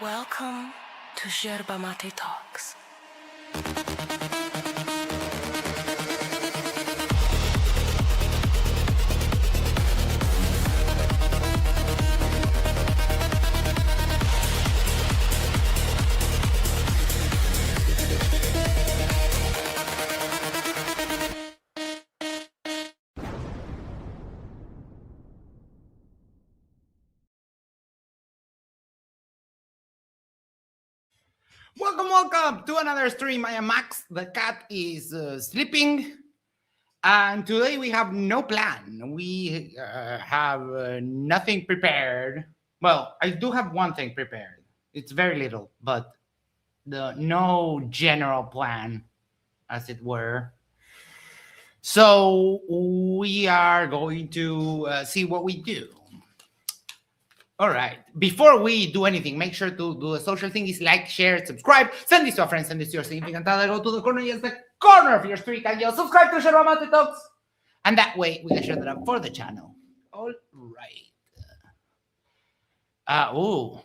Welcome to Yerba Talks. Welcome to another stream. I am Max. The cat is sleeping. And today we have no plan. We have nothing prepared. Well, I do have one thing prepared. It's very little, but no general plan, as it were. So we are going to see what we do. All right. Before we do anything, make sure to do the social thing is like, share, subscribe, send this to a friend, send this to your significant other, go to the corner, yes, the corner of your street and yell, subscribe to Yerba Talks. And that way we can share that up for the channel. All right.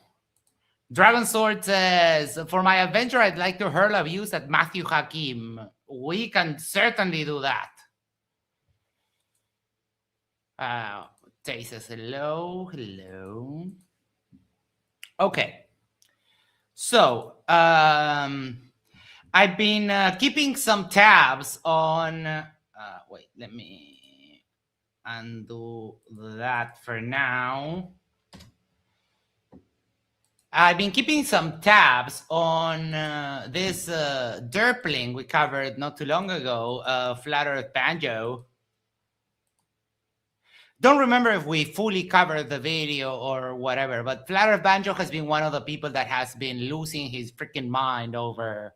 Dragon Sword says, for my adventure, I'd like to hurl abuse at Matthew Hakim. We can certainly do that. Tay says hello. Okay. So, I've been keeping some tabs on... wait, let me undo that for now. I've been keeping some tabs on this derpling we covered not too long ago, Flat Earth Banjo. Don't remember if we fully covered the video or whatever, but Flat Earth Banjo has been one of the people that has been losing his freaking mind over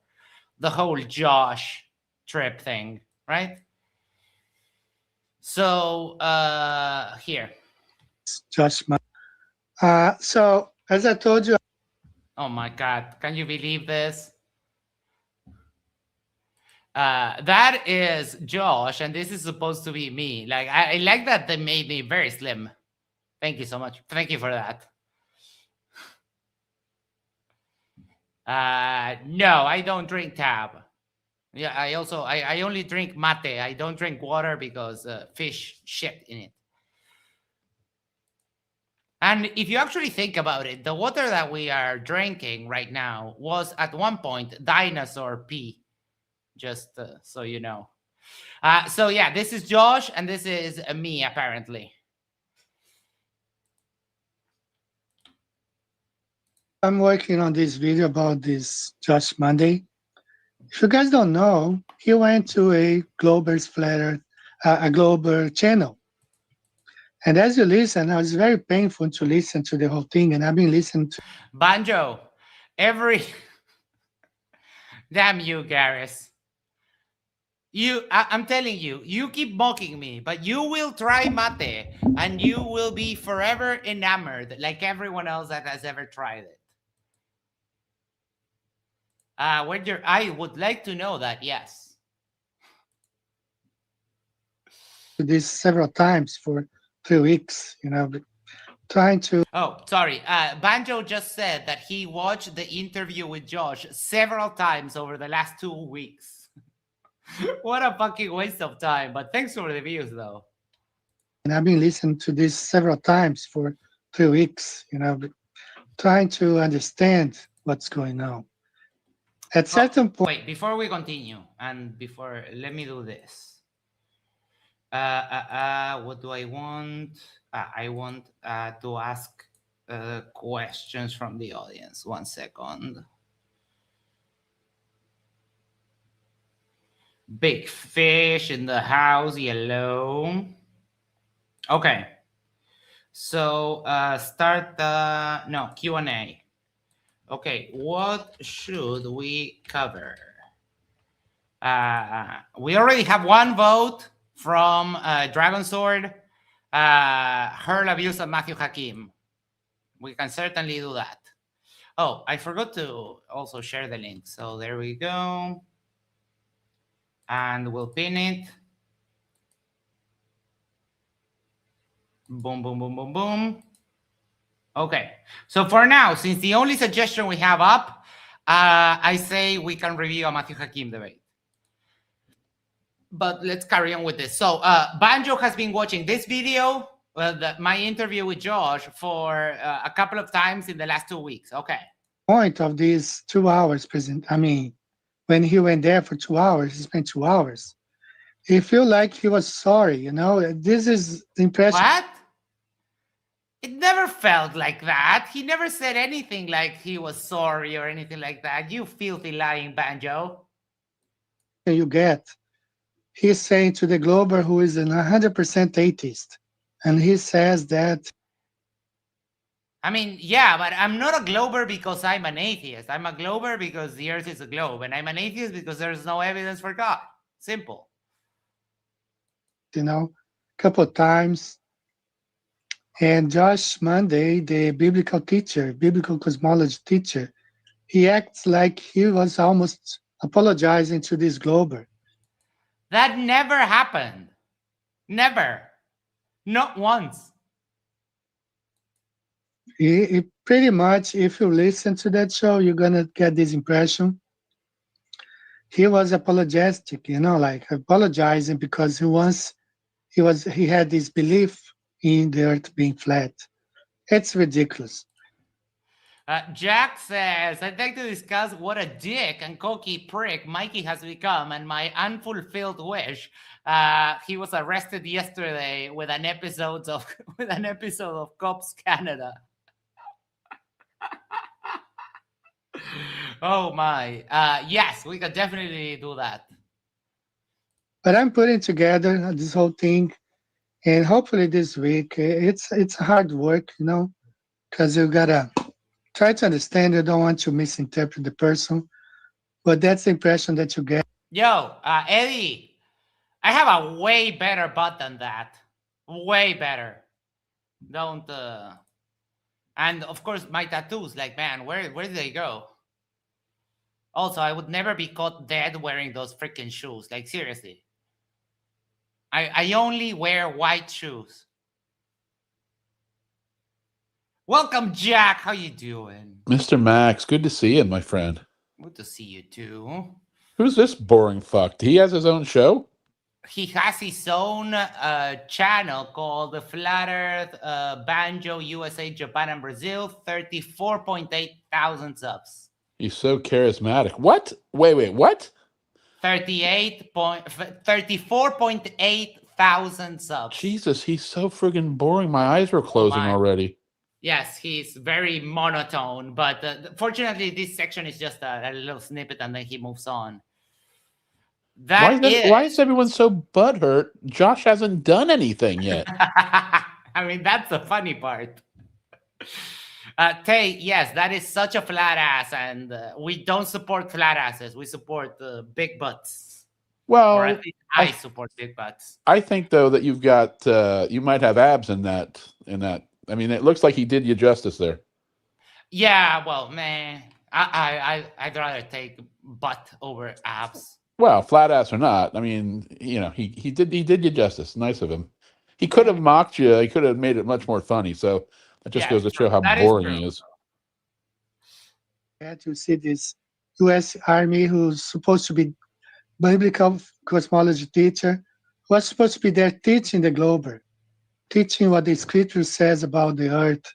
the whole Josh trip thing, right? So, here. Josh. So, as I told you... Oh my God, can you believe this? That is Josh, and this is supposed to be me. Like, I like that they made me very slim. Thank you so much. Thank you for that. No, I don't drink tab. Yeah, I only drink mate. I don't drink water because fish shit in it. And if you actually think about it, the water that we are drinking right now was at one point dinosaur pee. Just so you know. So yeah, this is Josh, and this is me, apparently. I'm working on this video about this Josh Monday. If you guys don't know, he went to a global channel. And as you listen, it was very painful to listen to the whole thing. And I've been listening to... Banjo, Damn you, Garrus. I'm telling you, you keep mocking me, but you will try mate, and you will be forever enamored, like everyone else that has ever tried it. I would like to know that, yes. This several times for 3 weeks, trying to... Oh, sorry. Banjo just said that he watched the interview with Josh several times over the last 2 weeks. What a fucking waste of time. But thanks for the views, though. And I've been listening to this several times for 3 weeks, trying to understand what's going on. At certain point... Wait, before we continue, and let me do this. What do I want? I want to ask questions from the audience. 1 second. Big fish in the house, yellow. Okay. So start the Q&A. Okay, what should we cover? We already have one vote from Dragon Sword. Hurl abuse of Matthew Hakim. We can certainly do that. Oh, I forgot to also share the link. So there we go. And we'll pin it. Boom, boom, boom, boom, boom. Okay. So for now, since the only suggestion we have up, I say we can review a Matthew Hakim debate. But let's carry on with this. So Banjo has been watching this video, my interview with Josh, for a couple of times in the last 2 weeks. Okay. Point of these 2 hours when he went there for 2 hours, he spent 2 hours. He feel like he was sorry, This is the impression. What? It never felt like that. He never said anything like he was sorry or anything like that. You filthy lying Banjo. You get. He's saying to the Glober, who is an 100% atheist, and he says that. I mean, yeah, but I'm not a Glober because I'm an atheist. I'm a Glober because the Earth is a globe, and I'm an atheist because there's no evidence for God. Simple. A couple of times. And Josh Monday, the biblical cosmology teacher, he acts like he was almost apologizing to this Glober. That never happened. Never. Not once. He pretty much, if you listen to that show, you're going to get this impression. He was apologetic, like apologizing because he had this belief in the earth being flat. It's ridiculous. Jack says, I'd like to discuss what a dick and cocky prick Mikey has become and my unfulfilled wish. He was arrested yesterday with an episode of Cops Canada. Oh my. Yes, we can definitely do that. But I'm putting together this whole thing, and hopefully this week, it's hard work, because you gotta try to understand. You don't want to misinterpret the person, but that's the impression that you get. Yo, Eddie, I have a way better butt than that. Way better. Don't. And of course, my tattoos. Like, man, where did they go? Also, I would never be caught dead wearing those freaking shoes. Like, seriously. I only wear white shoes. Welcome, Jack. How you doing? Mr. Max, good to see you, my friend. Good to see you, too. Who's this boring fuck? He has his own show? He has his own channel called the Flat Earth Banjo USA, Japan, and Brazil. 34.8 thousand subs. He's so charismatic. What? Wait, what? 34.8 thousand subs. Jesus, he's so friggin' boring. My eyes were closing already. Yes, he's very monotone, but fortunately, this section is just a little snippet, and then he moves on. Why is everyone so butthurt? Josh hasn't done anything yet. I mean, that's the funny part. Tay, yes, that is such a flat ass, and we don't support flat asses. We support big butts. Well, or at least I support big butts. I think though that you've got you might have abs in that. I mean, it looks like he did you justice there. Yeah, well, man, I'd rather take butt over abs. Well, flat ass or not, I mean, he did you justice. Nice of him. He could have mocked you. He could have made it much more funny. So that just goes to show how boring he is. To see this U.S. Army, who's supposed to be biblical cosmology teacher, was supposed to be there teaching the Glober, teaching what the scripture says about the earth.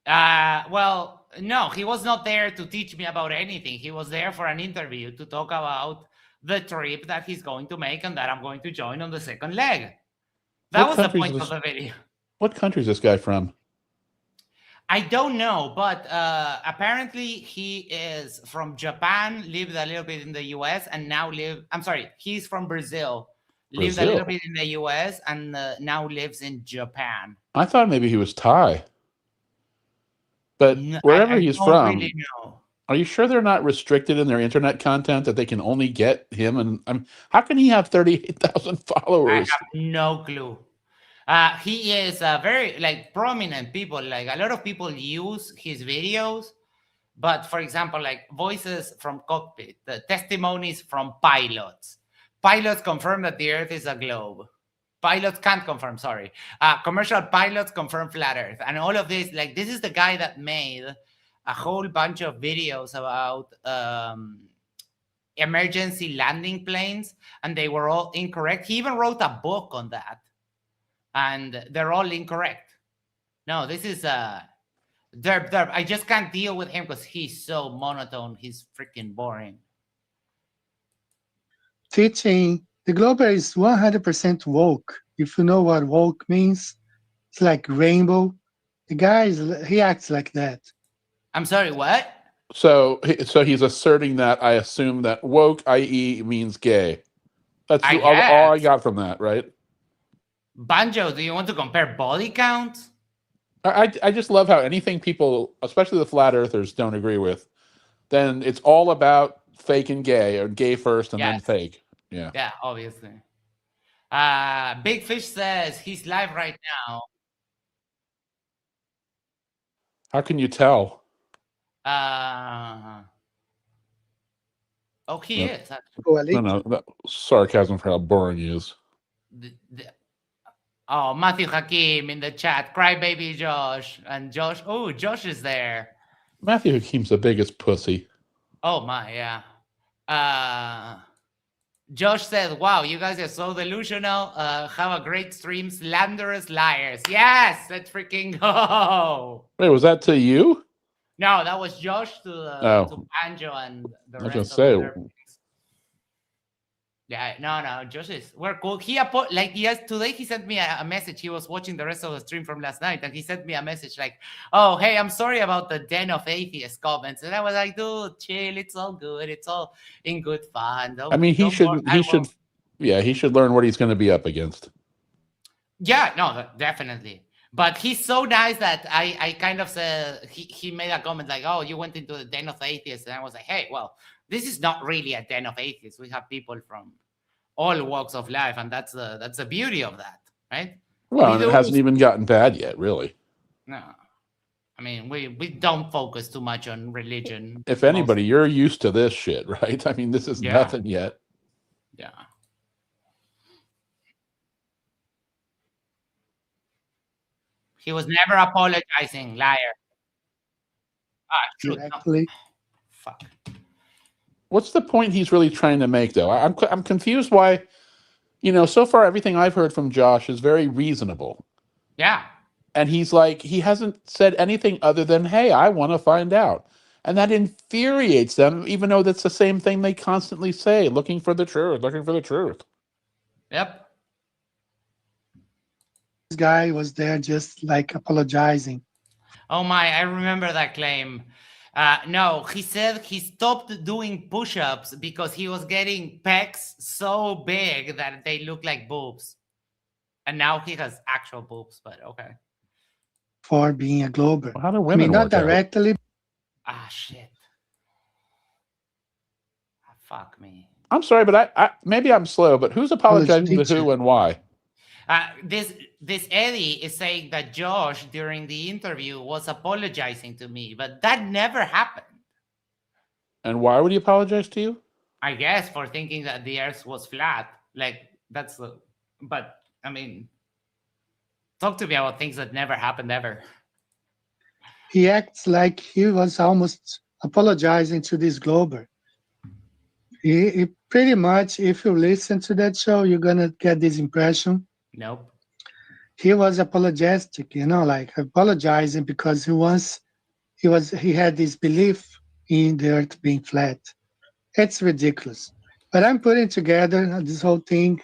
Well, no, he was not there to teach me about anything. He was there for an interview to talk about the trip that he's going to make and that I'm going to join on the second leg. That was the point of the video. What country is this guy from? I don't know, but apparently he is from Japan, lived a little bit in the US, and now he's from Brazil. Lived a little bit in the US and now lives in Japan. I thought maybe he was Thai. But wherever he's from, really know. Are you sure they're not restricted in their internet content that they can only get him? And how can he have 38,000 followers? I have no clue. He is very prominent people. Like a lot of people use his videos, but for example, like voices from cockpit, the testimonies from pilots. Pilots confirm that the Earth is a globe. pilots can't confirm. Sorry, commercial pilots confirm flat Earth, and all of this. Like, this is the guy that made a whole bunch of videos about emergency landing planes, and they were all incorrect. He even wrote a book on that, and they're all incorrect. No, this is derp. I just can't deal with him because he's so monotone. He's freaking boring. Teaching the Glober is 100% woke. If you know what woke means, it's like rainbow. The guy he acts like that. I'm sorry, what? So he's asserting that I assume that woke, i.e., means gay. That's all I got from that, right? Banjo, do you want to compare body count? I just love how anything people, especially the flat earthers, don't agree with, then it's all about fake and gay, or gay first and then fake. Yeah. Yeah, obviously. Big Fish says he's live right now. How can you tell? He is. Actually. No, sarcasm for how boring he is. Matthew Hakim in the chat. Crybaby Josh. And Josh. Oh, Josh is there. Matthew Hakim's the biggest pussy. Oh, my, yeah. Josh said, wow, you guys are so delusional. Have a great stream. Slanderous liars. Yes, let's freaking go. Wait, was that to you? No, that was Josh to Banjo and the rest of the Yeah, no, Josh is, we're cool. Today he sent me a message. He was watching the rest of the stream from last night, and he sent me a message like, oh, hey, I'm sorry about the Den of Atheists comments. And I was like, dude, chill, it's all good. It's all in good fun. He should learn what he's going to be up against. Yeah, no, definitely. But he's so nice that I kind of said, he made a comment like, oh, you went into the Den of Atheists. And I was like, hey, well, this is not really a Den of Atheists. We have people from all walks of life, and that's the beauty of that, right? Well, it hasn't even gotten bad yet, really. No. I mean, we don't focus too much on religion. If anybody, you're used to this shit, right? I mean, this is nothing yet. Yeah. He was never apologizing, liar. True. Exactly. No. Fuck. What's the point he's really trying to make, though? I'm confused why, so far everything I've heard from Josh is very reasonable. Yeah. And he's like, he hasn't said anything other than, hey, I want to find out. And that infuriates them, even though that's the same thing they constantly say, looking for the truth, looking for the truth. Yep. This guy was there just like apologizing. Oh my, I remember that claim. No, he said he stopped doing push-ups because he was getting pecs so big that they look like boobs. And now he has actual boobs, but okay. For being a Glober. Well, how do women not directly. Shit. Fuck me. I'm sorry, but I maybe I'm slow, but who's apologizing to who and why? This Eddie is saying that Josh during the interview was apologizing to me, but that never happened. And why would he apologize to you? I guess for thinking that the Earth was flat. Like, but I mean, talk to me about things that never happened ever. He acts like he was almost apologizing to this Glober. He pretty much, if you listen to that show, you're gonna get this impression. Nope. He was apologetic, like apologizing because he had this belief in the Earth being flat. It's ridiculous. But I'm putting together this whole thing,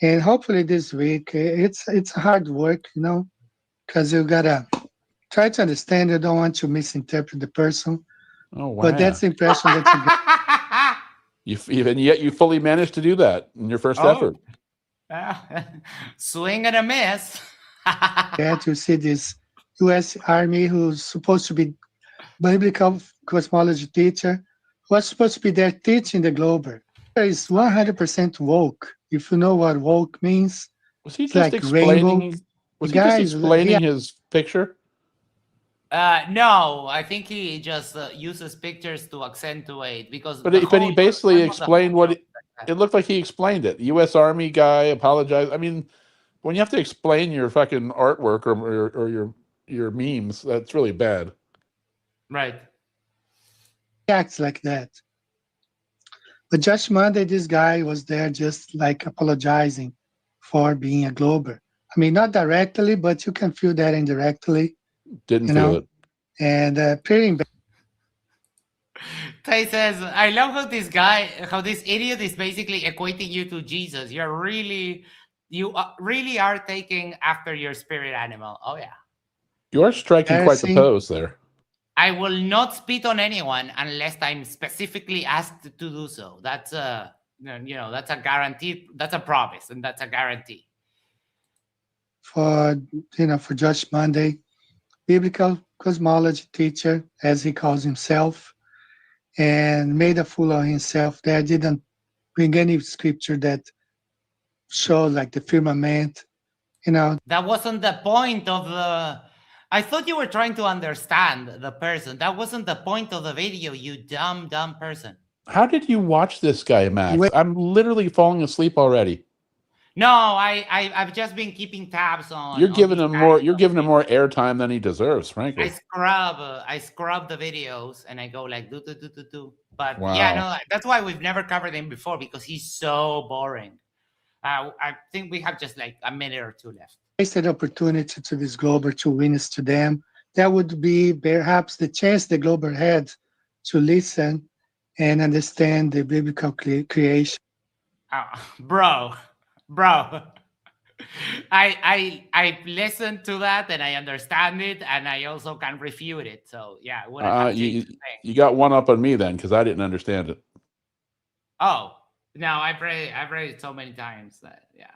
and hopefully this week, it's hard work, because you gotta try to understand. You don't want to misinterpret the person. Oh wow! But that's the impression that you get. And yet you fully managed to do that in your first effort. Swing and a miss. To see this U.S. Army who's supposed to be biblical cosmology teacher, was supposed to be there teaching the Glober. Is 100% woke. If you know what woke means, was he just explaining? Was he just explaining his picture? No, I think he just uses pictures to accentuate because. But he basically explained what it looked like. He explained it. U.S. Army guy apologized. I mean, When you have to explain your fucking artwork or your memes, that's really bad. Right. He acts like that. But Josh Monday, this guy was there just like apologizing for being a glober. I mean, not directly, but you can feel that indirectly, Didn't you feel know. it. And pretty Tay says, I love how this idiot is basically equating you to Jesus. You really are taking after your spirit animal. Oh, yeah. You are striking quite the embarrassing. pose there. I will not spit on anyone unless I'm specifically asked to do so. That's that's a guarantee. That's a promise, and that's a guarantee. For for Josh Monday, biblical cosmology teacher, as he calls himself, and made a fool of himself. There didn't bring any scripture that showed like the firmament. That wasn't the point of the. I thought you were trying to understand the person. That wasn't the point of the video, you dumb person. How did you watch this guy, Max? Wait. I'm literally falling asleep already. No, I've just been keeping tabs on. You're giving these him more. guys. You're giving him more airtime than he deserves, frankly. I scrub the videos and I go like do. But Wow. yeah, no, that's why we've never covered him before, because he's so boring. I think we have just like a minute or two left. Wasted opportunity to this Glober to witness to them. That would be perhaps the chance the Glober had to listen and understand the biblical creation. Bro. I listened to that and I understand it, and I also can refute it. So yeah, I wouldn't have changed the thing. You got one up on me then, because I didn't understand it. Oh no, I've read it so many times that yeah.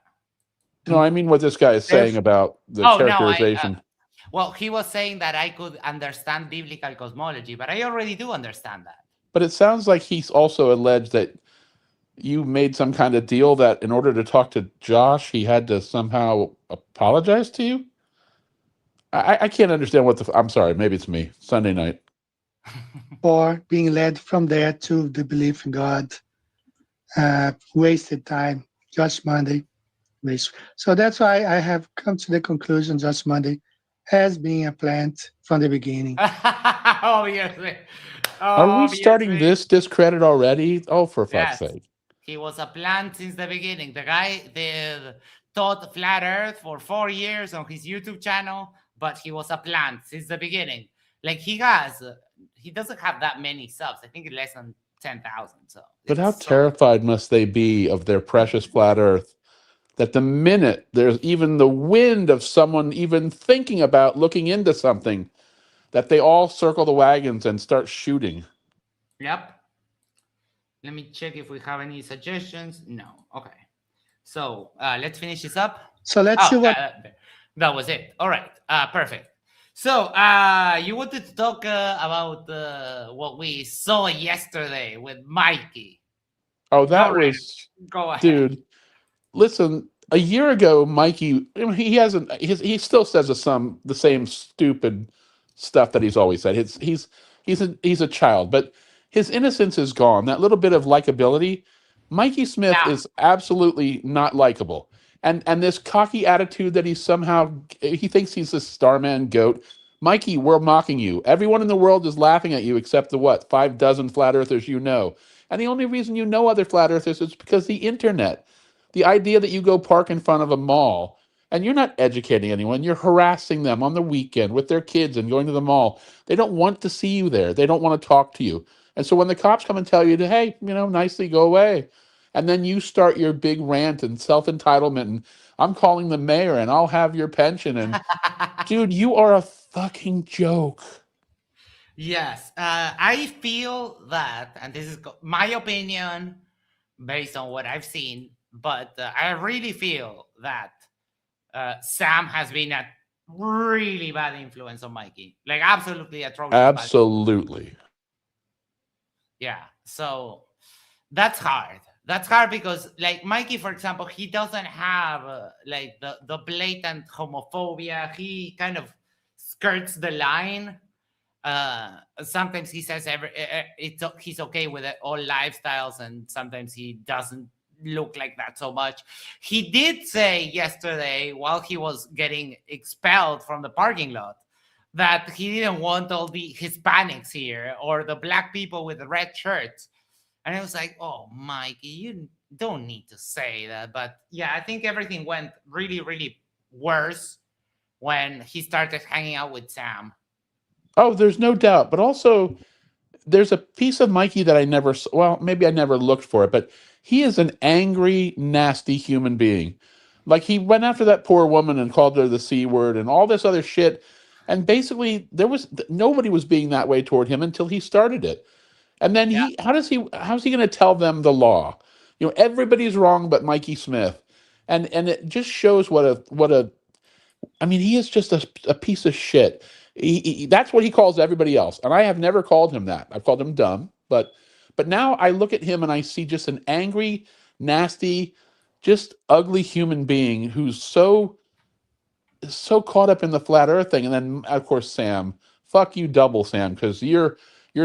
No, I mean what this guy is saying about the characterization. Well, he was saying that I could understand biblical cosmology, but I already do understand that. But it sounds like he's also alleged that you made some kind of deal that in order to talk to Josh, he had to somehow apologize to you. I can't understand what I'm sorry, maybe it's me. Sunday night. Or being led from there to the belief in God. Wasted time. Josh Monday. So that's why I have come to the conclusion Josh Monday has been a plant from the beginning. Obviously. Are we starting this discredit already? Oh, for fuck's sake. He was a plant since the beginning. The guy taught flat earth for 4 years on his YouTube channel, but he was a plant since the beginning. Like he doesn't have that many subs. I think less than 10,000. So, but how terrified must they be of their precious flat earth that the minute there's even the wind of someone even thinking about looking into something, that they all circle the wagons and start shooting? Yep. Let me check if we have any suggestions. No. Okay. So let's finish this up. So let's see what... that was it. All right. Perfect. So you wanted to talk about what we saw yesterday with Mikey. Oh, that was... Go ahead. Dude, listen, a year ago, Mikey, he still says the same stupid stuff that he's always said. He's a child, but his innocence is gone. That little bit of likability. Mikey Smith is absolutely not likable. And this cocky attitude that he thinks he's the Starman goat. Mikey, we're mocking you. Everyone in the world is laughing at you except the 5 dozen flat earthers you know. And the only reason you know other flat earthers is because the internet. The idea that you go park in front of a mall and you're not educating anyone, you're harassing them on the weekend with their kids and going to the mall. They don't want to see you there. They don't want to talk to you. And so when the cops come and tell you, hey, nicely go away. And then you start your big rant and self-entitlement and I'm calling the mayor and I'll have your pension. And dude, you are a fucking joke. Yes. I feel that, and this is my opinion based on what I've seen, but I really feel that Sam has been a really bad influence on Mikey. Like absolutely atrocious. Absolutely. Yeah. So that's hard. That's hard because like Mikey, for example, he doesn't have like the blatant homophobia. He kind of skirts the line. Sometimes he says he's okay with all lifestyles, and sometimes he doesn't look like that so much. He did say yesterday, while he was getting expelled from the parking lot, that he didn't want all the Hispanics here or the black people with the red shirts. And I was like, oh, Mikey, you don't need to say that. But yeah, I think everything went really, really worse when he started hanging out with Sam. Oh, there's no doubt. But also, there's a piece of Mikey that I never, well, maybe I never looked for it, but he is an angry, nasty human being. Like he went after that poor woman and called her the C word and all this other shit. And basically, nobody was being that way toward him until he started it. And then Yeah. how's he going to tell them the law? Everybody's wrong but Mikey Smith. And it just shows I mean, he is just a piece of shit. That's what he calls everybody else, and I have never called him that. I've called him dumb, but now I look at him and I see just an angry, nasty, just ugly human being who's so caught up in the flat Earth thing. And then, of course, Sam, fuck you, double Sam, because you're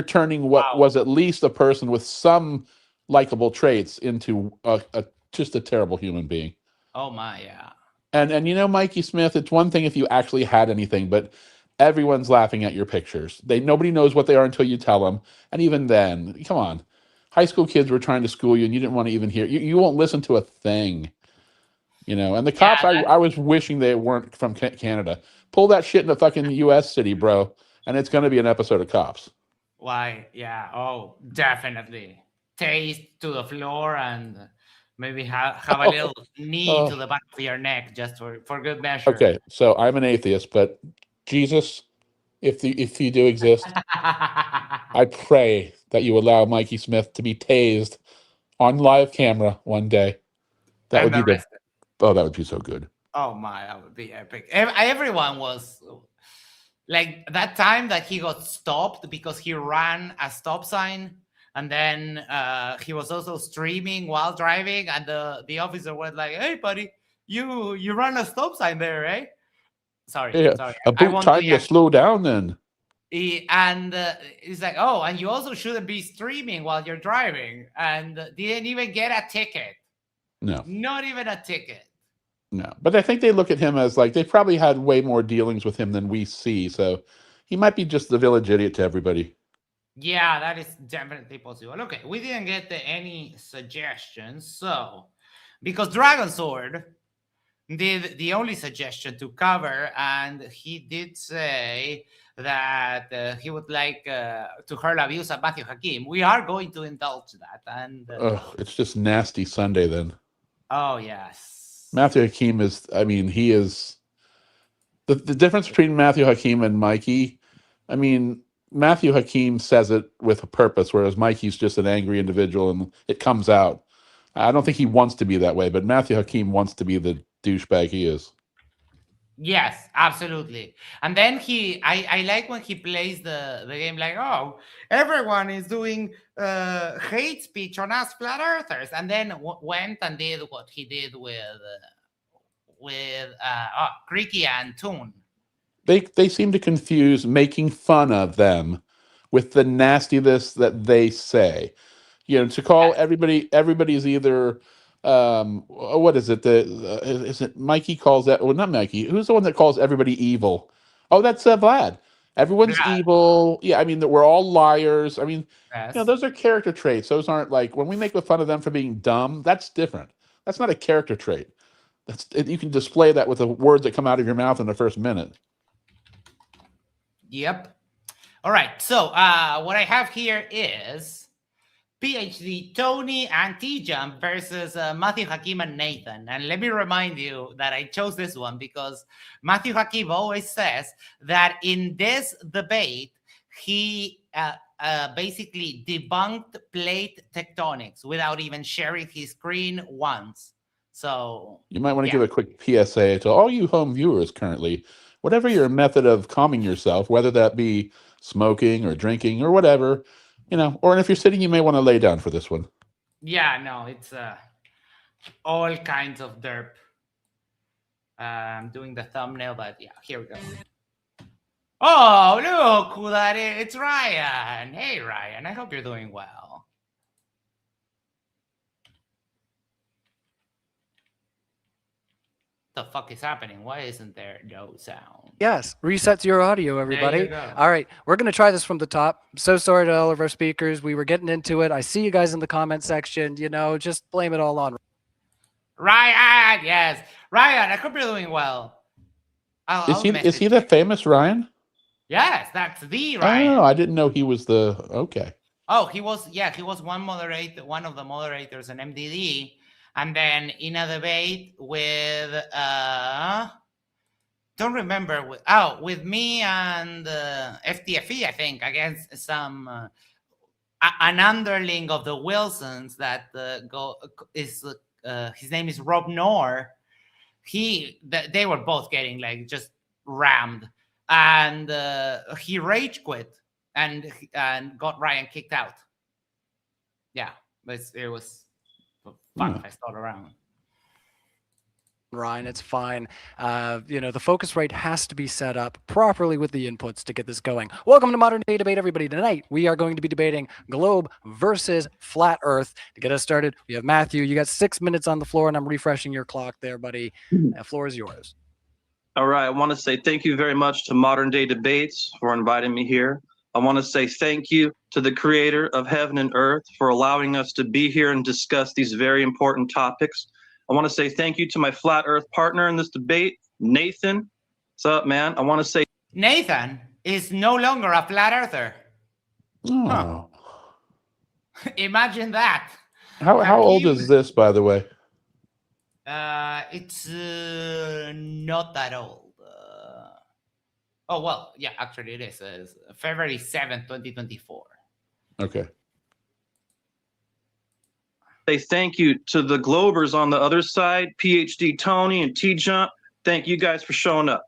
turning what Wow. was at least a person with some likable traits into just a terrible human being. Oh my, yeah. And Mikey Smith, it's one thing if you actually had anything, but everyone's laughing at your pictures. Nobody knows what they are until you tell them. And even then, come on. High school kids were trying to school you and you didn't want to even hear. You won't listen to a thing. And the cops, I was wishing they weren't from Canada. Pull that shit in a fucking U.S. city, bro. And it's going to be an episode of Cops. Why? Yeah. Oh, definitely. Taste to the floor and maybe have a little knee to the back of your neck just for good measure. Okay, so I'm an atheist, but Jesus, if you do exist, I pray that you allow Mikey Smith to be tased on live camera one day. That would be that would be so good. Oh my, that would be epic. Everyone was like that time that he got stopped because he ran a stop sign, and then he was also streaming while driving, and the officer was like, "Hey, buddy, you ran a stop sign there, eh?" Sorry. About time you slow down then. And he's like, "Oh, and you also shouldn't be streaming while you're driving," and didn't even get a ticket. No, not even a ticket. No, but I think they look at him as like they probably had way more dealings with him than we see. So he might be just the village idiot to everybody. Yeah, that is definitely possible. Okay, we didn't get any suggestions. So, because Dragon Sword did the only suggestion to cover, and he did say that he would like to hurl abuse at Matthew Hakim. We are going to indulge that. And it's just nasty Sunday then. Oh, yes. Matthew Hakim he is the difference between Matthew Hakim and Mikey. I mean, Matthew Hakim says it with a purpose, whereas Mikey's just an angry individual and it comes out. I don't think he wants to be that way, but Matthew Hakim wants to be the douchebag he is. Yes, absolutely. And then I like when he plays the game like, oh, everyone is doing hate speech on us flat earthers, and then went and did what he did with Creaky and Toon. They seem to confuse making fun of them with the nastiness that they say. To call everybody's either what is it? Is it Mikey calls that? Well, not Mikey. Who's the one that calls everybody evil? Oh, that's Vlad. Everyone's evil. Yeah, I mean that we're all liars. I mean, those are character traits. Those aren't like when we make fun of them for being dumb. That's different. That's not a character trait. You can display that with the words that come out of your mouth in the first minute. Yep. All right. So what I have here is PhD Tony and TJump versus Matthew Hakim and Nathan. And let me remind you that I chose this one because Matthew Hakim always says that in this debate, he basically debunked plate tectonics without even sharing his screen once. So you might want to give a quick PSA to all you home viewers currently. Whatever your method of calming yourself, whether that be smoking or drinking or whatever, or if you're sitting, you may want to lay down for this one. Yeah, no, it's all kinds of derp. I'm doing the thumbnail, but yeah, here we go. Oh, look who that is. It's Ryan. Hey, Ryan, I hope you're doing well. the fuck is happening? Why isn't there no sound? Yes, resets your audio, everybody. There you go. All right, we're going to try this from the top. So sorry to all of our speakers. We were getting into it. I see you guys in the comment section. You know, just blame it all on Ryan, yes. Ryan, I hope you're doing well. Is he the famous Ryan? Yes, that's the Oh, Ryan. I didn't know he was the. Okay. Oh, he was one of the moderators in MDD, and then in a debate with don't remember with me and FTFE, I think, against some an underling of the Wilsons that his name is Rob Knorr. They were both getting like just rammed, and he rage quit and got Ryan kicked out. Yeah, but it was fun fest all around. Ryan. It's fine. You know, the focus rate has to be set up properly with the inputs to get this going. Welcome to Modern Day Debate, everybody. Tonight, we are going to be debating globe versus flat earth. To get us started, we have Matthew. You got 6 minutes on the floor, and I'm refreshing your clock there, buddy. The floor is yours. All right. I want to say thank you very much to Modern Day Debates for inviting me here. I want to say thank you to the creator of heaven and earth for allowing us to be here and discuss these very important topics. I want to say thank you to my flat earth partner in this debate, Nathan. What's up, man? I want to say Nathan is no longer a flat earther. Oh. Huh. Imagine that. How old is this, by the way? It's not that old. Oh, well, yeah, actually it is. It's February 7th, 2024. Okay. Say thank you to the Globers on the other side, PhD Tony and TJump. Thank you guys for showing up.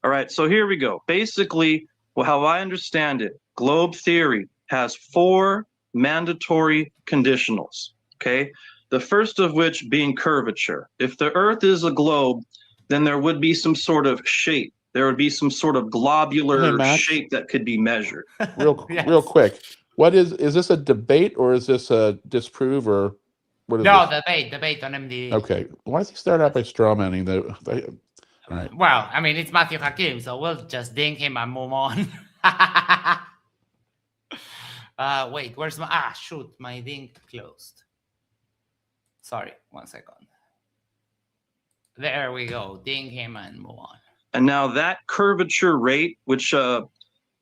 All right, so here we go. Basically, well, how I understand it, globe theory has 4 mandatory conditionals, okay? The first of which being curvature. If the Earth is a globe, then there would be some sort of shape. There would be some sort of globular shape that could be measured. Real quick. What is this a debate or is this a disprove or what is this? Debate on MDD. Okay. Why does he start out by strawmanning the all right. Well, I mean, it's Matthew Hakim, so we'll just ding him and move on. Wait, where's my shoot, my ding closed. Sorry, 1 second. There we go. Ding him and move on. And now that curvature rate, which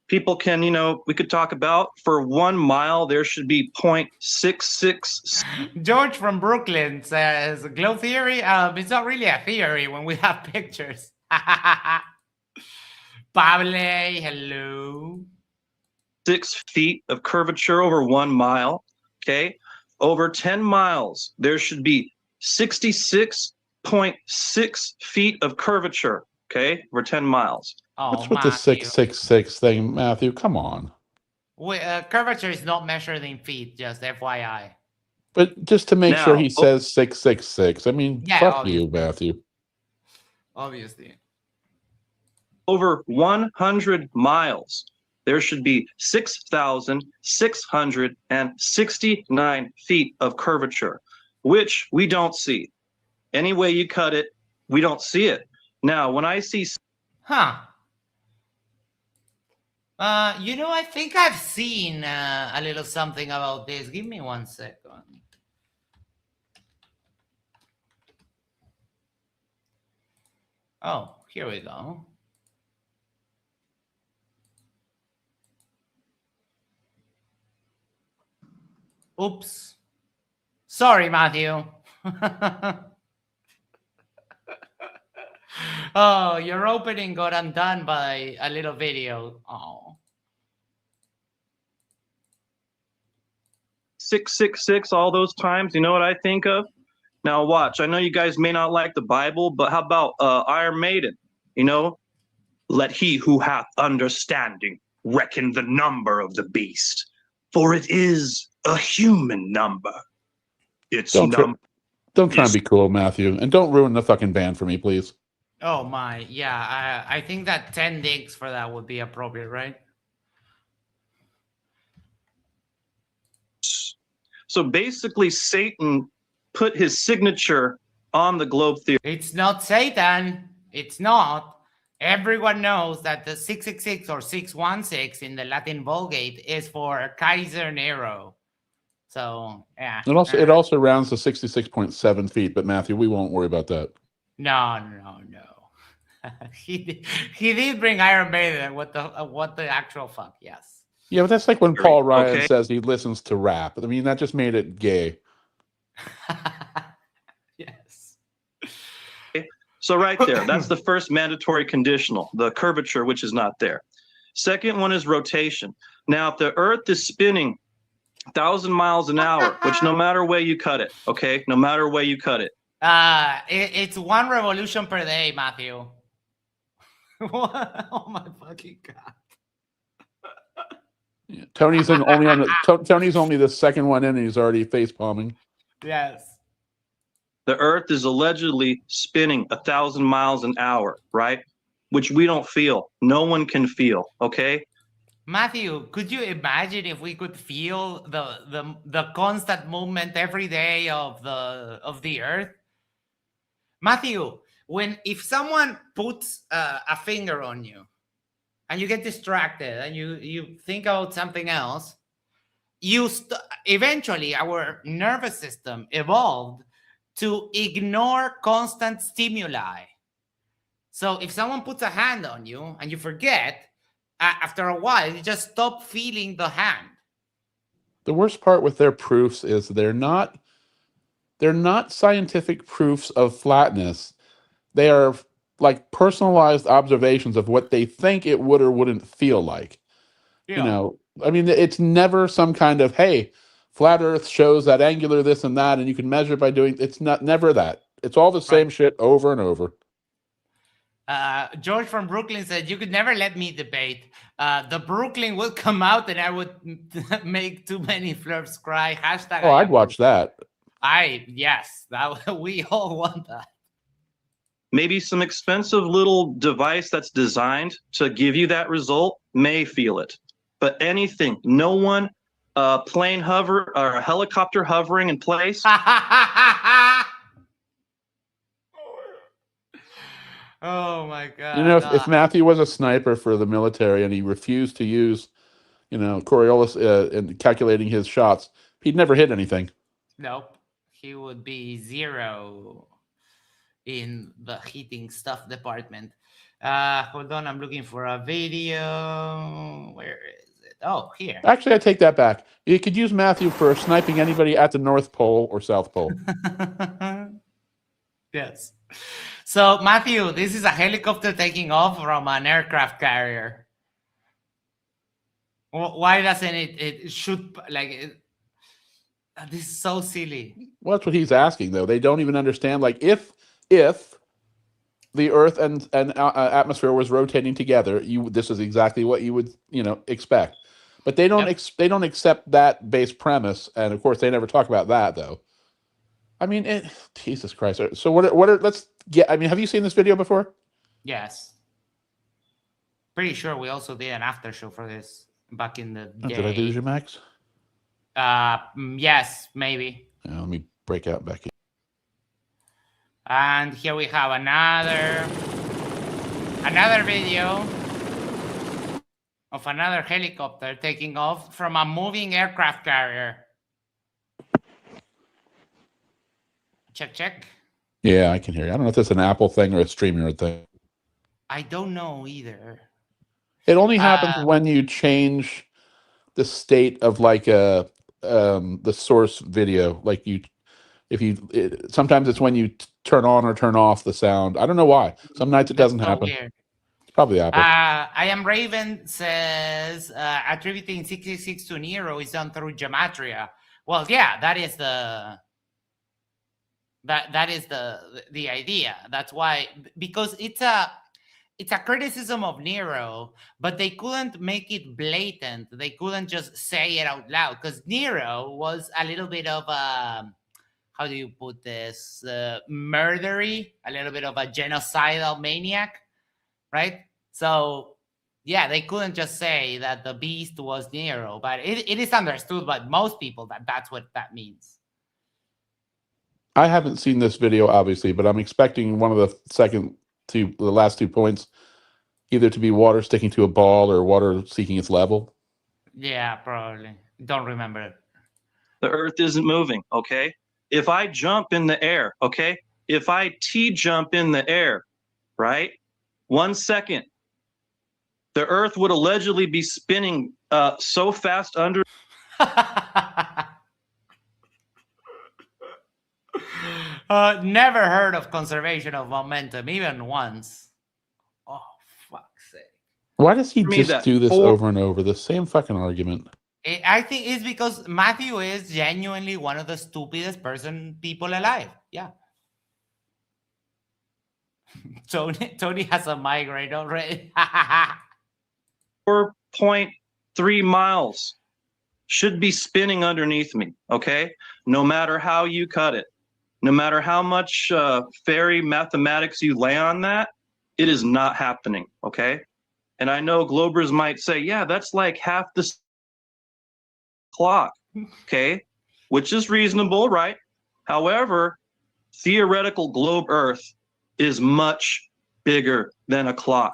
people can, we could talk about, for 1 mile, there should be 0.66. George from Brooklyn says, globe theory? It's not really a theory when we have pictures. Pablo, hello. 6 feet of curvature over 1 mile, okay? Over 10 miles, there should be 66.6 feet of curvature. Okay, we're 10 miles. Oh, what's with the 666 thing, Matthew? Come on. Curvature is not measured in feet, just FYI. But just to make sure he says 666. I mean, fuck you, Matthew. Obviously. Over 100 miles, there should be 6,669 feet of curvature, which we don't see. Any way you cut it, we don't see it. Now, when I see... I think I've seen a little something about this. Give me 1 second. Oh, here we go. Oops. Sorry, Matthew. Oh, your opening got undone by a little video. Oh. 666 all those times, you know what I think of? Now watch, I know you guys may not like the Bible, but how about Iron Maiden? Let he who hath understanding reckon the number of the beast, for it is a human number. Don't try and be cool, Matthew, and don't ruin the fucking band for me, please. Oh my, yeah, I think that 10 dings for that would be appropriate, right? So basically, Satan put his signature on the globe theory. It's not Satan. It's not. Everyone knows that the 666 or 616 in the Latin Vulgate is for Kaiser Nero. So yeah. It also rounds to 66.7 feet, but Matthew, we won't worry about that. No. he did bring Iron Maiden. What the actual fuck? Yes. Yeah, but that's like when Paul Ryan Okay. says he listens to rap. I mean, that just made it gay. Yes. So right there, that's the first mandatory conditional, the curvature, which is not there. Second one is rotation. Now, if the Earth is spinning 1,000 miles an hour, which no matter where you cut it, okay, no matter where you cut it. It's 1 revolution per day, Matthew. Oh my fucking god. Yeah, Tony's only the second one in, and he's already face palming. Yes. The Earth is allegedly spinning 1,000 miles an hour, right? Which we don't feel. No one can feel, okay? Matthew, could you imagine if we could feel the constant movement every day of the Earth? Matthew, if someone puts a finger on you and you get distracted and you think about something else, eventually our nervous system evolved to ignore constant stimuli. So if someone puts a hand on you and you forget, after a while, you just stop feeling the hand. The worst part with their proofs is they're not scientific proofs of flatness. They are like personalized observations of what they think it would or wouldn't feel like. Yeah. You know, I mean, it's never some kind of, hey, flat Earth shows that angular this and that, and you can measure by doing. It's never that. It's all the same shit over and over. George from Brooklyn said, you could never let me debate. The Brooklyn will come out and I would make too many flirts cry. Hashtag. Oh, I'd watch that. Yes, we all want that. Maybe some expensive little device that's designed to give you that result may feel it. But anything, no one, plane hover or a helicopter hovering in place. Oh my god! You know, if Matthew was a sniper for the military and he refused to use, Coriolis in calculating his shots, he'd never hit anything. Nope, he would be 0 in the hitting stuff department. Hold on, I'm looking for a video. Where is it? Oh, here. Actually, I take that back. You could use Matthew for sniping anybody at the North Pole or South Pole. Yes. So, Matthew, this is a helicopter taking off from an aircraft carrier. Why doesn't it shoot like it? This is so silly. Well, that's what he's asking, though. They don't even understand. Like, if the Earth and atmosphere was rotating together, this is exactly what you would expect. But they don't they don't accept that base premise, and of course, they never talk about that, though. I mean, Jesus Christ. So what are let's get. I mean, have you seen this video before? Yes. Pretty sure we also did an after show for this back in the day. Did I lose you, Max? Yes, maybe. Let me break out back in. And here we have another video of another helicopter taking off from a moving aircraft carrier. Check. Yeah, I can hear you. I don't know if that's an Apple thing or a StreamYard thing. I don't know either. It only happens when you change the state of like the source video. Like sometimes it's when you turn on or turn off the sound. I don't know why. Some nights it doesn't happen. Weird. It's probably Apple. I Am Raven says attributing 66 to Nero is done through gematria. Well, yeah, that is the idea. That's why, because it's a criticism of Nero, but they couldn't make it blatant. They couldn't just say it out loud because Nero was a little bit of a, how do you put this, murdery, a little bit of a genocidal maniac, right? So yeah, they couldn't just say that the beast was Nero, but it is understood by most people that that's what that means. I haven't seen this video, obviously, but I'm expecting one of the last 2 points, either to be water sticking to a ball or water seeking its level. Yeah, probably. Don't remember it. The Earth isn't moving, okay? If I jump in the air, okay? If I T-jump in the air, right? 1 second, the Earth would allegedly be spinning so fast under. Never heard of conservation of momentum, even once. Oh, fuck's sake. Why does he Me just that do this four- over and over? The same fucking argument. I think it's because Matthew is genuinely one of the stupidest people alive. Yeah. Tony has a migraine already. 4.3 miles should be spinning underneath me, okay? No matter how you cut it, no matter how much fairy mathematics you lay on that, it is not happening, okay? And I know Globers might say, yeah, that's like half the clock, okay? Which is reasonable, right? However, theoretical globe Earth is much bigger than a clock.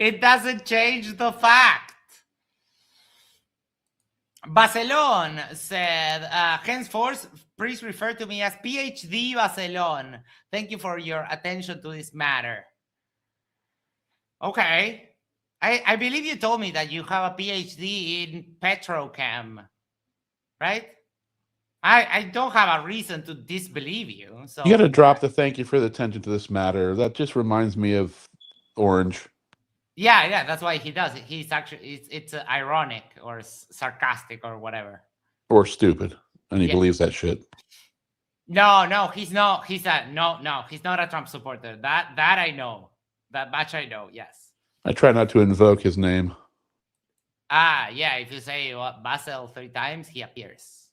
It doesn't change the fact. Barcelon said, henceforth, please refer to me as PhD Barcelon. Thank you for your attention to this matter. Okay. I believe you told me that you have a PhD in petrochem, right? I don't have a reason to disbelieve you. So You got to drop the thank you for the attention to this matter. That just reminds me of Orange. Yeah, that's why he does it. He's actually it's ironic or sarcastic or whatever. Or stupid. And he Yeah. believes that shit. No, he's not. He's not a Trump supporter. That I know. That much I know. Yes. I try not to invoke his name. Yeah. If you say Basel 3 times, he appears.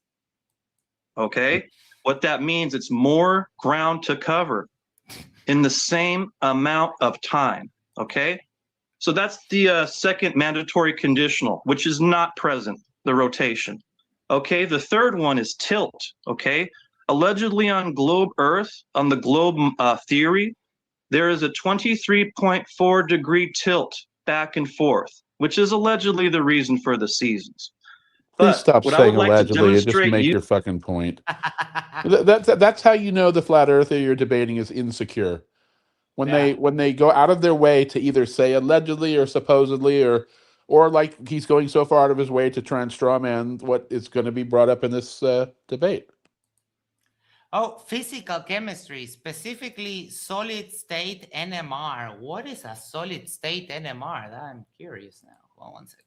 Okay? What that means, it's more ground to cover in the same amount of time. Okay? So that's the second mandatory conditional, which is not present, the rotation. Okay? The third one is tilt. Okay? Allegedly on globe Earth, on the globe theory, there is a 23.4 degree tilt back and forth, which is allegedly the reason for the seasons. Please stop what I saying would like to allegedly and just demonstrate make you- your fucking point. That's how you know the flat earther you're debating is insecure. When they go out of their way to either say allegedly or supposedly or like he's going so far out of his way to try and strawman what is going to be brought up in this debate. Oh, physical chemistry, specifically solid state NMR. What is a solid state NMR? I'm curious now. Hold on 1 second.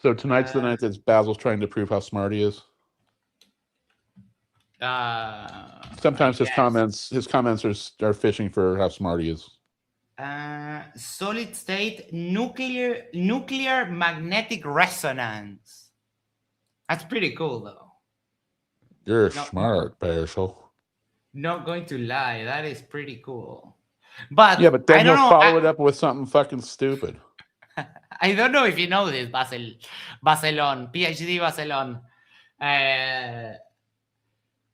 So tonight's the night that Basil's trying to prove how smart he is. Sometimes his comments are fishing for how smart he is. Solid state nuclear magnetic resonance. That's pretty cool, though. You're smart, Basil. Not going to lie, that is pretty cool. But Yeah, but then I he'll don't know, follow it up with something fucking stupid. I don't know if you know this, Barcelon, PhD Barcelon,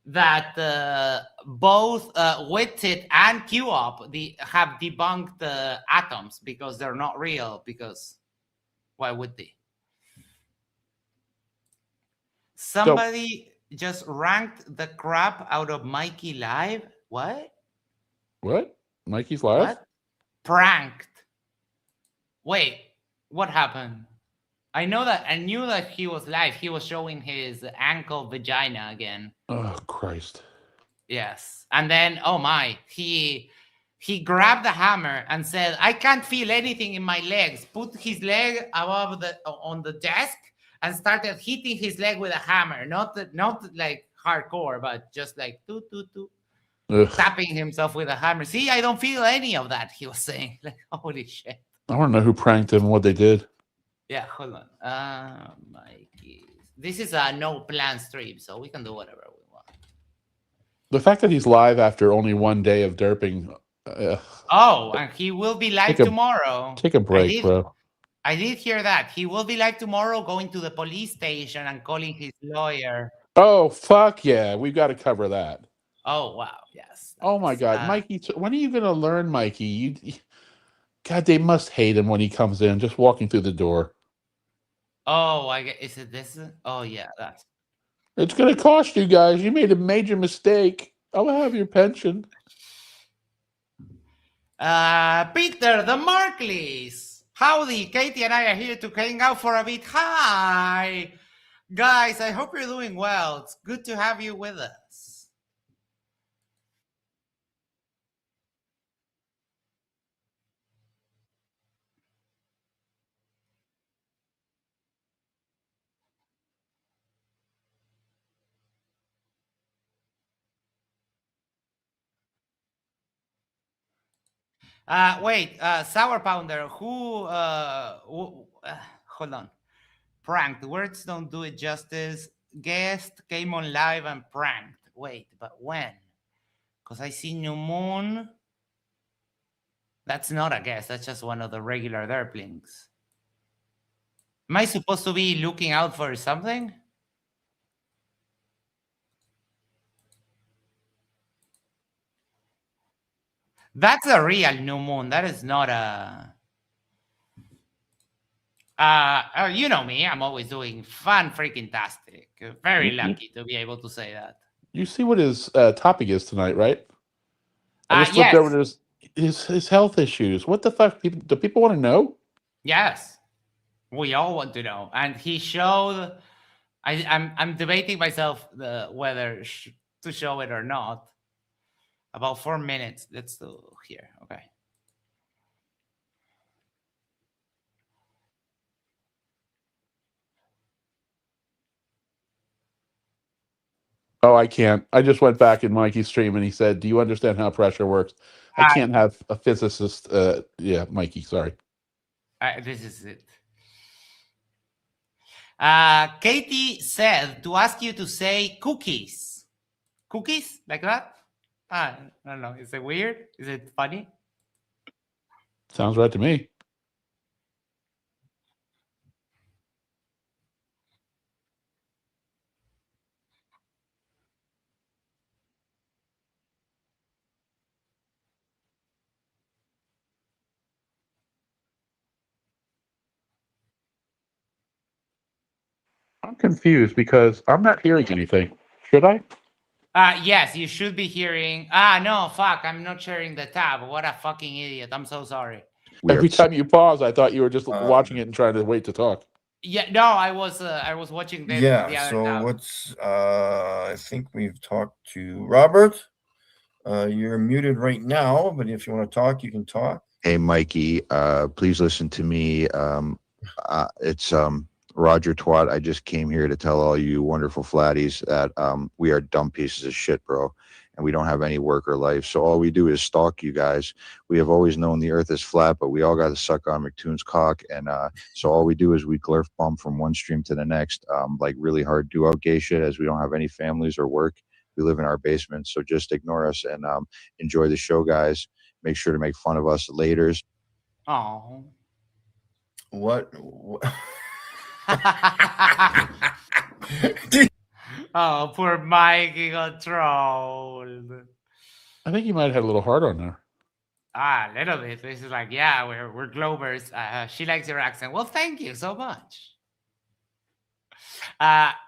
that both Witted and QOP have debunked atoms because they're not real, because why would they? Somebody just ranked the crap out of Mikey live. What? What? Mikey's live? What? Pranked. Wait, what happened? I knew that he was live. He was showing his ankle vagina again. Oh, Christ. Yes. And then, oh my, he grabbed the hammer and said, I can't feel anything in my legs. Put his leg on the desk and started hitting his leg with a hammer. Not like hardcore, but just like tapping himself with a hammer. See, I don't feel any of that, he was saying. Like, holy shit. I want to know who pranked him and what they did. Yeah, hold on. Mikey. This is a no plan stream, so we can do whatever we want. The fact that he's live after only 1 day of derping. Oh, and he will be live tomorrow. Take a break, bro. I did hear that. He will be live tomorrow going to the police station and calling his lawyer. Oh, fuck yeah. We've got to cover that. Oh, wow. Yes. Oh, my nice. God. Mikey, when are you going to learn, Mikey? God, they must hate him when he comes in, just walking through the door. Oh, is it this? Oh, yeah. That's. It's going to cost you guys. You made a major mistake. I'll have your pension. Peter, the Markleys. Howdy. Katie and I are here to hang out for a bit. Hi. Guys, I hope you're doing well. It's good to have you with us. Wait, Sour Pounder, who, hold on. Pranked. Words don't do it justice. Guest came on live and pranked. Wait, but when? Because I see New Moon. That's not a guest. That's just one of the regular Derplings. Am I supposed to be looking out for something? That's a real New Moon. That is not a... you know me. I'm always doing fun freaking tastic. Very lucky to be able to say that. You see what his topic is tonight, right? I just flipped Yes. over to his health issues. What the fuck? Do people want to know? Yes. We all want to know. And he showed... I'm debating myself whether to show it or not. About 4 minutes. Let's do here. Okay. Oh, I can't. I just went back in Mikey's stream and he said, "Do you understand how pressure works?" I can't have a physicist. Yeah, Mikey. Sorry. This is it. Katie said to ask you to say cookies. Cookies like that? I don't know. Is it weird? Is it funny? Sounds right to me. I'm confused because I'm not hearing anything. Should I? Yes, you should be hearing. No, fuck. I'm not sharing the tab. What a fucking idiot. I'm so sorry. Every time you pause, I thought you were just watching it and trying to wait to talk. Yeah, no, I was watching the other so tab. what's I think we've talked to Robert. You're muted right now, but if you want to talk, you can talk. Hey, Mikey, please listen to me. It's Roger Twat. I just came here to tell all you wonderful flatties that we are dumb pieces of shit, bro. And we don't have any work or life. So all we do is stalk you guys. We have always known the earth is flat, but we all got to suck on McToon's cock. And so all we do is we glurf bump from one stream to the next, like really hard do-out gay shit, as we don't have any families or work. We live in our basement. So just ignore us and enjoy the show, guys. Make sure to make fun of us laters. Oh. What? Oh, poor Mike, he got trolled. I think you might have had a little hard on there. A little bit. This is like, yeah, we're Glovers. She likes your accent. Well, thank you so much.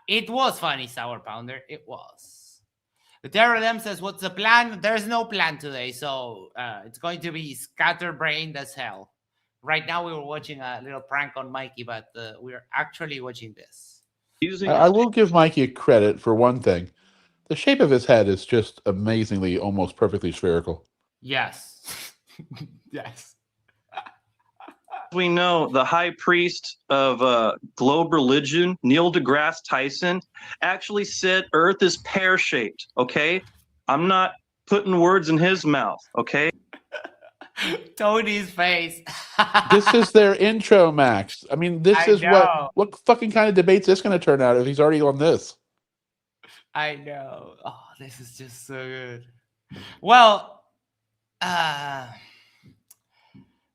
It was funny, Sour Pounder. It was. Daryl M says, "What's the plan?" There's no plan today, so it's going to be scatterbrained as hell. Right now, we were watching a little prank on Mikey, but we're actually watching this. I will give Mikey a credit for one thing. The shape of his head is just amazingly, almost perfectly spherical. Yes. Yes. We know the high priest of globe religion, Neil deGrasse Tyson, actually said Earth is pear-shaped, okay? I'm not putting words in his mouth, okay? Tony's face. This is their intro, Max. I mean, this is what fucking kind of debate's this going to turn out if he's already on this? I know. Oh, this is just so good. Well,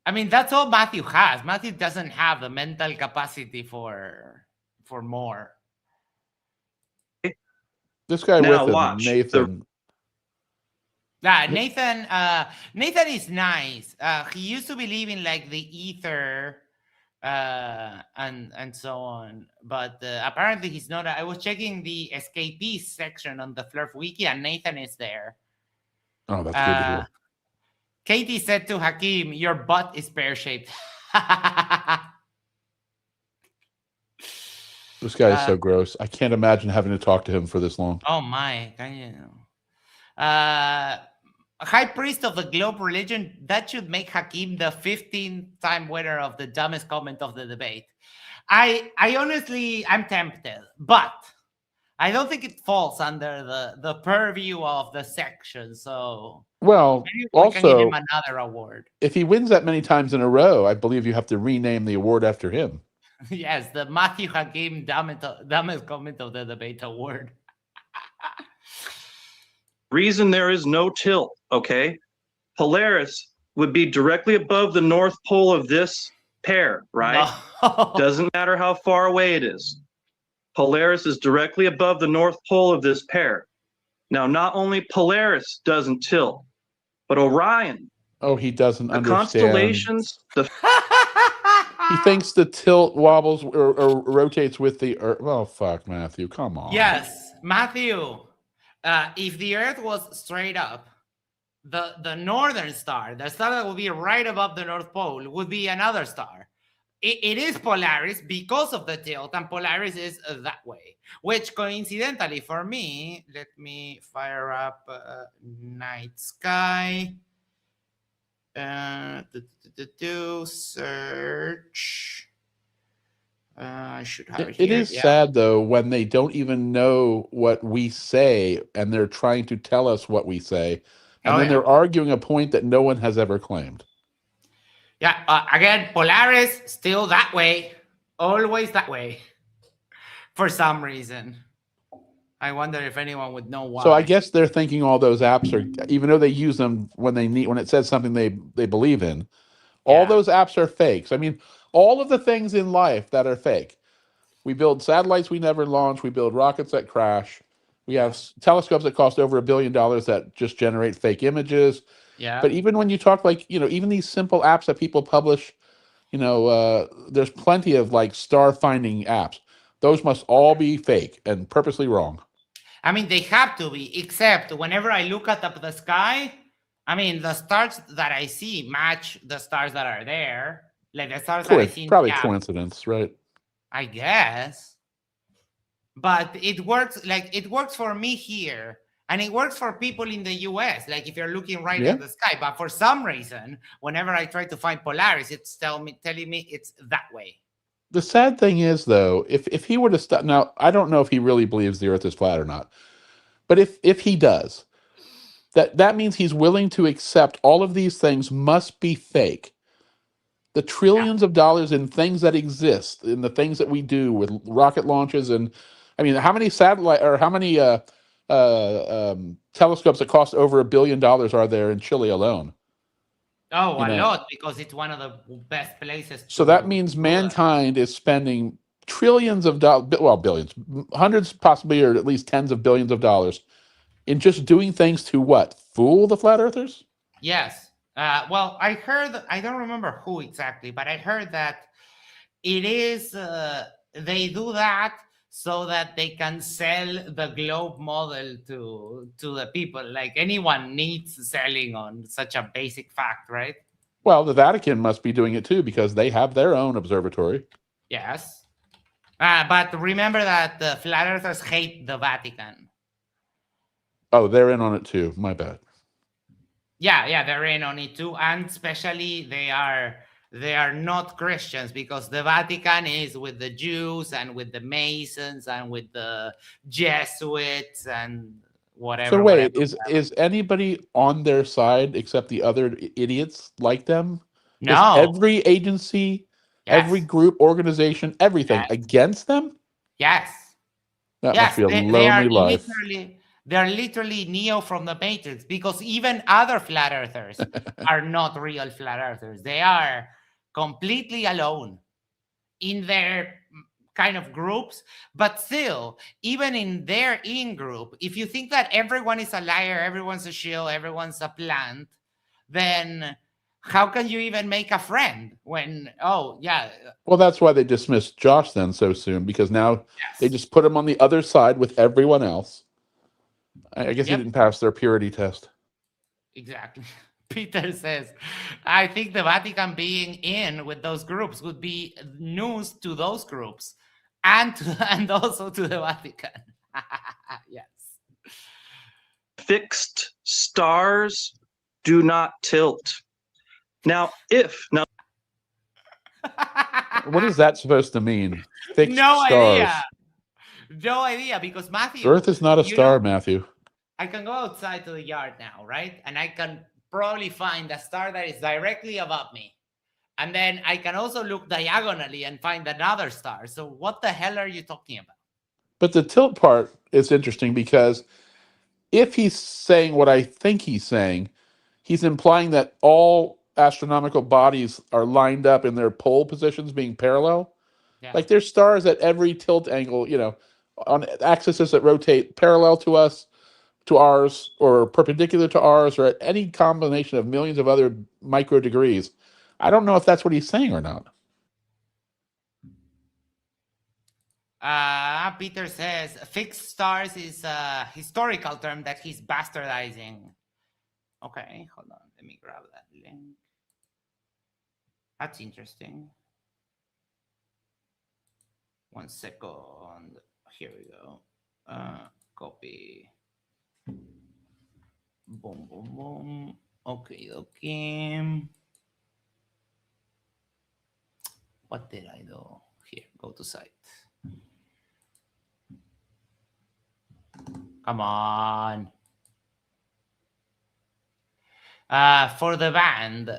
I mean, that's all Matthew has. Matthew doesn't have the mental capacity for more. This guy Now with him, watch. Nathan. Yeah, Nathan is nice. He used to believe in like the ether and so on, but apparently he's not. I was checking the escapees section on the Flurf wiki, and Nathan is there. Oh, that's good to hear. Katie said to Hakim, "Your butt is pear-shaped." This guy is so gross. I can't imagine having to talk to him for this long. Oh my, can you? High priest of the globe religion, that should make Hakim the 15th-time winner of the dumbest comment of the debate. I honestly, I'm tempted, but I don't think it falls under the purview of the section. So, well, maybe we also, can give him another award. If he wins that many times in a row, I believe you have to rename the award after him. Yes, the Matthew Hakim dumbest comment of the debate award. Reason there is no tilt, okay? Polaris would be directly above the North Pole of this pair, right? No. Doesn't matter how far away it is. Polaris is directly above the North Pole of this pair. Now, not only Polaris doesn't tilt, but Orion. Oh, he doesn't The understand. constellations, He thinks the tilt wobbles or rotates with the Earth. Oh, fuck, Matthew. Come on. Yes, Matthew. If the Earth was straight up, the northern star, the star that would be right above the North Pole, would be another star. It is Polaris because of the tilt, and Polaris is that way. Which, coincidentally, for me, let me fire up night sky. Search. I should have it here. It is sad, though, when they don't even know what we say, and they're trying to tell us what we say, and then they're arguing a point that no one has ever claimed. Yeah, again, Polaris, still that way. Always that way. For some reason. I wonder if anyone would know why. So I guess they're thinking all those apps are, even though they use them when it says something they believe in, all those apps are fakes. I mean, all of the things in life that are fake. We build satellites we never launch. We build rockets that crash. We have telescopes that cost over $1 billion that just generate fake images. Yeah. But even when you talk even these simple apps that people publish, there's plenty of like star finding apps. Those must all be fake and purposely wrong. I mean, they have to be, except whenever I look at the sky, I mean, the stars that I see match the stars that are there. Like the stars that I see. Probably coincidence, right? I guess. But it works for me here. And it works for people in the US. Like if you're looking right at the sky. But for some reason, whenever I try to find Polaris, it's telling me it's that way. The sad thing is, though, if he were to stop now, I don't know if he really believes the Earth is flat or not. But if he does, that means he's willing to accept all of these things must be fake. The trillions of dollars in things that exist, in the things that we do with rocket launches, and I mean, how many telescopes that cost over $1 billion are there in Chile alone? Oh, a lot, because it's one of the best places. So that means mankind is spending trillions of dollars, well, billions, hundreds, possibly, or at least tens of billions of dollars in just doing things to what? Fool the flat earthers? Yes. Well, I heard, I don't remember who exactly, but I heard that it is, they do that so that they can sell the globe model to the people. Like anyone needs selling on such a basic fact, right? Well, the Vatican must be doing it too because they have their own observatory. Yes. But remember that the flat earthers hate the Vatican. Oh, they're in on it too. My bad. Yeah, they're in on it too. And especially they are not Christians because the Vatican is with the Jews and with the Masons and with the Jesuits and whatever. So wait, is anybody on their side except the other idiots like them? No. Is every agency, every group, organization, everything against them? Yes. That must be a lonely life. They're literally Neo from the Matrix, because even other flat earthers are not real flat earthers. They are completely alone in their kind of groups, but still, even in their in-group, if you think that everyone is a liar, everyone's a shill, everyone's a plant, then how can you even make a friend when, oh, yeah. Well, that's why they dismissed Josh then so soon, because now they Yes. just put him on the other side with everyone else. I guess he Yep. didn't pass their purity test. Exactly. Peter says, I think the Vatican being in with those groups would be news to those groups and also to the Vatican. Yes. Fixed stars do not tilt. Now, What is that supposed to mean? Fixed No stars. idea. No idea, because Matthew, Earth is not a you star, know, Matthew. I can go outside to the yard now, right? And I can probably find a star that is directly above me. And then I can also look diagonally and find another star. So what the hell are you talking about? But the tilt part is interesting because if he's saying what I think he's saying, he's implying that all astronomical bodies are lined up in their pole positions being parallel. Yeah. Like there's stars at every tilt angle, you know, on axes that rotate parallel to us, to ours, or perpendicular to ours, or at any combination of millions of other micro degrees. I don't know if that's what he's saying or not. Peter says fixed stars is a historical term that he's bastardizing. Okay, hold on. Let me grab that link. That's interesting. 1 second. Here we go. Copy. Boom, boom, boom. Okay, okay. What did I do? Here, go to site. Come on. For the band,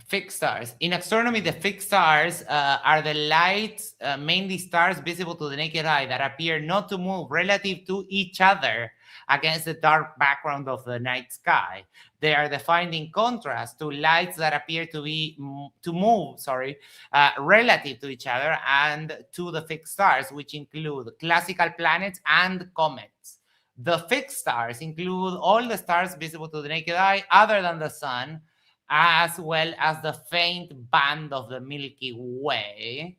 fixed stars. In astronomy, the fixed stars are the lights, mainly stars visible to the naked eye, that appear not to move relative to each other against the dark background of the night sky. They are defined in contrast to lights that appear to move relative to each other and to the fixed stars, which include classical planets and comets. The fixed stars include all the stars visible to the naked eye other than the sun, as well as the faint band of the Milky Way.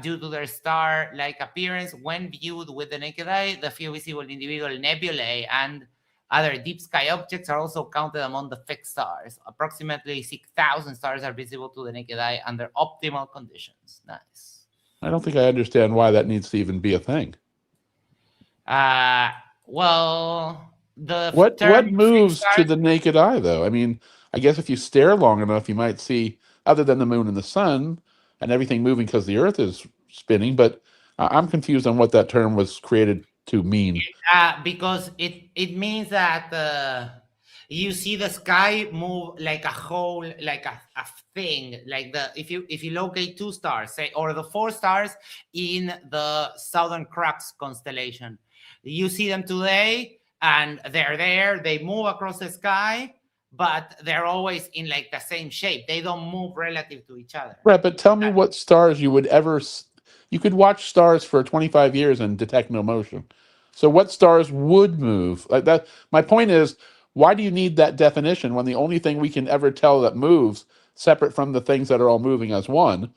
Due to their star-like appearance, when viewed with the naked eye, the few visible individual nebulae and other deep sky objects are also counted among the fixed stars. Approximately 6,000 stars are visible to the naked eye under optimal conditions. Nice. I don't think I understand why that needs to even be a thing. Well, what moves to the naked eye, though? I mean, I guess if you stare long enough, you might see, other than the moon and the sun and everything moving because the Earth is spinning. But I'm confused on what that term was created to mean. Because it means that you see the sky move like a whole, like a thing. Like if you locate 2 stars, say, or the 4 stars in the Southern Cross constellation, you see them today and they're there. They move across the sky, but they're always in like the same shape. They don't move relative to each other. Right, but tell me what stars you would ever... You could watch stars for 25 years and detect no motion. So what stars would move? Like that. My point is, why do you need that definition when the only thing we can ever tell that moves, separate from the things that are all moving as one,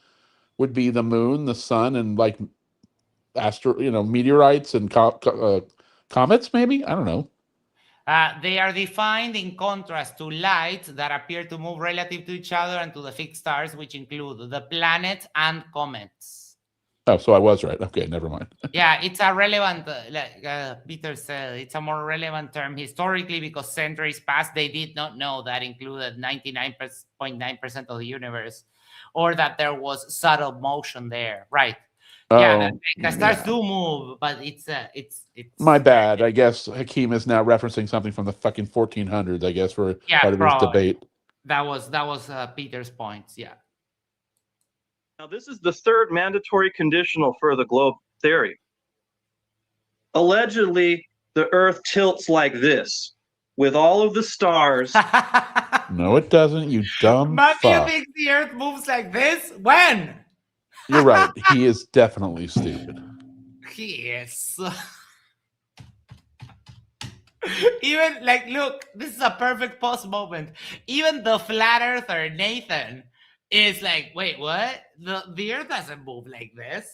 would be the moon, the sun, and like meteorites and comets, maybe? I don't know. They are defined in contrast to lights that appear to move relative to each other and to the fixed stars, which include the planets and comets. Oh, so I was right. Okay, never mind. Yeah, it's a relevant, like Peter said, it's a more relevant term historically because centuries past, they did not know that included 99.9% of the universe, or that there was subtle motion there, right? Yeah, the stars do move, but it's my bad. I guess Hakim is now referencing something from the fucking 1400s. I guess for part of this debate. That was Peter's points. Yeah. Now this is the third mandatory conditional for the globe theory. Allegedly, the Earth tilts like this with all of the stars. No, it doesn't, you dumb Matthew fuck. thinks the Earth moves like this? When? You're right. He is definitely stupid. He is. Even like, look, this is a perfect pause moment. Even the flat earther Nathan is like, wait, what? The Earth doesn't move like this.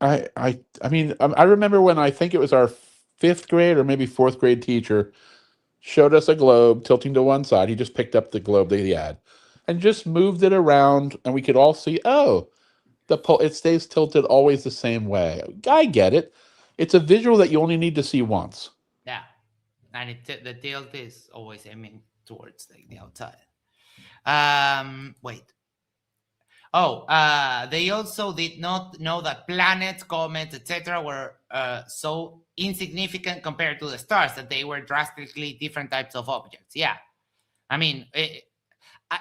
I mean, I remember when I think it was our 5th grade or maybe 4th grade teacher showed us a globe tilting to one side. He just picked up the globe that he had and just moved it around, and we could all see, oh, it stays tilted always the same way. I get it. It's a visual that you only need to see once. Yeah, and the tilt is always aiming towards like the outside. Wait. Oh, they also did not know that planets, comets, etc., were so insignificant compared to the stars that they were drastically different types of objects. Yeah, I mean,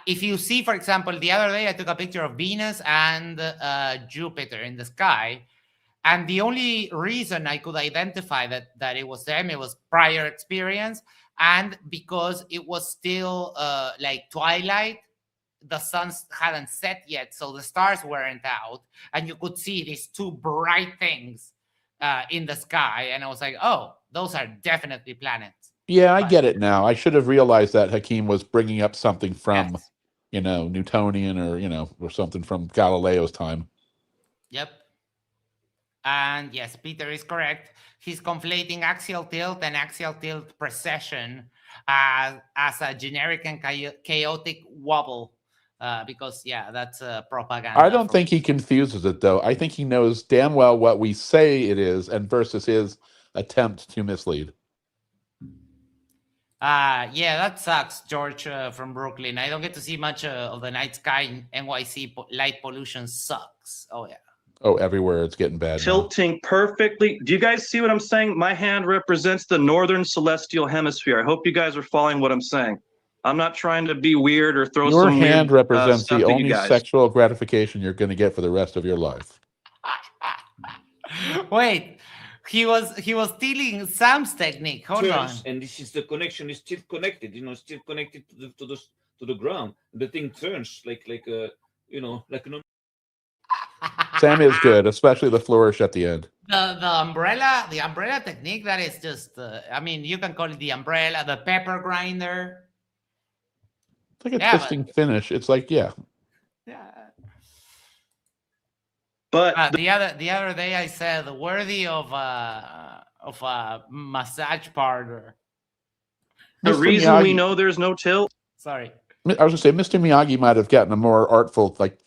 if you see, for example, the other day I took a picture of Venus and Jupiter in the sky, and the only reason I could identify that it was them, it was prior experience, and because it was still like twilight. The sun hadn't set yet, so the stars weren't out, and you could see these two bright things in the sky, and I was like, oh, those are definitely planets. Yeah, I get it now. I should have realized that Hakim was bringing up something from, Yes. Newtonian or something from Galileo's time. Yep. And yes, Peter is correct. He's conflating axial tilt and axial tilt precession as a generic and chaotic wobble. Because that's propaganda. I don't think he confuses it, though. I think he knows damn well what we say it is, and versus his attempt to mislead. Yeah, that sucks, George from Brooklyn. I don't get to see much of the night sky in NYC. Light pollution sucks. Oh, yeah. Oh, everywhere it's getting bad now. Tilting perfectly. Do you guys see what I'm saying? My hand represents the northern celestial hemisphere. I hope you guys are following what I'm saying. I'm not trying to be weird or throw Your some hand weird, represents stuff the at you only guys. sexual gratification you're going to get for the rest of your life. Wait, he was stealing Sam's technique. Hold on. And this is the connection is still connected. Still connected to the ground. The thing turns like a Sam is good, especially the flourish at the end. The umbrella technique, that is just I mean, you can call it the umbrella, the pepper grinder. It's like a twisting finish. It's like, yeah. But the other day I said worthy of a massage parlor. The Mr. reason Miyagi, we know there's no tilt. Sorry. I was going to say, Mr. Miyagi might have gotten a more artful, like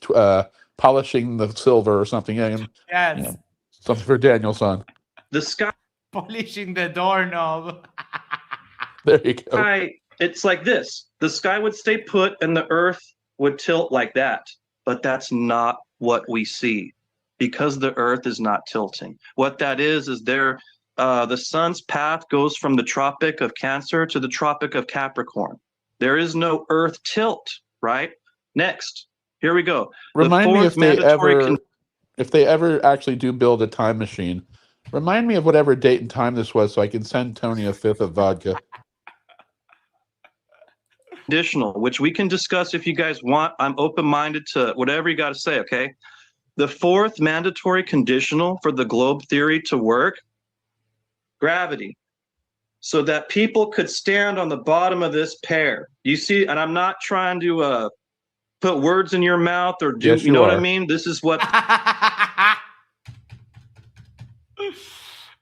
polishing the silver or something. And, Yes. something for Danielson. The sky. Polishing the doorknob. There you go. It's like this. The sky would stay put and the earth would tilt like that. But that's not what we see because the earth is not tilting. What that is the sun's path goes from the Tropic of Cancer to the Tropic of Capricorn. There is no earth tilt, right? Next, here we go. Remind me if they ever actually do build a time machine, remind me of whatever date and time this was so I can send Tony a 5th of vodka. Conditional, which we can discuss if you guys want. I'm open-minded to whatever you got to say, okay? The 4th mandatory conditional for the globe theory to work, gravity, so that people could stand on the bottom of this pear. You see, and I'm not trying to put words in your mouth or do, yes, you know are. what I mean? This is what...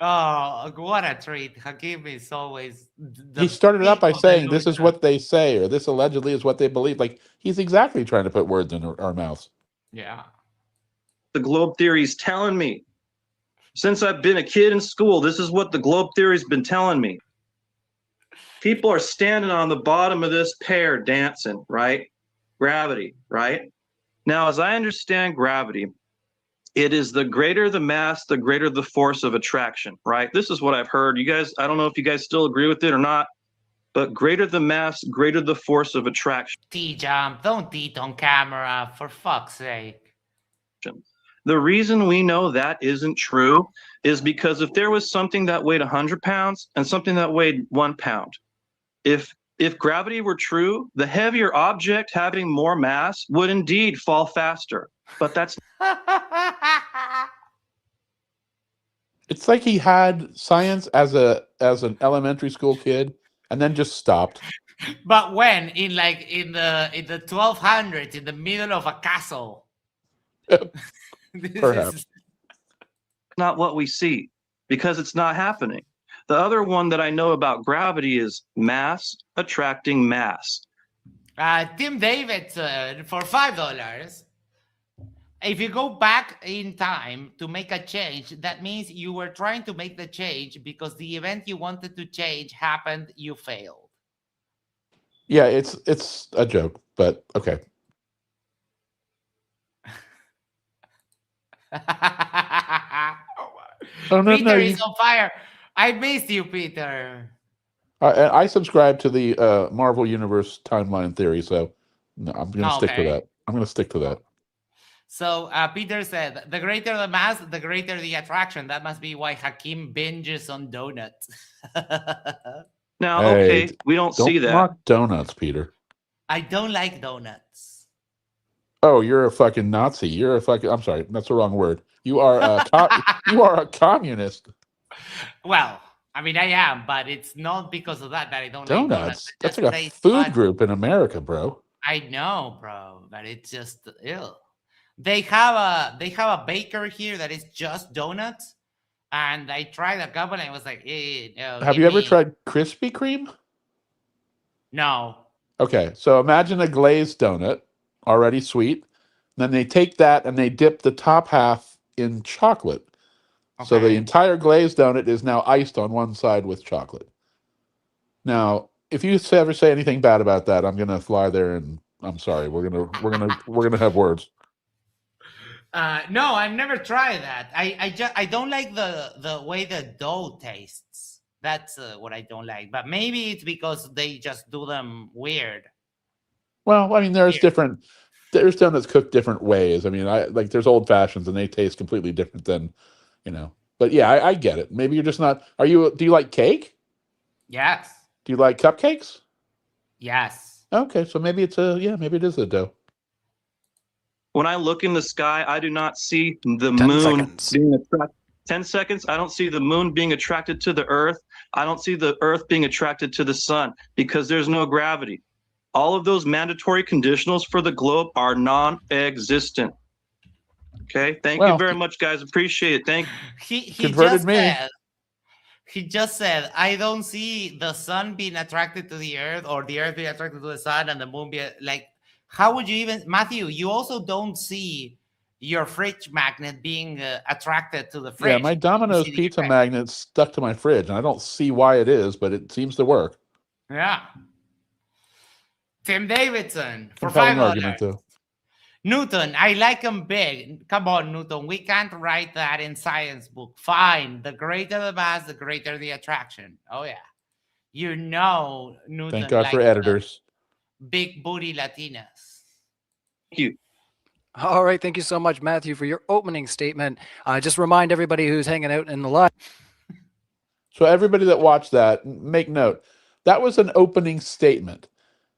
Oh, what a treat. Hakim is always... He started out by saying, this is what they say, or this allegedly is what they believe. Like, he's exactly trying to put words in our mouths. Yeah. The globe theory is telling me. Since I've been a kid in school, this is what the globe theory's been telling me. People are standing on the bottom of this pear dancing, right? Gravity, right? Now, as I understand gravity, it is the greater the mass, the greater the force of attraction, right? This is what I've heard. You guys, I don't know if you guys still agree with it or not, but greater the mass, greater the force of attraction. TJump, don't eat on camera, for fuck's sake. The reason we know that isn't true is because if there was something that weighed 100 pounds and something that weighed 1 pound, if gravity were true, the heavier object having more mass would indeed fall faster. But that's It's like he had science as an elementary school kid and then just stopped. But when in the 1200s, in the middle of a castle. This Perhaps. is not what we see because it's not happening. The other one that I know about gravity is mass attracting mass. Tim Davidson for $5. If you go back in time to make a change, that means you were trying to make the change because the event you wanted to change happened, you failed. Yeah, it's a joke, but okay. Oh, no, Peter no, is on fire. I missed you, Peter. I subscribe to the Marvel Universe timeline theory, so no, I'm going to stick to that. I'm going to stick to that. So Peter said, the greater the mass, the greater the attraction. That must be why Hakim binges on donuts. Now, Hey, okay, we don't see that. Mock donuts, Peter. I don't like donuts. Oh, you're a fucking Nazi. You're a fucking. I'm sorry, that's the wrong word. You are you are a communist. Well, I mean, I am, but it's not because of that I don't Donuts. like donuts. That's like a food group in America, bro. I know, bro, but it's just ill. They have a baker here that is just donuts, and I tried a couple, and I was like, no. Have you ever tried Krispy Kreme? No. Okay, so imagine a glazed donut, already sweet. Then they take that and they dip the top half in chocolate. Okay. So the entire glazed donut is now iced on one side with chocolate. Now, if you ever say anything bad about that, I'm gonna fly there and I'm sorry. We're gonna have words. No, I've never tried that. I don't like the way the dough tastes. That's what I don't like. But maybe it's because they just do them weird. Well, I mean, there's donuts cooked different ways. I mean, there's old fashions and they taste completely different than, But yeah, I get it. Maybe you're just not. Do you like cake? Yes. Do you like cupcakes? Yes. Okay, so maybe maybe it is a dough. When I look in the sky, I do not see the moon being attracted. 10 seconds. I don't see the moon being attracted to the earth. I don't see the earth being attracted to the sun because there's no gravity. All of those mandatory conditionals for the globe are non-existent. Okay. Thank you very much, guys. Appreciate it. Thank you. He converted me. He just said, I don't see the sun being attracted to the earth or the earth being attracted to the sun and the moon being like, how would you even, Matthew, you also don't see your fridge magnet being attracted to the fridge. Yeah, my Domino's pizza magnet's stuck to my fridge, and I don't see why it is, but it seems to work. Yeah. Tim Davidson for $5. Newton, I like him big. Come on, Newton. We can't write that in science book. Fine. The greater the mass, the greater the attraction. Oh, yeah. Newton. Thank God for editors. Big booty Latinas. Thank you. All right. Thank you so much, Matthew, for your opening statement. Just remind everybody who's hanging out in the live. So everybody that watched that, make note. That was an opening statement.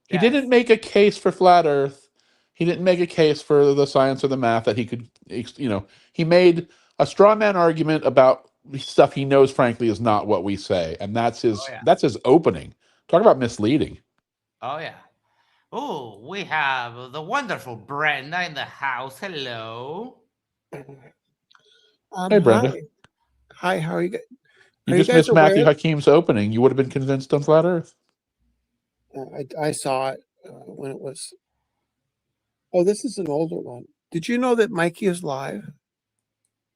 He didn't make a case for flat Earth. He didn't make a case for the science or the math that he could, he made a straw man argument about stuff he knows, frankly, is not what we say. And that's his opening. Talk about misleading. Oh, yeah. Oh, we have the wonderful Brenda in the house. Hello. Hey, Brenda. Hi, how are you guys? You just missed Matthew Hakim's opening. You would have been convinced on flat Earth. I saw it when it was. Oh, this is an older one. Did you know that Mikey is live?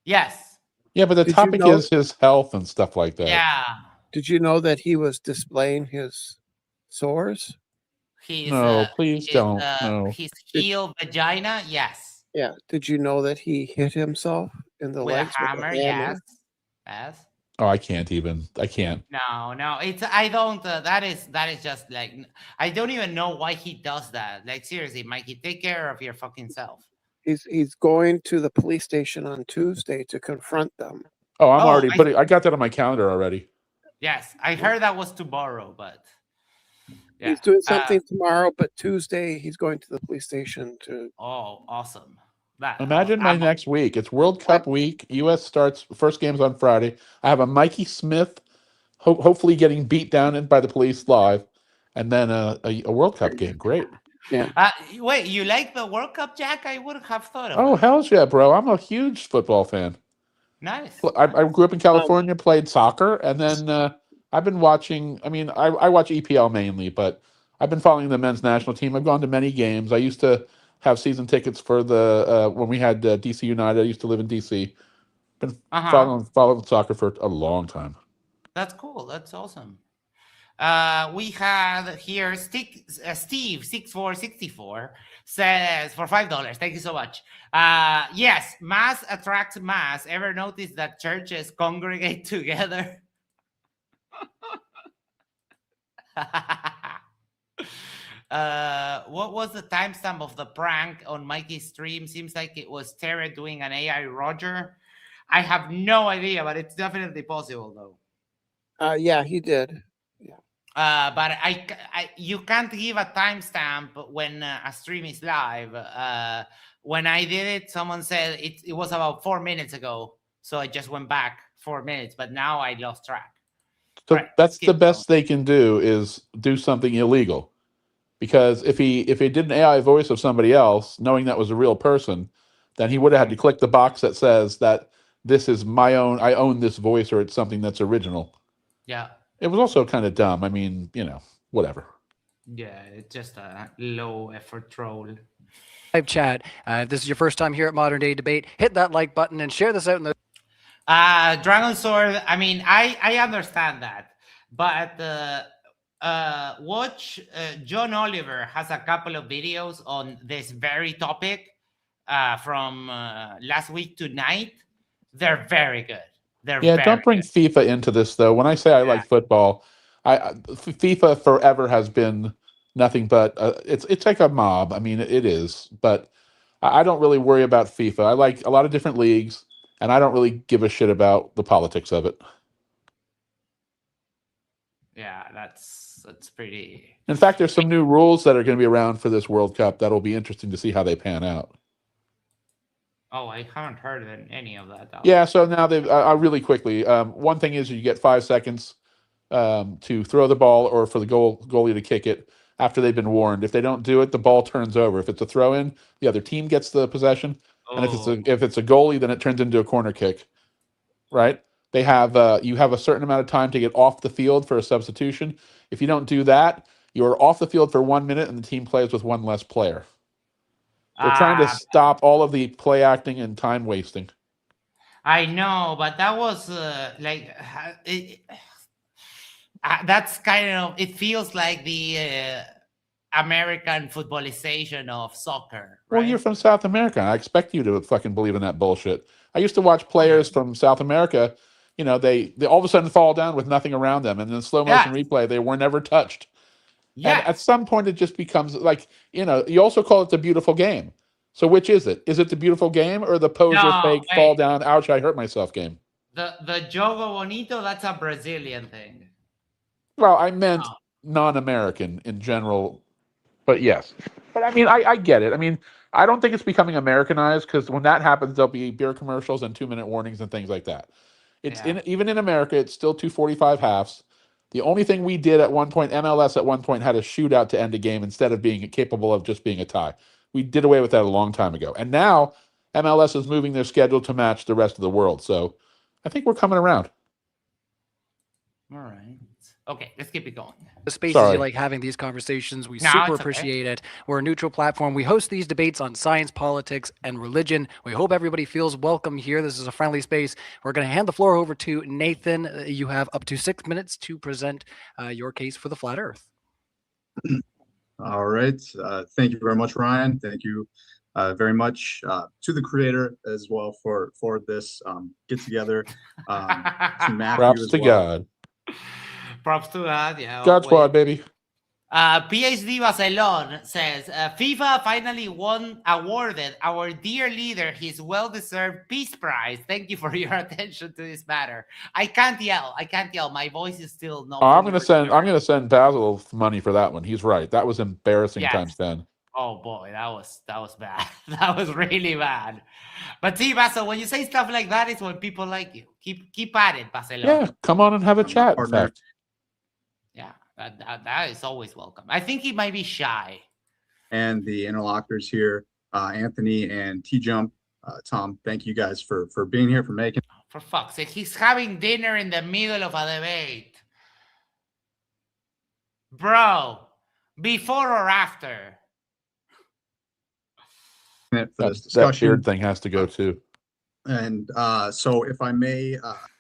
Yes. Yeah, but the topic is his health and stuff like that. Yeah. Did you know that he was displaying his sores? No, please don't. No. His heel vagina, yes. Yeah. Did you know that he hit himself in the legs with a hammer? Yes. Yes. Oh, I can't. No. It's I don't. That is just like I don't even know why he does that. Like seriously, Mikey, take care of your fucking self. He's going to the police station on Tuesday to confront them. Oh, I'm Oh, already putting. I got that on my calendar already. Yes, I heard that was tomorrow, but yeah. He's doing something tomorrow, but Tuesday he's going to the police station to. Oh, awesome! That Imagine my next week. It's World Cup week. U.S. starts first game's on Friday. I have a Mikey Smith, hopefully getting beat down by the police live, and then a World Cup game. Great. Yeah. Wait, you like the World Cup, Jack? I would have thought of Oh it. hell yeah, bro! I'm a huge football fan. Nice. I grew up in California, played soccer, and then I've been watching. I mean, I watch EPL mainly, but I've been following the men's national team. I've gone to many games. I used to have season tickets for the when we had DC United. I used to live in DC. Been following soccer for a long time. That's cool. That's awesome. We had here Steve 6464 says for $5. Thank you so much. Yes, mass attracts mass. Ever notice that churches congregate together? What was the timestamp of the prank on Mikey's stream? Seems like it was Terry doing an AI Roger. I have no idea, but it's definitely possible though. Yeah, he did. But you can't give a timestamp when a stream is live. When I did it, someone said it was about 4 minutes ago, so I just went back 4 minutes. But now I lost track. So that's the best they can do is do something illegal, because if he did an AI voice of somebody else, knowing that was a real person, then he would have had to click the box that says that this is my own. I own this voice, or it's something that's original. Yeah. It was also kind of dumb. I mean, whatever. Yeah, it's just a low effort troll. Live chat. If this is your first time here at Modern Day Debate, hit that like button and share this out in the. Dragon Sword. I mean, I understand that, but watch John Oliver has a couple of videos on this very topic from last week tonight. They're very good. Don't bring FIFA into this though. When I say I like football, FIFA forever has been nothing but it's like a mob. I mean, it is, but I don't really worry about FIFA. I like a lot of different leagues, and I don't really give a shit about the politics of it. Yeah, that's pretty. In fact, there's some new rules that are going to be around for this World Cup that'll be interesting to see how they pan out. Oh, I haven't heard of any of that. Yeah, so now they've really quickly. One thing is you get 5 seconds to throw the ball or for the goalie to kick it after they've been warned. If they don't do it, the ball turns over. If it's a throw in, the other team gets the possession, and if it's a goalie, then it turns into a corner kick. Right? They have you have a certain amount of time to get off the field for a substitution. If you don't do that, you're off the field for 1 minute, and the team plays with one less player. They're trying to stop all of the play acting and time wasting. I know, but that was that's kind of, it feels like the American footballization of soccer. Right? Well, you're from South America. I expect you to fucking believe in that bullshit. I used to watch players from South America. They all of a sudden fall down with nothing around them, and in slow motion replay, they were never touched. Yeah. And at some point, it just becomes like, you also call it the beautiful game. So which is it? Is it the beautiful game or the poser fake fall down, ouch, I hurt myself game? The Jogo Bonito, that's a Brazilian thing. Well, I meant non-American in general, but yes. But I mean, I get it. I mean, I don't think it's becoming Americanized, because when that happens, there'll be beer commercials and 2-minute warnings and things like that. Even in America, it's still 2:45 halves. The only thing we did at one point, MLS at one point had a shootout to end a game instead of being capable of just being a tie. We did away with that a long time ago. And now MLS is moving their schedule to match the rest of the world. So I think we're coming around. All right. Okay, let's keep it going. The spaces you like having these conversations. We super appreciate it. We're a neutral platform. We host these debates on science, politics, and religion. We hope everybody feels welcome here. This is a friendly space. We're going to hand the floor over to Nathan. You have up to 6 minutes to present your case for the flat Earth. All right. Thank you very much, Ryan. Thank you very much to the creator as well for this get together. To Matthew Props as to well. God. Props to that. Yeah. God squad, baby. PhD Barcelona says FIFA finally awarded our dear leader his well-deserved peace prize. Thank you for your attention to this matter. I can't yell. My voice is still not. Oh, I'm gonna send Basil money for that one. He's right. That was embarrassing times 10. Oh boy, that was bad. That was really bad. But see, Basil, when you say stuff like that, it's when people like you. Keep at it, Barcelona. Yeah, come on and have a chat. In fact, yeah, that is always welcome. I think he might be shy. And the interlocutors here, Anthony and TJump, Tom, thank you guys for being here, for making. For fuck's sake, he's having dinner in the middle of a debate. Bro, before or after? For this that discussion. beard thing has to go too. And so if I may.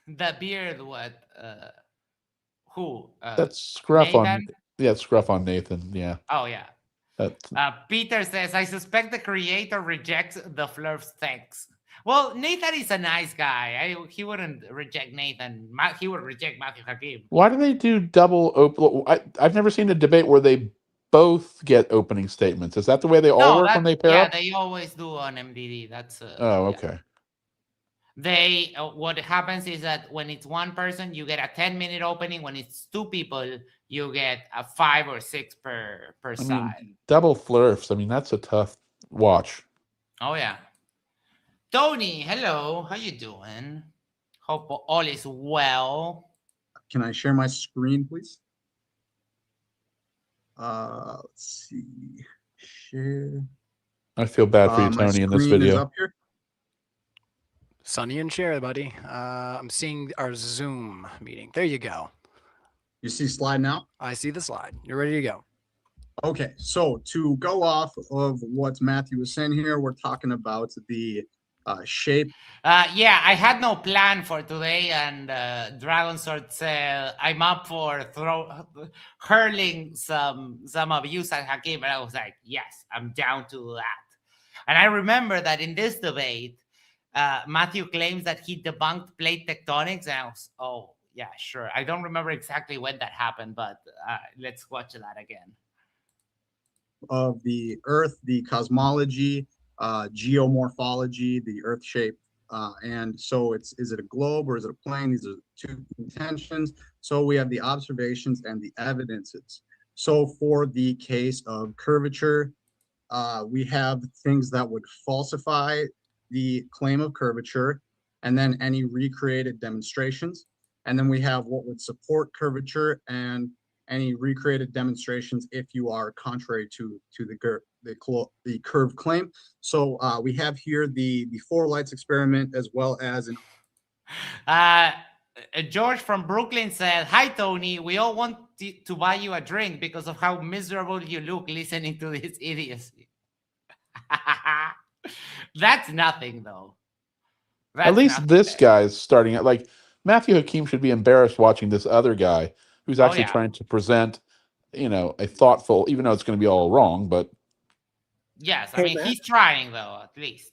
The beard, what? Who? That's scruff Nathan? on. Yeah, scruff on Nathan. Yeah. Oh, yeah. That's, Peter says, I suspect the creator rejects the Flurf's thanks. Well, Nathan is a nice guy. He wouldn't reject Nathan. He would reject Matthew Hakim. why do they do double open? I've never seen a debate where they both get opening statements. Is that the way they all work when they pair up? Yeah, they always do on MDD. That's oh, okay. They what happens is that when it's one person, you get a 10-minute opening. When it's two people, you get a 5 or 6 per side. Double flurfs. I mean, that's a tough watch. Oh yeah. Tony, hello. How you doing? Hope all is well. Can I share my screen, please? Let's see. Share. I feel bad for you, Tony, in this video. Up here. Sonny and share, buddy. I'm seeing our Zoom meeting. There you go. You see slide now? I see the slide. You're ready to go. Okay, so to go off of what Matthew was saying here, we're talking about the shape. Yeah, I had no plan for today, and Dragon Sword said I'm up for hurling some abuse at Hakim, and I was like, yes, I'm down to that. And I remember that in this debate, Matthew claims that he debunked plate tectonics, and I was, oh yeah, sure. I don't remember exactly when that happened, but let's watch that again. Of the Earth, the cosmology, geomorphology, the Earth shape, and so is it a globe or is it a plane? These are two contentions. So we have the observations and the evidences. So for the case of curvature, we have things that would falsify the claim of curvature, and then any recreated demonstrations, and then we have what would support curvature and any recreated demonstrations if you are contrary to the curve claim. So we have here the 4 lights experiment, as well as George from Brooklyn said, hi Tony, we all want to buy you a drink because of how miserable you look listening to this idiocy. That's nothing though. At least this guy's starting out. Like Matthew Hakim should be embarrassed watching this other guy who's actually trying to present, a thoughtful, even though it's going to be all wrong, but. Yes, I mean, he's trying though, at least.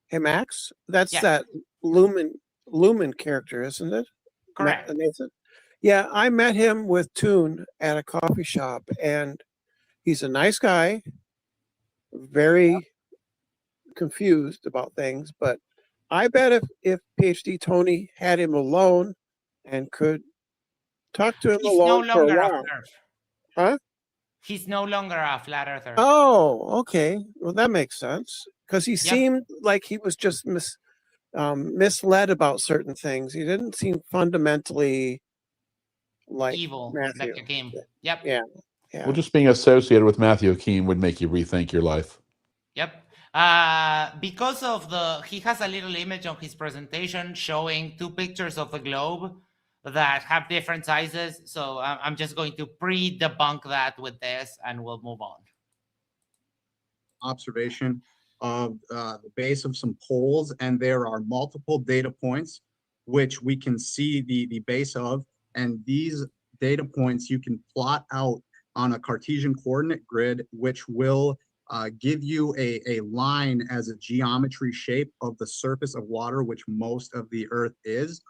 Hey, Max, that's that Lumen character, isn't it? Correct. Nathan? Yeah, I met him with Toon at a coffee shop, and he's a nice guy, very confused about things, but I bet if PhD Tony had him alone and could talk to him alone for a while. Huh? He's no longer a flat earther. Oh, okay. Well, that makes sense, because he seemed like he was just misled about certain things. He didn't seem fundamentally like evil. Matthew. Like Hakim. Yep. Yeah. Well, just being associated with Matthew Hakim would make you rethink your life. Yep. Because of he has a little image on his presentation showing 2 pictures of the globe that have different sizes. So I'm just going to pre-debunk that with this, and we'll move on. Observation of the base of some poles, and there are multiple data points which we can see the base of, and these data points you can plot out on a Cartesian coordinate grid, which will give you a line as a geometry shape of the surface of water, which most of the Earth is.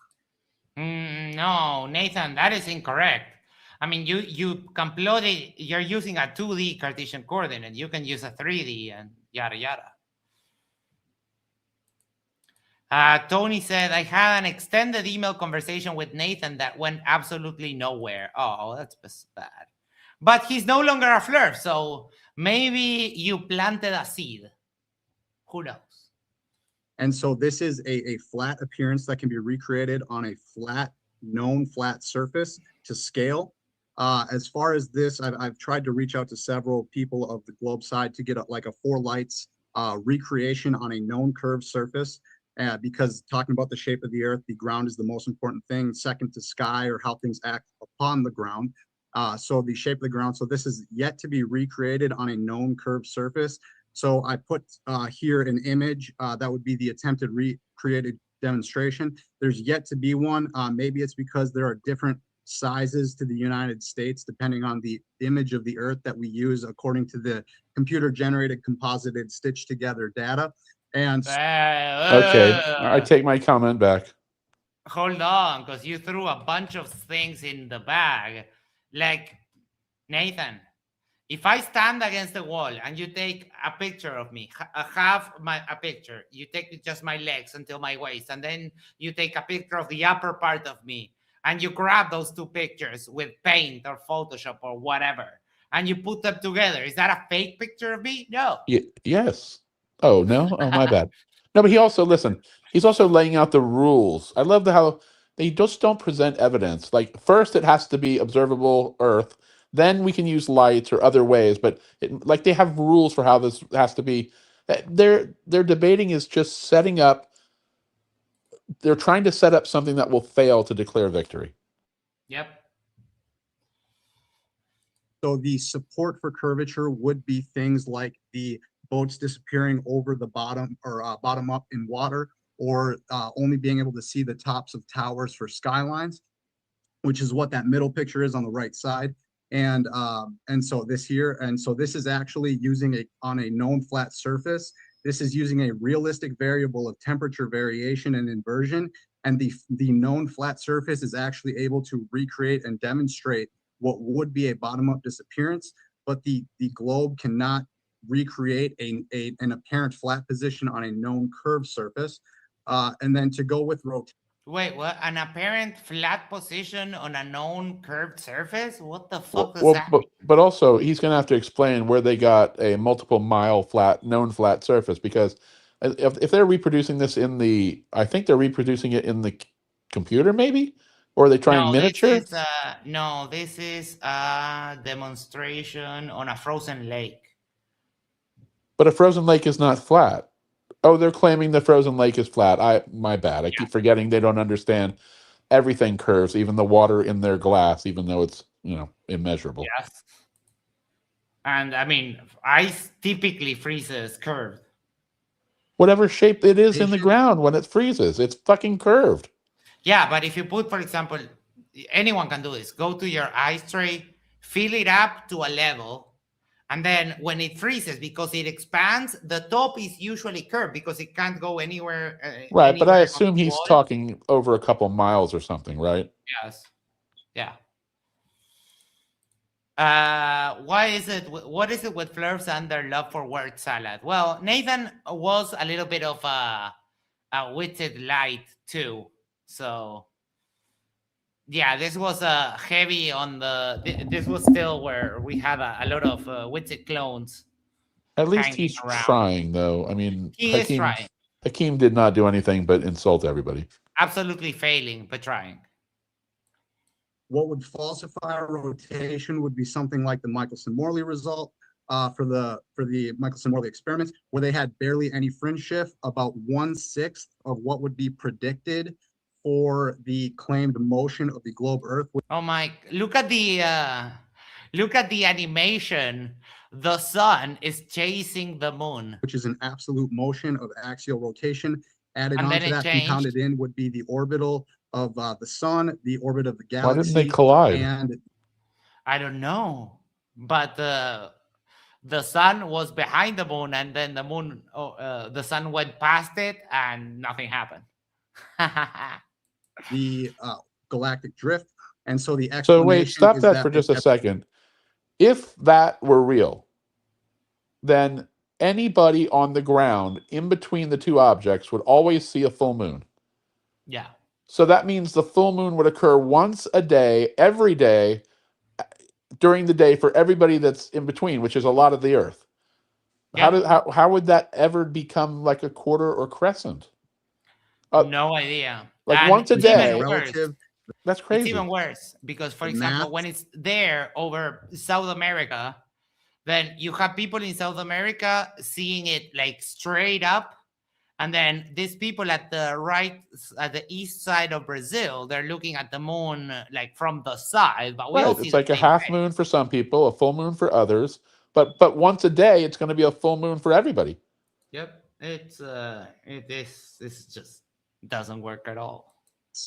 No, Nathan, that is incorrect. I mean, you can plot it. You're using a 2D Cartesian coordinate. You can use a 3D and yada yada. Tony said, I had an extended email conversation with Nathan that went absolutely nowhere. Oh, that's bad. But he's no longer a flirt, so maybe you planted a seed. Who knows? And so this is a flat appearance that can be recreated on a known flat surface to scale. As far as this, I've tried to reach out to several people of the globe side to get like a 4 lights recreation on a known curved surface. Because talking about the shape of the earth, the ground is the most important thing, second to sky or how things act upon the ground. So the shape of the ground. So this is yet to be recreated on a known curved surface. So I put here an image that would be the attempted recreated demonstration. There's yet to be one. Maybe it's because there are different sizes to the United States, depending on the image of the earth that we use according to the computer generated, composited, stitched together data. And Okay, I take my comment back. Hold on, because you threw a bunch of things in the bag. Like, Nathan, if I stand against the wall and you take a picture of me, a picture, you take just my legs until my waist, and then you take a picture of the upper part of me, and you grab those 2 pictures with paint or Photoshop or whatever, and you put them together, is that a fake picture of me? No. Yes. Oh, no? Oh, my bad. No, but he's also laying out the rules. I love how they just don't present evidence. Like, first it has to be observable Earth, then we can use lights or other ways, but like they have rules for how this has to be. Their debating is just setting up, they're trying to set up something that will fail to declare victory. Yep. So the support for curvature would be things like the boats disappearing over the bottom or bottom up in water, or only being able to see the tops of towers for skylines, which is what that middle picture is on the right side. And so this is actually using on a known flat surface. This is using a realistic variable of temperature variation and inversion. And the known flat surface is actually able to recreate and demonstrate what would be a bottom-up disappearance, but the globe cannot recreate an apparent flat position on a known curved surface. And then to go with rotation. Wait, what? An apparent flat position on a known curved surface? What the fuck does that mean? But also, he's going to have to explain where they got a multiple mile known flat surface, because if they're reproducing this I think they're reproducing it in the computer, maybe? Or are they trying miniature? This is a demonstration on a frozen lake. But a frozen lake is not flat. Oh, they're claiming the frozen lake is flat. My bad. I keep forgetting they don't understand everything curves, even the water in their glass, even though it's, immeasurable. Yes. And I mean, ice typically freezes curved. Whatever shape it is in the ground when it freezes, it's fucking curved. Yeah, but if you put, for example, anyone can do this. Go to your ice tray, fill it up to a level, and then when it freezes, because it expands, the top is usually curved because it can't go anywhere. Right, but I assume he's talking over a couple miles or something, right? Yes. Yeah. What is it with flirts and their love for word salad? Well, Nathan was a little bit of a witted light too. So, yeah, this was heavy on this was still where we had a lot of witted clones. At least he's trying, though. I mean, he is trying. Hakim did not do anything but insult everybody. Absolutely failing, but trying. What would falsify a rotation would be something like the Michelson-Morley result for the Michelson-Morley experiments, where they had barely any fringe shift, about 1/6 of what would be predicted for the claimed motion of the globe Earth. Oh my! Look at the animation. The sun is chasing the moon, which is an absolute motion of axial rotation. Added on to that, compounded in, would be the orbital of the sun, the orbit of the galaxy. Why didn't they collide? And I don't know, but the sun was behind the moon, and then the sun went past it, and nothing happened. The galactic drift And so the So explanation wait, stop is that for just a second. If that were real, then anybody on the ground in between the two objects would always see a full moon. Yeah. So that means the full moon would occur once a day, every day, during the day for everybody that's in between, which is a lot of the Earth. Yeah. How would that ever become like a quarter or crescent? No idea. Like And once a it's even day. worse. That's It's crazy. even worse because, for The example, math- when it's there over South America, then you have people in South America seeing it like straight up. And then these people at the east side of Brazil, they're looking at the moon like from the side. But we all Right. see It's the like a same half thing. moon for some people, a full moon for others. But once a day, it's going to be a full moon for everybody. Yep. This just doesn't work at all.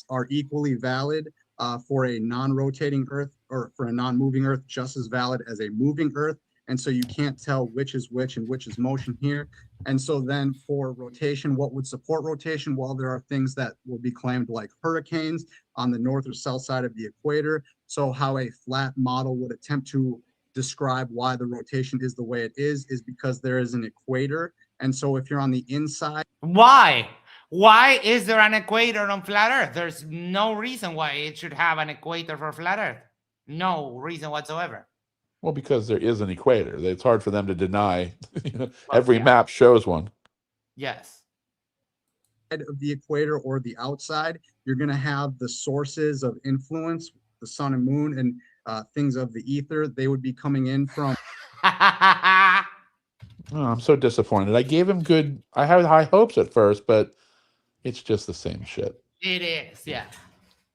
Are equally valid for a non-rotating Earth or for a non-moving Earth, just as valid as a moving Earth. And so you can't tell which is which and which is motion here. And so then for rotation, what would support rotation? Well, there are things that will be claimed like hurricanes on the north or south side of the equator. So how a flat model would attempt to describe why the rotation is the way it is because there is an equator. And so if you're on the inside. Why? Why is there an equator on flat Earth? There's no reason why it should have an equator for flat Earth. No reason whatsoever. Well, because there is an equator. It's hard for them to deny. Every map shows one. Yes. Of the equator or the outside, you're going to have the sources of influence, the sun and moon, and things of the ether. They would be coming in from. Oh, I'm so disappointed. I gave him I had high hopes at first, but it's just the same shit. It is, yeah.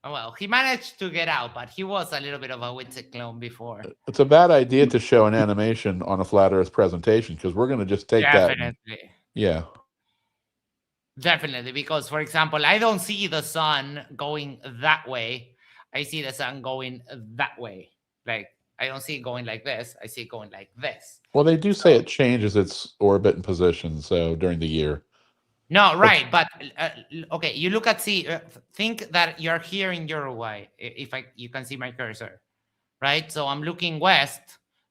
Well, he managed to get out, but he was a little bit of a Witsit clone before. It's a bad idea to show an animation on a flat Earth presentation because we're going to just take that. Definitely. Yeah. Definitely, because, for example, I don't see the sun going that way. I see the sun going that way. Like, I don't see it going like this. I see it going like this. Well, they do say it changes its orbit and position so during the year. No, right, but okay. You look at think that you're here in Uruguay. If you can see my cursor, right? So I'm looking west.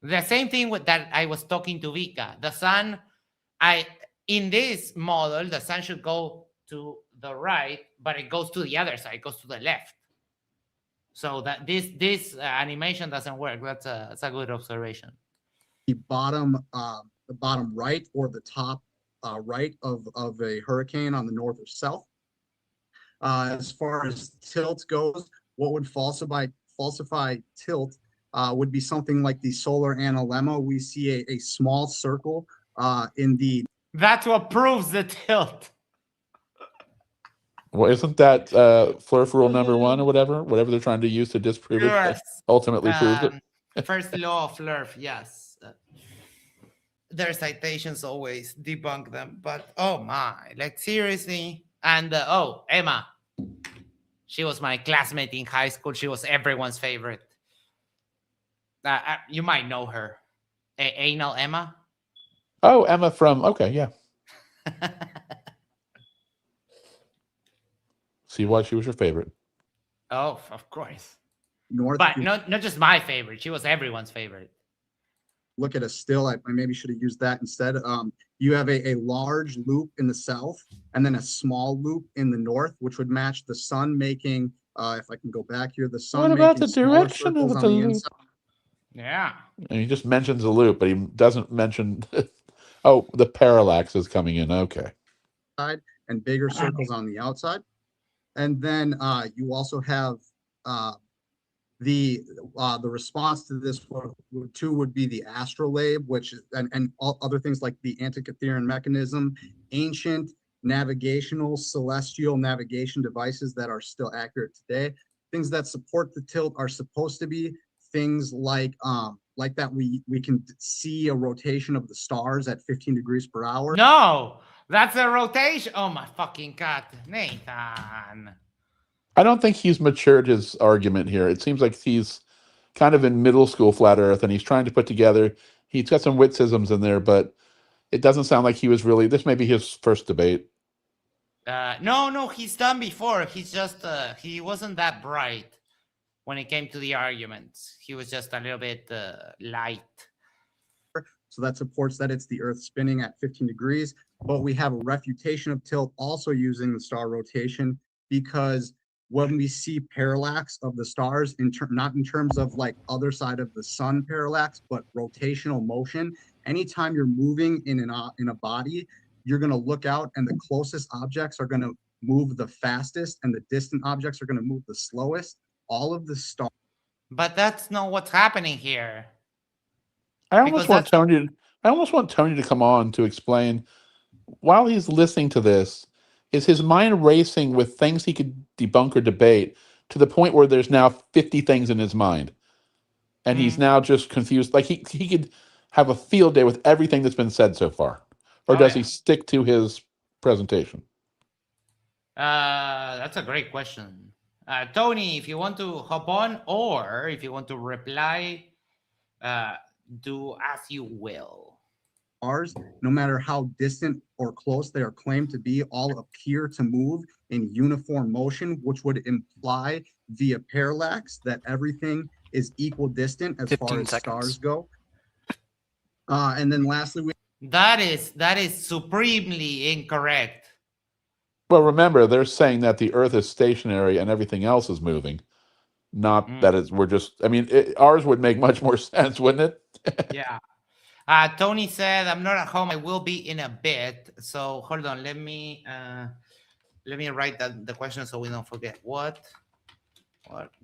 The same thing with that. I was talking to Vika. The sun, in this model, the sun should go to the right, but it goes to the other side. It goes to the left. So that this animation doesn't work. That's a good observation. The bottom right or the top right of a hurricane on the north or south. As far as tilt goes, what would falsify tilt would be something like the solar analemma. We see a small circle in the. That's what proves the tilt. Well, isn't that Flurf rule number 1 or whatever they're trying to use to disprove it? Ultimately proves it. First law of Flurf, yes. Their citations always debunk them, but oh my, like seriously. And Emma, she was my classmate in high school. She was everyone's favorite. You might know her. Anal Emma. Oh, Emma from, okay, yeah. See why she was your favorite. Oh, of course. North, but not just my favorite. She was everyone's favorite. Look at a still. I maybe should have used that instead. You have a large loop in the south and then a small loop in the north, which would match the sun making, if I can go back here, the sun. What about the direction of the loop? Inside. Yeah. And he just mentions the loop, but he doesn't mention, oh, the parallax is coming in. Okay. And bigger circles on the outside. And then you also have the response to this would be the astrolabe, which is and all other things like the Antikytherian mechanism, ancient navigational celestial navigation devices that are still accurate today. Things that support the tilt are supposed to be things like that we can see a rotation of the stars at 15 degrees per hour. No, that's a rotation. Oh my fucking God, Nathan. I don't think he's matured his argument here. It seems like he's kind of in middle school flat Earth, and he's trying to put together. He's got some witticisms in there, but it doesn't sound like he was really. This may be his first debate. No, he's done before. He's just he wasn't that bright. when it came to the arguments. He was just a little bit light. So that supports that it's the Earth spinning at 15 degrees. But we have a refutation of tilt also using the star rotation, because when we see parallax of the stars, not in terms of like other side of the sun parallax, but rotational motion, anytime you're moving in a body, you're going to look out and the closest objects are going to move the fastest and the distant objects are going to move the slowest. All of the stars. But that's not what's happening here. I almost want Tony to come on to explain, while he's listening to this, is his mind racing with things he could debunk or debate to the point where there's now 50 things in his mind. And he's now just confused. Like he could have a field day with everything that's been said so far. Or does he stick to his presentation? That's a great question. Tony, if you want to hop on or if you want to reply, do as you will. Stars, no matter how distant or close they are claimed to be, all appear to move in uniform motion, which would imply via parallax that everything is equidistant as far as stars go. And then lastly, that is supremely incorrect. Well, remember, they're saying that the Earth is stationary and everything else is moving, not that we're just. I mean, ours would make much more sense, wouldn't it? Yeah. Tony said, "I'm not at home. I will be in a bit." So hold on. Let me write the question so we don't forget. What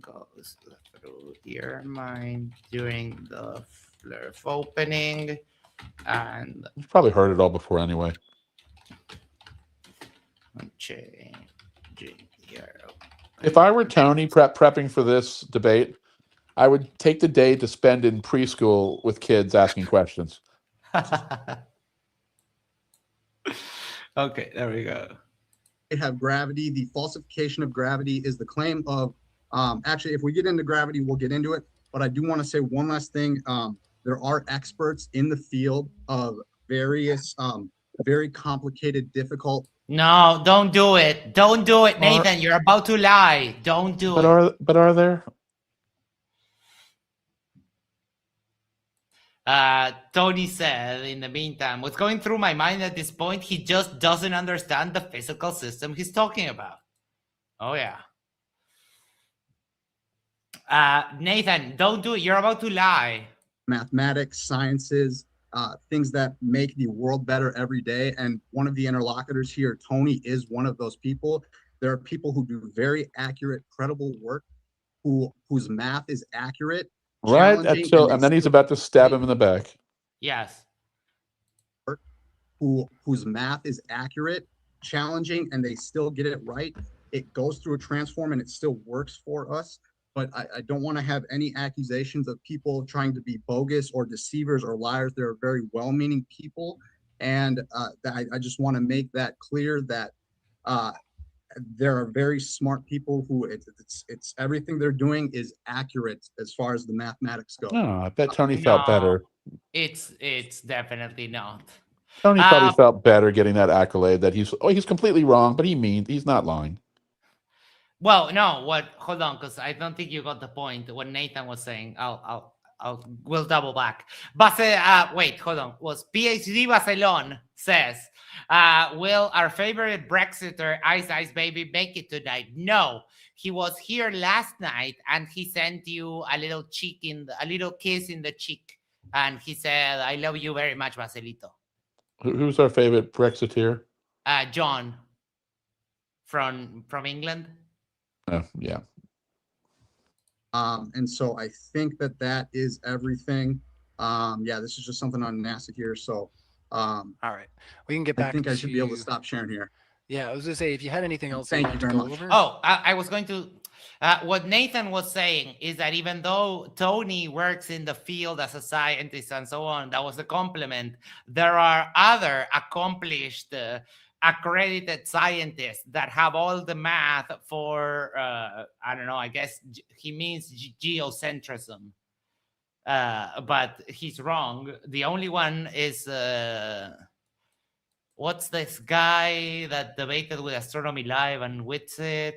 goes through your mind during the flurf opening? And You've probably heard it all before anyway. If I were Tony prepping for this debate, I would take the day to spend in preschool with kids asking questions. Okay, there we go. They have gravity. The falsification of gravity is the claim of, actually, if we get into gravity, we'll get into it. But I do want to say one last thing. There are experts in the field of various, very complicated, difficult. No, don't do it. Don't do it, Nathan. You're about to lie. Don't do it. But are there? Tony said, in the meantime, what's going through my mind at this point, he just doesn't understand the physical system he's talking about. Oh, yeah. Nathan, don't do it. You're about to lie. Mathematics, sciences, things that make the world better every day. And one of the interlocutors here, Tony, is one of those people. There are people who do very accurate, credible work, whose math is accurate. Right, and then he's about to stab him in the back. Yes. Whose math is accurate, challenging, and they still get it right. It goes through a transform and it still works for us. But I don't want to have any accusations of people trying to be bogus or deceivers or liars. They're very well-meaning people. And I just want to make that clear that there are very smart people who it's everything they're doing is accurate as far as the mathematics go. No, I bet Tony felt better. It's definitely not. Tony probably felt better getting that accolade that he's completely wrong, but he's not lying. Well, no, hold on, because I don't think you got the point. What Nathan was saying, we'll double back. Wait, hold on. Was PhD Barcelon says, will our favorite Brexiter, Ice Baby, make it tonight? No, he was here last night and he sent you a little kiss in the cheek. And he said, I love you very much, Marcelito. Who's our favorite Brexiteer? John from England. Yeah. And so I think that is everything. Yeah, this is just something on NASA here. So, all right, we can get back. I think I should be able to stop sharing here. Yeah, I was gonna say, if you had anything else, thank you very much. Oh, I was going to. What Nathan was saying is that even though Tony works in the field as a scientist and so on, that was a compliment. There are other accomplished, accredited scientists that have all the math for, I don't know, I guess he means geocentrism. But he's wrong. The only one is, what's this guy that debated with Astronomy Live and Witsit?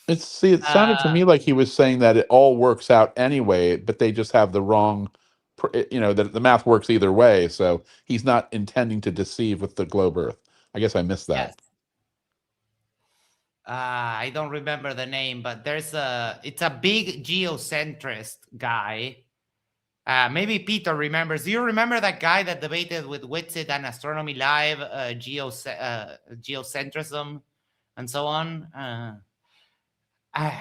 It sounded to me like he was saying that it all works out anyway, but they just have the wrong, that the math works either way. So he's not intending to deceive with the globe Earth. I guess I missed that. Yes. I don't remember the name, but it's a big geocentrist guy. Maybe Peter remembers. Do you remember that guy that debated with Witsit and Astronomy Live, geocentrism and so on?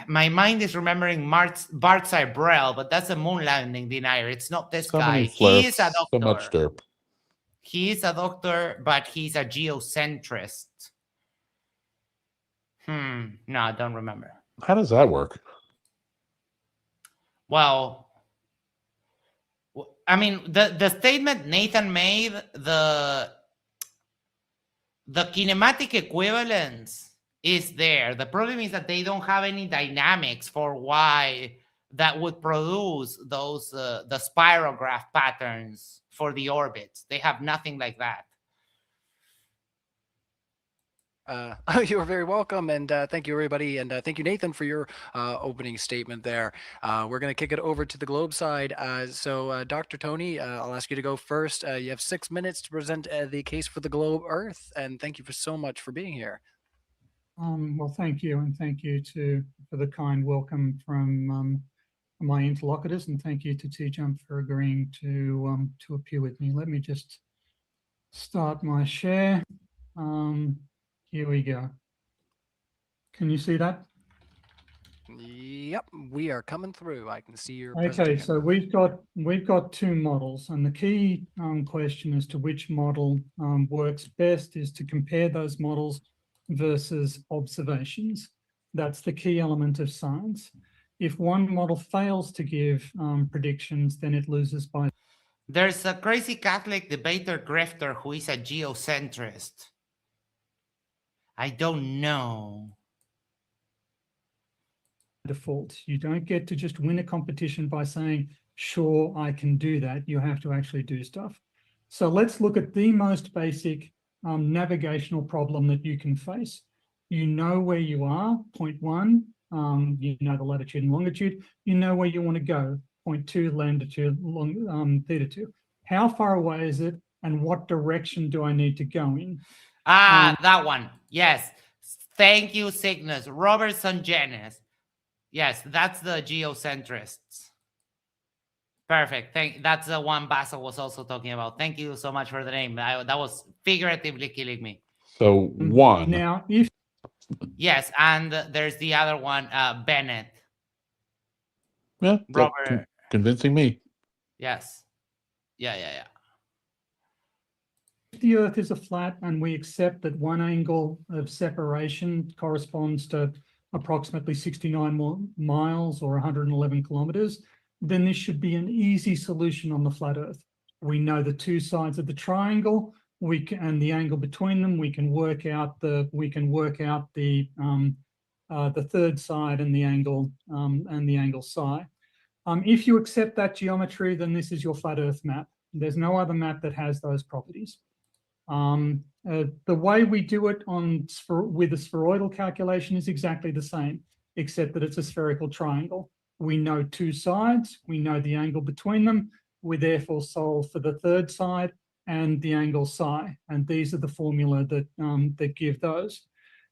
My mind is remembering Bart Cybrell, but that's a moon landing denier. It's not this So guy. many He is a flirts, doctor. so much derp. He is a doctor, but he's a geocentrist. No, I don't remember. How does that work? Well, I mean, the statement Nathan made, the kinematic equivalence is there. The problem is that they don't have any dynamics for why that would produce those the spirograph patterns for the orbits. They have nothing like that. You are very welcome, and thank you, everybody, and thank you, Nathan, for your opening statement there. We're going to kick it over to the globe side. So, Dr. Tony, I'll ask you to go first. You have 6 minutes to present the case for the globe Earth, and thank you so much for being here. Well, thank you, and thank you for the kind welcome from my interlocutors, and thank you to TJump for agreeing to appear with me. Let me just start my share. Here we go. Can you see that? Yep, we are coming through. I can see your Okay, so we've got 2 models, and the key question as to which model works best is to compare those models versus observations. That's the key element of science. If one model fails to give predictions, then it loses by. There's a crazy Catholic debater grifter who is a geocentrist. I don't know. Default. You don't get to just win a competition by saying, sure, I can do that. You have to actually do stuff. So let's look at the most basic navigational problem that you can face. You know where you are, point 1, you know the latitude and longitude, you know where you want to go, point 2, longitude, theta 2. How far away is it, and what direction do I need to go in? That one. Yes. Thank you, Cygnus. Robertson Jennings. Yes, that's the geocentrists. Perfect. That's the one Basil was also talking about. Thank you so much for the name. That was figuratively killing me. So 1. Now, if yes, and there's the other one, Bennett. Yeah, Robert. Convincing me. Yes. Yeah. If the Earth is a flat and we accept that one angle of separation corresponds to approximately 69 miles or 111 kilometers, then this should be an easy solution on the flat Earth. We know the 2 sides of the triangle, and the angle between them. We can work out the third side and the angle psi. If you accept that geometry, then this is your flat Earth map. There's no other map that has those properties. The way we do it with a spheroidal calculation is exactly the same, except that it's a spherical triangle. We know 2 sides, we know the angle between them, we therefore solve for the third side and the angle psi, and these are the formula that give those.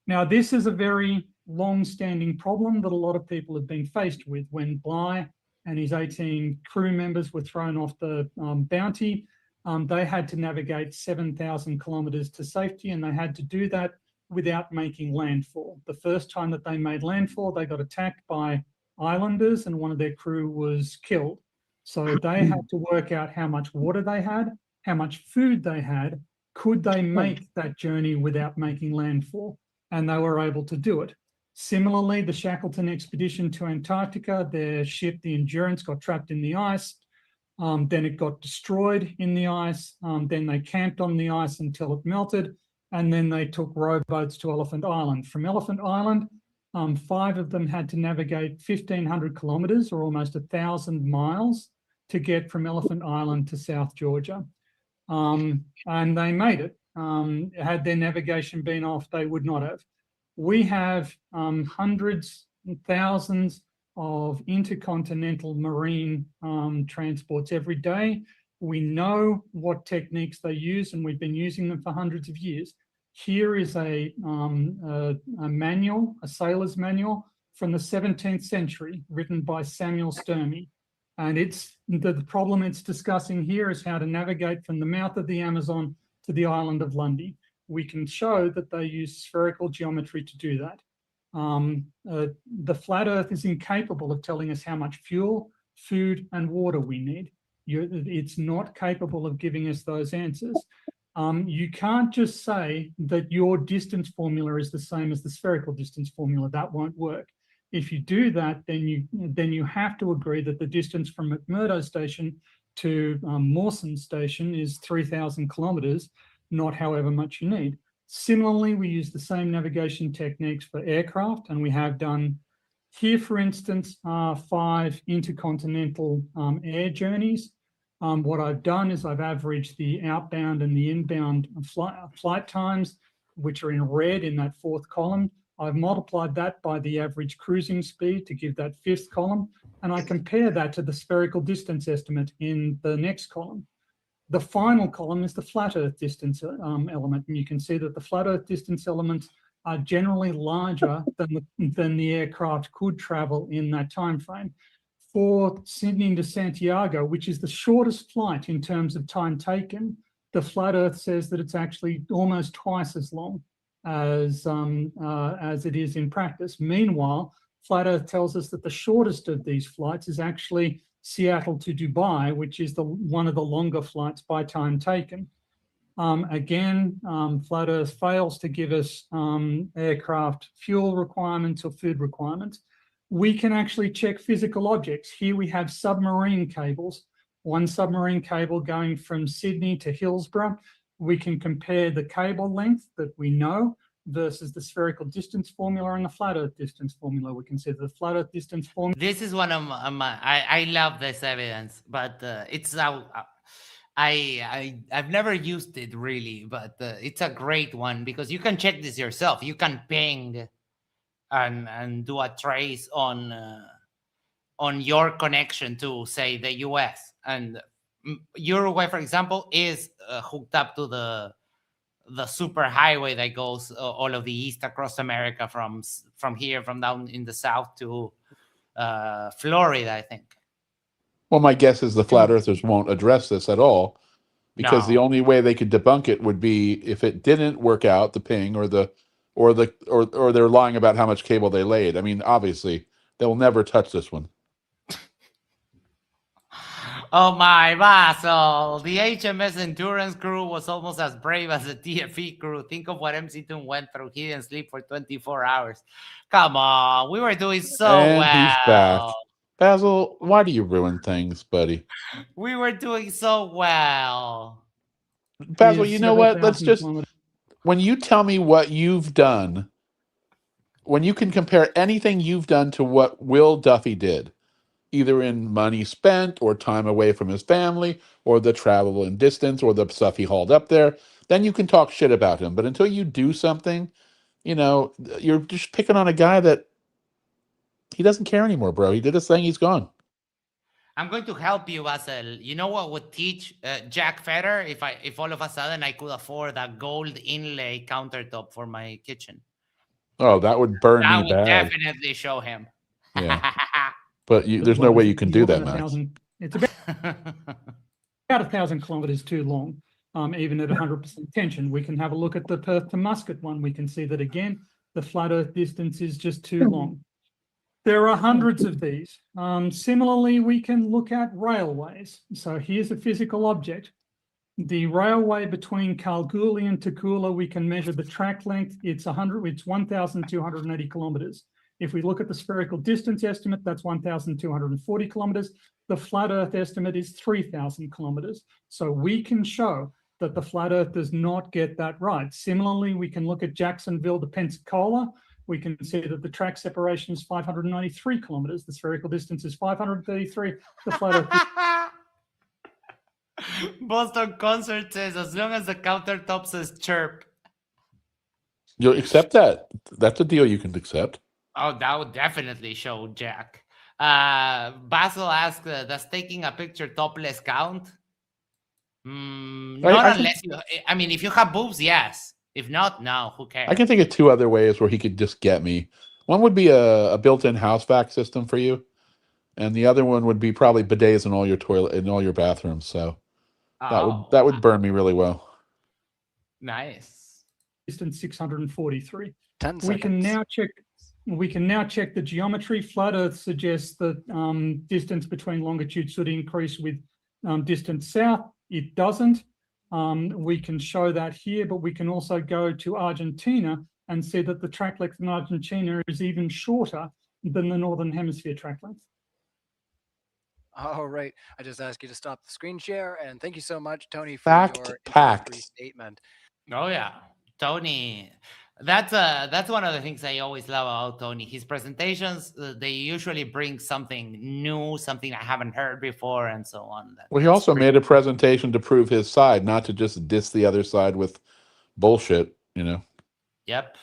Now, this is a very long-standing problem that a lot of people have been faced with. When Bly and his 18 crew members were thrown off the Bounty, they had to navigate 7,000 kilometers to safety, and they had to do that without making landfall. The first time that they made landfall, they got attacked by islanders and one of their crew was killed. So they had to work out how much water they had, how much food they had, could they make that journey without making landfall? And they were able to do it. Similarly, the Shackleton expedition to Antarctica, their ship, the Endurance, got trapped in the ice. Then it got destroyed in the ice. Then they camped on the ice until it melted. And then they took rowboats to Elephant Island. From Elephant Island, 5 of them had to navigate 1,500 kilometers or almost 1,000 miles to get from Elephant Island to South Georgia. And they made it. Had their navigation been off, they would not have. We have hundreds thousands of intercontinental marine transports every day. We know what techniques they use, and we've been using them for hundreds of years. Here is a manual, a sailor's manual from the 17th century, written by Samuel Sturmey. And it's the problem it's discussing here is how to navigate from the mouth of the Amazon to the island of Lundy. We can show that they use spherical geometry to do that. The flat Earth is incapable of telling us how much fuel, food, and water we need. It's not capable of giving us those answers. You can't just say that your distance formula is the same as the spherical distance formula. That won't work. If you do that, then you have to agree that the distance from McMurdo Station to Mawson Station is 3,000 kilometers, not however much you need. Similarly, we use the same navigation techniques for aircraft, and we have done here, for instance, 5 intercontinental air journeys. What I've done is I've averaged the outbound and the inbound flight times, which are in red in that 4th column. I've multiplied that by the average cruising speed to give that 5th column, and I compare that to the spherical distance estimate in the next column. The final column is the flat Earth distance element, and you can see that the flat Earth distance elements are generally larger than the aircraft could travel in that time frame. For Sydney to Santiago, which is the shortest flight in terms of time taken, the flat Earth says that it's actually almost twice as long as it is in practice. Meanwhile, flat Earth tells us that the shortest of these flights is actually Seattle to Dubai, which is one of the longer flights by time taken. Again, flat Earth fails to give us aircraft fuel requirements or food requirements. We can actually check physical objects. Here we have submarine cables, one submarine cable going from Sydney to Hillsborough. We can compare the cable length that we know versus the spherical distance formula and the flat Earth distance formula. We can see the flat Earth distance formula. This is one of my, I love this evidence, but it's I've never used it really, but it's a great one because you can check this yourself. You can ping and do a trace on your connection to, say, the US, and Uruguay, for example, is hooked up to the super highway that goes all of the east across America from here, from down in the south to Florida, I think. Well, my guess is the flat earthers won't address this at all, because the only way they could debunk it would be if it didn't work out, the ping, or they're lying about how much cable they laid. I mean, obviously, they'll never touch this one. Oh my, Basil! The HMS Endurance crew was almost as brave as the TFE crew. Think of what MC Toon went through. He didn't sleep for 24 hours. Come on, we were doing so well. And he's back. Basil, why do you ruin things, buddy? We were doing so well. Basil, you know what? Let's just, when you tell me what you've done, when you can compare anything you've done to what Will Duffy did, either in money spent or time away from his family or the travel and distance or the stuff he hauled up there, then you can talk shit about him. But until you do something, you know, you're just picking on a guy that he doesn't care anymore, bro. He did his thing. He's gone. I'm going to help you, Basil. You know what would teach Jack Feder if all of a sudden I could afford a gold inlay countertop for my kitchen? Oh, that would burn me bad. That would definitely show him. Yeah. But there's no way you can do that, Max. It's about 1,000 kilometers too long, even at 100% tension. We can have a look at the Perth to Muscat one. We can see that, again, the flat Earth distance is just too long. There are hundreds of these. Similarly, we can look at railways. So here's a physical object. The railway between Kalgoorlie and Takula, we can measure the track length. It's 1,280 kilometers. If we look at the spherical distance estimate, that's 1,240 kilometers. The flat Earth estimate is 3,000 kilometers. So we can show that the flat Earth does not get that right. Similarly, we can look at Jacksonville to Pensacola. We can see that the track separation is 593 kilometers. The spherical distance is 533. The flat Earth. Boston Concert says, as long as the countertop says chirp. You'll accept that. That's a deal you can accept. Oh, that would definitely show Jack. Basil asked, does taking a picture topless count? Not I unless you, I mean, if you have boobs, yes. If not, no, who cares? can think of two other ways where he could just get me. One would be a built-in house vac system for you, and the other one would be probably bidets in all your bathrooms. So that would burn me really well. Nice. Distance 643. 10 We seconds. can now check the geometry. Flat Earth suggests that distance between longitudes should increase with distance south. It doesn't. We can show that here, but we can also go to Argentina and see that the track length in Argentina is even shorter than the Northern Hemisphere track length. All right. I just asked you to stop the screen share, and thank you so much, Tony, for Fact your packed. introductory statement. Oh yeah, Tony. That's one of the things I always love about Tony. His presentations, they usually bring something new, something I haven't heard before, and so on. Well, he also made a presentation to prove his side, not to just diss the other side with bullshit, you know. Yep.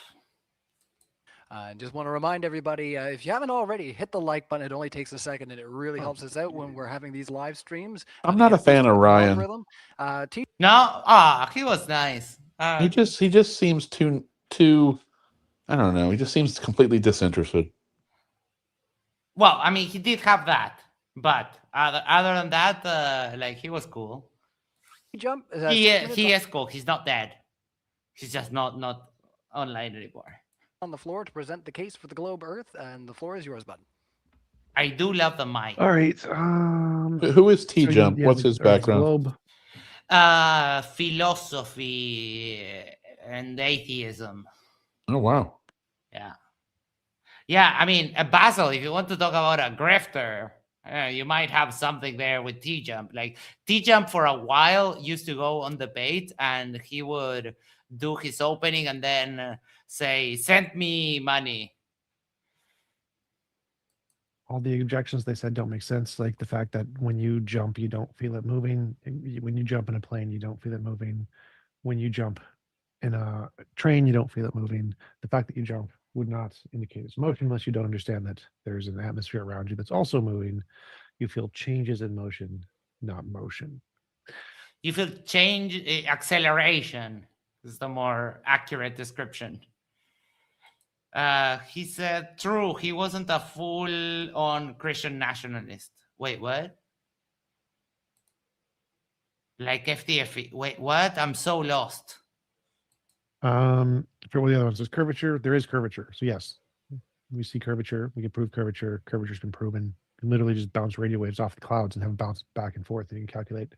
I just want to remind everybody, if you haven't already, hit the like button. It only takes a second, and it really helps us out when we're having these live streams. I'm not a fan of Ryan. No, he was nice. He just seems too. I don't know. He just seems completely disinterested. Well, I mean, he did have that, but other than that, like he was cool. Jump. He is cool. He's not dead. He's just not online anymore. On the floor to present the case for the globe Earth, and the floor is yours, bud. I do love the mic. All right. Who is TJump? What's his background? Philosophy and atheism. Oh wow. Yeah. I mean, Basil, if you want to talk about a grifter, you might have something there with TJump. Like TJump for a while used to go on debate, and he would do his opening and then say, "Send me money." All the objections they said don't make sense. Like the fact that when you jump, you don't feel it moving. When you jump in a plane, you don't feel it moving. When you jump in a train, you don't feel it moving. The fact that you jump would not indicate its motion unless you don't understand that there's an atmosphere around you that's also moving. You feel changes in motion, not motion. You feel change, acceleration is the more accurate description. He said, true, he wasn't a full-on Christian nationalist. Wait, what? Like FDFE. Wait, what? I'm so lost. For what the other ones, there's curvature. There is curvature. So yes, we see curvature. We can prove curvature. Curvature's been proven. You can literally just bounce radio waves off the clouds and have them bounce back and forth. And you can calculate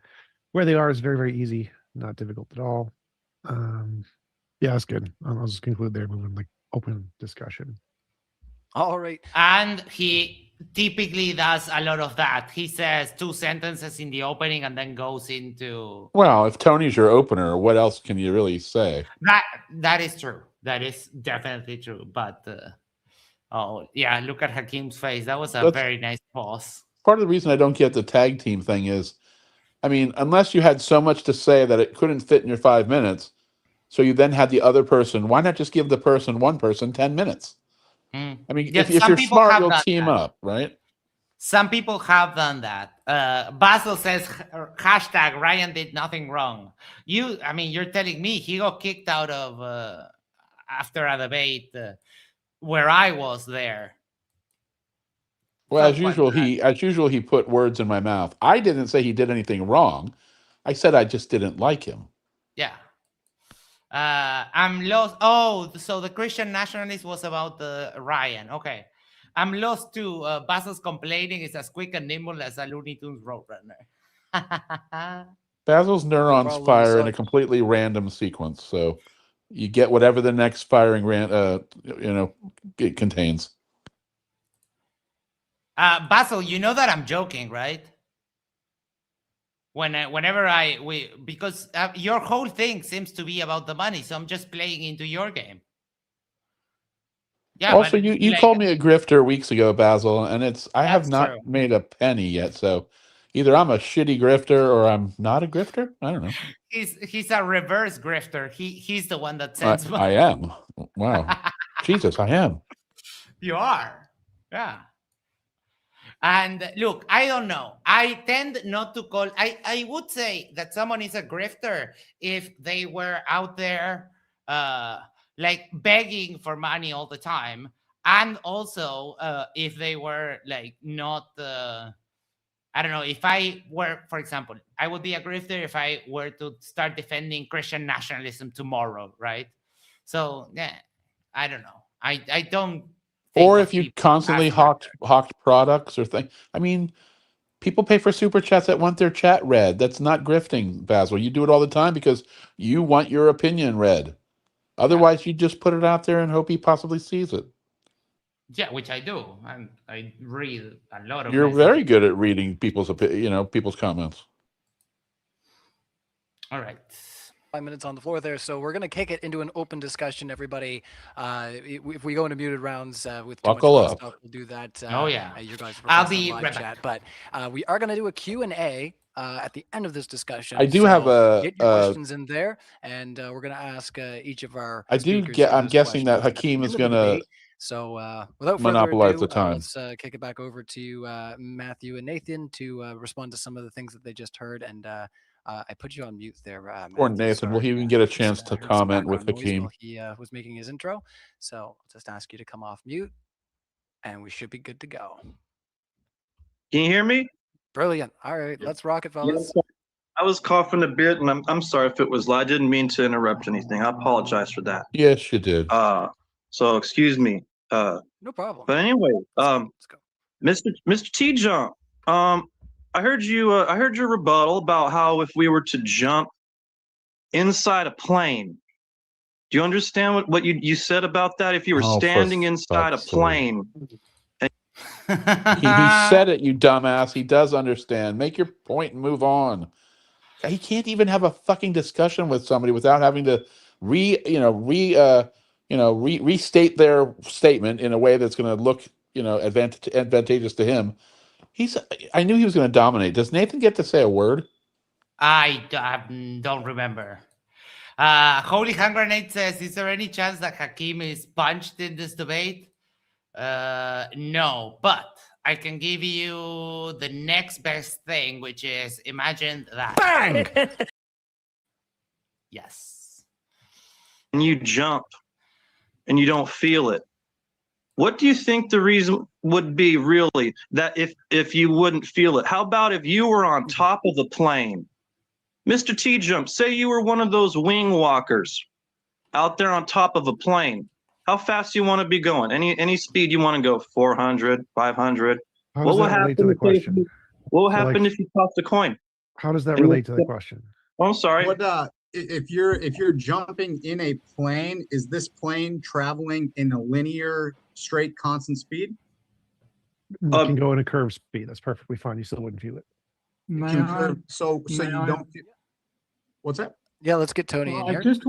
where they are. Is very, very easy. Not difficult at all. Yeah, that's good. I'll just conclude there. Moving like open discussion. All right. And he typically does a lot of that. He says 2 sentences in the opening and then goes into... Well, if Tony's your opener, what else can you really say? That is true. That is definitely true. But, oh, yeah, look at Hakim's face. That was a very nice pause. Part of the reason I don't get the tag team thing is, I mean, unless you had so much to say that it couldn't fit in your 5 minutes, so you then had the other person, why not just give the one person 10 minutes? I mean, Yeah, if you're smart, you'll team up, right? Some people have done that. Basil says, hashtag Ryan did nothing wrong. I mean, you're telling me he got kicked out of, after a debate where I was there. Well, as usual, he put words in my mouth. I didn't say he did anything wrong. I said I just didn't like him. Yeah. I'm lost. Oh, so the Christian nationalist was about the Ryan. Okay. I'm lost too. Basil's complaining is as quick and nimble as a Looney Tunes roadrunner. Basil's neurons fire in a completely random sequence, so you get whatever the next firing it contains. Basil, you know that I'm joking, right? Because your whole thing seems to be about the money, so I'm just playing into your game. Yeah. Also, you called me a grifter weeks ago, Basil, and I have not true. made a penny yet. So either I'm a shitty grifter or I'm not a grifter. I don't know. He's a reverse grifter. He's the one that sends money. I am. Wow. Jesus, I am. You are. Yeah. And look, I don't know. I tend not to call. I would say that someone is a grifter if they were out there, like begging for money all the time, and also if they were like not. I don't know. If I were, for example, I would be a grifter if I were to start defending Christian nationalism tomorrow, right? So yeah, I don't know. I don't. Or if you constantly hawked products or things. I mean, people pay for super chats that want their chat read. That's not grifting, Basil. You do it all the time because you want your opinion read. Otherwise, you just put it out there and hope he possibly sees it. Yeah, which I do, and I read a lot of. You're very good at reading people's people's comments. All right. 5 minutes on the floor there, so we're going to kick it into an open discussion, everybody. If we go into muted rounds with too Buckle much up. stuff, we'll do that. Oh yeah, you guys. I'll be live right chat, back. but we are going to do a Q&A at the end of this discussion. I do have a get your questions in there, and we're going to ask each of our. I'm guessing that Hakim is going to. So without further monopolize ado, the time. let's kick it back over to Matthew and Nathan to respond to some of the things that they just heard. And I put you on mute there, Matthew. Or Nathan, will he even get a chance to comment with Hakim? He was making his intro, so I'll just ask you to come off mute, and we should be good to go. Can you hear me? Brilliant. All right, let's rock it, fellas. I was coughing a bit, and I'm sorry if it was loud. I didn't mean to interrupt anything. I apologize for that. Yes, you did. So excuse me. No problem. But anyway, let's go. Mr. TJump, I heard your rebuttal about how if we were to jump inside a plane, do you understand what you said about that? If you were standing inside a plane. He said it, you dumbass. He does understand. Make your point and move on. He can't even have a fucking discussion with somebody without having to restate their statement in a way that's going to look, advantageous to him. I knew he was going to dominate. Does Nathan get to say a word? I don't remember. Holy Hand Grenade says, is there any chance that Hakim is punched in this debate? No, but I can give you the next best thing, which is imagine that. Bang! Yes. And you jump and you don't feel it. What do you think the reason would be really that if you wouldn't feel it? How about if you were on top of the plane? Mr. TJump, say you were one of those wing walkers out there on top of a plane. How fast do you want to be going? Any speed you want to go? 400, 500? What will happen to the question? What will happen if you toss the coin? How does that relate to the question? Oh, I'm sorry. What if you're jumping in a plane, is this plane traveling in a linear, straight, constant speed? You can go in a curved speed. That's perfectly fine. You still wouldn't feel it. So you don't feel. What's that? Yeah, let's get Tony in here. I just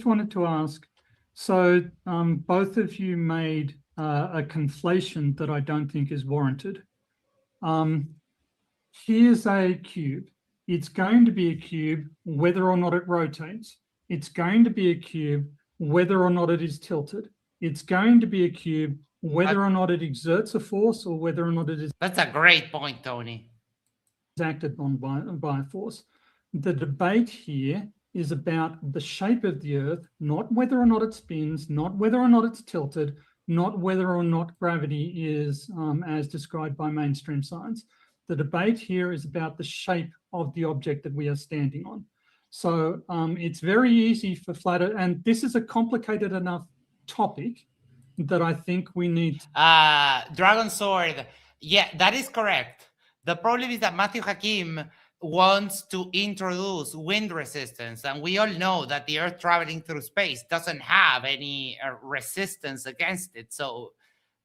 wanted to ask. So both of you made a conflation that I don't think is warranted. Here's a cube. It's going to be a cube whether or not it rotates. It's going to be a cube whether or not it is tilted. It's going to be a cube whether or not it exerts a force or whether or not it is. That's a great point, Tony. Acted on by a force. The debate here is about the shape of the Earth, not whether or not it spins, not whether or not it's tilted, not whether or not gravity is as described by mainstream science. The debate here is about the shape of the object that we are standing on. So it's very easy for flat Earth, and this is a complicated enough topic that I think we need. Dragon Sword, yeah, that is correct. The problem is that Matthew Hakim wants to introduce wind resistance, and we all know that the Earth traveling through space doesn't have any resistance against it. So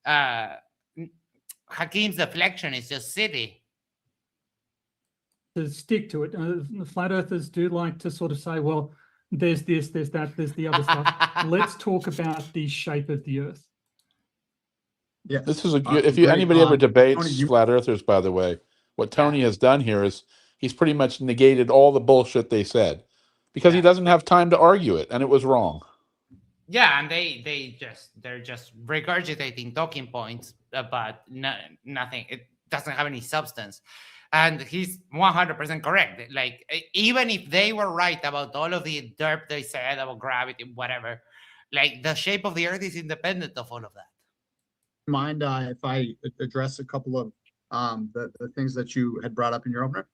Hakim's deflection is just silly. To stick to it, the flat earthers do like to sort of say, well, there's this, there's that, there's the other stuff. Let's talk about the shape of the Earth. Yeah, this is a good. If anybody ever debates flat earthers, by the way, what Tony has done here is he's pretty much negated all the bullshit they said because he doesn't have time to argue it, and it was wrong. Yeah, and they're just regurgitating talking points, but nothing. It doesn't have any substance. And he's 100% correct. Like even if they were right about all of the derp they said about gravity, whatever, like the shape of the Earth is independent of all of that. Mind if I address a couple of the things that you had brought up in your opener?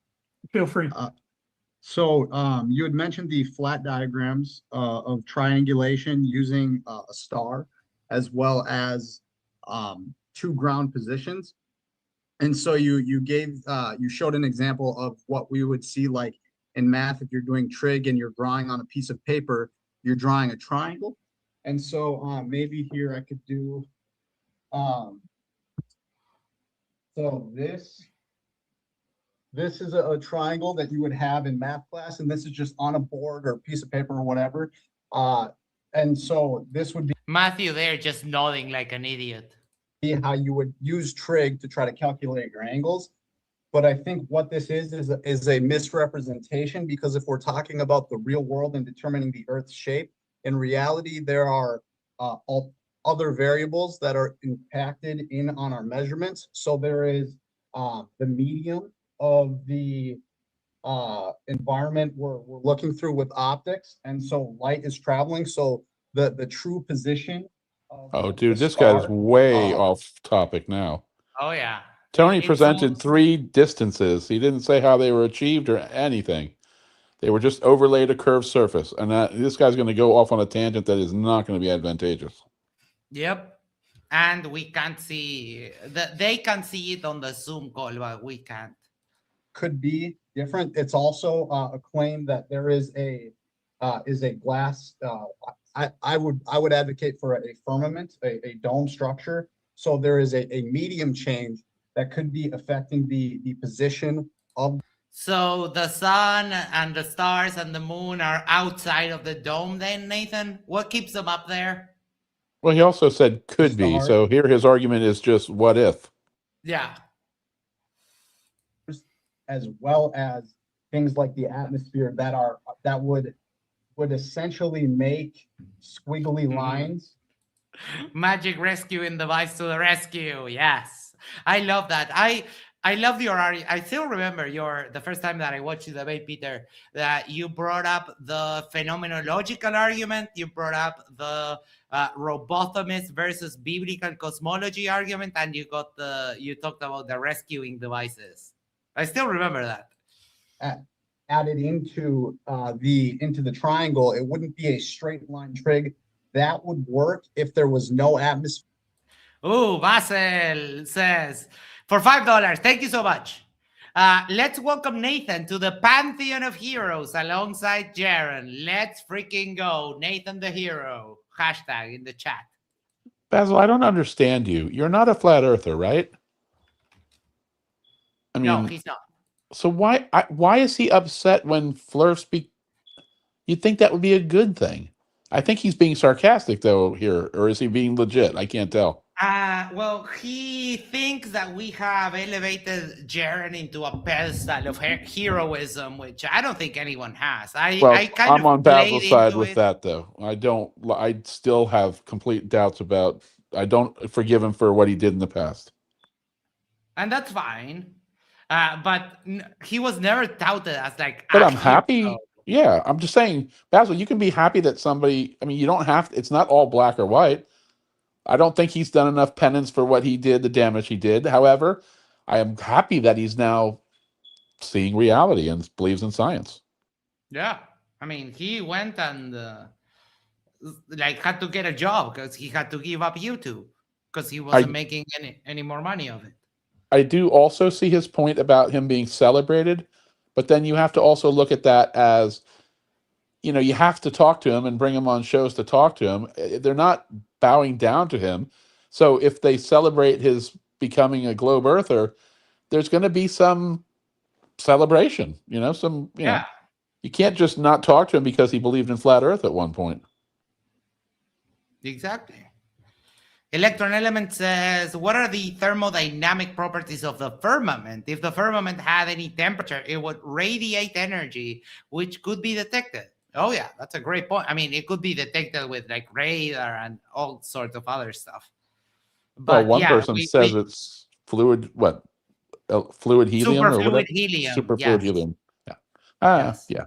Feel free. So you had mentioned the flat diagrams of triangulation using a star as well as two ground positions. And so you gave you showed an example of what we would see like in math if you're doing trig and you're drawing on a piece of paper, you're drawing a triangle. And so maybe here I could do so this is a triangle that you would have in math class, and this is just on a board or a piece of paper or whatever. And so this would be Matthew there just nodding like an idiot. How you would use trig to try to calculate your angles. But I think what this is a misrepresentation, because if we're talking about the real world and determining the Earth's shape, in reality, there are other variables that are impacted in on our measurements. So there is the medium of the environment we're looking through with optics, and so light is traveling. So the true position. Oh, dude, this guy's way off topic now. Oh yeah. Tony presented 3 distances. He didn't say how they were achieved or anything. They were just overlaid a curved surface, and this guy's going to go off on a tangent that is not going to be advantageous. Yep. And we can't see they can see it on the Zoom call, but we can't. Could be different. It's also a claim that there is a glass. I would advocate for a firmament, a dome structure. So there is a medium change that could be affecting the position of. So the sun and the stars and the moon are outside of the dome then, Nathan? What keeps them up there? Well, he also said could be. So here his argument is just what if. Yeah. As well as things like the atmosphere that would essentially make squiggly lines. Magic rescuing device to the rescue. Yes. I love that. I love your argument. I still remember the first time that I watched you debate, Peter, that you brought up the phenomenological argument. You brought up the robotomist versus biblical cosmology argument, and you talked about the rescuing devices. I still remember that. Added into the triangle, it wouldn't be a straight line trig. That would work if there was no atmosphere. Oh, Basel says, for $5, thank you so much. Let's welcome Nathan to the Pantheon of Heroes alongside Jaron. Let's freaking go. Nathan the hero. Hashtag in the chat. Basil, I don't understand you. You're not a flat earther, right? I mean, no, he's not. So why is he upset when Fleur speaks? You'd think that would be a good thing. I think he's being sarcastic, though, here. Or is he being legit? I can't tell. Well, he thinks that we have elevated Jaron into a pedestal of heroism, which I don't think anyone has. I'm on Basil's side with that, though. I still have complete doubts about. I don't forgive him for what he did in the past. And that's fine. But he was never touted as like. But I'm happy. Yeah, I'm just saying, Basil, you can be happy that somebody. I mean, you don't have. It's not all black or white. I don't think he's done enough penance for what he did, the damage he did. However, I am happy that he's now seeing reality and believes in science. Yeah, I mean, he went and had to get a job because he had to give up YouTube because he wasn't making any more money of it. I do also see his point about him being celebrated, but then you have to also look at that as, you have to talk to him and bring him on shows to talk to him. They're not bowing down to him. So if they celebrate his becoming a globe earther, there's going to be some celebration, Yeah. You can't just not talk to him because he believed in flat earth at one point. Exactly. Electron Element says, what are the thermodynamic properties of the firmament? If the firmament had any temperature, it would radiate energy, which could be detected. Oh yeah, that's a great point. I mean, it could be detected with like radar and all sorts of other stuff. Well, But one yeah, person says it's fluid. What? Fluid helium or whatever? superfluid helium. Superfluid Yes. helium. Yeah. Yes. Yeah.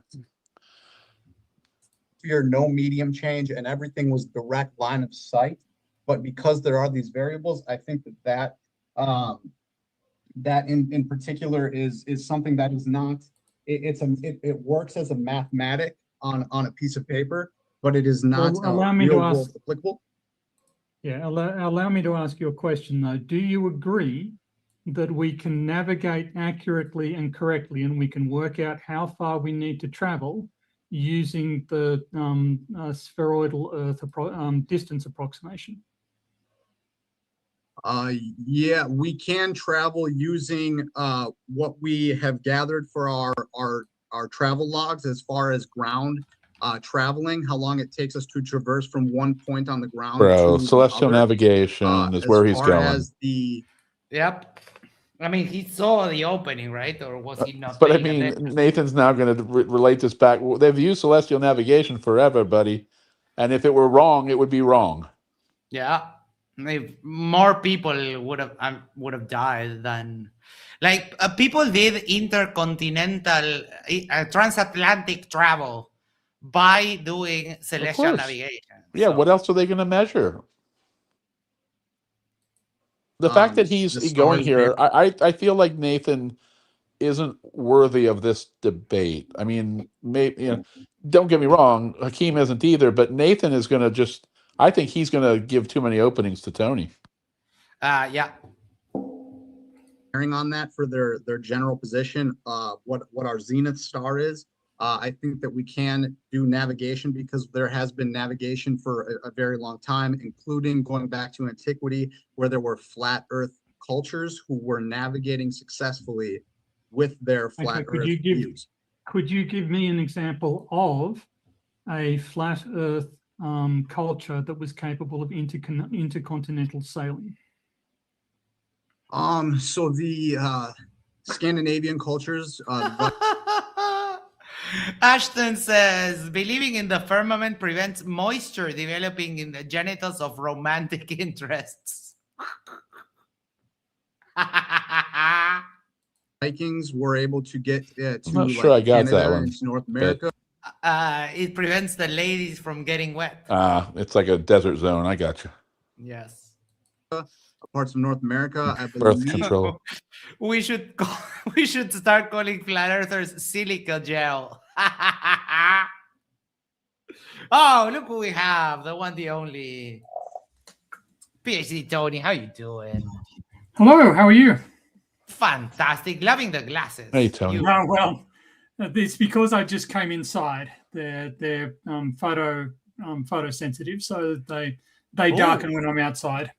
No medium change, and everything was direct line of sight. But because there are these variables, I think that that in particular is something that is not. It works as a mathematic on a piece of paper, but it is not allow me real to ask. world applicable. Yeah, allow me to ask you a question though. Do you agree that we can navigate accurately and correctly, and we can work out how far we need to travel using the spheroidal Earth distance approximation? Yeah, we can travel using what we have gathered for our travel logs as far as ground traveling, how long it takes us to traverse from one point on the ground Bro, to celestial the other. navigation is As where he's far going. as the Yep. I mean, he saw the opening, right? Or was he not? But I paying mean, attention? Nathan's now going to relate this back. They've used celestial navigation forever, buddy. And if it were wrong, it would be wrong. Yeah. If more people would have died than, like, people did intercontinental, transatlantic travel by doing celestial course. navigation. Yeah, So, what else are they going to measure? The fact that he's the going stars here, I feel like Nathan isn't worthy of this debate. I mean, maybe, don't get me wrong, Hakim isn't either, but Nathan is going to just, I think he's going to give too many openings to Tony. yeah. on that for their general position, what our zenith star is. I think that we can do navigation because there has been navigation for a very long time, including going back to antiquity, where there were flat Earth cultures who were navigating successfully with their flat Earth views. Could you give me an example of a flat Earth culture that was capable of intercontinental sailing? So the Scandinavian cultures. Ashton says, believing in the firmament prevents moisture developing in the genitals of romantic interests. Vikings were able to get to I'm not sure I got Canada that one, and North America. It prevents the ladies from getting wet. It's like a desert zone. I got you. Yes. Parts of North America, I Birth believe. control. We should start calling flat earthers silica gel. Oh, look who we have, the one, the only PhD Tony. How you doing? Hello, how are you? Fantastic, loving the glasses. Hey, Tony. Oh, well, it's because I just came inside. They're photosensitive, so they darken when I'm outside.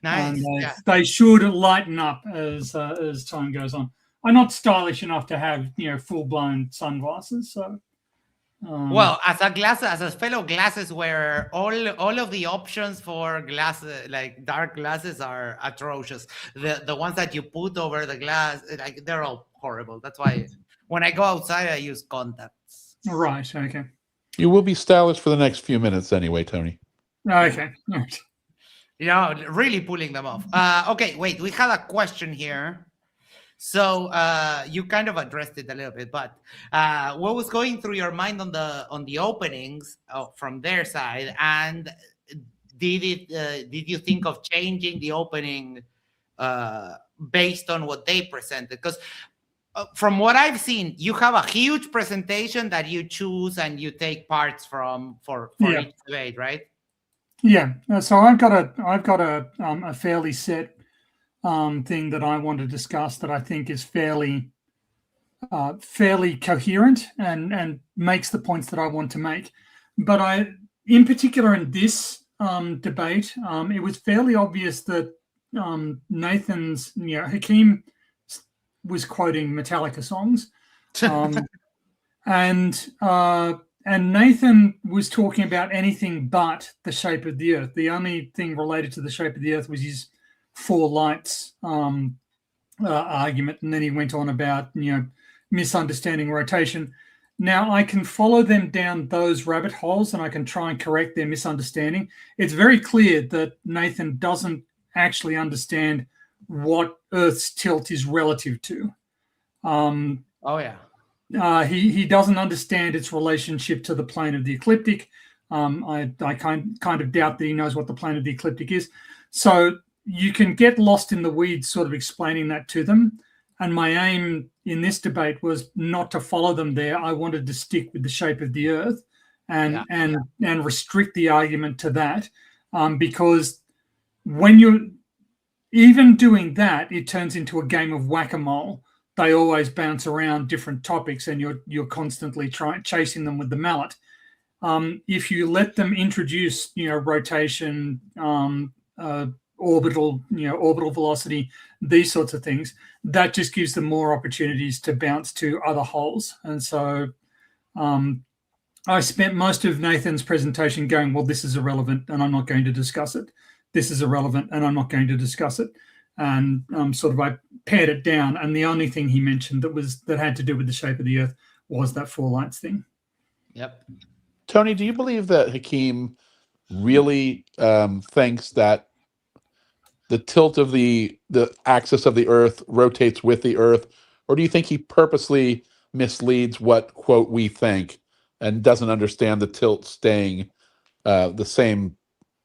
Nice. And they should lighten up as time goes on. I'm not stylish enough to have full-blown sunglasses, so. Well, as a fellow glasses wearer, all of the options for glasses, like dark glasses, are atrocious. The ones that you put over the glass, like, they're all horrible. That's why when I go outside, I use contacts. Right. Okay. You will be stylish for the next few minutes anyway, Tony. Okay. Really pulling them off. Okay, wait. We had a question here. So you kind of addressed it a little bit, but what was going through your mind on the openings from their side, and did you think of changing the opening based on what they presented? Because from what I've seen, you have a huge presentation that you choose and you take parts from for each debate, right? Yeah. So I've got a fairly set thing that I want to discuss that I think is fairly coherent and makes the points that I want to make. But in particular in this debate, it was fairly obvious that Nathan's, Hakim was quoting Metallica songs, and Nathan was talking about anything but the shape of the Earth. The only thing related to the shape of the Earth was his four lights argument, and then he went on about misunderstanding rotation. Now, I can follow them down those rabbit holes and I can try and correct their misunderstanding. It's very clear that Nathan doesn't actually understand what Earth's tilt is relative to. Oh, yeah. He doesn't understand its relationship to the plane of the ecliptic. I kind of doubt that he knows what the plane of the ecliptic is. So you can get lost in the weeds sort of explaining that to them. And my aim in this debate was not to follow them there. I wanted to stick with the shape of the Earth and restrict the argument to that, because when you're even doing that, it turns into a game of whack-a-mole. They always bounce around different topics, and you're constantly chasing them with the mallet. If you let them introduce, rotation, orbital velocity, these sorts of things, that just gives them more opportunities to bounce to other holes. And so I spent most of Nathan's presentation going, well, this is irrelevant and I'm not going to discuss it. This is irrelevant and I'm not going to discuss it. And I pared it down. And the only thing he mentioned that had to do with the shape of the Earth was that 4 lights thing. Yep. Tony, do you believe that Hakim really thinks that the tilt of the axis of the Earth rotates with the Earth, or do you think he purposely misleads what, quote, we think, and doesn't understand the tilt staying the same,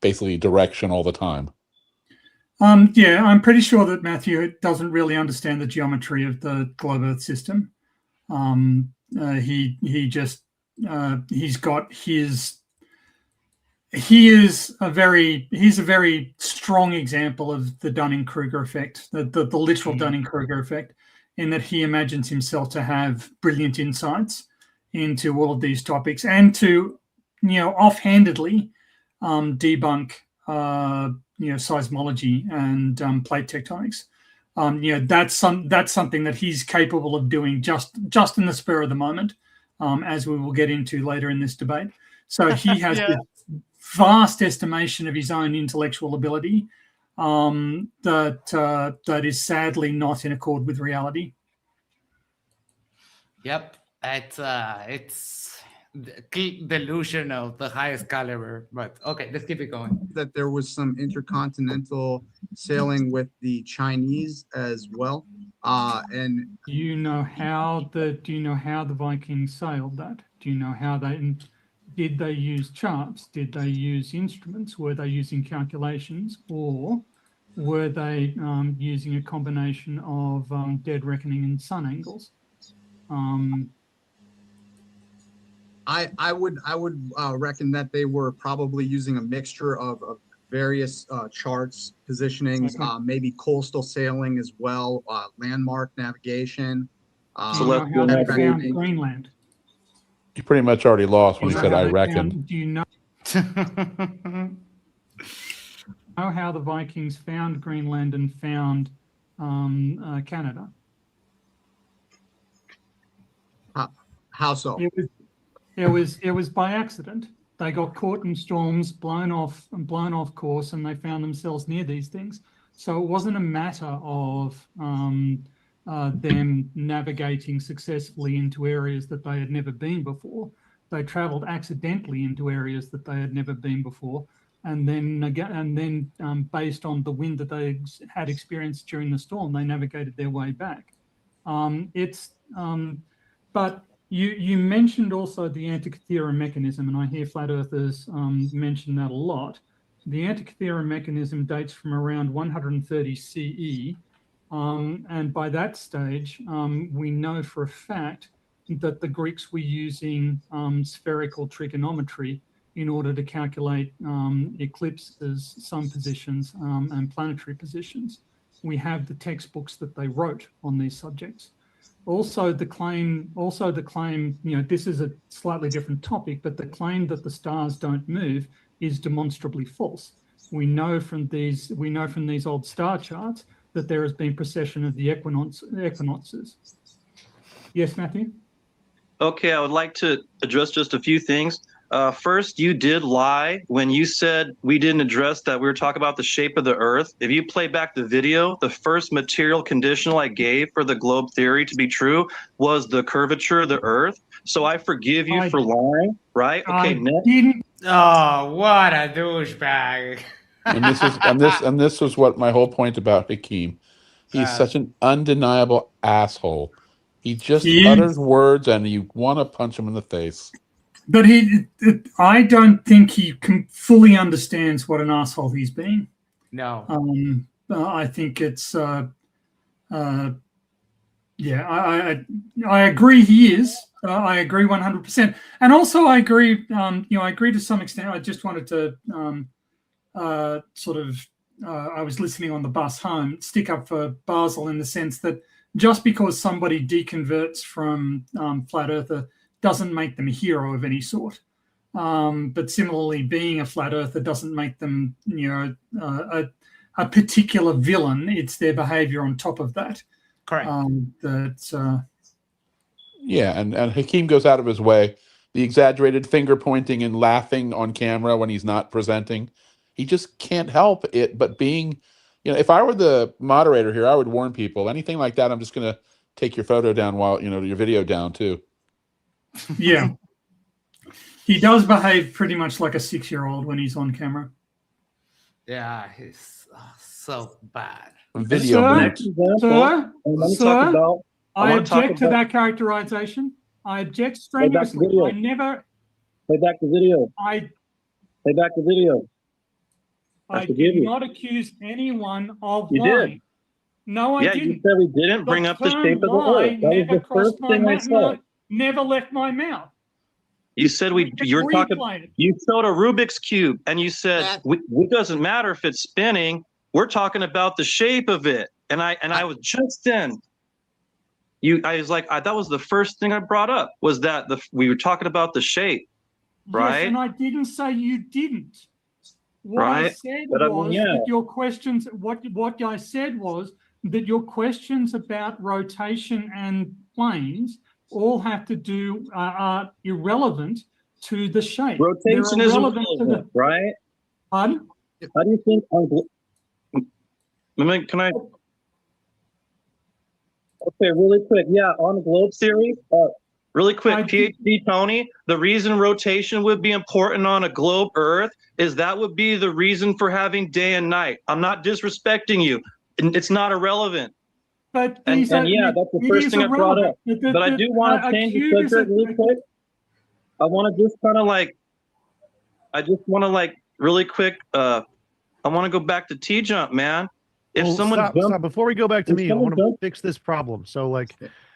basically, direction all the time? Yeah, I'm pretty sure that Matthew doesn't really understand the geometry of the globe Earth system. He's a very strong example of the Dunning-Kruger effect, the literal Dunning-Kruger effect, in that he imagines himself to have brilliant insights into all of these topics and to, offhandedly debunk, seismology and plate tectonics. That's something that he's capable of doing just in the spur of the moment, as we will get into later in this debate. So he has this vast estimation of his own intellectual ability that is sadly not in accord with reality. Yep, it's delusion of the highest caliber. But okay, let's keep it going. That there was some intercontinental sailing with the Chinese as well, and Do you know how the Vikings sailed that? Do you know how did they use charts? Did they use instruments? Were they using calculations, or were they using a combination of dead reckoning and sun angles? I would reckon that they were probably using a mixture of various charts, positionings, maybe coastal sailing as well, landmark navigation. Celestial navigation. Greenland. You pretty much already lost when he said, I reckon. Do you know how the Vikings found Greenland and found Canada? How so? It was by accident. They got caught in storms, blown off course, and they found themselves near these things. So it wasn't a matter of them navigating successfully into areas that they had never been before. They traveled accidentally into areas that they had never been before, and then based on the wind that they had experienced during the storm, they navigated their way back. But you mentioned also the Antikythera mechanism, and I hear flat earthers mention that a lot. The Antikythera mechanism dates from around 130 CE. And by that stage, we know for a fact that the Greeks were using spherical trigonometry in order to calculate eclipses, sun positions, and planetary positions. We have the textbooks that they wrote on these subjects. Also the claim, this is a slightly different topic, but the claim that the stars don't move is demonstrably false. We know from these old star charts that there has been precession of the equinoxes. Yes, Matthew? Okay, I would like to address just a few things. First, you did lie when you said we didn't address that we were talking about the shape of the Earth. If you play back the video, the first material conditional I gave for the globe theory to be true was the curvature of the Earth. So I forgive you for lying, right? Okay, next. Oh, what a douchebag! And this was what my whole point about Hakim. He's such an undeniable asshole. He just utters words, and you want to punch him in the face. But I don't think he fully understands what an asshole he's being. No. I think it's yeah, I agree he is. I agree 100%. And also I agree, I agree to some extent. I just wanted to I was listening on the bus home, stick up for Basel in the sense that just because somebody deconverts from flat earther doesn't make them a hero of any sort. But similarly, being a flat earther doesn't make them, a particular villain. It's their behavior on top of that. Correct. Yeah, and Hakim goes out of his way. The exaggerated finger pointing and laughing on camera when he's not presenting. He just can't help it but being, if I were the moderator here, I would warn people. Anything like that, I'm just going to take your photo down while, your video down too. Yeah. He does behave pretty much like a 6-year-old when he's on camera. Yeah, he's so bad. Video Sir, I object to that characterization. I object strenuously. I never. Play back the video. Play back the video. I did not accuse anyone of lying. You did. No, I didn't. You said we didn't bring up the shape of the earth. That was the first thing I said. Never left my mouth. You said you're talking. You showed a Rubik's cube, and you said it doesn't matter if it's spinning. We're talking about the shape of it, and I was just in. I was like, that was the first thing I brought up was that we were talking about the shape, right? Yes, and I didn't say you didn't. What I said was that your questions. What I said was that your questions about rotation and planes all have to do are irrelevant to the shape. Rotation is irrelevant, right? Pardon? How do you think? Can I? Okay, really quick. Yeah, on globe theory. Really quick, PhD Tony. The reason rotation would be important on a globe Earth is that would be the reason for having day and night. I'm not disrespecting you. It's not irrelevant. But that's the first thing I brought up. But I do want to change the subject really quick. I want to just kind of really quick. I want to go back to TJump, man. If someone stop. Before we go back to me, I want to fix this problem. So I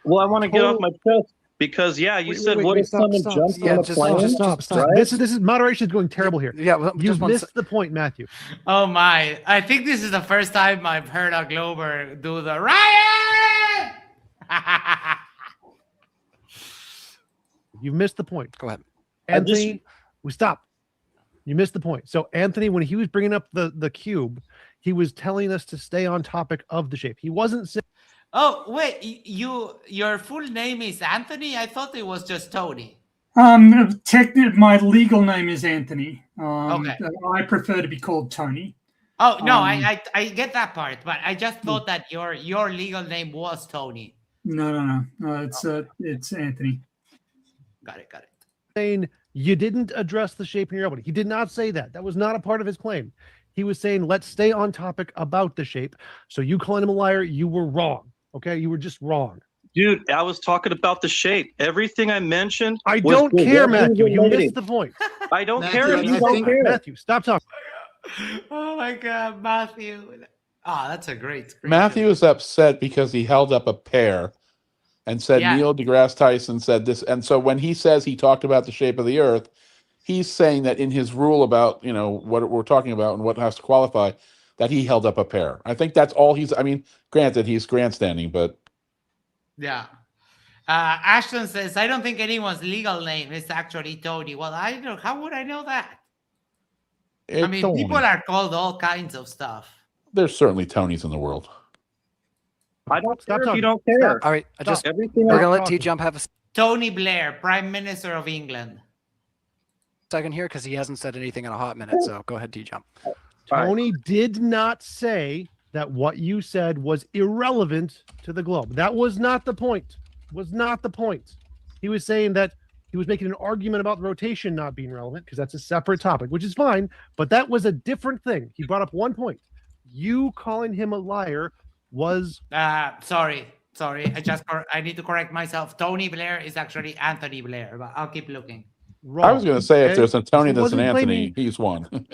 want to get off my chest because you said what if someone jumps on a plane? Stop. Right? This is moderation is going terrible here. Yeah, well, you missed the point, Matthew. Oh my! I think this is the first time I've heard a Glober do the riot. You missed the point. Go ahead, Anthony. We stop. You missed the point. So Anthony, when he was bringing up the cube, he was telling us to stay on topic of the shape. He wasn't saying. Oh wait, your full name is Anthony? I thought it was just Tony. Technically, my legal name is Anthony. Okay. I prefer to be called Tony. Oh no, I get that part, but I just thought that your legal name was Tony. No. It's Anthony. Got it. Saying you didn't address the shape in your elbow. He did not say that. That was not a part of his claim. He was saying, let's stay on topic about the shape. So you calling him a liar, you were wrong. Okay, you were just wrong. Dude, I was talking about the shape. Everything I mentioned. I don't care, Matthew. You missed the point. I don't care if you don't care. Matthew, stop talking. Oh my God, Matthew. That's a great. Matthew is upset because he held up a pear and said Neil deGrasse Tyson said this. And so when he says he talked about the shape of the earth, he's saying that in his rule about, what we're talking about and what has to qualify, that he held up a pear. I think that's all granted, he's grandstanding, but. Yeah. Ashton says, I don't think anyone's legal name is actually Tony. Well, I don't know. How would I know that? People are called all kinds of stuff. There's certainly Tonys in the world. I don't care if you don't care. All right, we're gonna let TJump have a Tony Blair, Prime Minister of England. Second here because he hasn't said anything in a hot minute. So go ahead, TJump. Tony did not say that what you said was irrelevant to the globe. That was not the point. He was saying that he was making an argument about the rotation not being relevant because that's a separate topic, which is fine. But that was a different thing. He brought up one point. You calling him a liar was sorry. I need to correct myself. Tony Blair is actually Anthony Blair, but I'll keep looking. wrong. I was going to say, if okay? there's a Tony He that's an wasn't Anthony, claiming- he's one.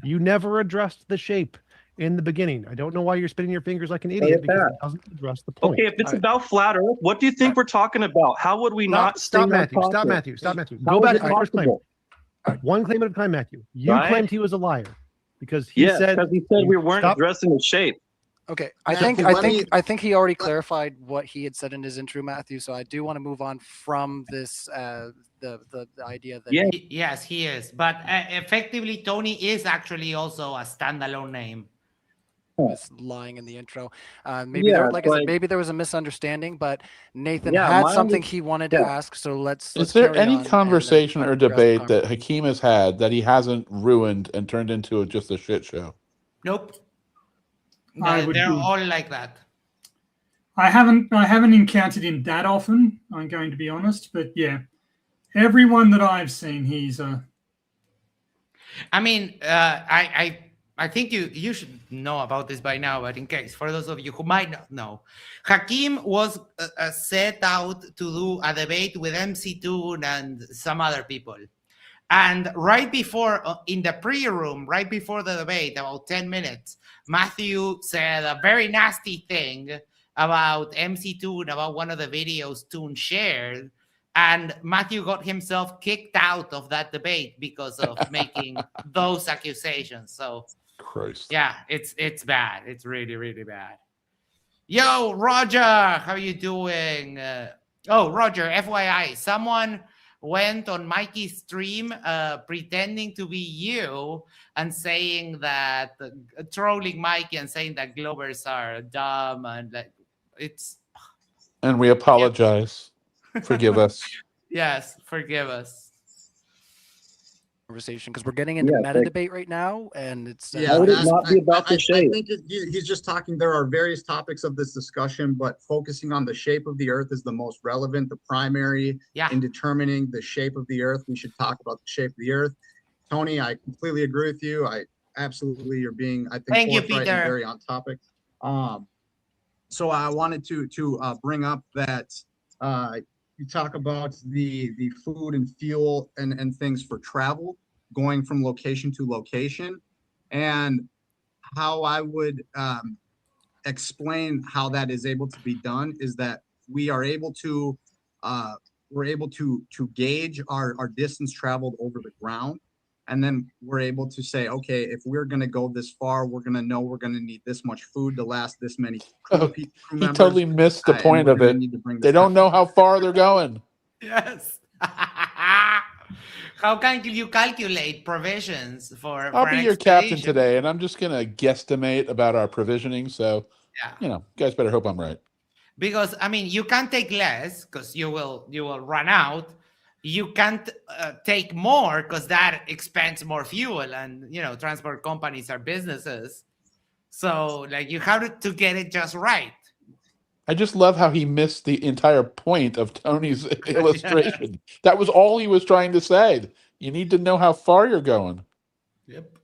You never addressed the shape in the beginning. I don't know why you're spinning your fingers like an idiot because it doesn't address the point. Okay, if it's about flat Earth, what do you think we're talking about? How would we not Stop, stay on Matthew. Stop, topic? Matthew. Stop, Matthew. How Go is back it to the first claim. possible? One claim at a time, Matthew. You Right. claimed he was a liar because he Yes, said because he said we weren't Stop. addressing the shape. Okay, Matthew, I think he already clarified what he had said in his intro, Matthew. So I do want to move on from this the idea that Yes, he is. But effectively, Tony is actually also a standalone name. was lying in the intro. Maybe there, like I said, maybe there was a misunderstanding, but Nathan had something he wanted to ask. So let's Is there carry any on and then conversation or address the debate that Hakim has had that he hasn't ruined and turned into just a shit show? Nope. I would They're be- all like that. I haven't encountered him that often, I'm going to be honest, but yeah, everyone that I've seen, he's a. I mean, I think you should know about this by now, but in case, for those of you who might not know, Hakim was set out to do a debate with MC Toon and some other people. And right before, in the pre-room, right before the debate, about 10 minutes, Matthew said a very nasty thing about MC Toon, about one of the videos Toon shared. And Matthew got himself kicked out of that debate because of making those accusations. So, Christ. yeah, it's bad. It's really, really bad. Yo, Roger, how you doing? Roger, FYI, someone went on Mikey's stream pretending to be you and saying that, trolling Mikey and saying that Globers are dumb and that it's... And we apologize. Forgive us. Yes, forgive us. conversation because we're getting into meta debate right now, and it's Yeah, would it that's- not be about the I shape? think he's just talking. There are various topics of this discussion, but focusing on the shape of the Earth is the most relevant, the primary in determining the shape of the Earth. We should talk about the shape of the Earth. Tony, I completely agree with you. I absolutely, you're being, I think, Thank you, forthright Peter. and very on topic. So I wanted to bring up that you talk about the food and fuel and things for travel, going from location to location, and how I would explain how that is able to be done is that we are able to gauge our distance traveled over the ground, and then we're able to say, okay, if we're going to go this far, we're going to know we're going to need this much food to last this many crew He members. totally missed the and point we're of gonna it. need to bring They this don't know how far they're going. Yes. How can you calculate provisions for? I'll for be an your captain expedition? today, and I'm just going to guesstimate about our provisioning. So, you know, you guys better hope I'm right. Because I mean, you can't take less because you will run out. You can't take more because that expends more fuel, and you know, transport companies are businesses. So like you have to get it just right. I just love how he missed the entire point of Tony's illustration. That was all he was trying to say. You need to know how far you're going. Yep.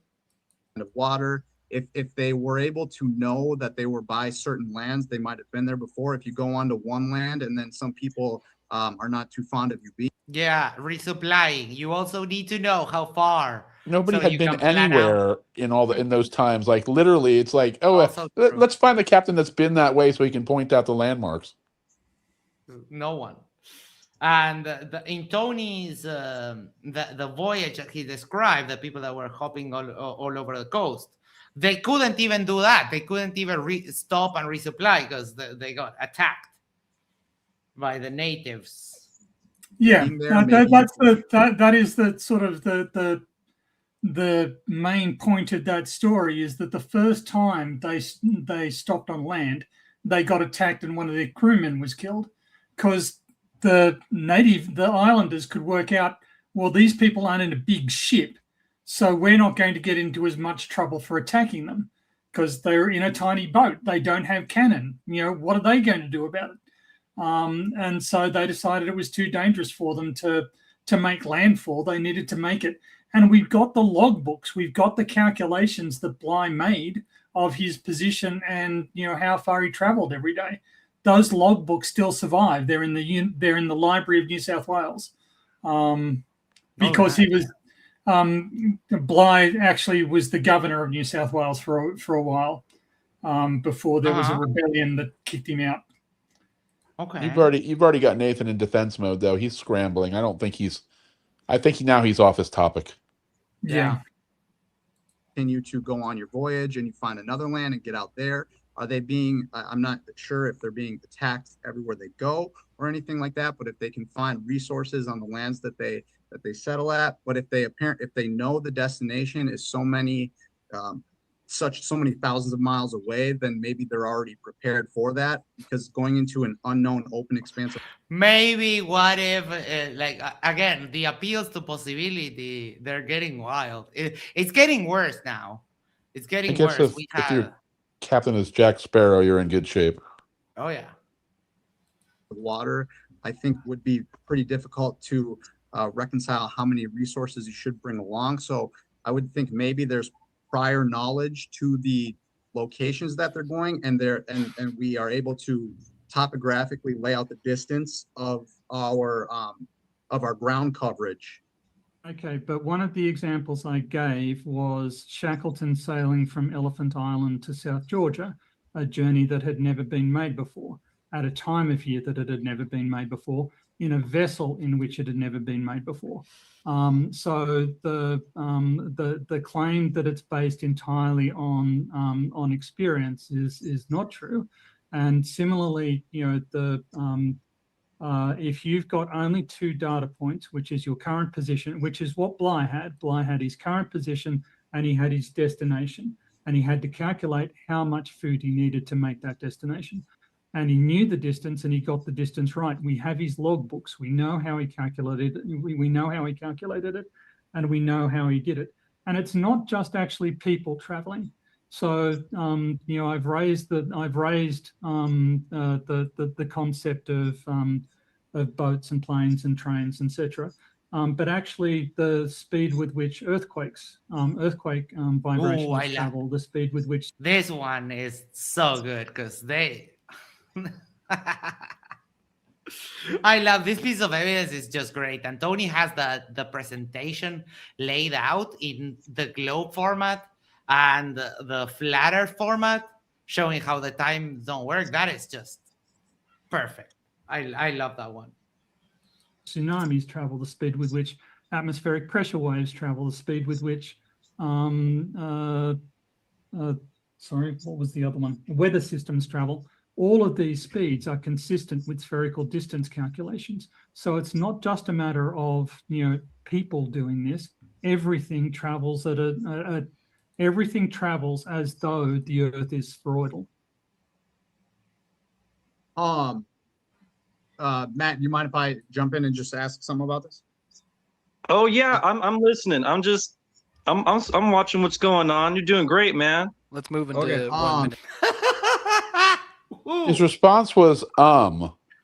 Of water. If they were able to know that they were by certain lands, they might have been there before. If you go onto one land and then some people are not too fond of you being. Yeah, resupplying. You also need to know how far. Nobody so had you been can plan out. anywhere in those times. Like literally, it's like, let's find the captain that's been that way so he can point out the landmarks. No one. And in Tony's the voyage that he described, the people that were hopping all over the coast, they couldn't even do that. They couldn't even stop and resupply because they got attacked by the natives. Yeah, Being there, that is the sort of the main point of that story is that the first time they stopped on land, they got attacked and one of their crewmen was killed because the islanders could work out, well, these people aren't in a big ship, so we're not going to get into as much trouble for attacking them because they're in a tiny boat. They don't have cannon. You know, what are they going to do about it? and so they decided it was too dangerous for them to make landfall. They needed to make it. And we've got the logbooks, we've got the calculations that Bly made of his position and how far he traveled every day. Those logbooks still survive. They're in the Library of New South Wales, because he was Bly actually was the governor of New South Wales for a while, before there was a rebellion that kicked him out. Okay. You've already got Nathan in defense mode though. He's scrambling. I think now he's off his topic. Yeah. Continue to go on your voyage and you find another land and get out there. Are they being, I'm not sure if they're being attacked everywhere they go or anything like that, but if they can find resources on the lands that they settle at, but if they know the destination is so many thousands of miles away, then maybe they're already prepared for that, because going into an unknown open expanse. Maybe what if, again, the appeals to possibility, they're getting wild. It's getting worse now. It's getting worse. If your captain is Jack Sparrow, you're in good shape. Oh, yeah. Water, I think, would be pretty difficult to reconcile how many resources you should bring along. So I would think maybe there's prior knowledge to the locations that they're going, and we are able to topographically lay out the distance of our ground coverage. Okay, but one of the examples I gave was Shackleton sailing from Elephant Island to South Georgia, a journey that had never been made before, at a time of year that it had never been made before, in a vessel in which it had never been made before. So the claim that it's based entirely on experience is not true. And similarly, if you've got only 2 data points, which is your current position, which is what Bly had. Bly had his current position and he had his destination, and he had to calculate how much food he needed to make that destination. And he knew the distance and he got the distance right. We have his logbooks. We know how he calculated it. We know how he calculated it, and we know how he did it. And it's not just actually people traveling. So I've raised the concept of boats and planes and trains, etc. But actually, the speed with which earthquake vibrations travel, the speed with which this one is so good because they. I love this piece of evidence. Is just great, and Tony has the presentation laid out in the globe format and the flatter format, showing how the times don't work. That is just perfect. I love that one. Tsunamis travel the speed with which atmospheric pressure waves travel, the speed with which what was the other one? Weather systems travel. All of these speeds are consistent with spherical distance calculations. So it's not just a matter of people doing this. Everything travels everything travels as though the Earth is spheroidal. Matt, you mind if I jump in and just ask some about this? Oh yeah, I'm listening. I'm watching what's going on. You're doing great, man. Let's move into 1 minute. His response was, I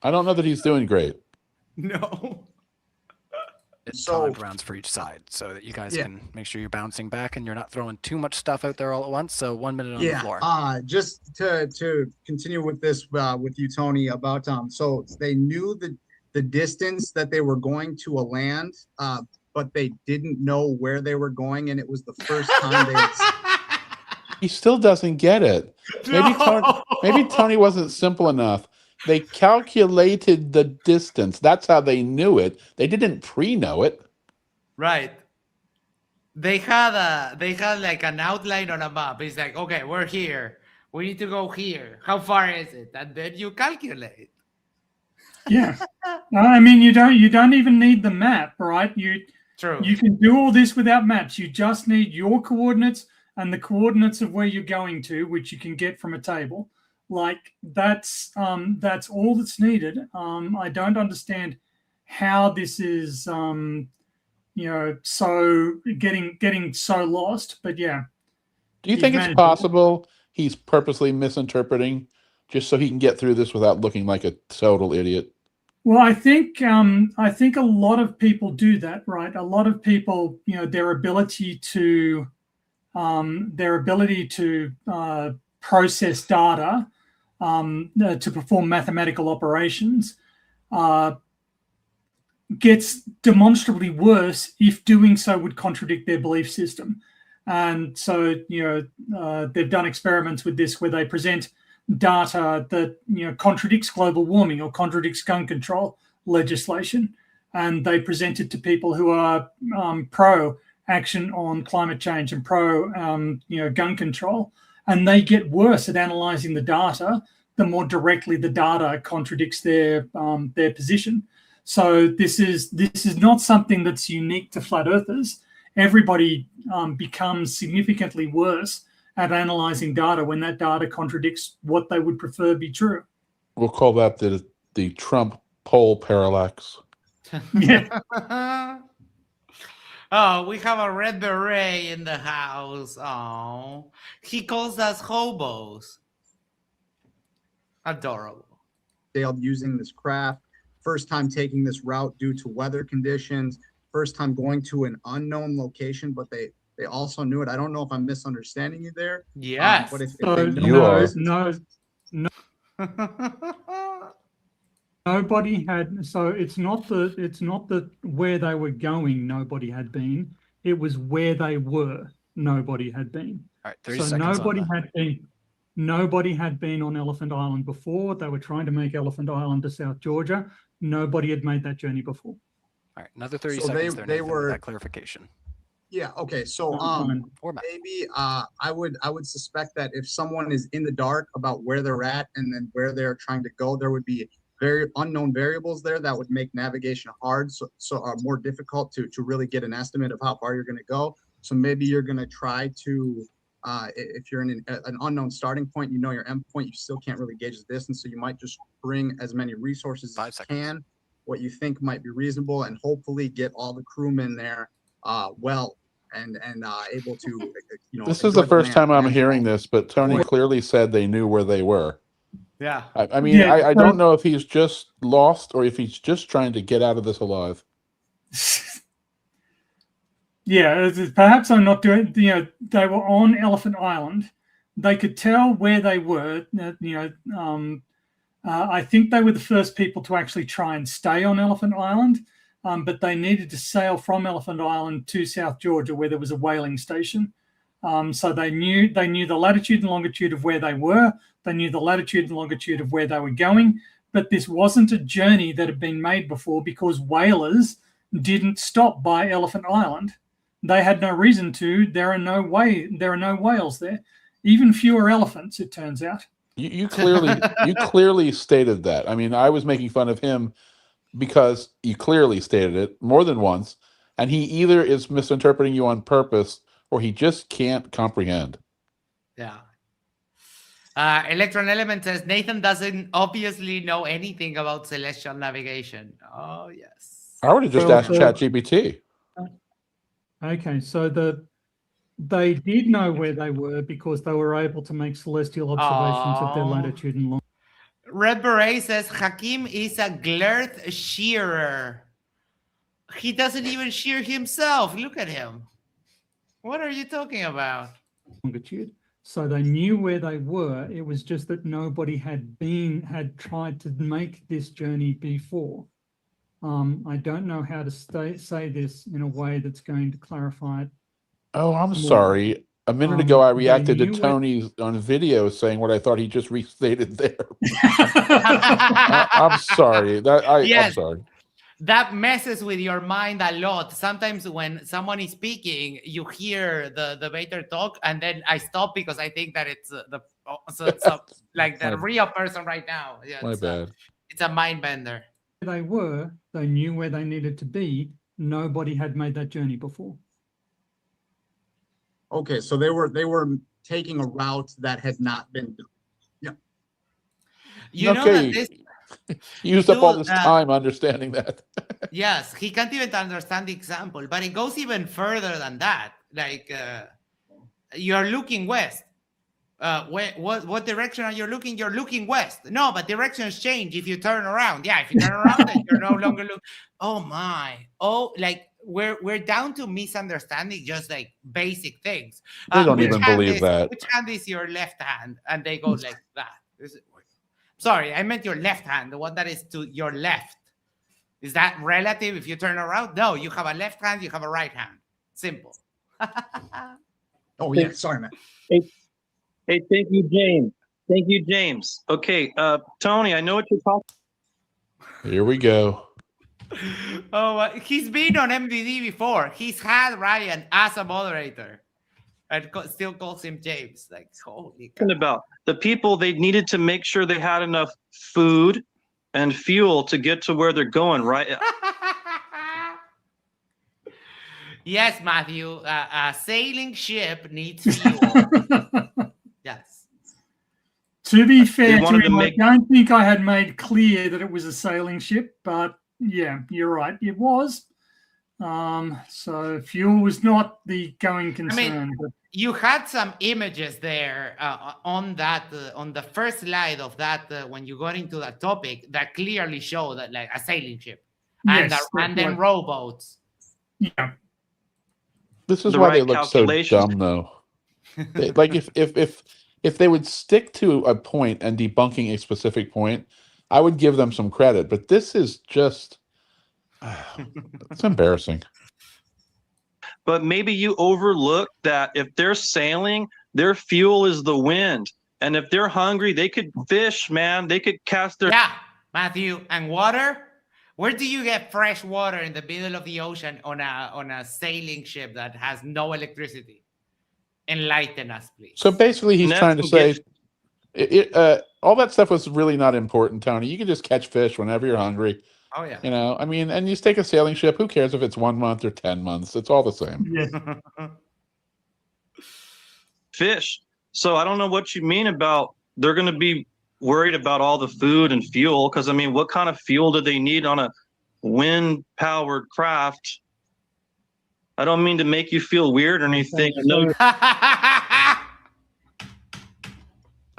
don't know that he's doing great. No. So rounds for each side, so that you guys can make sure you're bouncing back and you're not throwing too much stuff out there all at once. So 1 minute on the floor. Just to continue with this with you, Tony, about so they knew the distance that they were going to a land, but they didn't know where they were going, and it was the first time they. He still doesn't get it. Maybe Tony wasn't simple enough. They calculated the distance. That's how they knew it. They didn't pre-know it. Right. They had like an outline on a map. It's like, okay, we're here. We need to go here. How far is it? And then you calculate. Yeah. I mean, you don't even need the map, right? True. You can do all this without maps. You just need your coordinates and the coordinates of where you're going to, which you can get from a table. Like that's all that's needed. I don't understand how this is so getting so lost, but yeah. Do you think it's possible he's purposely misinterpreting just so he can get through this without looking like a total idiot? Well, I think a lot of people do that, right? A lot of people, their ability to process data, to perform mathematical operations, gets demonstrably worse if doing so would contradict their belief system. And so, they've done experiments with this where they present data that contradicts global warming or contradicts gun control legislation, and they present it to people who are pro action on climate change and pro gun control, and they get worse at analyzing the data the more directly the data contradicts their position. So this is not something that's unique to flat earthers. Everybody becomes significantly worse at analyzing data when that data contradicts what they would prefer be true. We'll call that the Trump poll parallax. Yeah. Oh, we have a red beret in the house. Oh, he calls us hobos. Adorable. Failed using this craft. First time taking this route due to weather conditions. First time going to an unknown location, but they also knew it. I don't know if I'm misunderstanding you there. Yes. But if So they know no. Nobody had. So it's not the where they were going. Nobody had been. It was where they were. Nobody had been. All right, 30 so seconds nobody on that. had been. Nobody had been on Elephant Island before. They were trying to make Elephant Island to South Georgia. Nobody had made that journey before. All right, another 30 So seconds they there, Nathan, with were- that clarification. Yeah. Okay. So Or Matt. maybe I would suspect that if someone is in the dark about where they're at and then where they're trying to go, there would be very unknown variables there that would make navigation hard, so more difficult to really get an estimate of how far you're going to go. So maybe you're going to try to, if you're in an unknown starting point, your end point, you still can't really gauge the distance. So you might just bring as many resources as you can, what you think might be reasonable, and hopefully get all the crewmen there well and able to, This is the first time I'm hearing this, but Tony clearly said they knew where they were. Yeah. I mean, I don't know if he's just lost or if he's just trying to get out of this alive. Yeah, perhaps I'm not doing. They were on Elephant Island. They could tell where they were. I think they were the first people to actually try and stay on Elephant Island, but they needed to sail from Elephant Island to South Georgia, where there was a whaling station. So they knew the latitude and longitude of where they were. They knew the latitude and longitude of where they were going. But this wasn't a journey that had been made before because whalers didn't stop by Elephant Island. They had no reason to. There are no whales there. Even fewer elephants, it turns out. You clearly stated that. I mean, I was making fun of him because you clearly stated it more than once, and he either is misinterpreting you on purpose or he just can't comprehend. Yeah. Electron Element says Nathan doesn't obviously know anything about celestial navigation. Oh yes. I would have just asked ChatGPT. Okay, so they did know where they were because they were able to make celestial observations of their latitude and longitude. Red Beret says Hakim is a glurth shearer. He doesn't even shear himself. Look at him. What are you talking about? Longitude. So they knew where they were. It was just that nobody had tried to make this journey before. I don't know how to say this in a way that's going to clarify it. Oh, I'm more. Sorry. A minute ago, I They reacted to knew Tony on video saying what I thought he just restated there. I'm sorry. Yes. I'm sorry. That messes with your mind a lot. Sometimes when someone is speaking, you hear the debater talk, and then I stop because I think that it's like the real person right now. Yeah, My bad. It's a mind bender. They knew where they needed to be. Nobody had made that journey before. Okay, so they were taking a route that had not been done. Yeah. You know that this used up all this time understanding that. Yes, he can't even understand the example, but it goes even further than that. Like you're looking west. what direction are you looking? You're looking west. No, but directions change if you turn around. Yeah, if you turn around, then you're no longer looking. Oh my. Oh, like we're down to misunderstanding just like basic things. They don't even believe that. Which hand is your left hand? And they go like that. Sorry, I meant your left hand, the one that is to your left. Is that relative if you turn around? No, you have a left hand, you have a right hand. Simple. Oh yeah, sorry, man. Hey, thank you, James. Thank you, James. Okay, Tony, I know what you're talking. Here we go. Oh, he's been on MDD before. He's had Ryan as a moderator, and still calls him James. Like, holy God. About the people, they needed to make sure they had enough food and fuel to get to where they're going, right? Yes, Matthew. A sailing ship needs fuel. Yes. To be fair to wanted to him, make- I don't think I had made clear that it was a sailing ship, but yeah, you're right. It was. So fuel was not the going concern. but You had some images there on that on the first slide of that when you got into that topic that clearly show that like a sailing ship and, Yes, and then right. rowboats. Yeah. This is The why right they look so calculations. dumb, though. Like if they would stick to a point and debunking a specific point, I would give them some credit. But this is just it's embarrassing. But maybe you overlook that if they're sailing, their fuel is the wind. And if they're hungry, they could fish, man. They could cast their... Yeah, Matthew. And water? Where do you get fresh water in the middle of the ocean on a sailing ship that has no electricity? Enlighten us, please. So basically, he's Nets trying to will say get- all that stuff was really not important, Tony. You can just catch fish whenever you're hungry. Oh, yeah. You know, I mean, and you take a sailing ship. Who cares if it's 1 month or 10 months? It's all the same. Yeah. fish. So I don't know what you mean about they're going to be worried about all the food and fuel. Because, I mean, what kind of fuel do they need on a wind-powered craft? I don't mean to make you feel weird or anything. No, I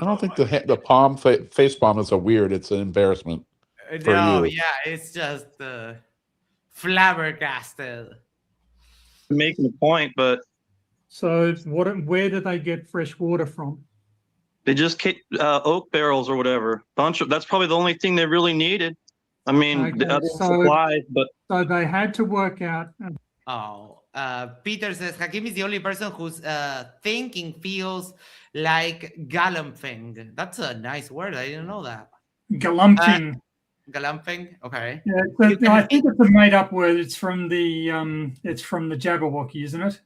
don't think the palm face bomb is a weird. It's an embarrassment. For No, you. yeah, it's just flabbergasted. making a point, but So where do they get fresh water from? they just oak barrels or whatever. That's probably the only thing they really needed. I mean, the Okay, other so- supplies, but So they had to work out. Oh, Peter says Hakim is the only person whose thinking feels like galumphing. That's a nice word. I didn't know that. Galumphing. Galumphing. Okay. Yeah, I think it's a made-up word. It's from the Jabberwocky, isn't it?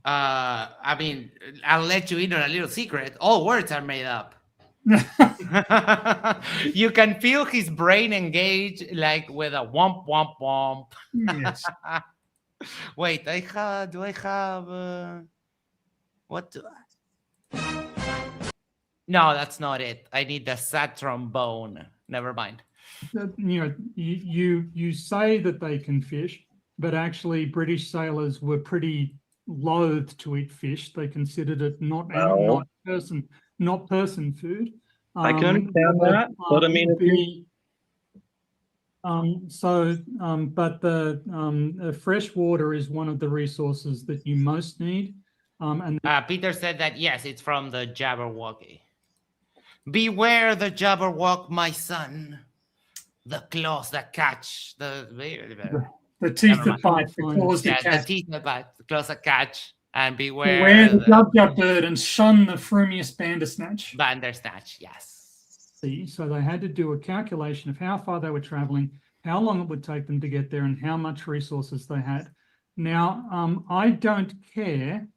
I mean, I'll let you in on a little secret. All words are made up. You can feel his brain engage like with a womp womp womp. Yes. Wait, do I have what do I? No, that's not it. I need the sad trombone. Never mind. You know, you say that they can fish, but actually British sailors were pretty loath to eat fish. They considered it not person food. I can understand that. But I mean, but the fresh water is one of the resources that you most need. And Peter said that yes, it's from the Jabberwocky. Beware the Jabberwock, my son. The claws that catch the teeth that bite, the claws that Yeah, the catch. teeth that bite, the claws that catch, and beware Beware the jub bird and shun the frumious bandersnatch. Bandersnatch, yes. See, so they had to do a calculation of how far they were traveling, how long it would take them to get there, and how much resources they had. Now, I don't care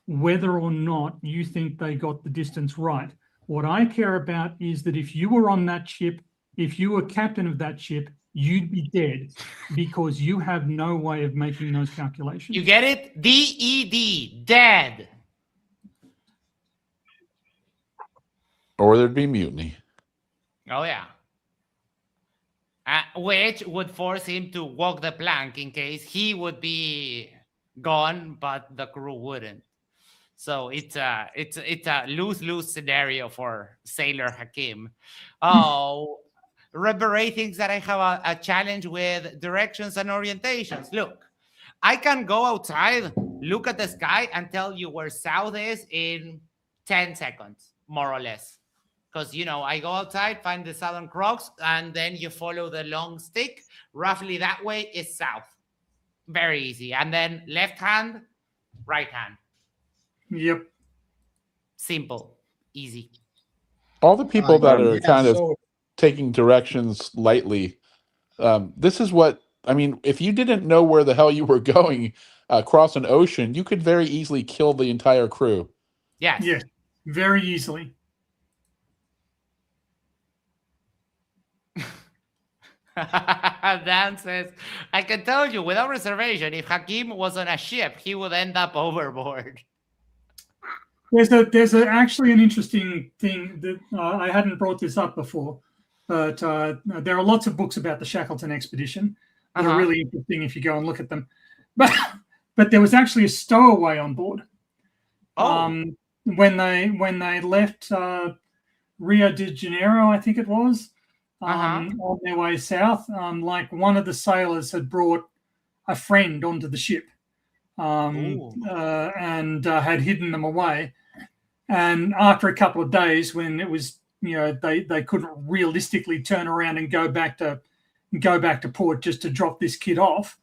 whether or not you think they got the distance right. What I care about is that if you were on that ship, if you were captain of that ship, you'd be dead because you have no way of making those calculations. You get it? DED, dead. Or there'd be mutiny. Oh, yeah. Which would force him to walk the plank in case he would be gone, but the crew wouldn't. So it's a lose-lose scenario for Sailor Hakim. Oh, Ray thinks that I have a challenge with directions and orientations. Look, I can go outside, look at the sky, and tell you where south is in 10 seconds, more or less. Because, I go outside, find the Southern Cross, and then you follow the long stick. Roughly that way is south. Very easy. And then left hand, right hand. Yep. Simple. Easy. All the people that are kind of so taking directions lightly, this is what, I mean, if you didn't know where the hell you were going across an ocean, you could very easily kill the entire crew. Yes. Yes. Very easily. Dan says, I can tell you without reservation, if Hakim was on a ship, he would end up overboard. There's actually an interesting thing that I hadn't brought this up before, but there are lots of books about the Shackleton expedition that are really interesting if you go and look at them. But there was actually a stowaway on board. When they left Rio de Janeiro, I think it was, on their way south, like one of the sailors had brought a friend onto the ship and had hidden them away. And after a couple of days, when it was, they couldn't realistically turn around and go back to port just to drop this kid off,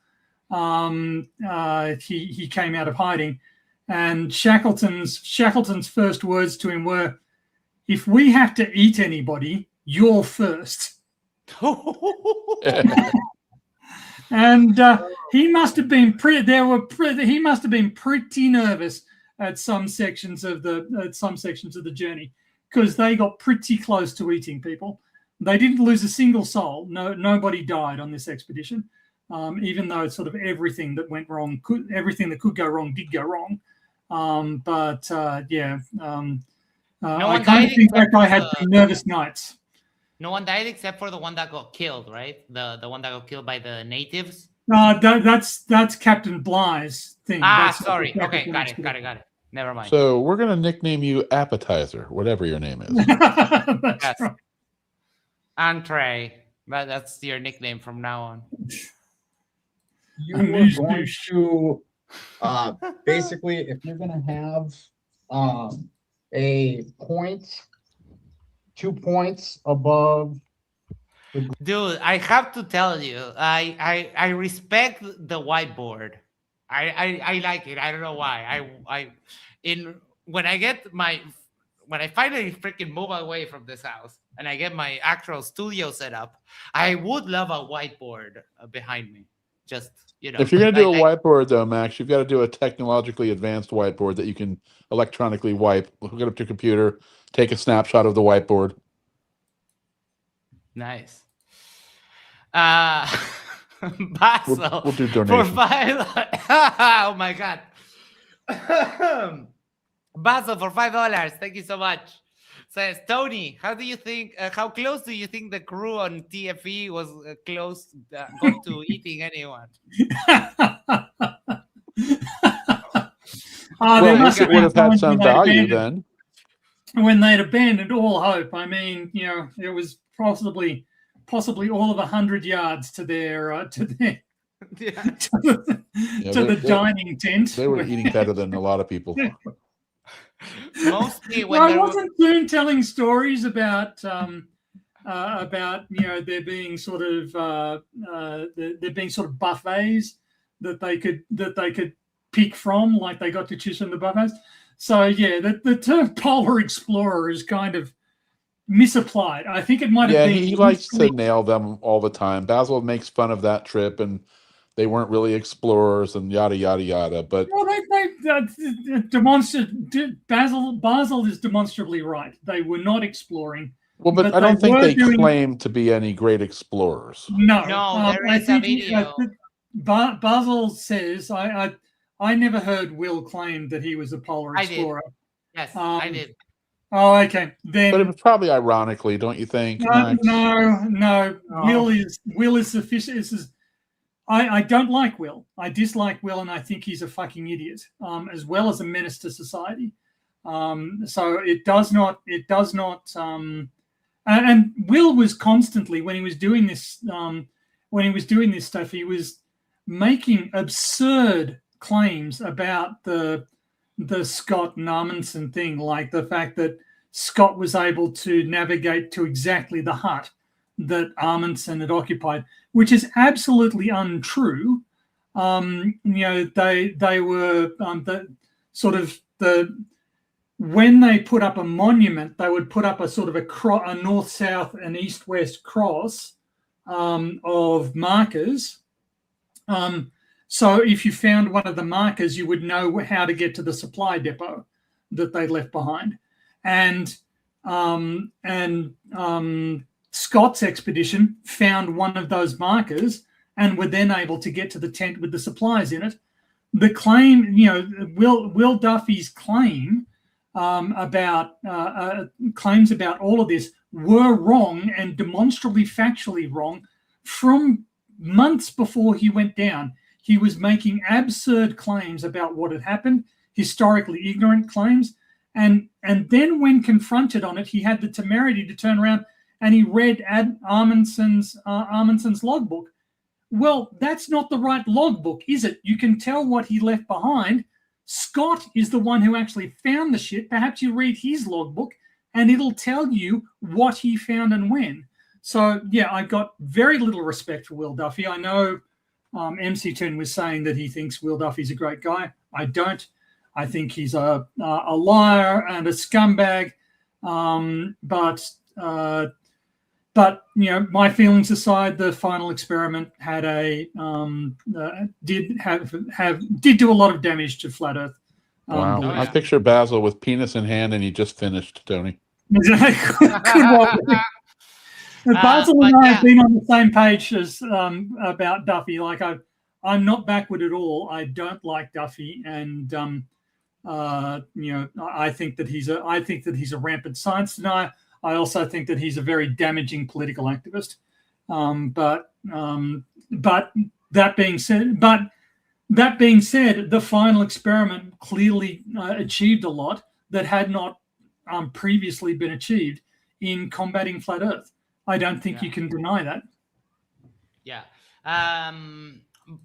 he came out of hiding. And Shackleton's first words to him were, "If we have to eat anybody, you're first." And he must have been he must have been pretty nervous at some sections of the journey, because they got pretty close to eating people. They didn't lose a single soul. Nobody died on this expedition, even though sort of everything that went wrong, everything that could go wrong did go wrong. I kind of think that guy had some nervous nights. No one died except for the one that got killed, right? The one that got killed by the natives. That's Captain Bly's thing. Sorry. Okay, got it. Never mind. So we're gonna nickname you Appetizer, whatever your name is. Yes. Right. Entree, but that's your nickname from now on. You are going to basically, if you're going to have a point, 2 points above. Dude, I have to tell you, I respect the whiteboard. I like it. I don't know why. When I finally freaking move away from this house and I get my actual studio set up, I would love a whiteboard behind me. Just, if you're going to do a whiteboard, though, Max, you've got to do a technologically advanced whiteboard that you can electronically wipe, hook it up to your computer, take a snapshot of the whiteboard. Nice. Basil, we'll do donations. For 5. Oh my God. Basil for $5. Thank you so much. Says Tony, how close do you think the crew on TFE was close got to eating anyone? Well, it would have had some value then. When they'd abandoned all hope, I mean, it was possibly all of 100 yards to their to the dining tent. They were eating better than a lot of people. Mostly when I wasn't soon telling stories about there being sort of buffets that they could pick from, like they got to choose from the buffets. So yeah, the term polar explorer is kind of misapplied. I think it might have been. He likes to nail them all the time. Basil makes fun of that trip, and they weren't really explorers, and yada yada yada. But Basil is demonstrably right. They were not exploring. Well, but I don't think they claim to be any great explorers. No, there is a video. Basil says I never heard Will claim that he was a polar explorer. Yes, I did. Oh, okay. Then, but it was probably ironically, don't you think? No. Will is sufficient. I don't like Will. I dislike Will, and I think he's a fucking idiot, as well as a menace to society. So it does not. And Will was constantly, when he was doing this stuff, he was making absurd claims about the Scott and Amundsen thing, like the fact that Scott was able to navigate to exactly the hut that Amundsen had occupied, which is absolutely untrue. They were when they put up a monument, they would put up a sort of a north-south and east-west cross of markers. So if you found one of the markers, you would know how to get to the supply depot that they left behind. And Scott's expedition found one of those markers and were then able to get to the tent with the supplies in it. The claim, Will Duffy's claim claims about all of this were wrong and demonstrably factually wrong from months before he went down. He was making absurd claims about what had happened, historically ignorant claims, and then when confronted on it, he had the temerity to turn around and he read Amundsen's logbook. Well, that's not the right logbook, is it? You can tell what he left behind. Scott is the one who actually found the shit. Perhaps you read his logbook and it'll tell you what he found and when. So, yeah, I've got very little respect for Will Duffy. I know MC Toon was saying that he thinks Will Duffy's a great guy. I don't. I think he's a liar and a scumbag. But my feelings aside, the final experiment had did do a lot of damage to flat Earth. Wow! I picture Basil with penis in hand, and he just finished, Tony. Exactly. Basil and I have been on the same page as about Duffy. Like I'm not backward at all. I don't like Duffy, and I think that he's a rampant science denier. I also think that he's a very damaging political activist. But that being said, the final experiment clearly achieved a lot that had not previously been achieved in combating flat Earth. I don't think you can deny that. Yeah.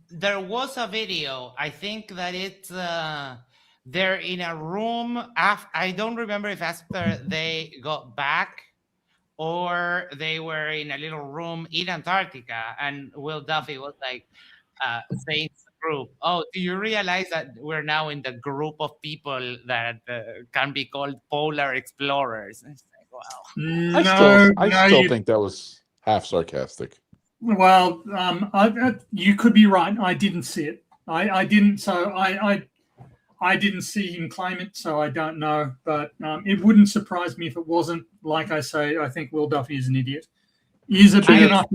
There was a video. I think that it's they're in a room. I don't remember if after they got back or they were in a little room in Antarctica, and Will Duffy was like saying to the group, "Oh, do you realize that we're now in the group of people that can be called polar explorers?" And it's like, wow. I still think that was half sarcastic. Well, you could be right. I didn't see it. I didn't. So I didn't see him claim it, so I don't know. But it wouldn't surprise me if it wasn't. Like I say, I think Will Duffy is an idiot. Is it big enough?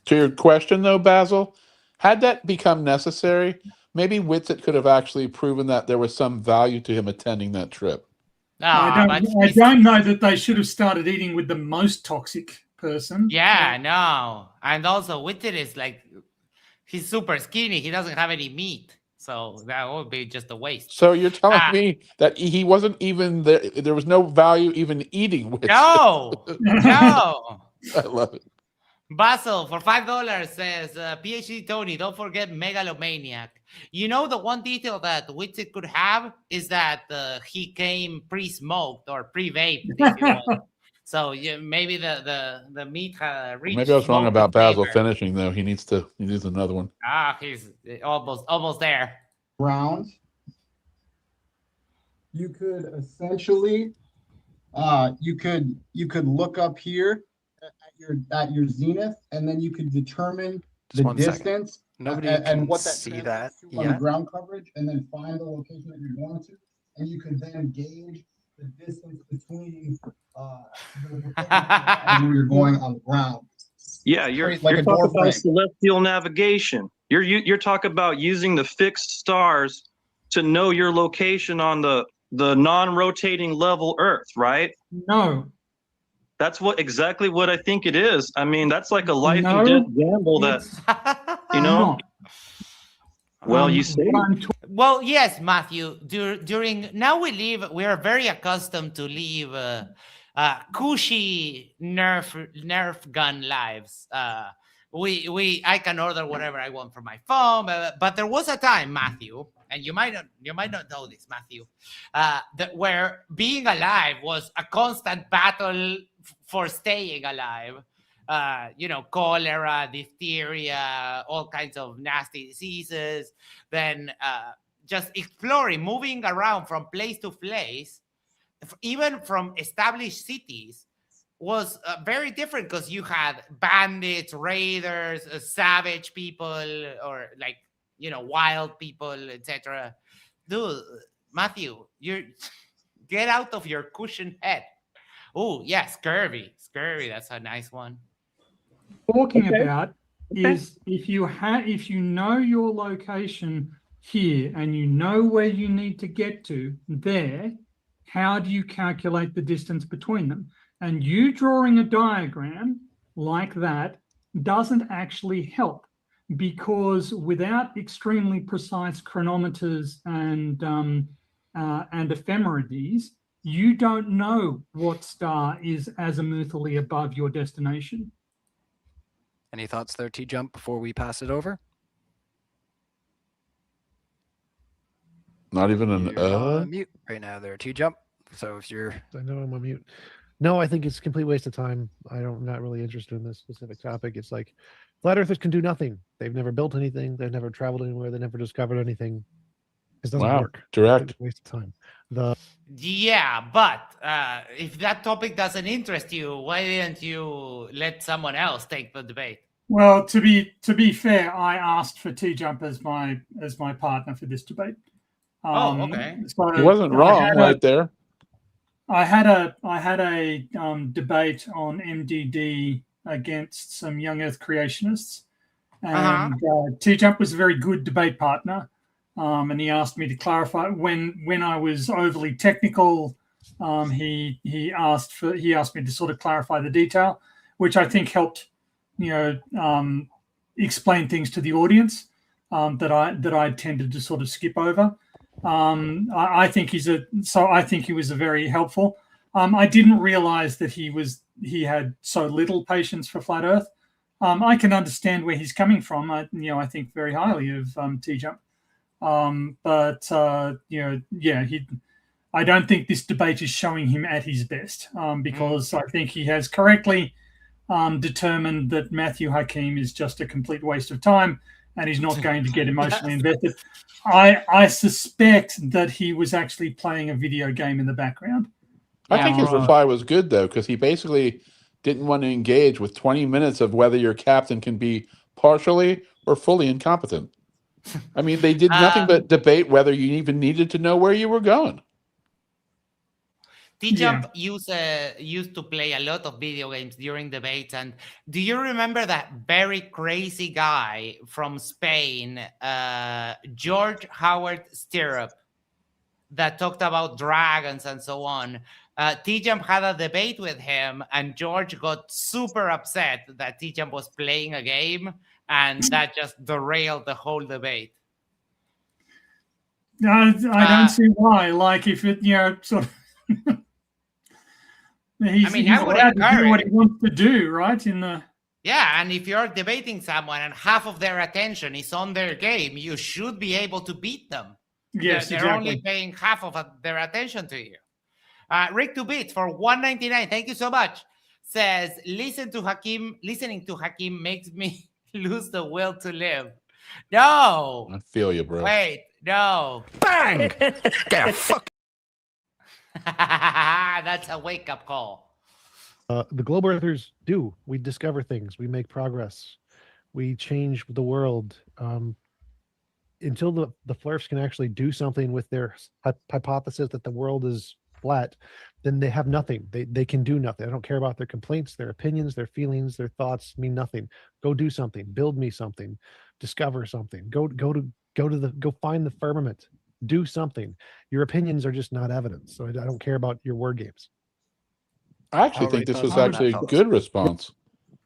To your question, though, Basil, had that become necessary, maybe Whitsitt could have actually proven that there was some value to him attending that trip. I don't know that they should have started eating with the most toxic person. Yeah, no. And also, Whitsitt is like, he's super skinny. He doesn't have any meat. So that would be just a waste. So you're telling me that he wasn't even there? There was no value even eating with. No. I love it. Basil for $5 says, PhD Tony, don't forget megalomaniac. You know, the one detail that Whitsitt could have is that he came pre-smoked or pre-vaped. If you will. So maybe the meat reached. Maybe I was wrong about Basil finishing though. He needs another one. He's almost there. Ground. You could essentially, you could look up here at your zenith, and then you could determine the distance and what that see that on the ground coverage, and then find the location that you're going to, and you could then gauge the distance between where you're going on the ground. Yeah, you're talking about celestial navigation. You're talking about using the fixed stars to know your location on the non-rotating level Earth, right? No. That's exactly what I think it is. I mean, that's like a life and death gamble that, you know. Well, you see. Well, yes, Matthew. During now we are very accustomed to live cushy Nerf gun lives. I can order whatever I want from my phone, but there was a time, Matthew, and you might not know this, Matthew, that where being alive was a constant battle for staying alive. Cholera, diphtheria, all kinds of nasty diseases. Then just exploring, moving around from place to place, even from established cities, was very different because you had bandits, raiders, savage people, or wild people, etc. Dude, Matthew, get out of your cushion head. Oh, yeah, scurvy. That's a nice one. Talking about is if you know your location here and you know where you need to get to there, how do you calculate the distance between them? And you drawing a diagram like that doesn't actually help, because without extremely precise chronometers and ephemerides, you don't know what star is azimuthally above your destination. Any thoughts there, TJump, before we pass it over? Not even an You're on mute right now there, TJump. So if you're... I know I'm on mute. No, I think it's a complete waste of time. I'm not really interested in this specific topic. It's like flat earthers can do nothing. They've never built anything. They've never traveled anywhere. They never discovered anything. It doesn't work. Direct. It's a waste of time. Yeah, but if that topic doesn't interest you, why didn't you let someone else take the debate? Well, to be fair, I asked for TJump as my partner for this debate. Okay. So he wasn't wrong right there. I had a debate on MDD against some young Earth creationists, and TJump was a very good debate partner. And he asked me to clarify when I was overly technical. He asked me to sort of clarify the detail, which I think helped, explain things to the audience that I tended to sort of skip over. I think he was a very helpful. I didn't realize that he had so little patience for flat Earth. I can understand where he's coming from. I think very highly of TJump. I don't think this debate is showing him at his best, because I think he has correctly determined that Matthew Hakim is just a complete waste of time and he's not going to get emotionally invested. I suspect that he was actually playing a video game in the background. I think his reply was good, though, because he basically didn't want to engage with 20 minutes of whether your captain can be partially or fully incompetent. I mean, they did nothing but debate whether you even needed to know where you were going. TJump used to play a lot of video games during debates. And do you remember that very crazy guy from Spain, George Howard Stirrup, that talked about dragons and so on? TJump had a debate with him, and George got super upset that TJump was playing a game, and that just derailed the whole debate. I don't see why. Like, if it, sort of... he's allowed to do what he wants to do, right? Yeah, and if you're debating someone and half of their attention is on their game, you should be able to beat them. Yes, they're only paying half of their attention to you. Rick 2 Bits for $1.99, thank you so much, says, listening to Hakim makes me lose the will to live. No. I feel you, bro. Wait, no. Bang! Get a fuck. That's a wake-up call. The globe earthers do. We discover things. We make progress. We change the world. Until the Flurfs can actually do something with their hypothesis that the world is flat, then they have nothing. They can do nothing. I don't care about their complaints, their opinions, their feelings, their thoughts mean nothing. Go do something. Build me something. Discover something. Go find the firmament. Do something. Your opinions are just not evidence. So I don't care about your word games. I actually think this was actually a good response.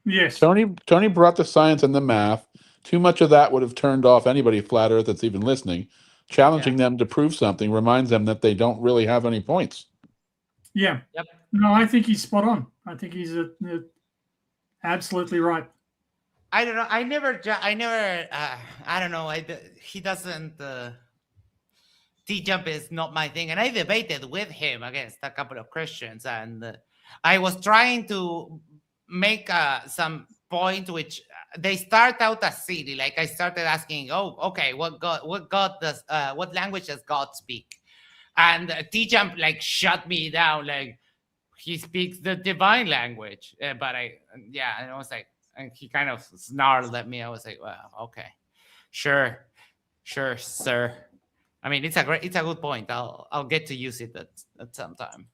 Yes. Tony brought the science and the math. Too much of that would have turned off anybody flat Earth that's even listening. Challenging them to prove something reminds them that they don't really have any points. Yeah. Yep. No, I think he's spot on. I think he's absolutely right. I don't know. I don't know. He doesn't. TJump is not my thing, and I debated with him against a couple of Christians, and I was trying to make some point which they start out as silly. Like I started asking, "Oh, okay, what language does God speak?" And TJump like shut me down, like he speaks the divine language. And I was like, and he kind of snarled at me. I was like, well, okay, sure, sir. I mean, it's a good point. I'll get to use it at some time.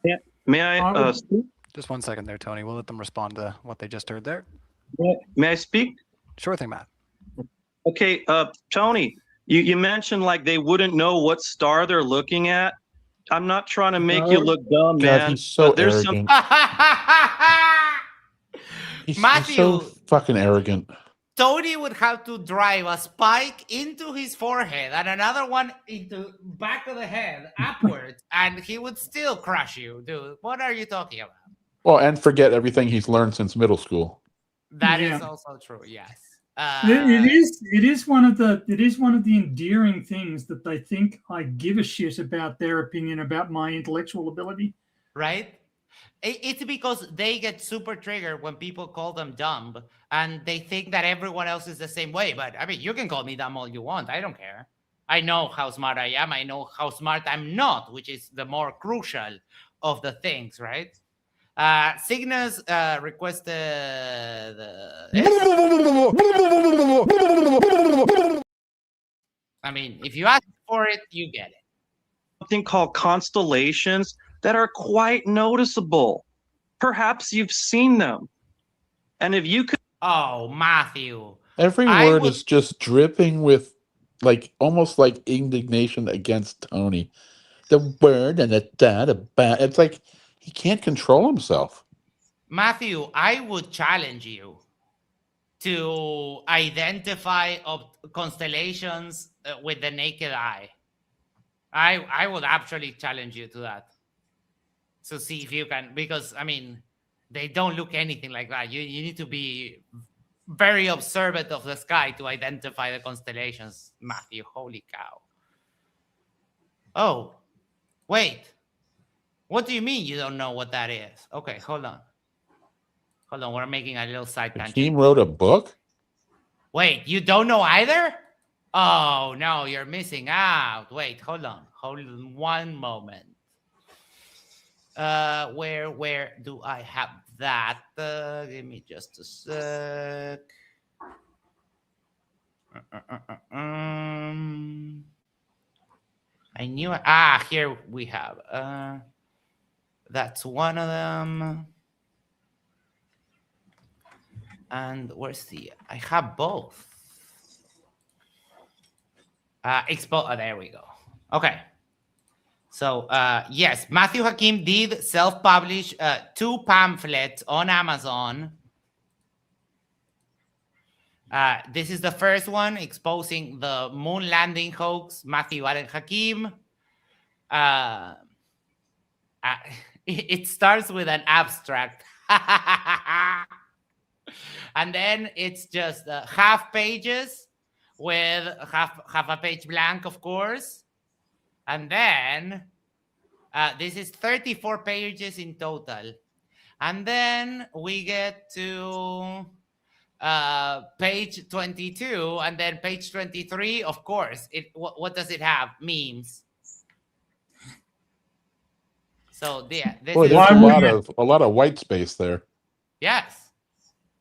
Yeah. May I? Just 1 second there, Tony. We'll let them respond to what they just heard there. May I speak? Sure thing, Matt. Okay, Tony, you mentioned like they wouldn't know what star they're looking at. I'm not trying to make you look dumb, man. God, he's so but there's arrogant. He's Matthew, so fucking arrogant. Tony would have to drive a spike into his forehead and another one into back of the head upwards, and he would still crush you, dude. What are you talking about? Well, and forget everything he's learned since middle school. That is also true. Yes. It is one of the endearing things that they think I give a shit about their opinion about my intellectual ability. Right? It's because they get super triggered when people call them dumb, and they think that everyone else is the same way. But I mean, you can call me dumb all you want. I don't care. I know how smart I am. I know how smart I'm not, which is the more crucial of the things, right? Cygnus requested I mean, if you ask for it, you get it. Something called constellations that are quite noticeable. Perhaps you've seen them. And if you could... Oh, Matthew. Every word is just dripping with like almost like indignation against Tony. The word and the da. It's like he can't control himself. Matthew, I would challenge you to identify constellations with the naked eye. I would actually challenge you to that. So see if you can, because I mean, they don't look anything like that. You need to be very observant of the sky to identify the constellations, Matthew. Holy cow. Oh, wait. What do you mean you don't know what that is? Okay, hold on. We're making a little side tangent. Hakim wrote a book? Wait, you don't know either? Oh, no, you're missing out. Wait, hold on. Hold on one moment. Where do I have that? Give me just a sec. I knew it. Here we have. That's one of them. And where's the? I have both. There we go. Okay. So yes, Matthew Hakim did self-publish 2 pamphlets on Amazon. This is the first one exposing the moon landing hoax, Matthew Allen Hakim. It starts with an abstract. And then it's just half pages with half a page blank, of course. And then this is 34 pages in total. And then we get to page 22, and then page 23, of course. What does it have? Memes. So yeah, boy, there's a lot of white space there. Yes.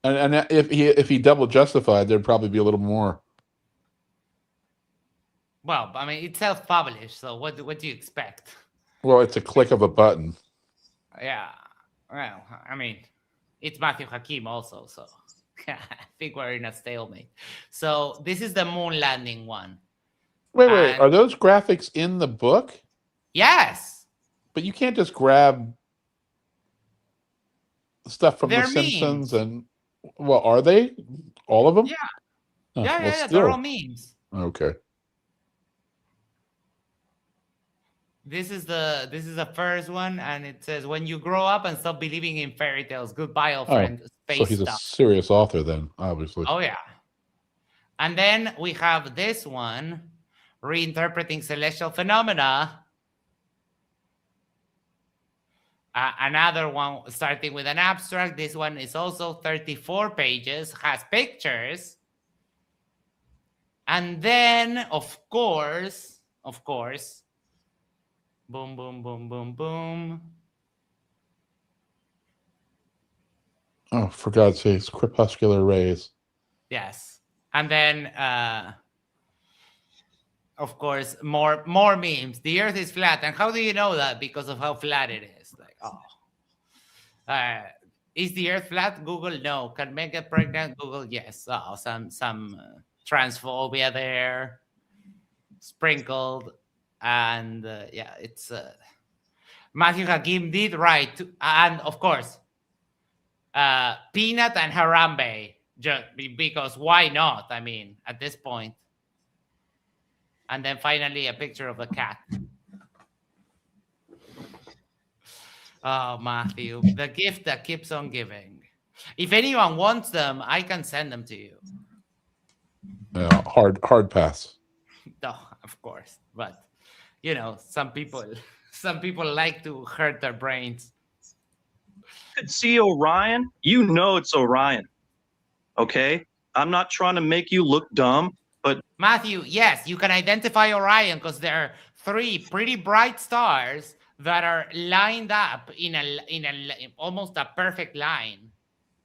And if he double justified, there'd probably be a little more. Well, I mean, it's self-published, so what do you expect? Well, it's a click of a button. Yeah. Well, I mean, it's Matthew Hakim also, so I think we're in a stalemate. So this is the moon landing one. Wait. Are those graphics in the book? Yes. But you can't just grab stuff from They're The Simpsons and... Well, are they? All of them? Yeah. Oh, Yeah, well, yeah, still. they're all memes. Okay. This is the first one, and it says, "When you grow up and stop believing in fairy tales, goodbye, old friend." So Space he's a stuff. serious author then, obviously. Oh yeah. And then we have this one, reinterpreting celestial phenomena. Another one starting with an abstract. This one is also 34 pages, has pictures. And then, of course, boom, boom, boom, boom, boom. Oh, for God's sakes, crepuscular rays. Yes. And then, of course, more memes. The earth is flat. And how do you know that? Because of how flat it is. Like, oh. Is the earth flat? Google, no. Can men get pregnant? Google, yes. Oh, some transphobia there. Sprinkled. And yeah, it's... Matthew Hakim did right. And, of course, Peanut and Harambe. Just because why not? I mean, at this point. And then finally a picture of a cat. Oh, Matthew, the gift that keeps on giving. If anyone wants them, I can send them to you. Yeah, hard pass. No, of course. But, you know, some people like to hurt their brains. You could see Orion. You know it's Orion. Okay? I'm not trying to make you look dumb, but... Matthew, yes, you can identify Orion because there are 3 pretty bright stars that are lined up in almost a perfect line.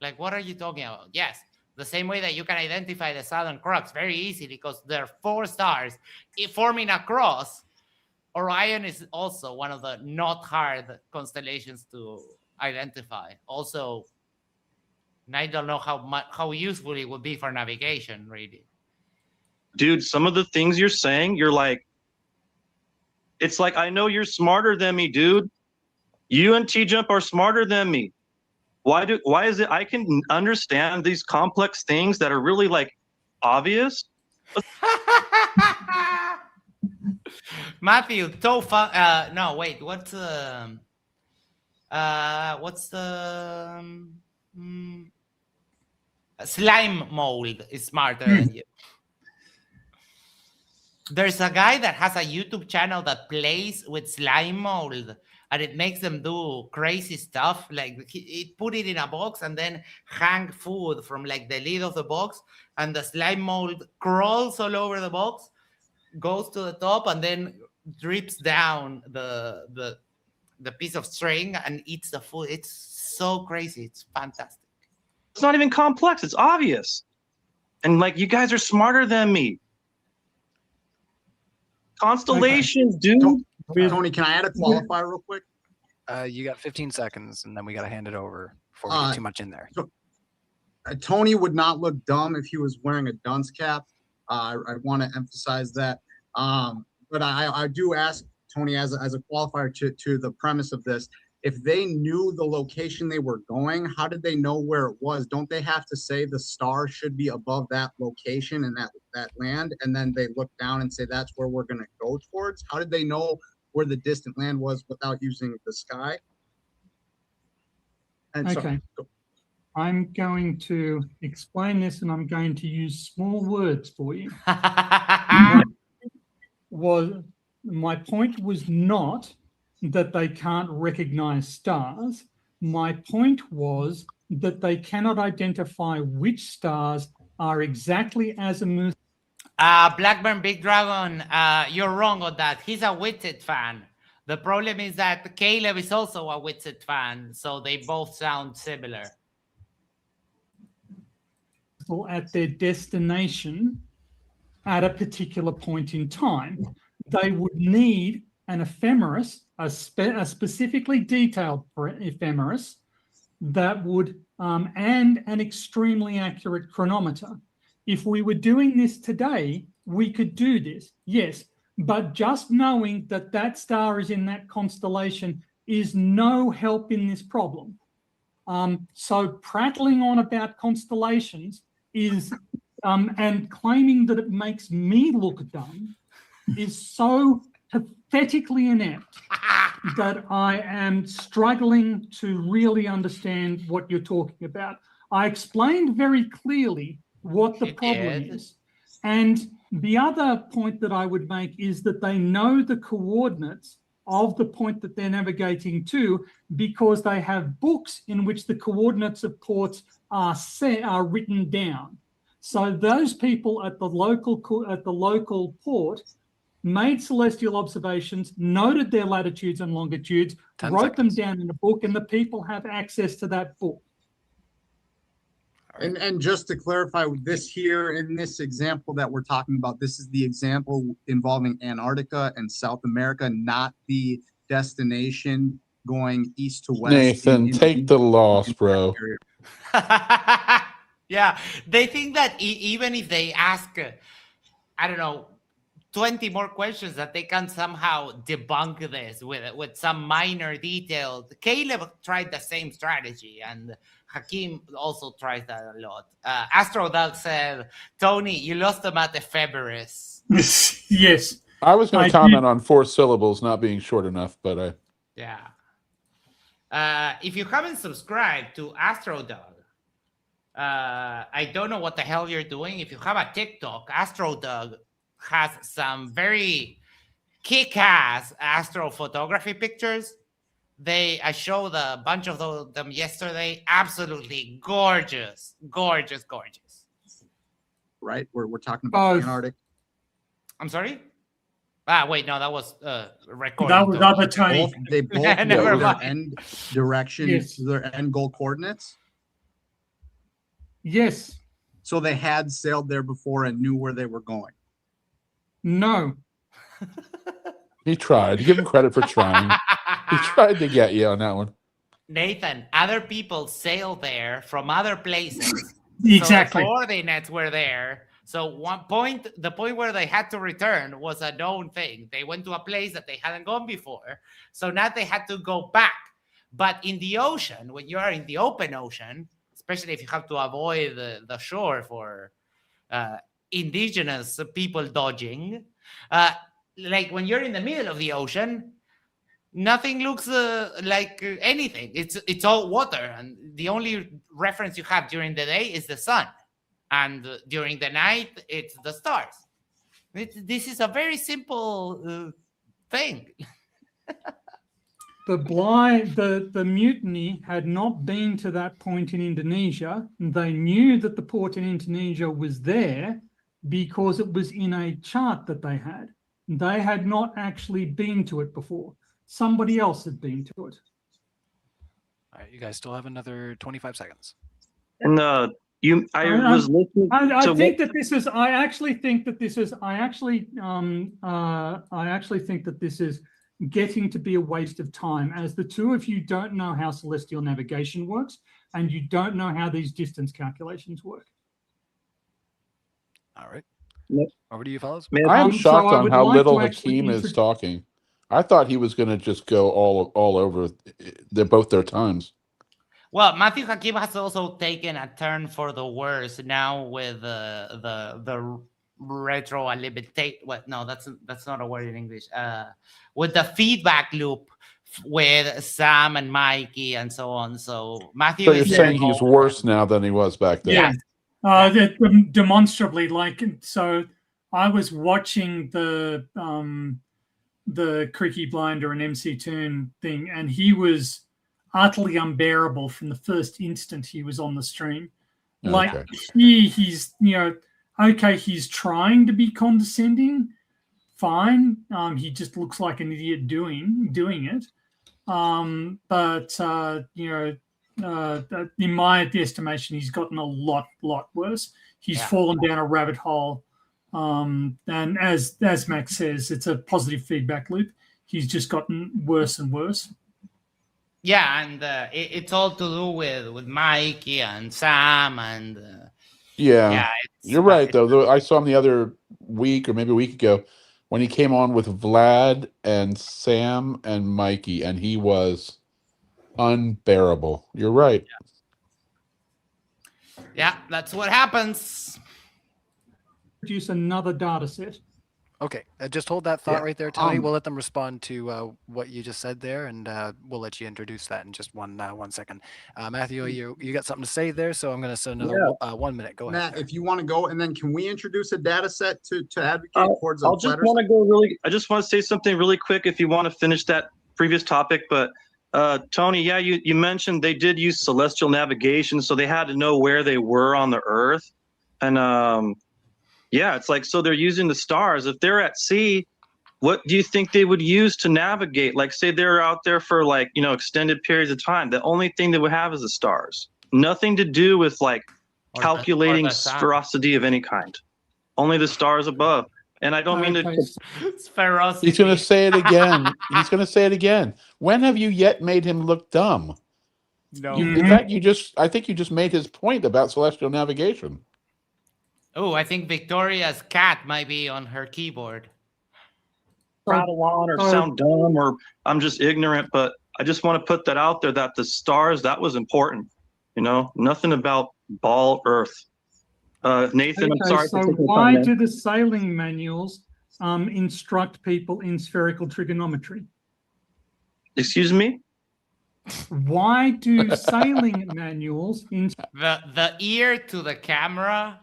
Like, what are you talking about? Yes, the same way that you can identify the Southern Cross very easily because there are 4 stars forming a cross. Orion is also one of the not hard constellations to identify. Also, I don't know how useful it would be for navigation, really. Dude, some of the things you're saying, you're like, it's like, I know you're smarter than me, dude. You and TJump are smarter than me. Why is it I can understand these complex things that are really like obvious? Matthew, no, wait, what's the slime mold is smarter than you. There's a guy that has a YouTube channel that plays with slime mold, and it makes them do crazy stuff. Like he put it in a box and then hang food from like the lid of the box, and the slime mold crawls all over the box, goes to the top, and then drips down the piece of string and eats the food. It's so crazy. It's fantastic. It's not even complex. It's obvious. And like, you guys are smarter than me. Constellations, dude. Tony, can I add a qualifier real quick? You got 15 seconds, and then we got to hand it over before we get too much in there. So, Tony would not look dumb if he was wearing a dunce cap. I want to emphasize that. But I do ask Tony as a qualifier to the premise of this. If they knew the location they were going, how did they know where it was? Don't they have to say the star should be above that location and that land, and then they look down and say that's where we're going to go towards? How did they know where the distant land was without using the sky? And okay. I'm going to explain this, and I'm going to use small words for you. My point was not that they can't recognize stars. My point was that they cannot identify which stars are exactly azimuth. Blackburn Big Dragon, you're wrong on that. He's a Witted fan. The problem is that Caleb is also a Witted fan, so they both sound similar. At their destination at a particular point in time. They would need an ephemeris, a specifically detailed ephemeris that would, and an extremely accurate chronometer. If we were doing this today, we could do this, yes, but just knowing that that star is in that constellation is no help in this problem. So prattling on about constellations is and claiming that it makes me look dumb is so pathetically inept that I am struggling to really understand what you're talking about. I explained very clearly what the problem is. And the other point that I would make is that they know the coordinates of the point that they're navigating to because they have books in which the coordinates of ports are written down. So those people at the local port made celestial observations, noted their latitudes and longitudes, wrote them down in a book, and the people have access to that book. And just to clarify, this here in this example that we're talking about, this is the example involving Antarctica and South America, not the destination going east to west. Nathan, take the loss, bro. Yeah, they think that even if they ask, I don't know, 20 more questions, that they can somehow debunk this with some minor detail. Caleb tried the same strategy, and Hakim also tries that a lot. Astro Doug said, Tony, you lost them at Ephemeris. Yes. I was going to comment on 4 syllables not being short enough, but Yeah. If you haven't subscribed to Astro Doug, I don't know what the hell you're doing. If you have a TikTok, Astro Doug has some very kick-ass astrophotography pictures. I showed a bunch of them yesterday. Absolutely gorgeous, gorgeous, gorgeous. Right? We're talking about Antarctic. I'm sorry? Wait, no, that was recording. That was other Tony. They both know their end direction, their end goal coordinates? Yes. So they had sailed there before and knew where they were going? No. he tried. Give him credit for trying. He tried to get you on that one. Nathan, other people sailed there from other places. Exactly. So the coordinates were there. So the point where they had to return was a known thing. They went to a place that they hadn't gone before. So now they had to go back. But in the ocean, when you are in the open ocean, especially if you have to avoid the shore for indigenous people dodging, like when you're in the middle of the ocean, nothing looks like anything. It's all water, and the only reference you have during the day is the sun, and during the night it's the stars. This is a very simple thing. The mutiny had not been to that point in Indonesia. They knew that the port in Indonesia was there because it was in a chart that they had. They had not actually been to it before. Somebody else had been to it. All right, you guys still have another 25 seconds. And I was listening. I think that this is. I actually think that this is. I actually think that this is getting to be a waste of time, as the two of you don't know how celestial navigation works, and you don't know how these distance calculations work. All right. Yep. Over to you, fellas. I'm shocked on how little Hakim is talking. I thought he was going to just go all over both their times. Well, Matthew Hakim has also taken a turn for the worse now with the retroalimentate. What? No, that's not a word in English. With the feedback loop with Sam and Mikey and so on. So Matthew. So you're saying he's worse now than he was back then? Yeah. Demonstrably, so I was watching the Creaky Blinder and MC Toon thing, and he was utterly unbearable from the first instant he was on the stream. Like he's okay, he's trying to be condescending, fine. He just looks like an idiot doing it. But in my estimation, he's gotten a lot worse. He's fallen down a rabbit hole. And as Max says, it's a positive feedback loop. He's just gotten worse and worse. Yeah, and it's all to do with Mikey and Sam and. You're right though. I saw him the other week or maybe a week ago when he came on with Vlad and Sam and Mikey, and he was unbearable. You're right. Yeah, that's what happens. introduce another data set. Okay, just hold that thought Yeah, right there, Tony. We'll let them respond to what you just said there, and we'll let you introduce that in just one second. Matthew, you got something to say there, so I'm going to send another 1 minute. Go ahead. Matt, if you want to go, and then can we introduce a data set to advocate towards I'll just want to go I just want to say something really quick if you want to finish that previous topic. But Tony, yeah, you mentioned they did use celestial navigation, so they had to know where they were on the Earth. And yeah, it's like, so they're using the stars. If they're at sea, what do you think they would use to navigate? Like, say they're out there for like, extended periods of time. The only thing they would have is the stars. Nothing to do with like calculating spherosity of any kind. Only the stars above. And I don't mean to. Spherosity. He's going to say it again. He's going to say it again. When have you yet made him look dumb? No. In fact, I think you just made his point about celestial navigation. Oh, I think Victoria's cat might be on her keyboard. Rattle on or sound dumb, or I'm just ignorant, but I just want to put that out there that the stars, that was important. Nothing about ball Earth. Nathan, I'm sorry. So why do the sailing manuals instruct people in spherical trigonometry? Excuse me? Why do sailing manuals the ear to the camera?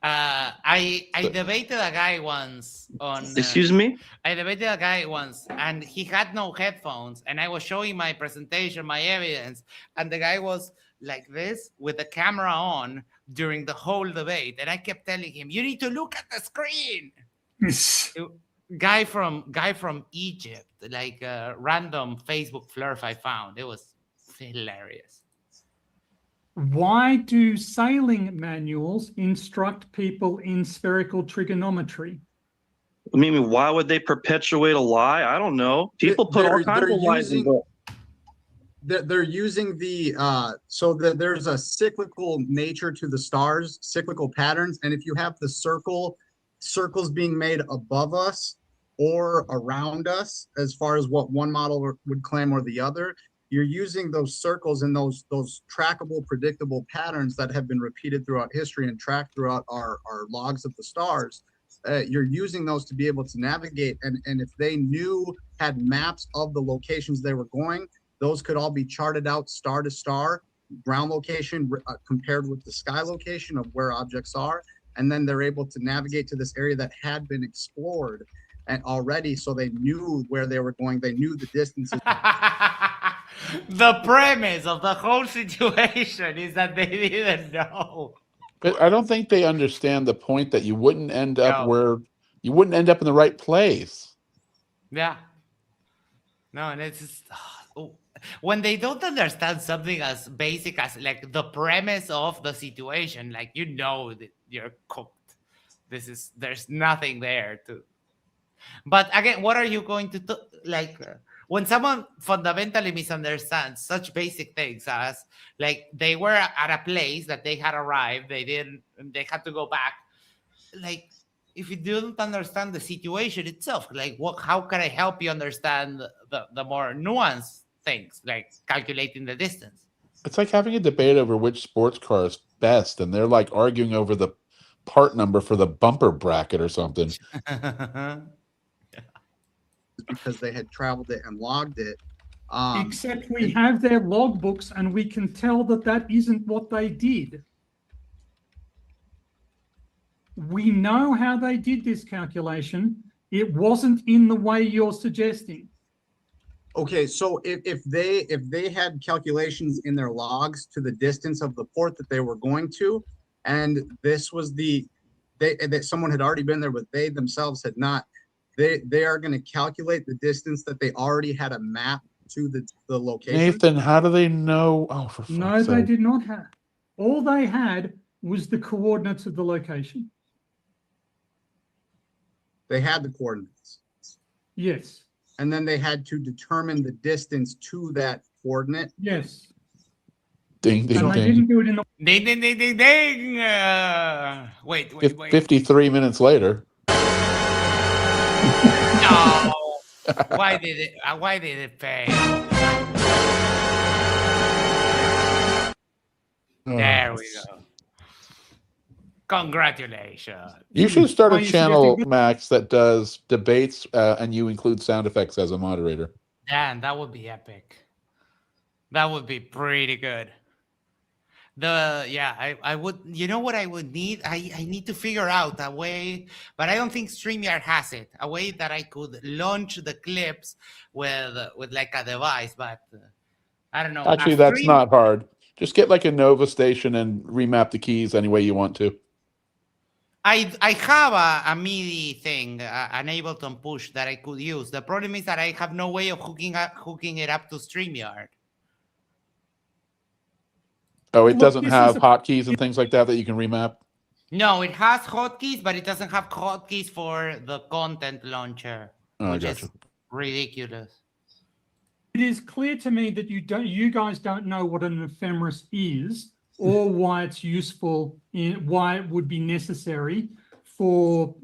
I debated a guy once on. Excuse me? I debated a guy once, and he had no headphones, and I was showing my presentation, my evidence, and the guy was like this with the camera on during the whole debate, and I kept telling him, "You need to look at the screen." Guy from Egypt, like a random Facebook flirt I found. It was hilarious. Why do sailing manuals instruct people in spherical trigonometry? I mean, why would they perpetuate a lie? I don't know. People put all kinds of lies in books. They're using so that there's a cyclical nature to the stars, cyclical patterns, and if you have the circles being made above us or around us, as far as what one model would claim or the other, you're using those circles and those trackable, predictable patterns that have been repeated throughout history and tracked throughout our logs of the stars. You're using those to be able to navigate, and if they had maps of the locations they were going, those could all be charted out star to star, ground location compared with the sky location of where objects are, and then they're able to navigate to this area that had been explored and already, so they knew where they were going, they knew the distances. The premise of the whole situation is that they didn't know. But I don't think they understand the point that you wouldn't end up in the right place. Yeah. No, and it's just, when they don't understand something as basic as like the premise of the situation, like that you're cooked. There's nothing there to. But again, what are you going to do? When someone fundamentally misunderstands such basic things as like they were at a place that they had arrived, they had to go back. Like, if you don't understand the situation itself, like how can I help you understand the more nuanced things, like calculating the distance? It's like having a debate over which sports car is best, and they're like arguing over the part number for the bumper bracket or something. Because they had traveled it and logged it. Except we have their logbooks and we can tell that isn't what they did. We know how they did this calculation. It wasn't in the way you're suggesting. Okay, so if they had calculations in their logs to the distance of the port that they were going to, and this was that someone had already been there, but they themselves had not, they are going to calculate the distance that they already had a map to the location. Nathan, how do they know? Oh, for fuck's No, they sake. did not have. All they had was the coordinates of the location. They had the coordinates. Yes. And then they had to determine the distance to that coordinate. Yes. Ding, ding, And they ding. didn't do it in the Ding, ding, ding, ding, ding. Wait. 53 minutes later. No. Why did it fail? There we go. Congratulations. You should start Are a you channel, suggesting- Max, that does debates, and you include sound effects as a moderator. Dan, that would be epic. That would be pretty good. I would, you know what I would need? I need to figure out a way, but I don't think StreamYard has it, a way that I could launch the clips with like a device, but I don't know. Actually, that's not hard. Just get like a Nova station and remap the keys any way you want to. I have a MIDI thing, an Ableton push that I could use. The problem is that I have no way of hooking it up to StreamYard. Oh, it Look, doesn't this have is a- hotkeys and things like that you can remap? No, it has hotkeys, but it doesn't have hotkeys for the content launcher, Oh, which gotcha. is ridiculous. It is clear to me that you guys don't know what an ephemeris is, or why it's useful, why it would be necessary for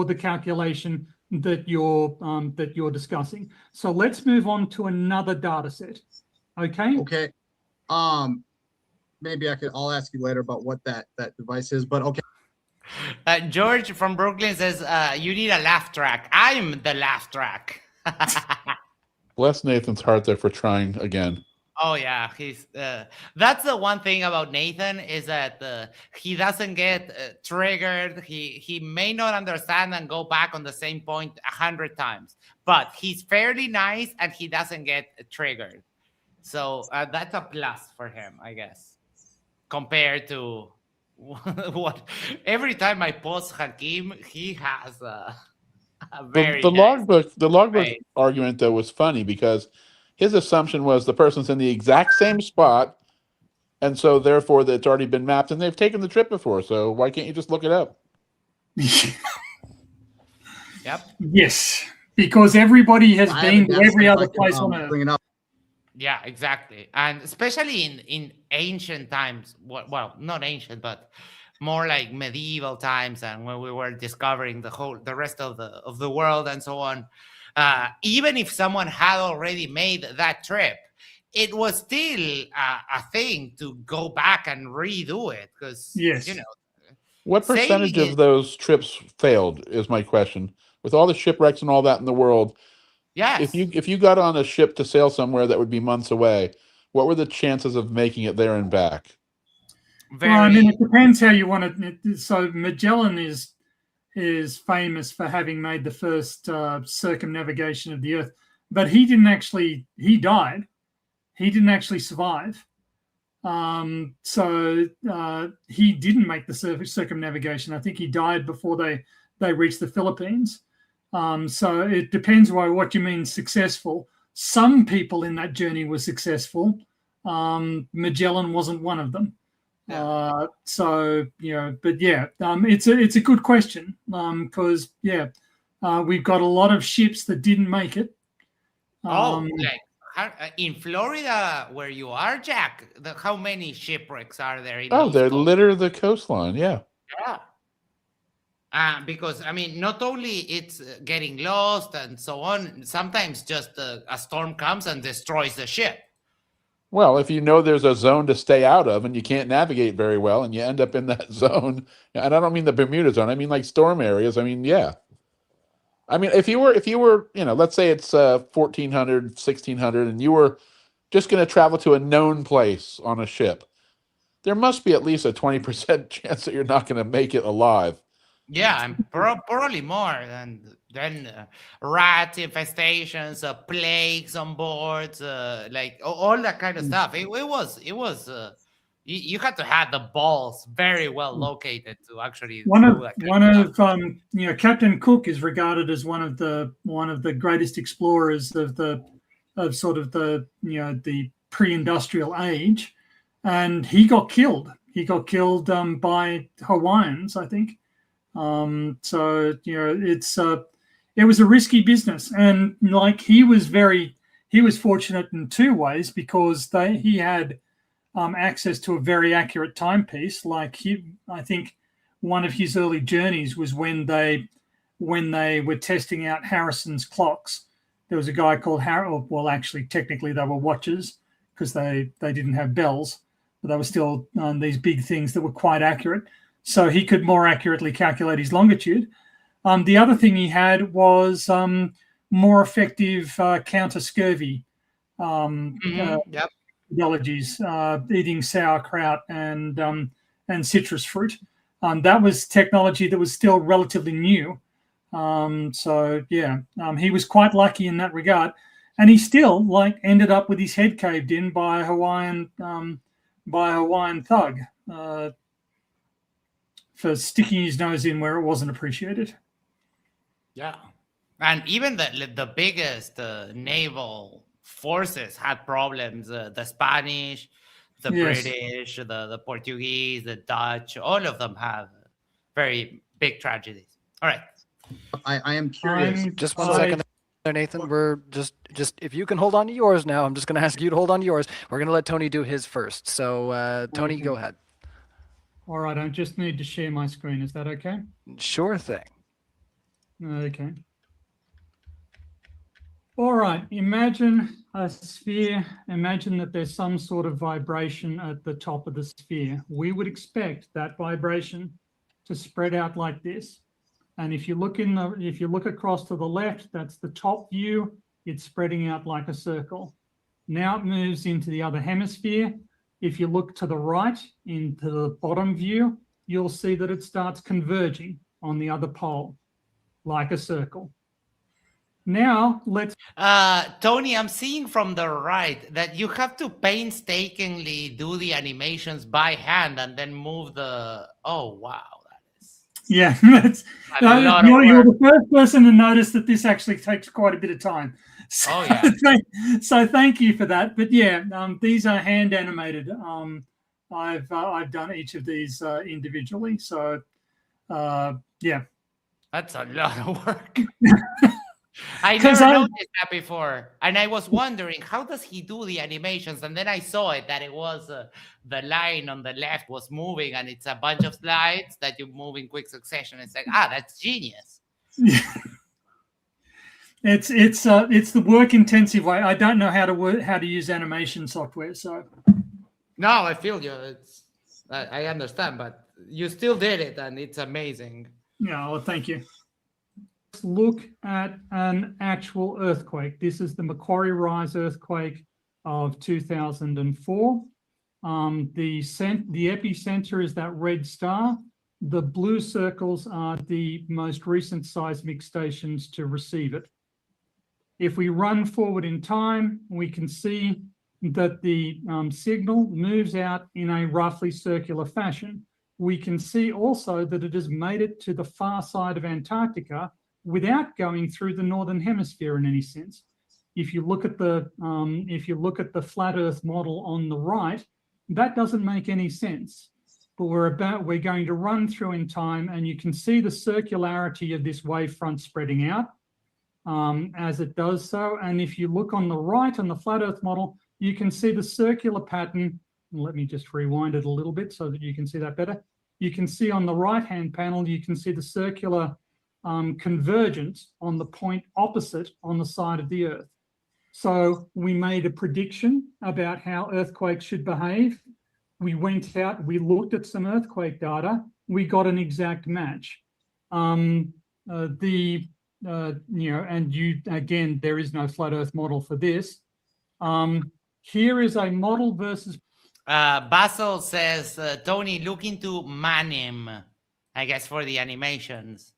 the calculation that you're discussing. So let's move on to another data set. Okay. Okay. Maybe I'll ask you later about what that device is, but okay. George from Brooklyn says, you need a laugh track. I'm the laugh track. Bless Nathan's heart there for trying again. Oh yeah, he's that's the one thing about Nathan is that he doesn't get triggered. He may not understand and go back on the same point 100 times, but he's fairly nice and he doesn't get triggered. So that's a plus for him, I guess, compared to what every time I post Hakim, he has a very The nice logbook face. argument though was funny because his assumption was the person's in the exact same spot, and so therefore it's already been mapped and they've taken the trip before. So why can't you just look it up? Yep. Yes, because everybody has I been have a to gas every tank, other I can, place on Earth. bring it up. Yeah, exactly. And especially in ancient times, well, not ancient, but more like medieval times, and when we were discovering the rest of the world and so on. Even if someone had already made that trip, it was still a thing to go back and redo it because Yes. you know. What percentage sailing of those trips failed is my question. With all the shipwrecks and all that in the world, Yes. if you got on a ship to sail somewhere that would be months away, what were the chances of making it there and back? Well, I mean, it depends how you want it. So Magellan is famous for having made the first circumnavigation of the Earth, but he died. He didn't actually survive. So he didn't make the circumnavigation. I think he died before they reached the Philippines. So it depends what you mean successful. Some people in that journey were successful. Magellan wasn't one of them. Yeah. So but yeah, it's a good question because we've got a lot of ships that didn't make it. In Florida, where you are, Jack, how many shipwrecks are there? Oh, they litter the coastline. Yeah. Yeah. Because I mean, not only it's getting lost and so on. Sometimes just a storm comes and destroys the ship. Well, if you know there's a zone to stay out of and you can't navigate very well and you end up in that zone, and I don't mean the Bermuda zone, I mean like storm areas. I mean, yeah. I mean, if you were, let's say it's 1400, 1600, and you were just going to travel to a known place on a ship, there must be at least a 20% chance that you're not going to make it alive. Yeah, and probably more than rat infestations, plagues on board, like all that kind of stuff. It was you had to have the balls very well located to actually Captain Cook is regarded as one of the greatest explorers of the pre-industrial age, and he got killed. He got killed by Hawaiians, I think. So it was a risky business, and like he was fortunate in two ways because he had access to a very accurate timepiece. Like I think one of his early journeys was when they were testing out Harrison's clocks. There was a guy called Well, actually, technically they were watches because they didn't have bells. but they were still these big things that were quite accurate. So he could more accurately calculate his longitude. The other thing he had was more effective counter-scurvy Yep. methodologies, eating sauerkraut and citrus fruit. That was technology that was still relatively new. He was quite lucky in that regard, and he still ended up with his head caved in by a Hawaiian thug for sticking his nose in where it wasn't appreciated. Yeah, and even the biggest naval forces had problems. The Spanish, the Yes. British, the Portuguese, the Dutch, all of them have very big tragedies. All right. I am curious. Just one second there, Nathan. We're just if you can hold on to yours now, I'm just going to ask you to hold on to yours. We're going to let Tony do his first. So, Tony, Okay. go ahead. All right, I just need to share my screen. Is that okay? Sure thing. Okay. All right, imagine a sphere. Imagine that there's some sort of vibration at the top of the sphere. We would expect that vibration to spread out like this. And if you look across to the left, that's the top view. It's spreading out like a circle. Now it moves into the other hemisphere. If you look to the right into the bottom view, you'll see that it starts converging on the other pole like a circle. Now let's Tony, I'm seeing from the right that you have to painstakingly do the animations by hand and then move the. Oh wow, yeah, that's you're the first person to notice that this actually takes quite a bit of time. So, oh yeah. So thank you for that. But yeah, these are hand animated. I've done each of these individually. So yeah, that's a lot of work. I never noticed that before, and I was wondering how does he do the animations, and then I saw it that it was the line on the left was moving, and it's a bunch of slides that you move in quick succession. It's like that's genius. It's the work intensive way. I don't know how to use animation software, so no, I feel you. I understand, but you still did it, and it's amazing. Yeah, well, thank you. Look at an actual earthquake. This is the Macquarie Rise earthquake of 2004. The epicenter is that red star. The blue circles are the most recent seismic stations to receive it. If we run forward in time, we can see that the signal moves out in a roughly circular fashion. We can see also that it has made it to the far side of Antarctica without going through the northern hemisphere in any sense. If you look at the flat Earth model on the right, that doesn't make any sense. But we're going to run through in time, and you can see the circularity of this wavefront spreading out as it does so. And if you look on the right on the flat Earth model, you can see the circular pattern. Let me just rewind it a little bit so that you can see that better. You can see on the right-hand panel, you can see the circular convergence on the point opposite on the side of the Earth. So we made a prediction about how earthquakes should behave. We went out, we looked at some earthquake data, we got an exact match. And again, there is no flat Earth model for this. Here is a model versus. Basil says, Tony, look into Manim, I guess, for the animations.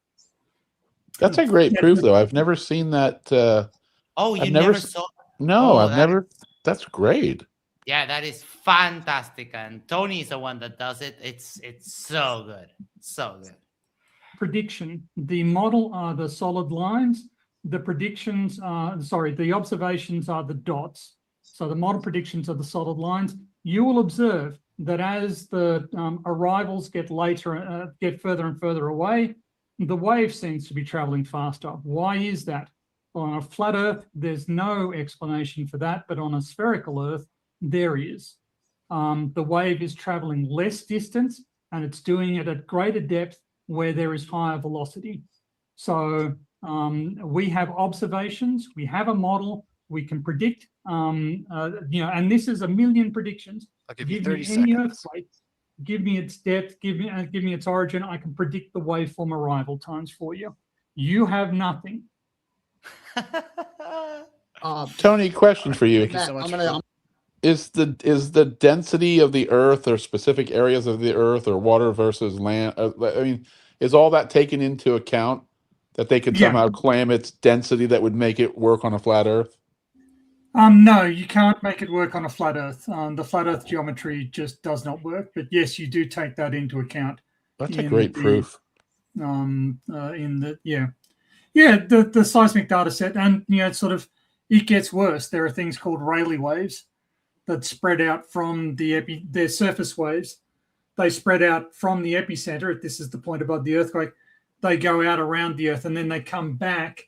That's a great proof, though. I've never seen that. You never saw? No, I've never. That's great. Yeah, that is fantastic, and Tony is the one that does it. It's so good, so good. Prediction. The model are the solid lines. The predictions are the observations are the dots. So the model predictions are the solid lines. You will observe that as the arrivals get later, get further and further away, the wave seems to be traveling faster. Why is that? On a flat Earth, there's no explanation for that, but on a spherical Earth, there is. The wave is traveling less distance, and it's doing it at greater depth where there is higher velocity. So we have observations, we have a model, we can predict, and this is a million predictions. I'll give you Give 30 me any seconds. earthquake, give me its depth, give me its origin. I can predict the waveform arrival times for you. You have nothing. Tony, question for you. Thank you so much. Is the density of the Earth or specific areas of the Earth or water versus land? I mean, is all that taken into account that they could somehow claim its density that would make it work on a flat Earth? No, you can't make it work on a flat Earth. The flat Earth geometry just does not work. But yes, you do take that into account. That's a great proof. The seismic data set, and it gets worse. There are things called Rayleigh waves that spread out from their surface waves. They spread out from the epicenter. This is the point above the earthquake. They go out around the Earth, and then they come back.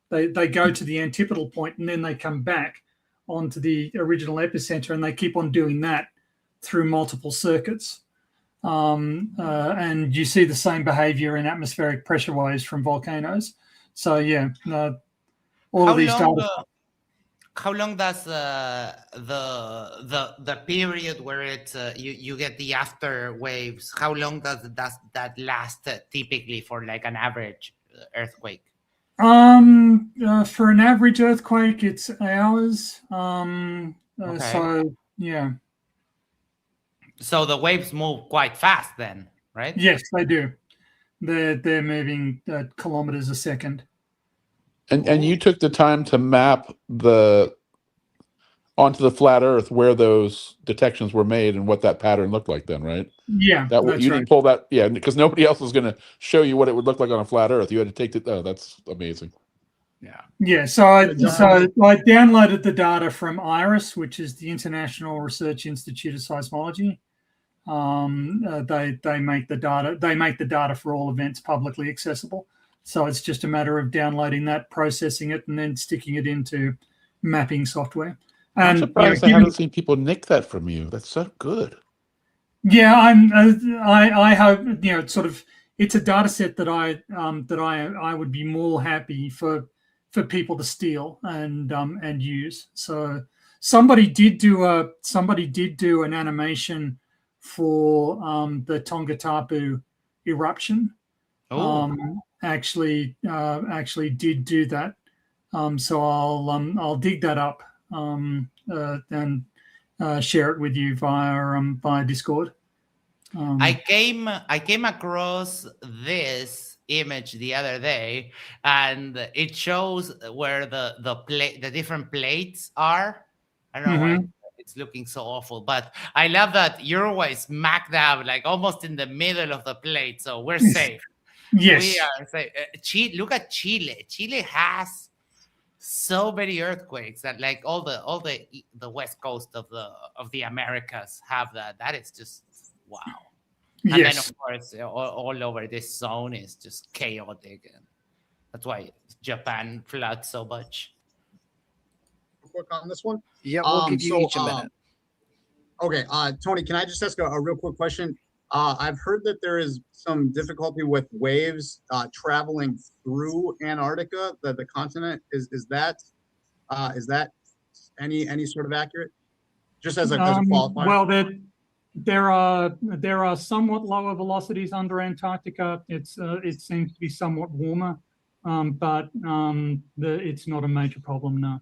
They go to the antipodal point, and then they come back onto the original epicenter, and they keep on doing that through multiple circuits. And you see the same behavior in atmospheric pressure waves from volcanoes. So all of these data. How long does the period where it's you get the after waves? How long does that last typically for like an average earthquake? For an average earthquake, it's hours. So yeah. So the waves move quite fast then, right? Yes, they do. They're moving kilometers a second. And you took the time to map onto the flat Earth where those detections were made and what that pattern looked like then, right? Yeah, you didn't pull that, because nobody else was going to show you what it would look like on a flat Earth. You had to take it. Oh, that's amazing. Yeah. So I downloaded the data from IRIS, which is the International Research Institute of Seismology. They make the data. They make the data for all events publicly accessible. So it's just a matter of downloading that, processing it, and then sticking it into mapping software. I'm surprised I haven't seen people nick that from you. That's so good. Yeah, I hope it's a data set that I would be more happy for people to steal and use. So somebody did do an animation for the Tongatapu eruption. Actually did do that. So I'll dig that up and share it with you via Discord. I came across this image the other day, and it shows where the different plates are. I don't know why it's looking so awful, but I love that Uruguay is smack dab, like almost in the middle of the plate, so we're safe. Yes. We are safe. Look at Chile. Chile has so many earthquakes that like all the west coast of the Americas have that. That is just wow. And then of course all over this zone is just chaotic, and that's why Japan floods so much. Quick on this one. Yeah, we'll give you each a minute. Okay, Tony, can I just ask a real quick question? I've heard that there is some difficulty with waves traveling through Antarctica, the continent. Is that any sort of accurate? Just as a qualifier. Well, there are somewhat lower velocities under Antarctica. It seems to be somewhat warmer, but it's not a major problem now.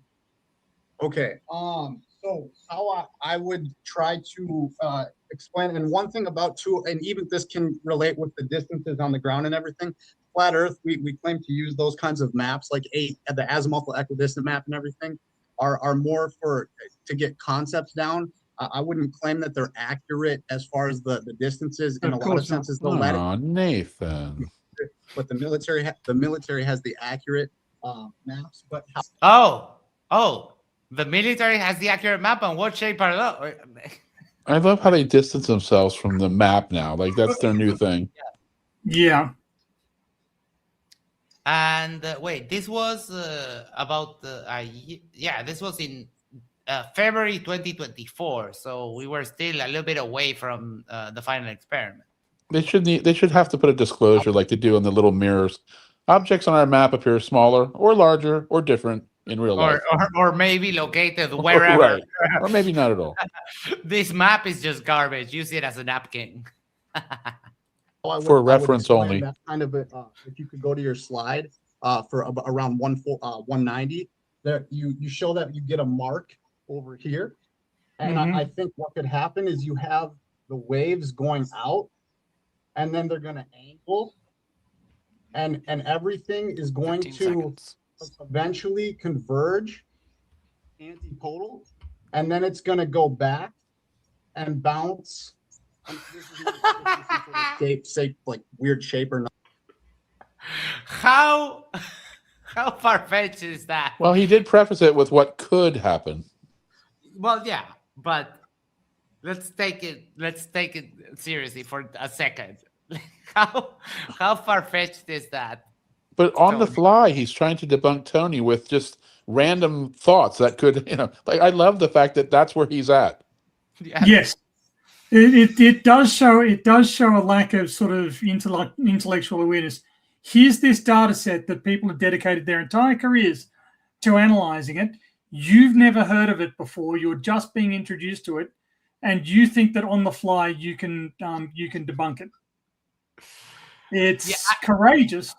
Okay. So how I would try to explain, and one thing about and even this can relate with the distances on the ground and everything. Flat Earth, we claim to use those kinds of maps, like the azimuthal equidistant map and everything, are more to get concepts down. I wouldn't claim that they're accurate as far as the distances in a lot of senses. Nathan. But the military has the accurate maps. But the military has the accurate map. And what shape are those? I love how they distance themselves from the map now. Like that's their new thing. Yeah. And wait, this was this was in February 2024. So we were still a little bit away from the final experiment. They should have to put a disclosure like they do in the little mirrors. Objects on our map appear smaller or larger or different in real life. Or maybe located wherever. Right. Or maybe not at all. This map is just garbage. Use it as a napkin. For reference explain only. that kind of if you could go to your slide for around 190, there you show that you get a mark over here, and I think what could happen is you have the waves going out, and then they're going to angle, and everything is going to eventually converge antipodal, and then it's going to go back and bounce. Shape like weird shape or not. How far-fetched is that? Well, he did preface it with what could happen. Well, yeah, but let's take it seriously for a second. How far-fetched is that? But on the fly, he's trying to debunk Tony with just random thoughts that could, like I love the fact that that's where he's at. Yes. It does show a lack of sort of intellectual awareness. Here's this data set that people have dedicated their entire careers to analyzing it. You've never heard of it before. You're just being introduced to it, and you think that on the fly you can debunk it. It's courageous.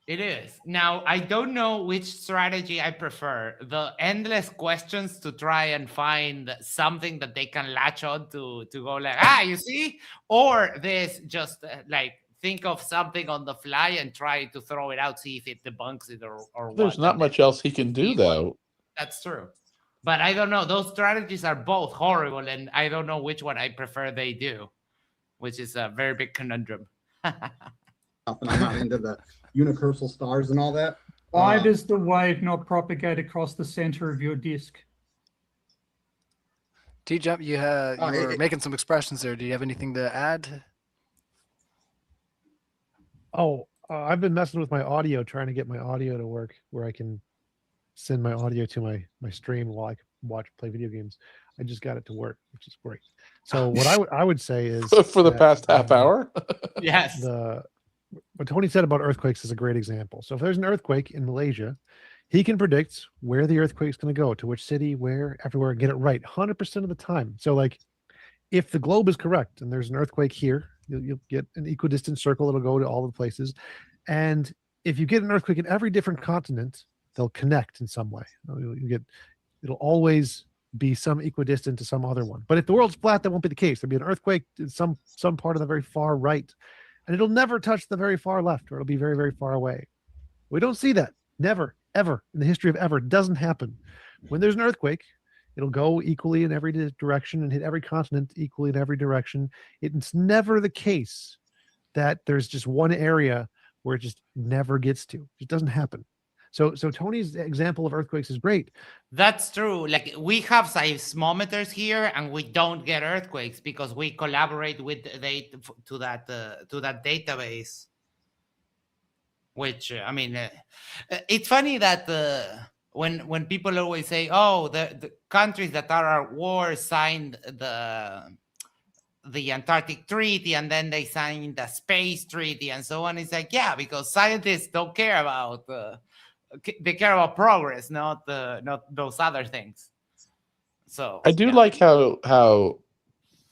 It is. Now, I don't know which strategy I prefer. The endless questions to try and find something that they can latch on to go like, you see? Or this just like think of something on the fly and try to throw it out, see if it debunks it or what. There's not much else he can do, though. That's true. But I don't know. Those strategies are both horrible, and I don't know which one I prefer they do, which is a very big conundrum. I'm not into the universal stars and all that. Why does the wave not propagate across the center of your disk? TJump, you were making some expressions there. Do you have anything to add? I've been messing with my audio, trying to get my audio to work where I can send my audio to my stream while I can play video games. I just got it to work, which is great. So what I would say is for the past half hour. Yes. What Tony said about earthquakes is a great example. So if there's an earthquake in Malaysia, he can predict where the earthquake's going to go, to which city, where, everywhere, and get it right 100% of the time. So like if the globe is correct and there's an earthquake here, you'll get an equidistant circle that'll go to all the places. And if you get an earthquake in every different continent, they'll connect in some way. It'll always be some equidistant to some other one. But if the world's flat, that won't be the case. There'll be an earthquake in some part of the very far right, and it'll never touch the very far left, or it'll be very, very far away. We don't see that. Never, ever in the history of ever. It doesn't happen. When there's an earthquake, it'll go equally in every direction and hit every continent equally in every direction. It's never the case that there's just one area where it just never gets to. It doesn't happen. So Tony's example of earthquakes is great. That's true. Like we have seismometers here, and we don't get earthquakes because we collaborate with to that database. Which I mean, it's funny that when people always say, "Oh, the countries that are at war signed the Antarctic Treaty, and then they signed the Space Treaty, and so on," it's like, yeah, because scientists don't care about. They care about progress, not those other things. So I do like how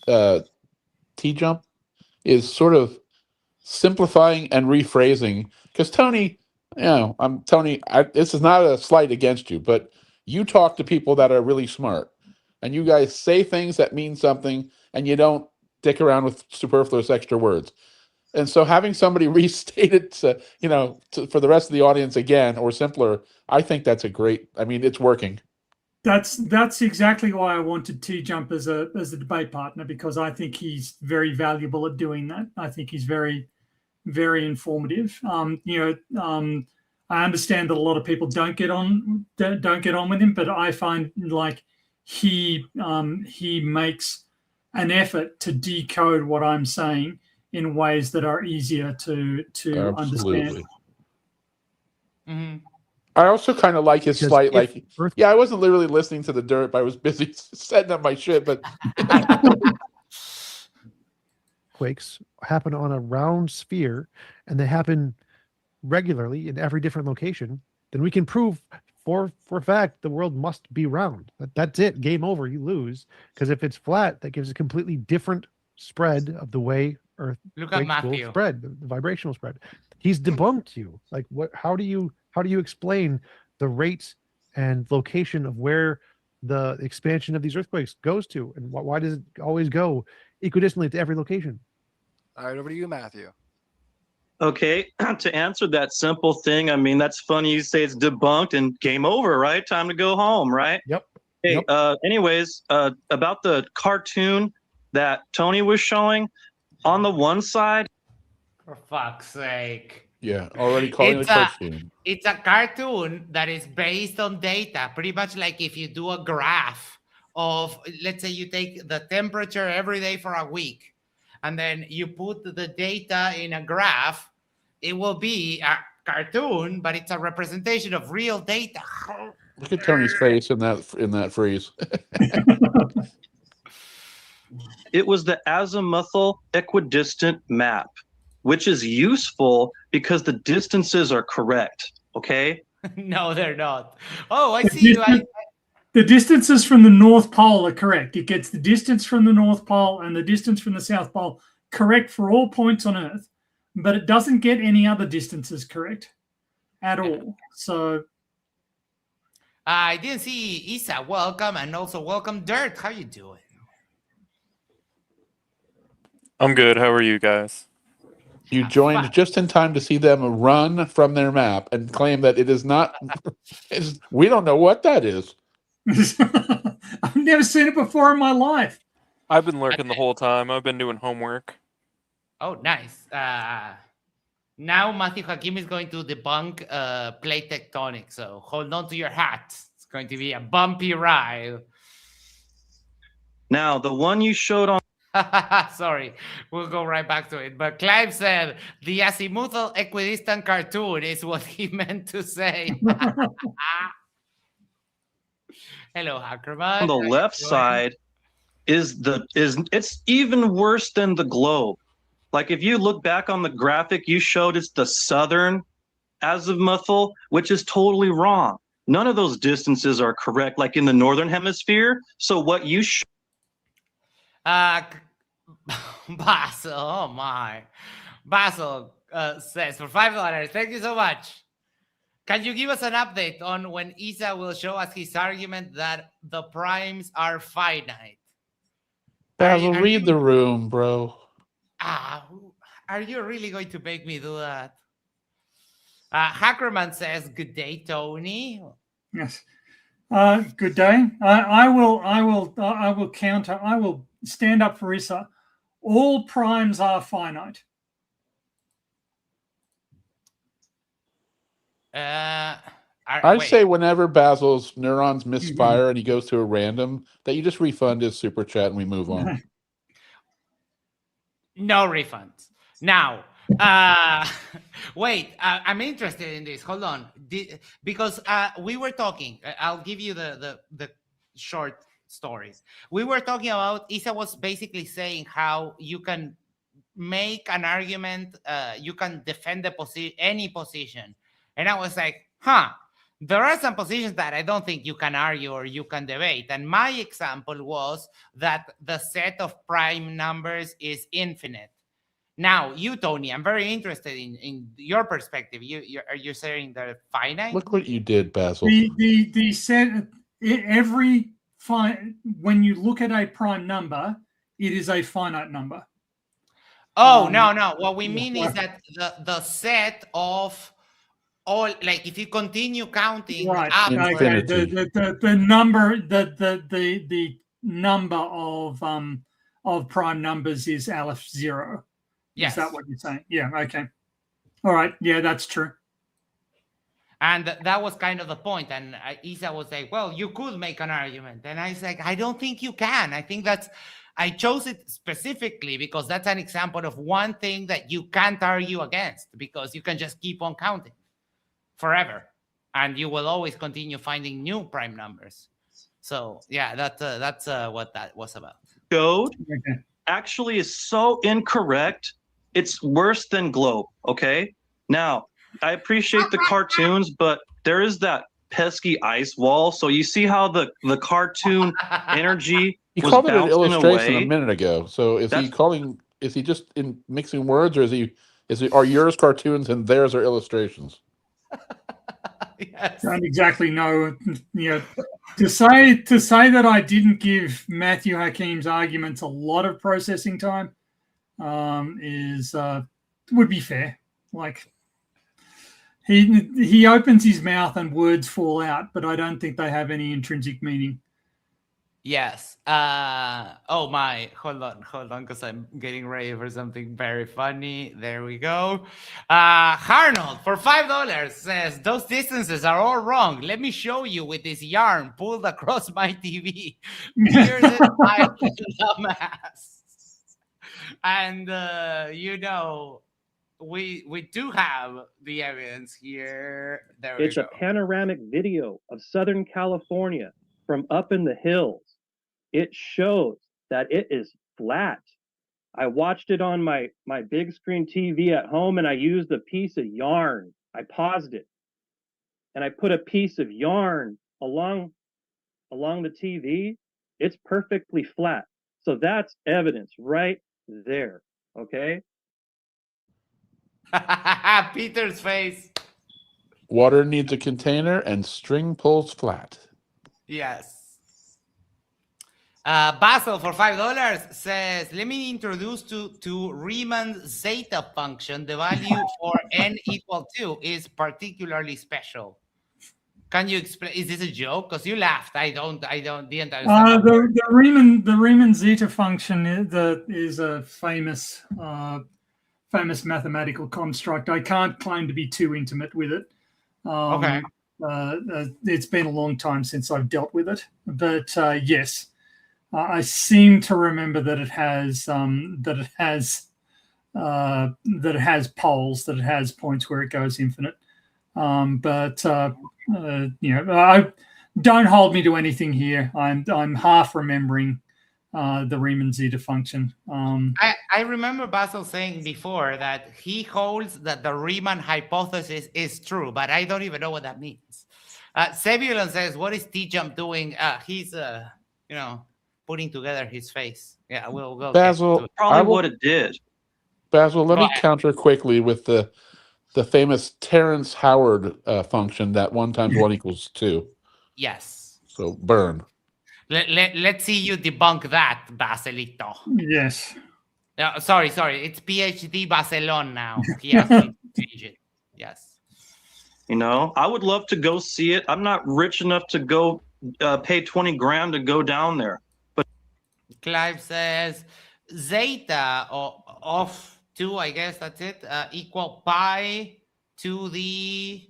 TJump is sort of simplifying and rephrasing. Because Tony, this is not a slight against you, but you talk to people that are really smart, and you guys say things that mean something, and you don't dick around with superfluous extra words. And so having somebody restate it, for the rest of the audience again, or simpler, I think that's it's working. That's exactly why I wanted TJump as a debate partner, because I think he's very valuable at doing that. I think he's very, very informative. I understand that a lot of people don't get on with him, but I find like he makes an effort to decode what I'm saying in ways that are easier to understand. Mm-hmm. I also kind of like his slight, I wasn't literally listening to the dirt, but I was busy setting up my shit. But quakes happen on a round sphere, and they happen regularly in every different location. Then we can prove for a fact, the world must be round. That's it. Game over. You lose. Because if it's flat, that gives a completely different spread of the way Earth Look at will Matthew. spread, the vibrational spread. He's debunked you. Like, what? How do you explain the rate and location of where the expansion of these earthquakes goes to, and why does it always go equidistantly to every location? All right, over to you, Matthew. Okay, to answer that simple thing, I mean, that's funny you say it's debunked and game over, right? Time to go home, right? Yep. Hey, anyways, about the cartoon that Tony was showing, on the one side. For fuck's sake. Yeah, already calling it a cartoon. It's a cartoon that is based on data, pretty much like if you do a graph of, let's say you take the temperature every day for a week, and then you put the data in a graph, it will be a cartoon, but it's a representation of real data. Look at Tony's face in that freeze. It was the azimuthal equidistant map, which is useful because the distances are correct. Okay. No, they're not. Oh, I see you. The distances from the North Pole are correct. It gets the distance from the North Pole and the distance from the South Pole correct for all points on Earth, but it doesn't get any other distances correct at all. So I didn't see Isa. Welcome, and also welcome, Dirt. How you doing? I'm good. How are you guys? You joined just in time to see them run from their map and claim that it is not. We don't know what that is. I've never seen it before in my life. I've been lurking the whole time. I've been doing homework. Oh, nice. Now Matthew Hakim is going to debunk plate tectonic, so hold on to your hat. It's going to be a bumpy ride. Now, the one you showed on. Sorry, we'll go right back to it. But Clive said the azimuthal equidistant cartoon is what he meant to say. Hello, Hackerman. On the left side it's even worse than the globe. Like if you look back on the graphic you showed, it's the southern azimuthal, which is totally wrong. None of those distances are correct, like in the northern hemisphere. So what you Basil, oh my. Basil says for $5, thank you so much. Can you give us an update on when Isa will show us his argument that the primes are finite? Basil, read the room, bro. Are you really going to make me do that? Hackerman says, "Good day, Tony." Yes. Good day. I will counter. I will stand up for Issa. All primes are finite. I'd say whenever Basil's neurons misfire and he goes to a random, that you just refund his super chat and we move on. No refunds. Now, wait, I'm interested in this. Hold on. Because we were talking, I'll give you the short stories. We were talking about, Isa was basically saying how you can make an argument, you can defend any position. And I was like, there are some positions that I don't think you can argue or you can debate. And my example was that the set of prime numbers is infinite. Now, you, Tony, I'm very interested in your perspective. Are you saying they're finite? Look what you did, Basil. The set, when you look at a prime number, it is a finite number. Oh, no. What we mean is that the set of all, like if you continue counting up, okay. The number of prime numbers is Aleph 0. Yes. Is that what you're saying? Yeah. Okay. All right. Yeah, that's true. And that was kind of the point. And Isa was like, well, you could make an argument. And I was like, I don't think you can. I chose it specifically because that's an example of one thing that you can't argue against, because you can just keep on counting forever. And you will always continue finding new prime numbers. So yeah, that's what that was about. Showed actually is so incorrect. It's worse than globe. Okay. Now, I appreciate the cartoons, but there is that pesky ice wall. So you see how the cartoon energy He was called it an bouncing illustration a away. minute ago. So is he That's- calling? Is he just mixing words, or are yours cartoons and theirs are illustrations? Yes. Don't exactly know. To say that I didn't give Matthew Hakim's arguments a lot of processing time would be fair. Like he opens his mouth and words fall out, but I don't think they have any intrinsic meaning. Yes. Oh my. Hold on, because I'm getting ready for something very funny. There we go. Arnold for $5 says those distances are all wrong. Let me show you with this yarn pulled across my TV. Here's it, my dumbass. And we do have the evidence here. There we It's go. a panoramic video of Southern California from up in the hills. It shows that it is flat. I watched it on my big screen TV at home, and I used a piece of yarn. I paused it, and I put a piece of yarn along the TV. It's perfectly flat. So that's evidence right there. Okay. Peter's face. Water needs a container, and string pulls flat. Yes. Basil for $5 says, let me introduce to Riemann's zeta function. The value for n equal 2 is particularly special. Can you explain? Is this a joke? Because you laughed. I didn't understand. The Riemann zeta function is a famous mathematical construct. I can't claim to be too intimate with it. Okay. It's been a long time since I've dealt with it, but yes, I seem to remember that it has poles, that it has points where it goes infinite. Don't hold me to anything here. I'm half remembering the Riemann zeta function. I remember Basil saying before that he holds that the Riemann hypothesis is true, but I don't even know what that means. Sebulon says, what is TJump doing? He's putting together his face. Yeah, we'll go. Basil, probably what it did. Basil, let me counter quickly with the famous Terence Howard function that 1 × 1 = 2. Yes. So burn. Let's see you debunk that, Basilito. Yes. Sorry. It's PhD Barcelona now. He has to change it. Yes. I would love to go see it. I'm not rich enough to go pay 20 grand to go down there. But Clive says zeta of 2, I guess that's it, equal pi to the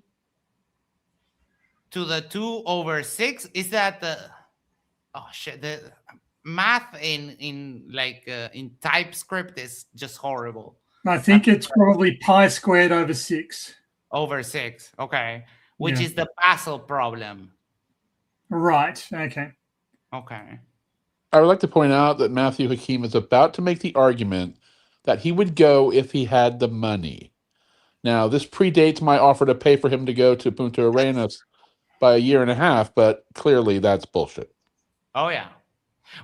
2/6. Is that the the math in TypeScript is just horrible. I think it's probably pi squared over 6. Over 6, okay. Which is the Basil problem. Right, okay. Okay. I would like to point out that Matthew Hakim is about to make the argument that he would go if he had the money. Now, this predates my offer to pay for him to go to Punta Arenas by 1.5 years, but clearly that's bullshit. Oh, yeah.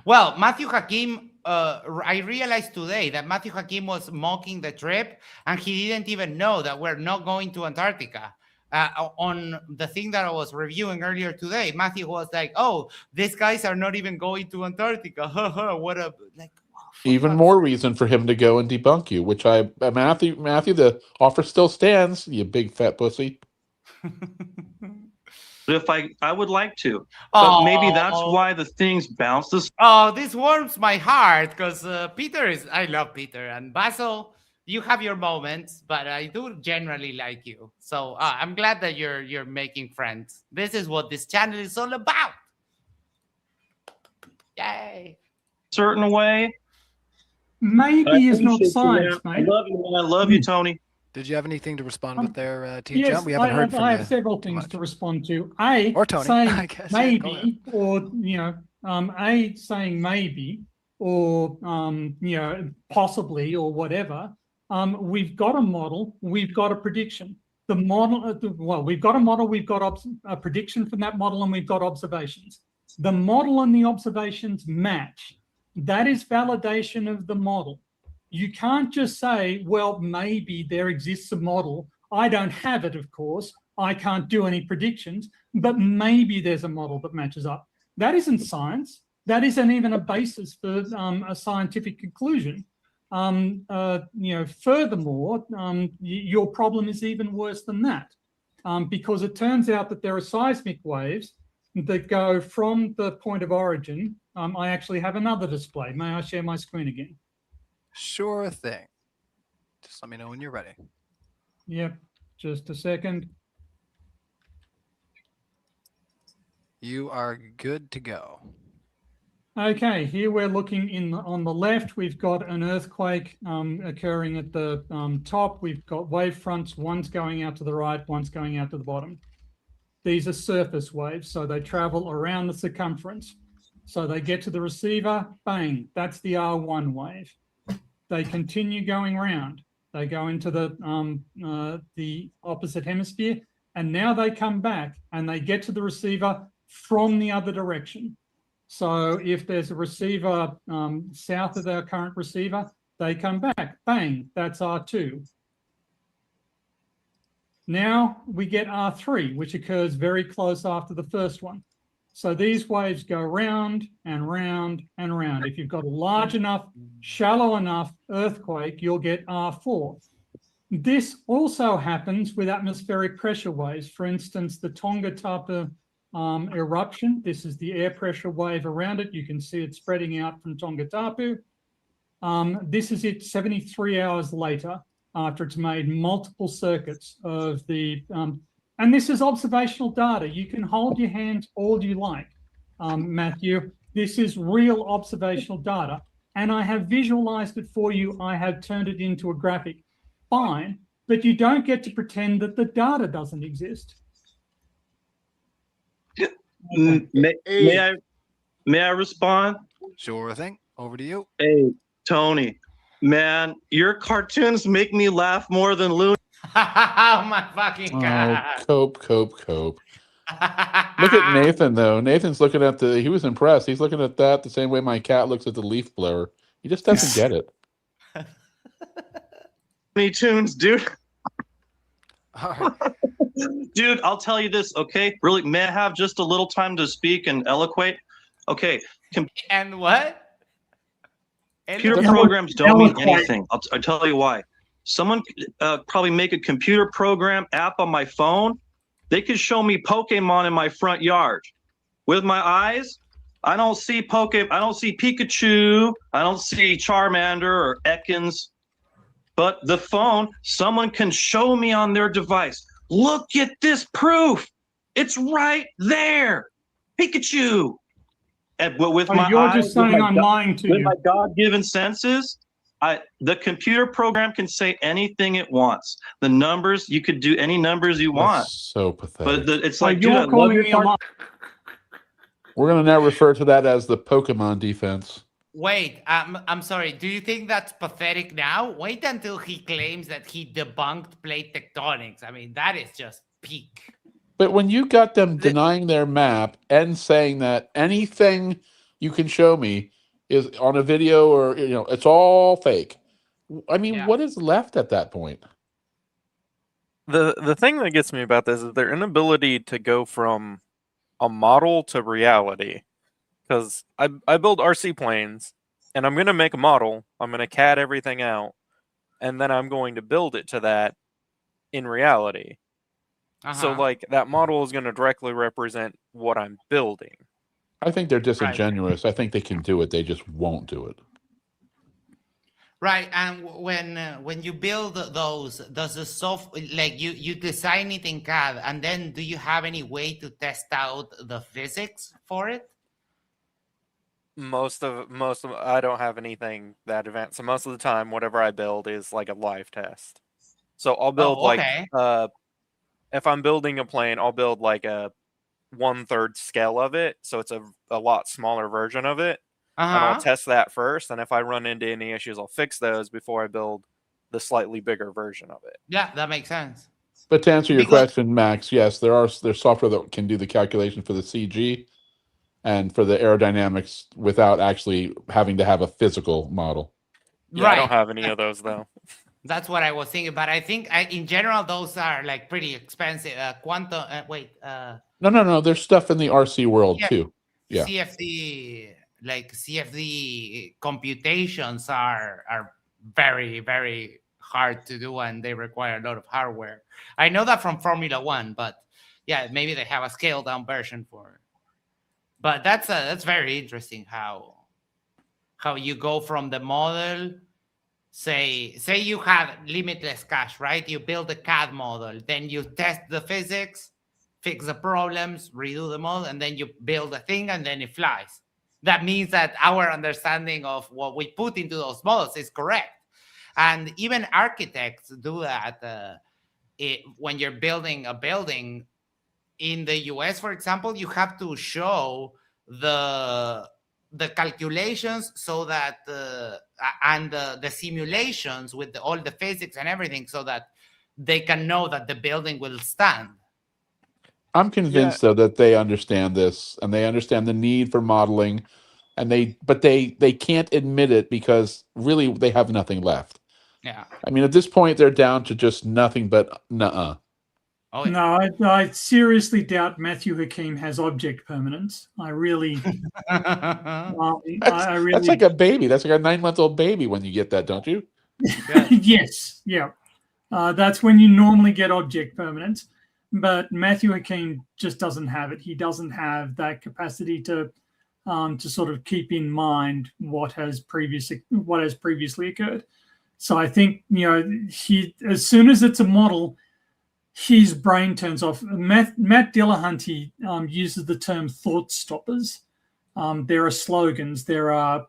Well, Matthew Hakim, I realized today that Matthew Hakim was mocking the trip, and he didn't even know that we're not going to Antarctica. On the thing that I was reviewing earlier today, Matthew was like, "Oh, these guys are not even going to Antarctica." What a Even more reason for him to go and debunk you, which Matthew, the offer still stands, you big fat pussy. if I would like to, but maybe that's why the things bounce. This warms my heart because I love Peter, and Basil, you have your moments, but I do generally like you. So I'm glad that you're making friends. This is what this channel is all about. Yay! Certain way. Maybe is not science, mate. I love you, Tony. Did you have anything to respond with there, TJump? Yes, We haven't heard from I you have several things to respond to. Or Tony, saying I guess. maybe, or saying maybe, or possibly, or whatever. We've got a model. We've got a prediction. the model, well, we've got a model, we've got a prediction from that model, and we've got observations. The model and the observations match. That is validation of the model. You can't just say, well, maybe there exists a model. I don't have it, of course. I can't do any predictions, but maybe there's a model that matches up. That isn't science. That isn't even a basis for a scientific conclusion. Furthermore, your problem is even worse than that, because it turns out that there are seismic waves that go from the point of origin. I actually have another display. May I share my screen again? Sure thing. Just let me know when you're ready. Yep, just a second. You are good to go. Okay, here we're looking on the left. We've got an earthquake occurring at the top. We've got wave fronts. One's going out to the right, one's going out to the bottom. These are surface waves, so they travel around the circumference. So they get to the receiver, bang, that's the R1 wave. They continue going around. They go into the opposite hemisphere, and now they come back and they get to the receiver from the other direction. So if there's a receiver south of our current receiver, they come back, bang, that's R2. Now we get R3, which occurs very close after the first one. So these waves go round and round and round. If you've got a large enough, shallow enough earthquake, you'll get R4. This also happens with atmospheric pressure waves. For instance, the Tonga Tapa eruption. This is the air pressure wave around it. You can see it spreading out from Tonga Tapu. This is it 73 hours later, after it's made multiple circuits of the, and this is observational data. You can hold your hands all you like, Matthew. This is real observational data, and I have visualized it for you. I have turned it into a graphic. Fine, but you don't get to pretend that the data doesn't exist. May I respond? Sure thing. Over to you. Hey, Tony, man, your cartoons make me laugh more than Looney. Oh my fucking god. Cope. Look at Nathan, though. Nathan's looking at he was impressed. He's looking at that the same way my cat looks at the leaf blower. He just doesn't get it. Looney Tunes, dude. All right. Dude, I'll tell you this, okay? Really, may I have just a little time to speak and eloquate? Okay. And what? Computer programs don't mean anything. I'll tell you why. Someone probably make a computer program app on my phone. They could show me Pokemon in my front yard. With my eyes, I don't see I don't see Pikachu. I don't see Charmander or Ekans. But the phone, someone can show me on their device. Look at this proof. It's right there. Pikachu. And with my you're eyes, just saying I'm lying to you. With my God-given senses, the computer program can say anything it wants. The numbers, you could do any numbers you want. So pathetic. But it's like, you're dude, I love calling your me a liar. We're going to now refer to that as the Pokemon defense. Wait, I'm sorry. Do you think that's pathetic now? Wait until he claims that he debunked plate tectonics. I mean, that is just peak. But when you got them denying their map and saying that anything you can show me is on a video or, it's all fake. I mean, what is left at that point? The thing that gets me about this is their inability to go from a model to reality. Because I build RC planes, and I'm going to make a model. I'm going to CAD everything out, and then I'm going to build it to that in reality. So, like, that model is going to directly represent what I'm building. I think they're disingenuous. I think they can do it. They just won't do it. Right, and when you build those, does the like you design it in CAD, and then do you have any way to test out the physics for it? Most of I don't have anything that advanced. So most of the time, whatever I build is like a live test. So I'll build if I'm building a plane, I'll build like a 1/3 scale of it. So it's a lot smaller version of it. And I'll test that first. And if I run into any issues, I'll fix those before I build the slightly bigger version of it. Yeah, that makes sense. But to answer your Because question, Max, yes, there's software that can do the calculation for the CG and for the aerodynamics without actually having to have a physical model. Yeah, I don't right, have any of those though. that's what I was thinking. But I think in general those are like pretty expensive. Quantum. No. There's stuff in the RC world Yeah, too. Yeah. CFD computations are very, very hard to do, and they require a lot of hardware. I know that from Formula One, but yeah, maybe they have a scaled down version for. But that's very interesting how you go from the model. Say you have limitless cash, right? You build a CAD model, then you test the physics, fix the problems, redo the model, and then you build a thing, and then it flies. That means that our understanding of what we put into those models is correct. And even architects do that. When you're building a building in the US, for example, you have to show the calculations so that and the simulations with all the physics and everything, so that they can know that the building will stand. I'm convinced though that they understand this and they understand the need for modeling, and they can't admit it because really they have nothing left. Yeah. I mean, at this point they're down to just nothing but nuh-uh. Oh, yeah. No, I seriously doubt Matthew Hakim has object permanence. I really, I really. That's like a baby. That's like a 9-month-old baby when you get that, don't you? Yes, yeah. That's when you normally get object permanence. But Matthew Hakim just doesn't have it. He doesn't have that capacity to sort of keep in mind what has previously occurred. So I think, he, as soon as it's a model, his brain turns off. Matt Dillahunty uses the term thought stoppers. There are slogans. There are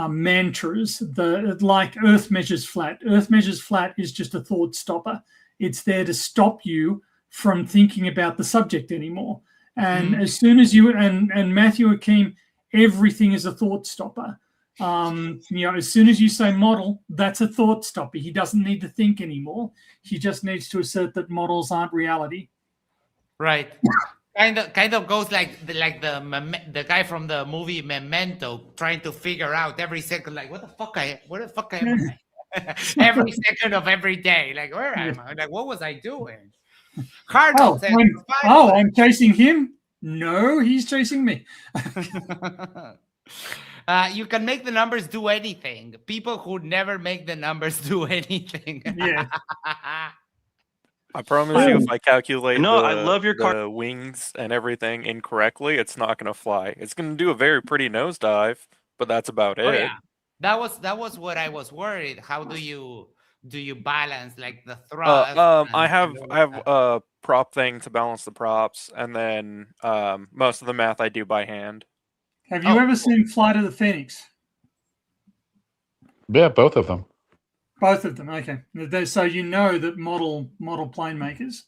mantras. Like Earth measures flat. Earth measures flat is just a thought stopper. It's there to stop you from thinking about the subject anymore. And as soon as you and Matthew Hakim, everything is a thought stopper. As soon as you say model, that's a thought stopper. He doesn't need to think anymore. He just needs to assert that models aren't reality. Right. Kind of goes like the guy from the movie Memento, trying to figure out every second, like, where the fuck am I? Every second of every day, like, where am I? Like, what was I doing? Cardinal says, I'm chasing him. No, he's chasing me. You can make the numbers do anything. People who never make the numbers do anything. Yeah. I promise you, if I calculate I love your the wings and everything incorrectly, it's not going to fly. It's going to do a very pretty nosedive, but that's about it. Yeah. That was what I was worried. How do you balance like the thrust? I have a prop thing to balance the props, and then most of the math I do by hand. Have you ever seen Flight of the Phoenix? Yeah, both of them. Both of them, okay. So you know that model plane makers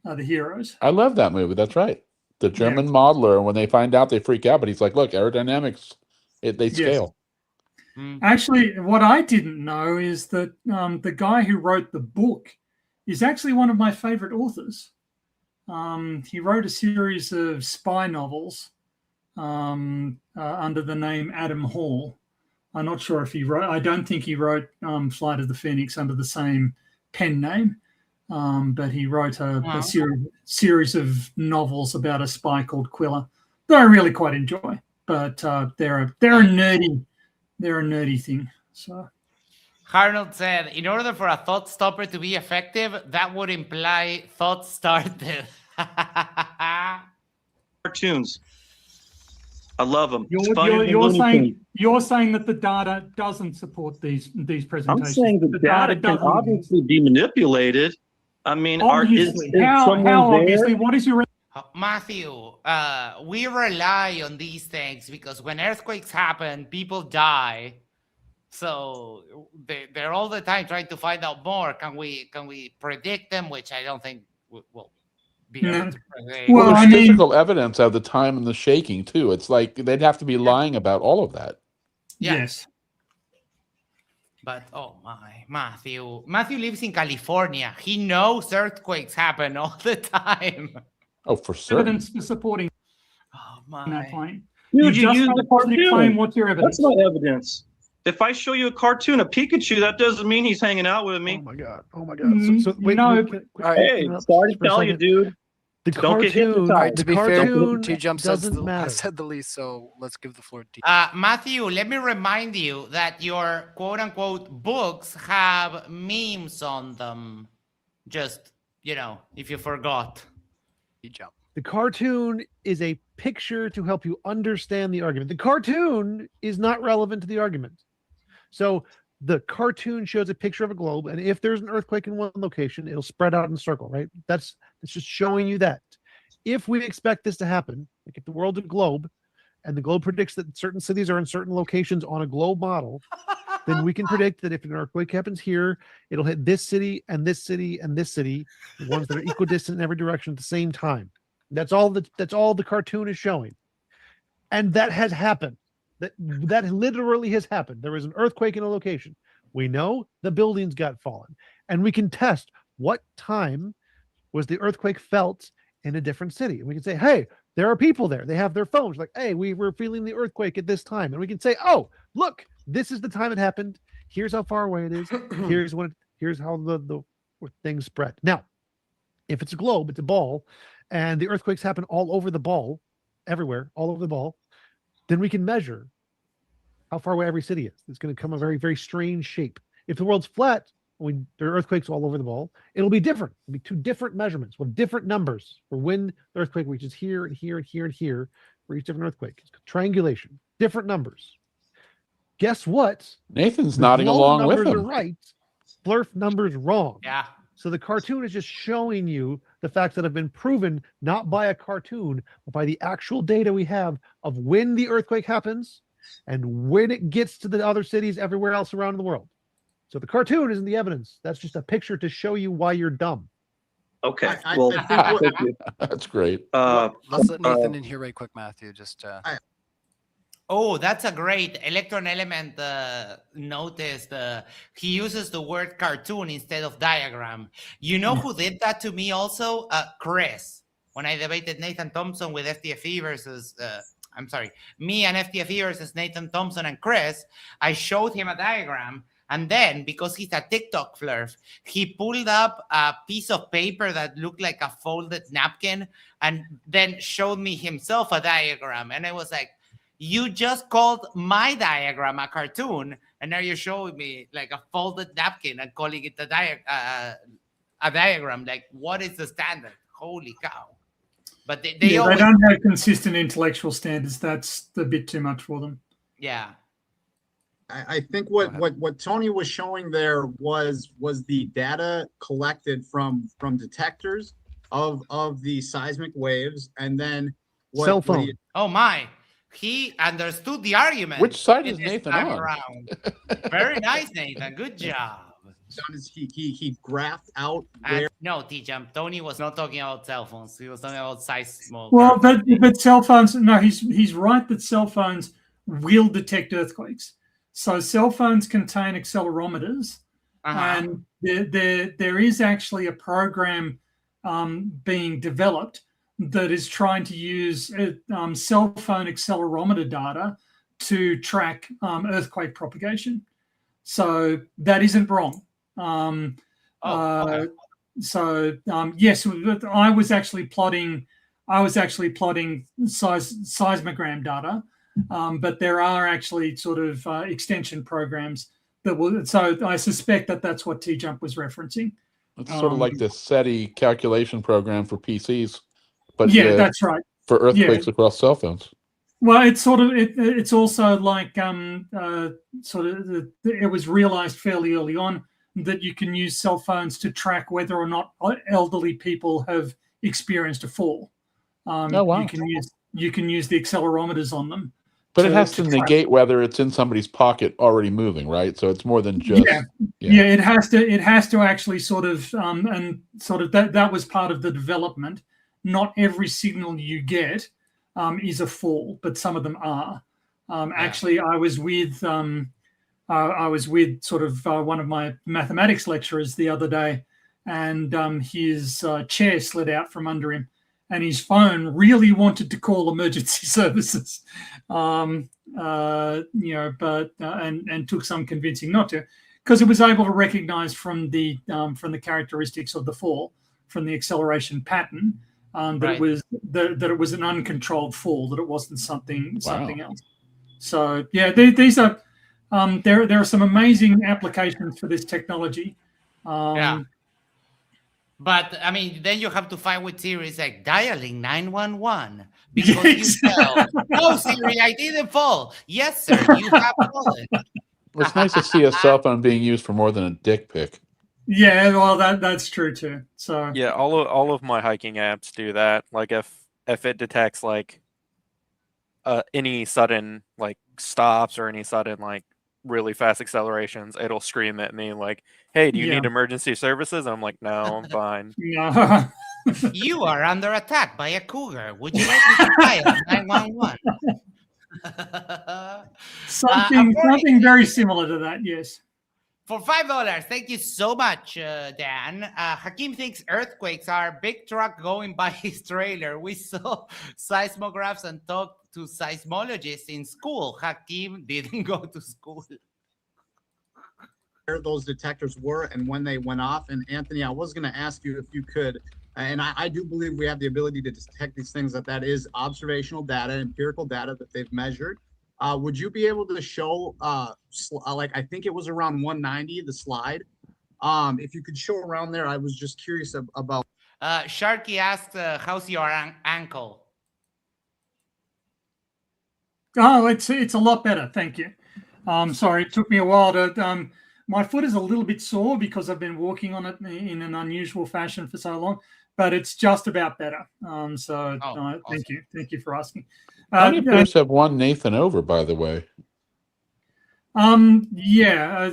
are the heroes. I love that movie. That's right. The German modeler, when they find out, they freak out. But he's like, "Look, aerodynamics, they scale." Actually, what I didn't know is that the guy who wrote the book is actually one of my favorite authors. He wrote a series of spy novels under the name Adam Hall. I'm not sure if he wrote. I don't think he wrote Flight of the Phoenix under the same pen name, but he wrote a series of novels about a spy called Quilla that I really quite enjoy. But they're a nerdy thing. So Arnold said, in order for a thought stopper to be effective, that would imply thought started. Cartoons. I love them. You're saying that the data doesn't support these presentations. I'm saying the data can obviously be manipulated. I mean, obviously. How obviously? What is your... Matthew, we rely on these things because when earthquakes happen, people die. So they're all the time trying to find out more. Can we predict them? Which I don't think will be able to predict. Well, there's physical evidence of the time and the shaking too. It's like they'd have to be lying about all of that. Yeah. Yes. But oh my, Matthew lives in California. He knows earthquakes happen all the time. Oh, for certain. Evidence for supporting that claim. Dude, you just used made the a positive cartoon. claim. What's your evidence? That's not evidence. If I show you a cartoon of Pikachu, that doesn't mean he's hanging out with me. Oh my god! Oh my god! So wait, no. Hey, sorry to tell you, dude. The Don't get cartoon, hypnotized. All right, to be fair, cartoon TJump doesn't matter. said the least, so let's give the floor to Matthew, let me remind you that your quote-unquote books have memes on them. Just, if you forgot. TJump. The cartoon is a picture to help you understand the argument. The cartoon is not relevant to the argument. So the cartoon shows a picture of a globe, and if there's an earthquake in one location, it'll spread out in a circle, right? That's just showing you that. If we expect this to happen, like if the world's a globe, and the globe predicts that certain cities are in certain locations on a globe model, then we can predict that if an earthquake happens here, it'll hit this city and this city and this city, the ones that are equidistant in every direction at the same time. That's all the cartoon is showing. And that has happened. That literally has happened. There was an earthquake in a location. We know the buildings got fallen. And we can test what time was the earthquake felt in a different city. And we can say, hey, there are people there. They have their phones. Like, hey, we were feeling the earthquake at this time. And we can say, oh, look, this is the time it happened. Here's how far away it is. Here's how the things spread. Now, if it's a globe, it's a ball, and the earthquakes happen all over the ball, everywhere, all over the ball, then we can measure how far away every city is. It's going to come a very, very strange shape. If the world's flat, there are earthquakes all over the ball, it'll be different. It'll be two different measurements with different numbers for when the earthquake reaches here and here and here and here for each different earthquake. It's triangulation, different numbers. Guess what? Nathan's nodding along with numbers him. are right. Blurf numbers wrong. Yeah. So the cartoon is just showing you the facts that have been proven not by a cartoon, but by the actual data we have of when the earthquake happens and when it gets to the other cities everywhere else around the world. So the cartoon isn't the evidence. That's just a picture to show you why you're dumb. Okay. I Well, think thank you. That's great. Let's let Nathan in here right quick, Matthew. Just Oh, that's a great Electron Element noticed. He uses the word cartoon instead of diagram. You know who did that to me also? Chris. When I debated Nathan Thompson with FTFE versus, me and FTFE versus Nathan Thompson and Chris, I showed him a diagram. And then, because he's a TikTok flurf, he pulled up a piece of paper that looked like a folded napkin and then showed me himself a diagram. And I was like, you just called my diagram a cartoon, and now you're showing me like a folded napkin and calling it a diagram. Like, what is the standard? Holy cow. But they don't have consistent intellectual standards. That's a bit too much for them. Yeah. I think what Tony was showing there was the data collected from detectors of the seismic waves, and then cell phone. Oh my. He understood the argument. Which side is Nathan on? Around. Very nice, Nathan. Good job. He graphed out where. No, TJump. Tony was not talking about cell phones. He was talking about seismic. Well, but cell phones. No, he's right that cell phones will detect earthquakes. So cell phones contain accelerometers, and there is actually a program being developed that is trying to use cell phone accelerometer data to track earthquake propagation. So that isn't wrong. Yes, I was actually plotting seismogram data, but there are actually sort of extension programs that will. So I suspect that's what TJump was referencing. It's sort of like the SETI calculation program for PCs. But that's right. For earthquakes across cell phones. Well, it's sort of it's also like it was realized fairly early on that you can use cell phones to track whether or not elderly people have experienced a fall. Oh wow! You can use the accelerometers on them. But it has to negate whether it's in somebody's pocket already moving, right? So it's more than just it has to actually sort of that was part of the development. Not every signal you get is a fall, but some of them are. Actually, I was with I was with sort of one of my mathematics lecturers the other day, and his chair slid out from under him, and his phone really wanted to call emergency services, but and took some convincing not to, because it was able to recognize from the characteristics of the fall, from the acceleration pattern, that it was an uncontrolled fall, that it wasn't something else. So yeah, these are there are some amazing applications for this technology. Yeah. But I mean, then you have to fight with Siri like dialing 911 because you fell. No, Siri, I didn't fall. Yes, sir, you have fallen. It's nice to see a cell phone being used for more than a dick pic. Yeah, well, that's true too. So yeah, all of my hiking apps do that. Like if it detects like any sudden like stops or any sudden like really fast accelerations, it'll scream at me like, "Hey, do you need emergency services?" And I'm like, "No, I'm fine." You are under attack by a cougar. Would you like me to dial 911? Something very similar to that, yes. For $5, thank you so much, Dan. Hakim thinks earthquakes are a big truck going by his trailer. We saw seismographs and talked to seismologists in school. Hakim didn't go to school. Where those detectors were and when they went off. And Anthony, I was going to ask you if you could, and I do believe we have the ability to detect these things, that is observational data, empirical data that they've measured. Would you be able to show, like, I think it was around 190, the slide. If you could show around there, I was just curious about. Sharky asked, how's your ankle? Oh, it's a lot better, thank you. Sorry, it took me a while to. My foot is a little bit sore because I've been walking on it in an unusual fashion for so long, but it's just about better. Awesome. Thank you for asking. How many players have won Nathan over, by the way? Yeah,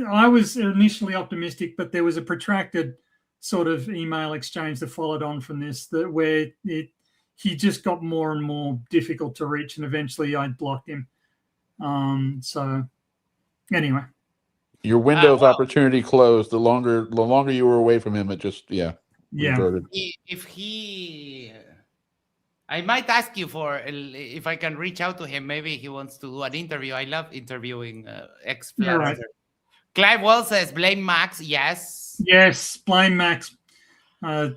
I was initially optimistic, but there was a protracted sort of email exchange that followed on from this, where he just got more and more difficult to reach, and eventually I blocked him. So anyway, your window of opportunity closed. The longer you were away from him, it just reverted. If I might ask you if I can reach out to him. Maybe he wants to do an interview. I love interviewing ex-players. Right. Clive Wells says, blame Max. Yes. Yes, blame Max. And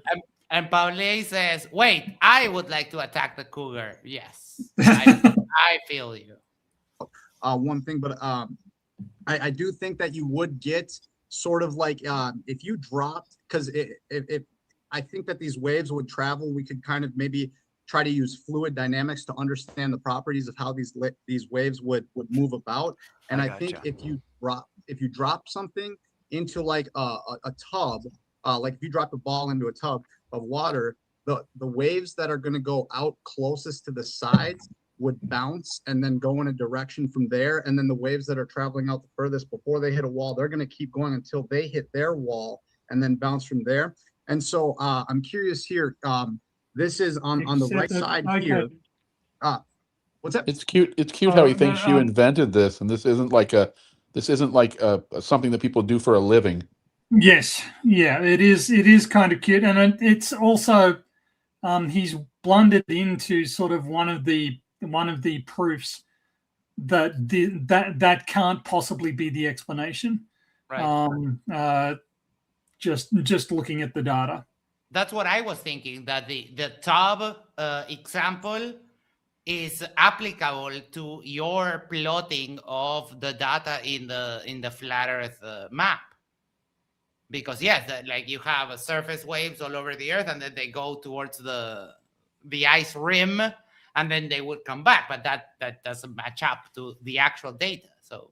Paulé says, wait, I would like to attack the cougar. Yes, I feel you. One thing, but I do think that you would get sort of like if you dropped, because if I think that these waves would travel, we could kind of maybe try to use fluid dynamics to understand the properties of how these waves would move about. And I think if you drop something into like a tub, like if you drop a ball into a tub of water, the waves that are going to go out closest to the sides would bounce and then go in a direction from there. And then the waves that are traveling out the furthest before they hit a wall, they're going to keep going until they hit their wall and then bounce from there. And so I'm curious here. This is on the right side here. What's that? It's cute. It's cute how he thinks you invented this, and this isn't like something that people do for a living. Yes, yeah, it is. It is kind of cute, and it's also he's blundered into sort of one of the proofs that that can't possibly be the explanation. Right. Just looking at the data. That's what I was thinking, that the tub example is applicable to your plotting of the data in the flat Earth map. Because yes, like you have surface waves all over the Earth, and then they go towards the ice rim, and then they would come back. But that doesn't match up to the actual data. So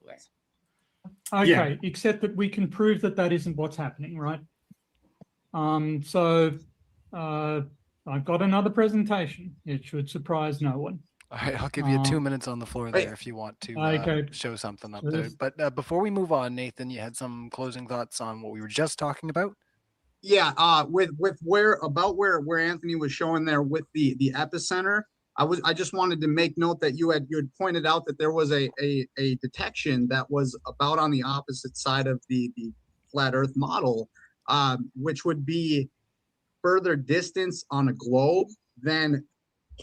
okay, except that we can prove that isn't what's happening, right? So I've got another presentation. It should surprise no one. All right, I'll give you 2 minutes on the floor there if you want to show something up there. But before we move on, Nathan, you had some closing thoughts on what we were just talking about? Yeah, with where Anthony was showing there with the epicenter. I just wanted to make note that you had pointed out that there was a detection that was about on the opposite side of the flat Earth model, which would be further distance on a globe than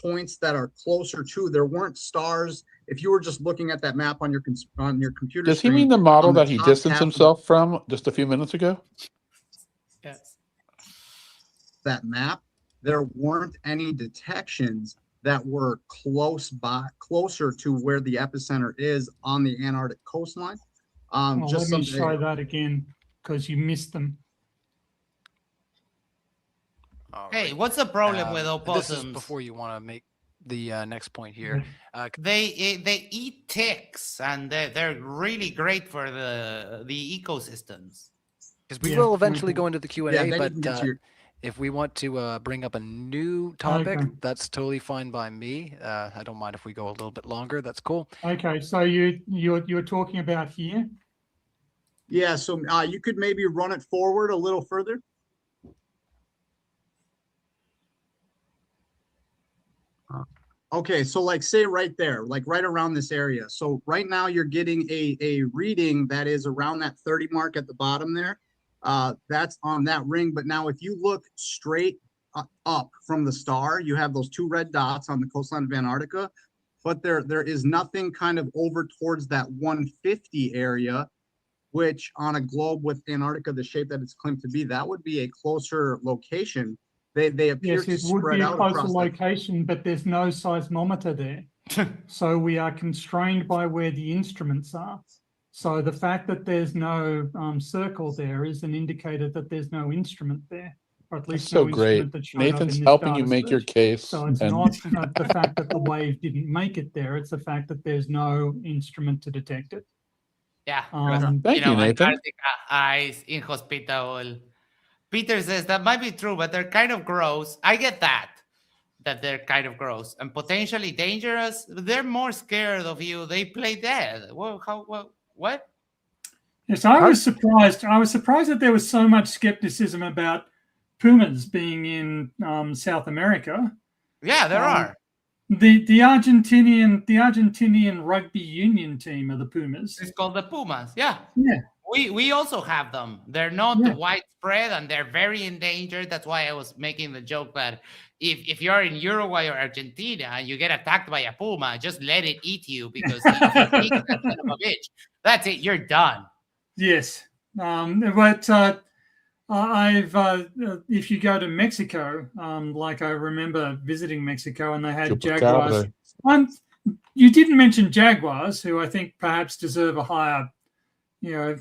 points that are closer to. There weren't stars. If you were just looking at that map on your computer Does he screen, mean the model on the that he top distanced half of himself from just a few minutes ago? Yes. that map, there weren't any detections that were closer to where the epicenter is on the Antarctic coastline. Well, Just let me something. show that again because you missed them. Hey, what's the problem with opossums? This is before you want to make the next point here. They eat ticks, and they're really great for the ecosystems. Because we will eventually go into the Q&A, Yeah, but if we want to bring up a new topic, Okay. that's totally fine by me. I don't mind if we go a little bit longer. That's cool. Okay, so you're talking about here. Yeah, so you could maybe run it forward a little further. Okay, so like say right there, like right around this area. So right now you're getting a reading that is around that 30 mark at the bottom there. That's on that ring. But now if you look straight up from the star, you have those two red dots on the coastline of Antarctica, but there is nothing kind of over towards that 150 area, which on a globe with Antarctica, the shape that it's claimed to be, that would be a closer location. They appear Yes, to it would spread be a out closer across that. location, but there's no seismometer there. So we are constrained by where the instruments are. So the fact that there's no circle there is an indicator that there's no instrument there, or at least so no instrument great. that showed up Nathan's in this helping you data make your search. case. So it's and- not the fact that the wave didn't make it there. It's the fact that there's no instrument to detect it. Yeah. Thank you, Nathan. Antarctica ice, inhospitable. Peter says that might be true, but they're kind of gross. I get that they're kind of gross and potentially dangerous. They're more scared of you. They play dead. Well, what? Yes, I was surprised. I was surprised that there was so much skepticism about pumas being in South America. Yeah, there are. The Argentinian rugby union team are the Pumas. It's called the Pumas. Yeah. Yeah. We also have them. They're not widespread and they're very endangered. That's why I was making the joke that if you're in Uruguay or Argentina and you get attacked by a puma, just let it eat you because if you eat that son of a bitch, that's it. You're done. Yes, but if you go to Mexico, like I remember visiting Mexico, and they had jaguars. You didn't mention jaguars, who I think perhaps deserve a higher. You know,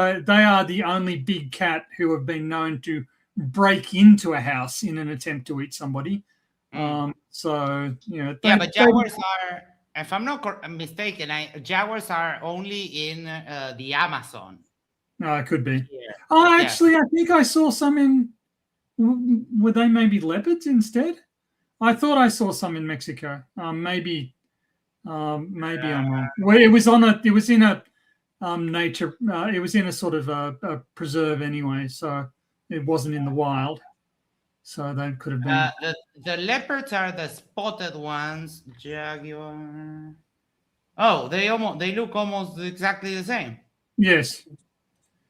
they are the only big cat who have been known to break into a house in an attempt to eat somebody. So you know, Yeah, but jaguars are, if I'm not mistaken, jaguars are only in the Amazon. No, it could be. Yeah. Oh, actually, I think I saw some in. Were they maybe leopards instead? I thought I saw some in Mexico. Maybe I'm wrong. Well, it was in a nature. It was in a sort of a preserve anyway, so it wasn't in the wild. So that could have been. The leopards are the spotted ones. Jaguar. Oh, they look almost exactly the same. Yes.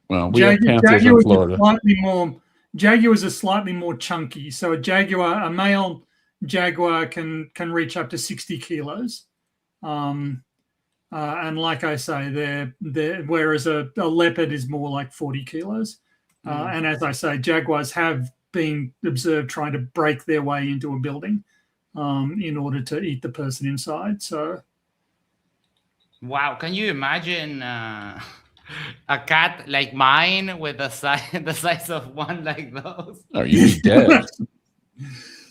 Well, we have panthers in Florida. Jaguars are slightly more chunky. So a male jaguar can reach up to 60 kilos. And like I say, whereas a leopard is more like 40 kilos. And as I say, jaguars have been observed trying to break their way into a building in order to eat the person inside. So, wow, can you imagine a cat like mine with the size of one like those? Are you dead?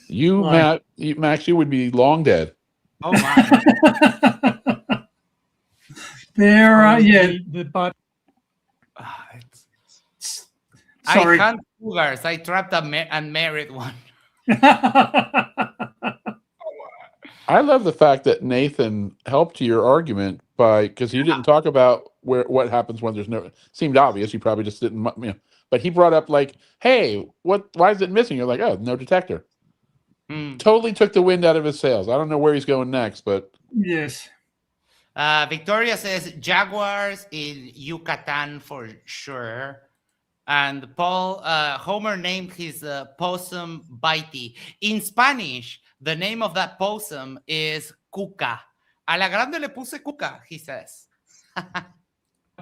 Max, you would be long dead. Oh my! But I hunt cougars. I trapped a unmarried one. I love the fact that Nathan helped your argument because he didn't talk about what happens when there's no. Seemed obvious. You probably just didn't. But he brought up like, hey, why is it missing? You're like, oh, no detector. Totally took the wind out of his sails. I don't know where he's going next, but Yes. Victoria says jaguars in Yucatan for sure. And Paul Homer named his possum Bitey. In Spanish, the name of that possum is Cuca. A la grande le puse Cuca, he says.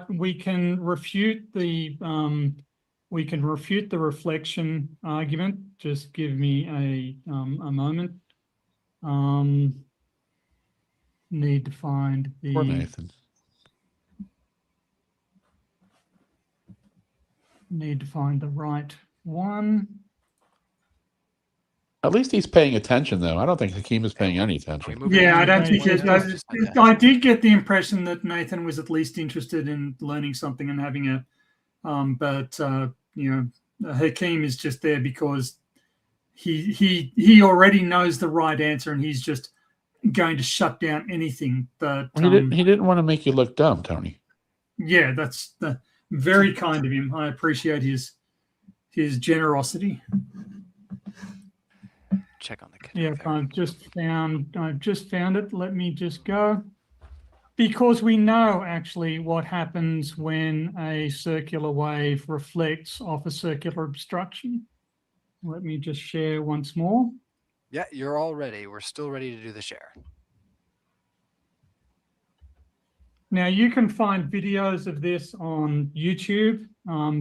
We can refute the reflection argument. Just give me a moment. Need to find the. Poor Nathan. Need to find the right one. At least he's paying attention, though. I don't think Hakim is paying any attention. Yeah, I don't think I did get the impression that Nathan was at least interested in learning something and having a, but Hakim is just there because he already knows the right answer and he's just going to shut down anything. But He didn't want to make you look dumb, Tony. Yeah, that's very kind of him. I appreciate his generosity. Check on the kid. Yeah, I've just found it. Let me just go. Because we know actually what happens when a circular wave reflects off a circular obstruction. Let me just share once more. Yeah, you're all ready. We're still ready to do the share. Now you can find videos of this on YouTube.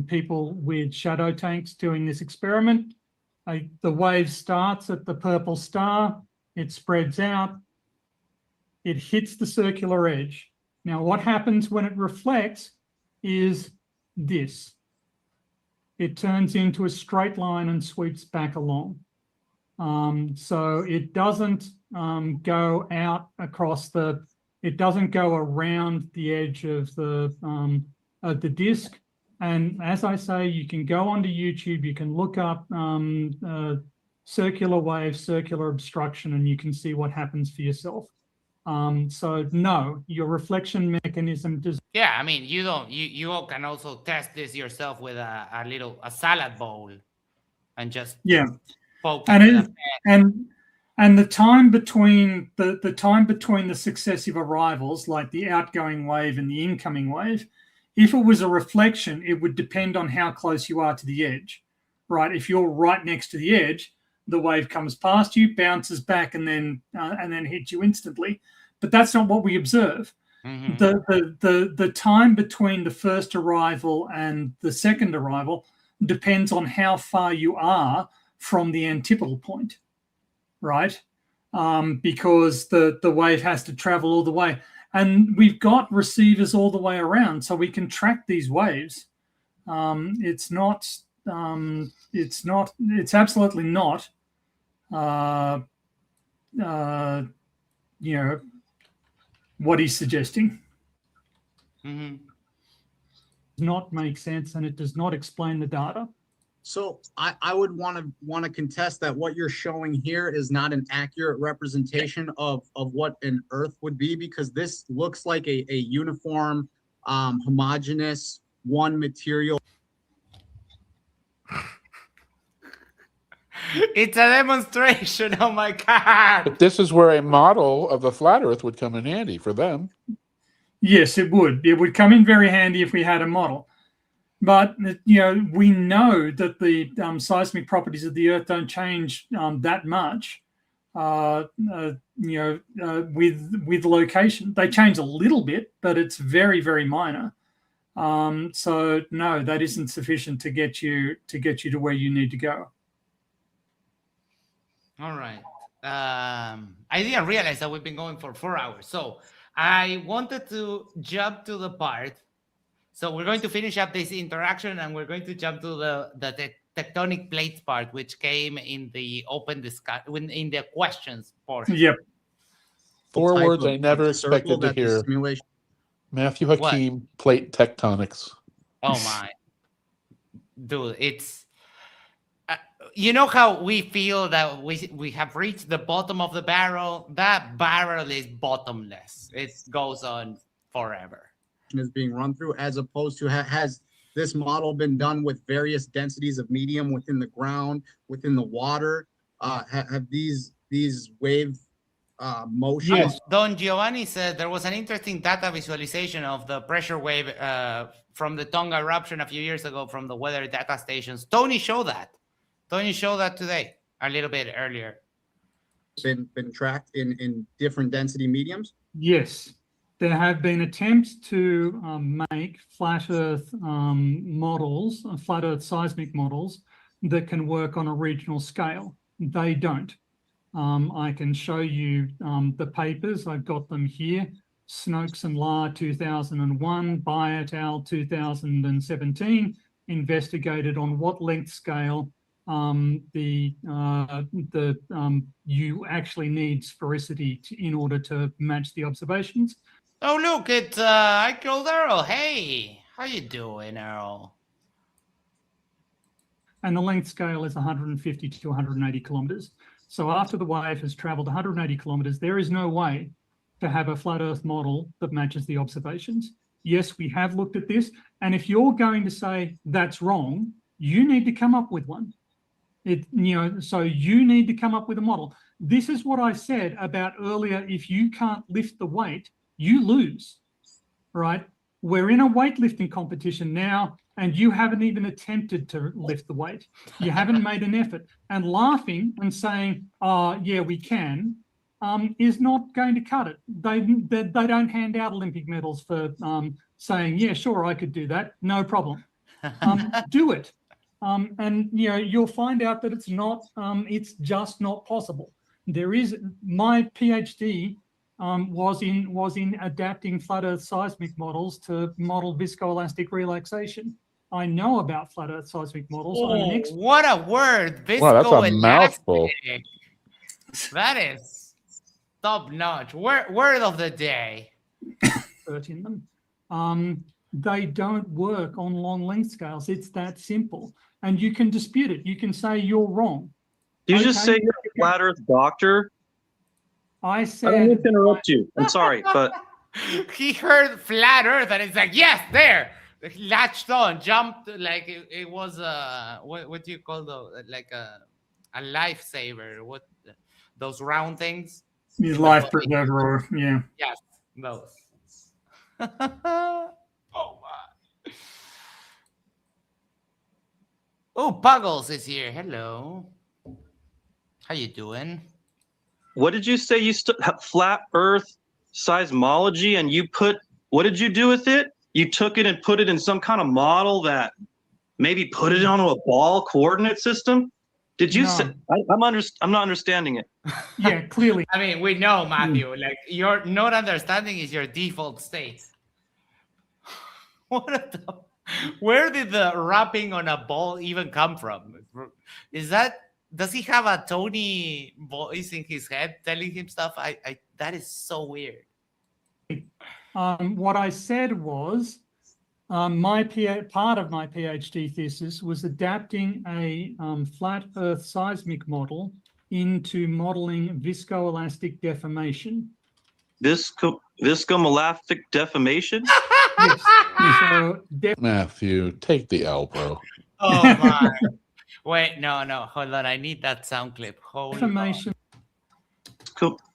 People with shadow tanks doing this experiment. The wave starts at the purple star, it spreads out, it hits the circular edge. Now what happens when it reflects is this. It turns into a straight line and sweeps back along. So it doesn't go out across it doesn't go around the edge of the disc. And as I say, you can go onto YouTube, you can look up circular wave, circular obstruction, and you can see what happens for yourself. So no, your reflection mechanism does. Yeah, I mean, you can also test this yourself with a salad bowl and just poke it. And the time between the time between the successive arrivals, like the outgoing wave and the incoming wave, if it was a reflection, it would depend on how close you are to the edge, right? If you're right next to the edge, the wave comes past you, bounces back, and then hits you instantly. But that's not what we observe. Mm-hmm. The time between the first arrival and the second arrival depends on how far you are from the antipodal point, right? Because the wave has to travel all the way. And we've got receivers all the way around, so we can track these waves. It's absolutely not, what he's suggesting. Mm-hmm. Does not make sense, and it does not explain the data. So I would want to contest that what you're showing here is not an accurate representation of what an Earth would be, because this looks like a uniform, homogeneous, one material. It's a demonstration. Oh my God. But this is where a model of the flat Earth would come in handy for them. Yes, it would. It would come in very handy if we had a model. But, we know that the seismic properties of the Earth don't change that much, with location. They change a little bit, but it's very, very minor. So, no, that isn't sufficient to get you to where you need to go. All right. I didn't realize that we've been going for 4 hours. So I wanted to jump to the part. So we're going to finish up this interaction and we're going to jump to the tectonic plates part, which came in the open discussion, in the questions portion. Yep. 4 words I never expected to hear. Matthew Hakim, plate tectonics. Oh my. Dude, it's... you know how we feel that we have reached the bottom of the barrel? That barrel is bottomless. It goes on forever. Is being run through, as opposed to has this model been done with various densities of medium within the ground, within the water, have these wave motions? Yes. Don Giovanni said there was an interesting data visualization of the pressure wave from the Tonga eruption a few years ago from the weather data stations. Tony showed that. Tony showed that today, a little bit earlier. Been tracked in different density mediums? Yes, there have been attempts to make flat Earth models, flat Earth seismic models that can work on a regional scale. They don't. I can show you the papers. I've got them here. Snokes and La 2001, Bai et al 2017 investigated on what length scale you actually need sphericity in order to match the observations. Oh, look, it's I killed Earl. Hey, how you doing, Earl? And the length scale is 150 to 180 kilometers. So after the wave has traveled 180 kilometers, there is no way to have a flat Earth model that matches the observations. Yes, we have looked at this. And if you're going to say that's wrong, you need to come up with one. So you need to come up with a model. This is what I said about earlier. If you can't lift the weight, you lose, right? We're in a weightlifting competition now, and you haven't even attempted to lift the weight. You haven't made an effort. And laughing and saying, oh, yeah, we can, is not going to cut it. They don't hand out Olympic medals for saying, yeah, sure, I could do that. No problem. Do it. And you'll find out that it's just not possible. There is, my PhD was in adapting flat Earth seismic models to model viscoelastic relaxation. I know about flat Earth seismic models. Oh, what a word! Wow, that's a mouthful. That is top notch. Word of the day. In them. They don't work on long length scales. It's that simple. And you can dispute it. You can say you're wrong. Did you just say you're a flat Earth doctor? I said. I don't mean to interrupt you. I'm sorry, but he heard flat Earth and it's like, yes, there. He latched on, jumped like it was what do you call those? Like a lifesaver? What those round things? His life preserver, yeah. Yes, those. Oh my. Oh, Puggles is here. Hello. How you doing? What did you say? You flat Earth seismology, and you put. What did you do with it? You took it and put it in some kind of model that maybe put it onto a ball coordinate system. Did you say? I'm not understanding it. Yeah, clearly. I mean, we know, Matthew. Like your not understanding is your default state. Where did the wrapping on a ball even come from? Does he have a Tony voice in his head telling him stuff? That is so weird. What I said was part of my PhD thesis was adapting a flat Earth seismic model into modeling viscoelastic deformation. Viscoelastic deformation? Yes. So Matthew, take the L, bro. Oh my. Wait, no, hold on. I need that sound clip. Deformation.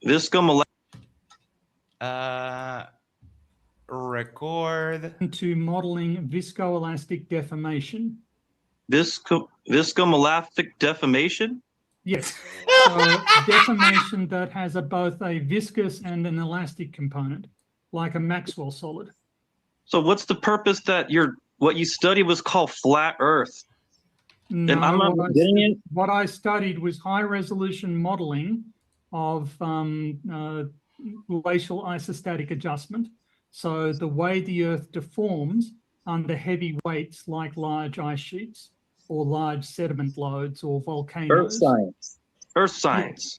Viscoelastic. Record. Into modeling viscoelastic deformation. Viscoelastic deformation? Yes. So deformation that has both a viscous and an elastic component, like a Maxwell solid. So what's the purpose that what you studied was called flat Earth? No, I'm not getting it. What I studied was high resolution modeling of glacial isostatic adjustment. So the way the Earth deforms under heavy weights like large ice sheets or large sediment loads or volcanoes. Earth science.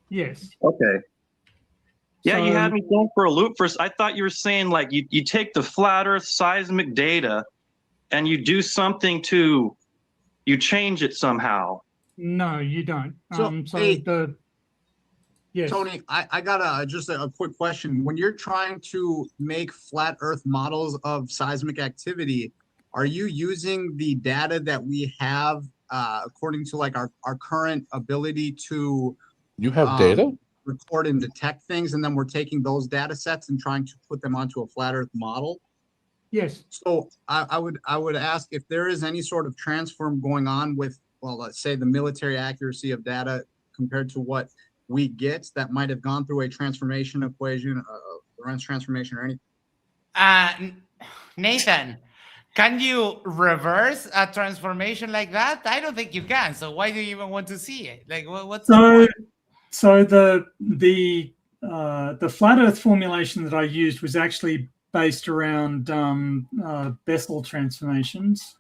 Yes. Okay. Yeah, you had me going for a loop first. I thought you were saying like you take the flat Earth seismic data and you do something you change it somehow. No, you don't. Yes. Tony, I got just a quick question. When you're trying to make flat Earth models of seismic activity, are you using the data that we have according to like our current ability to You have data? record and detect things, and then we're taking those data sets and trying to put them onto a flat Earth model. Yes. So I would ask if there is any sort of transform going on with, well, let's say the military accuracy of data compared to what we get that might have gone through a transformation equation, Lorentz transformation or anything. Nathan, can you reverse a transformation like that? I don't think you can. So why do you even want to see it? Like, what's the point? So the flat Earth formulation that I used was actually based around Bessel transformations.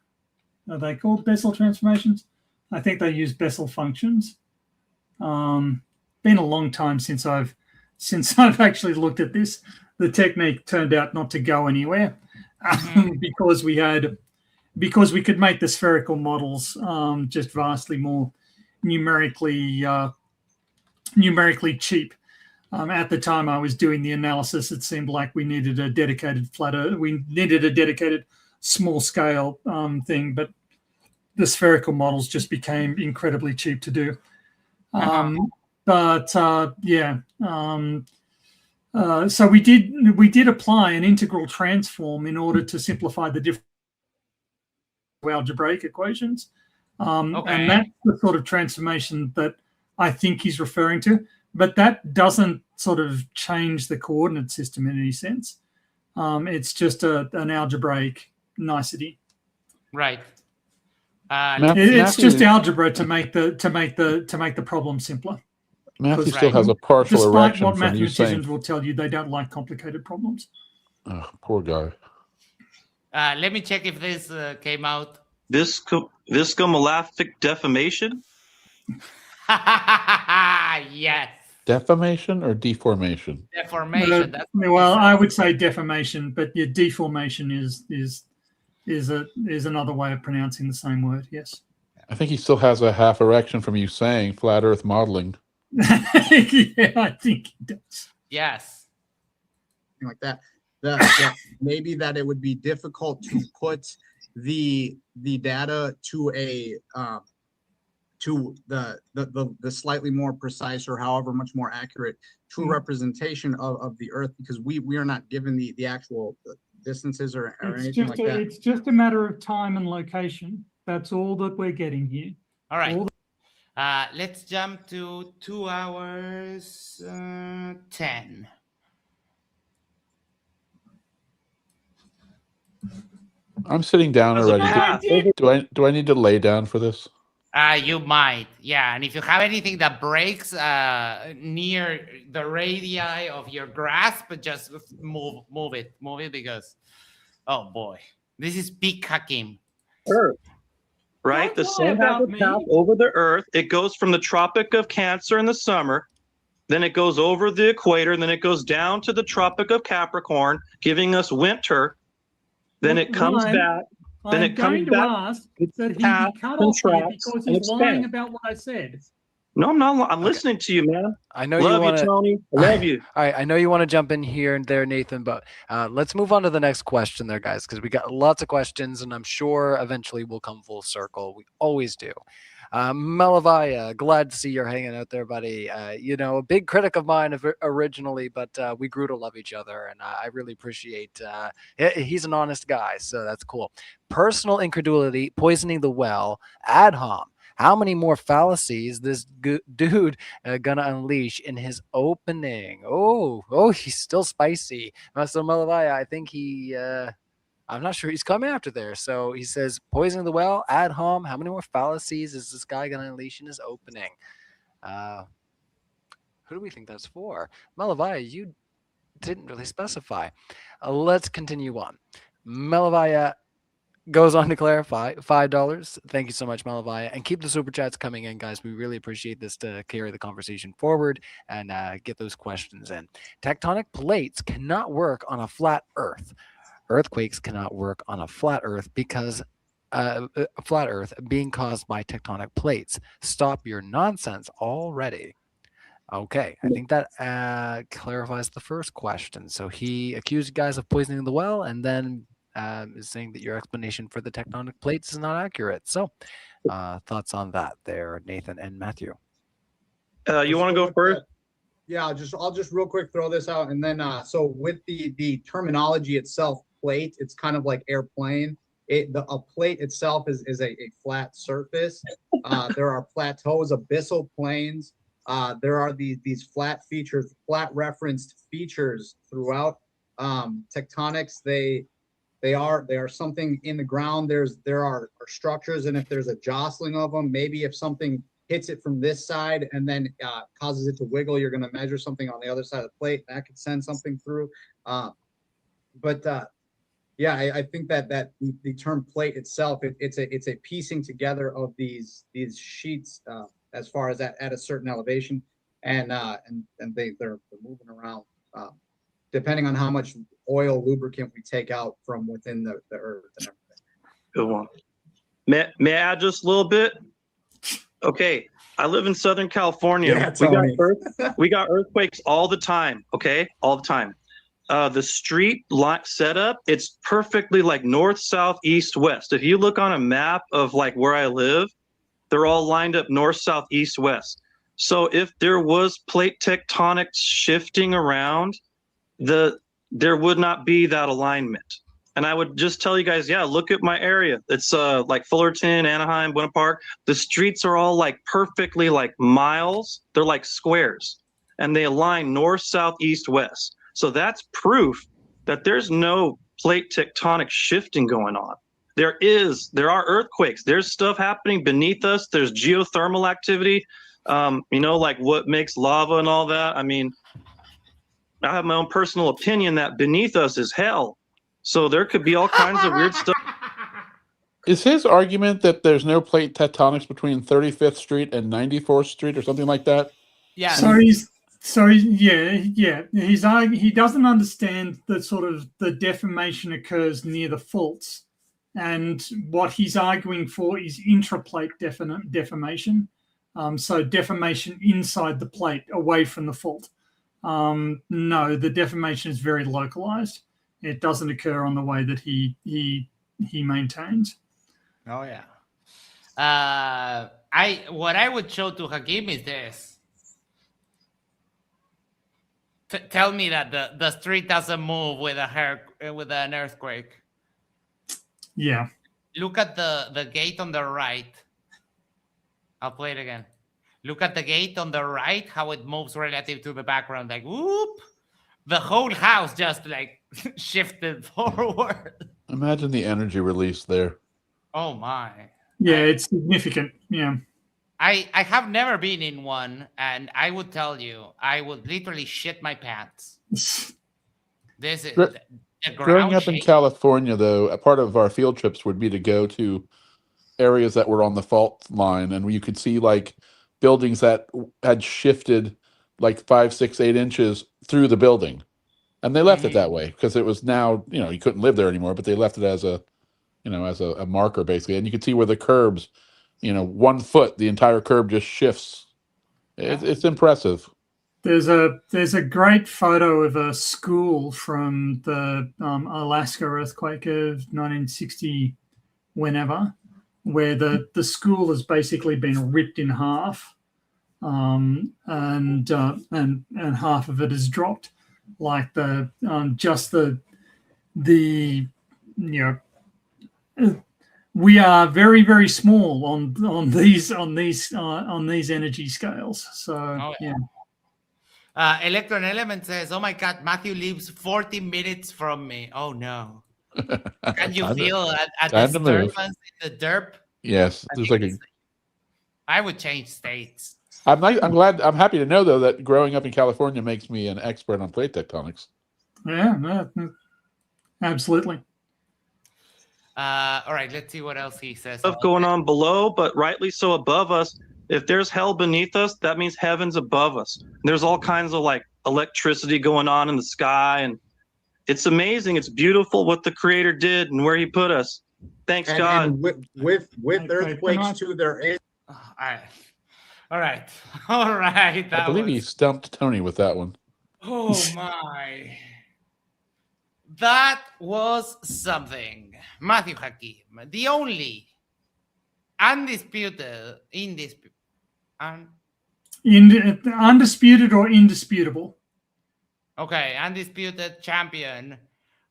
Are they called Bessel transformations? I think they use Bessel functions. Been a long time since I've actually looked at this. The technique turned out not to go anywhere because we could make the spherical models just vastly more numerically cheap. At the time I was doing the analysis, it seemed like we needed a dedicated we needed a dedicated small scale thing, but the spherical models just became incredibly cheap to do. So we did apply an integral transform in order to simplify the different algebraic equations. And that's the sort of transformation that I think he's referring to. But that doesn't sort of change the coordinate system in any sense. It's just an algebraic nicety. Right. It's just algebra to make the problem simpler. Matthew still has a partial despite erection what from you saying. mathematicians will tell you, they don't like complicated problems. Oh, poor guy. Let me check if this came out. Viscomalactic deformation? Yes. Defamation or deformation? Deformation. Well, I would say deformation, but your deformation is another way of pronouncing the same word. Yes. I think he still has a half erection from you saying flat Earth modeling. Yeah, I think he does. Yes. Like that. Maybe that it would be difficult to put the data to a to the slightly more precise or however much more accurate true representation of the Earth, because we are not given the actual distances or anything like that. It's just a matter of time and location. That's all that we're getting here. All right. Let's jump to 2 hours 10. I'm sitting down already. Do I need to lay down for this? You might, yeah. And if you have anything that breaks near the radii of your grasp, just move it because, oh boy, this is peak Hakim. Earth, right? The sun has a path over the Earth. It goes from the Tropic of Cancer in the summer, then it goes over the equator, and then it goes down to the Tropic of Capricorn, giving us winter. Then it comes back. Then it comes back. That he cut off here because he's lying about what I said. No, I'm not. I'm listening to you, man. I know love you want to, Tony. I love you. All right, I know you want to jump in here and there, Nathan, but let's move on to the next question there, guys, because we got lots of questions, and I'm sure eventually we'll come full circle. We always do. Malavaya, glad to see you're hanging out there, buddy. A big critic of mine originally, but we grew to love each other, and I really appreciate he's an honest guy, so that's cool. Personal incredulity, poisoning the well, ad hom. How many more fallacies this dude gonna unleash in his opening? Oh, he's still spicy. So Malavaya, I think I'm not sure he's coming after there. So he says, poisoning the well, ad hom. How many more fallacies is this guy going to unleash in his opening? Who do we think that's for? Malavaya, you didn't really specify. Let's continue on. Malavaya goes on to clarify, $5. Thank you so much, Malavaya. And keep the super chats coming in, guys. We really appreciate this to carry the conversation forward and get those questions in. Tectonic plates cannot work on a flat Earth. Earthquakes cannot work on a flat Earth because flat Earth being caused by tectonic plates. Stop your nonsense already. Okay, I think that clarifies the first question. So he accused you guys of poisoning the well, and then is saying that your explanation for the tectonic plates is not accurate. So, thoughts on that there, Nathan and Matthew? You want to go first? Yeah, I'll just real quick throw this out, and then so with the terminology itself, plate, it's kind of like airplane. A plate itself is a flat surface. There are plateaus, abyssal plains. There are these flat features, flat referenced features throughout tectonics. They are something in the ground. There are structures, and if there's a jostling of them, maybe if something hits it from this side and then causes it to wiggle, you're going to measure something on the other side of the plate. That could send something through. Yeah, I think that the term plate itself, it's a piecing together of these sheets as far as at a certain elevation, and they're moving around depending on how much oil lubricant we take out from within the earth and everything. Good one. May I add just a little bit? Okay, I live in Southern California. Yeah, we got earthquakes all the time. Okay, all the time. The street lot setup, it's perfectly like north, south, east, west. If you look on a map of like where I live, they're all lined up north, south, east, west. So if there was plate tectonics shifting around, there would not be that alignment. And I would just tell you guys, yeah, look at my area. It's like Fullerton, Anaheim, Buena Park. The streets are all like perfectly like miles. They're like squares, and they align north, south, east, west. So that's proof that there's no plate tectonic shifting going on. There are earthquakes. There's stuff happening beneath us. There's geothermal activity, like what makes lava and all that. I mean, I have my own personal opinion that beneath us is hell. So there could be all kinds of weird stuff. Is his argument that there's no plate tectonics between 35th Street and 94th Street or something like that? Yeah. He doesn't understand that sort of the deformation occurs near the faults, and what he's arguing for is intraplate deformation. So deformation inside the plate, away from the fault. No, the deformation is very localized. It doesn't occur on the way that he maintains. Oh yeah. What I would show to Hakim is this. Tell me that the street doesn't move with an earthquake. Yeah. Look at the gate on the right. I'll play it again. Look at the gate on the right, how it moves relative to the background. Like, whoop! The whole house just like shifted forward. Imagine the energy release there. Oh my. Yeah, it's significant. Yeah. I have never been in one, and I would tell you, I would literally shit my pants. This is the Growing up in California, though, a part of our field trips would be to go to areas that were on the fault line, and you could see like buildings that had shifted like 5, 6, 8 inches through the building, and they left it that way because it was now you couldn't live there anymore, but they left it as a a marker basically, and you could see where the curbs, 1 foot, the entire curb just shifts. It's impressive. There's a great photo of a school from the Alaska earthquake of 1960, whenever, where the school has basically been ripped in half, and half of it is dropped, like we are very, very small on these energy scales. So yeah. Electron Element says, "Oh my God, Matthew lives 40 minutes from me. Oh no! Can you feel at the disturbance in the derp?" Yes, there's like I would change states. I'm happy to know though that growing up in California makes me an expert on plate tectonics. Yeah, no, absolutely. All right, let's see what else he says. Stuff going on below, but rightly so above us. If there's hell beneath us, that means heaven's above us. There's all kinds of like electricity going on in the sky, and it's amazing. It's beautiful what the Creator did and where He put us. Thanks, God. And with earthquakes too, there is. All right. I believe he stumped Tony with that one. Oh my! That was something. Matthew Hakim, the only undisputed, undisputed or indisputable? Okay, undisputed champion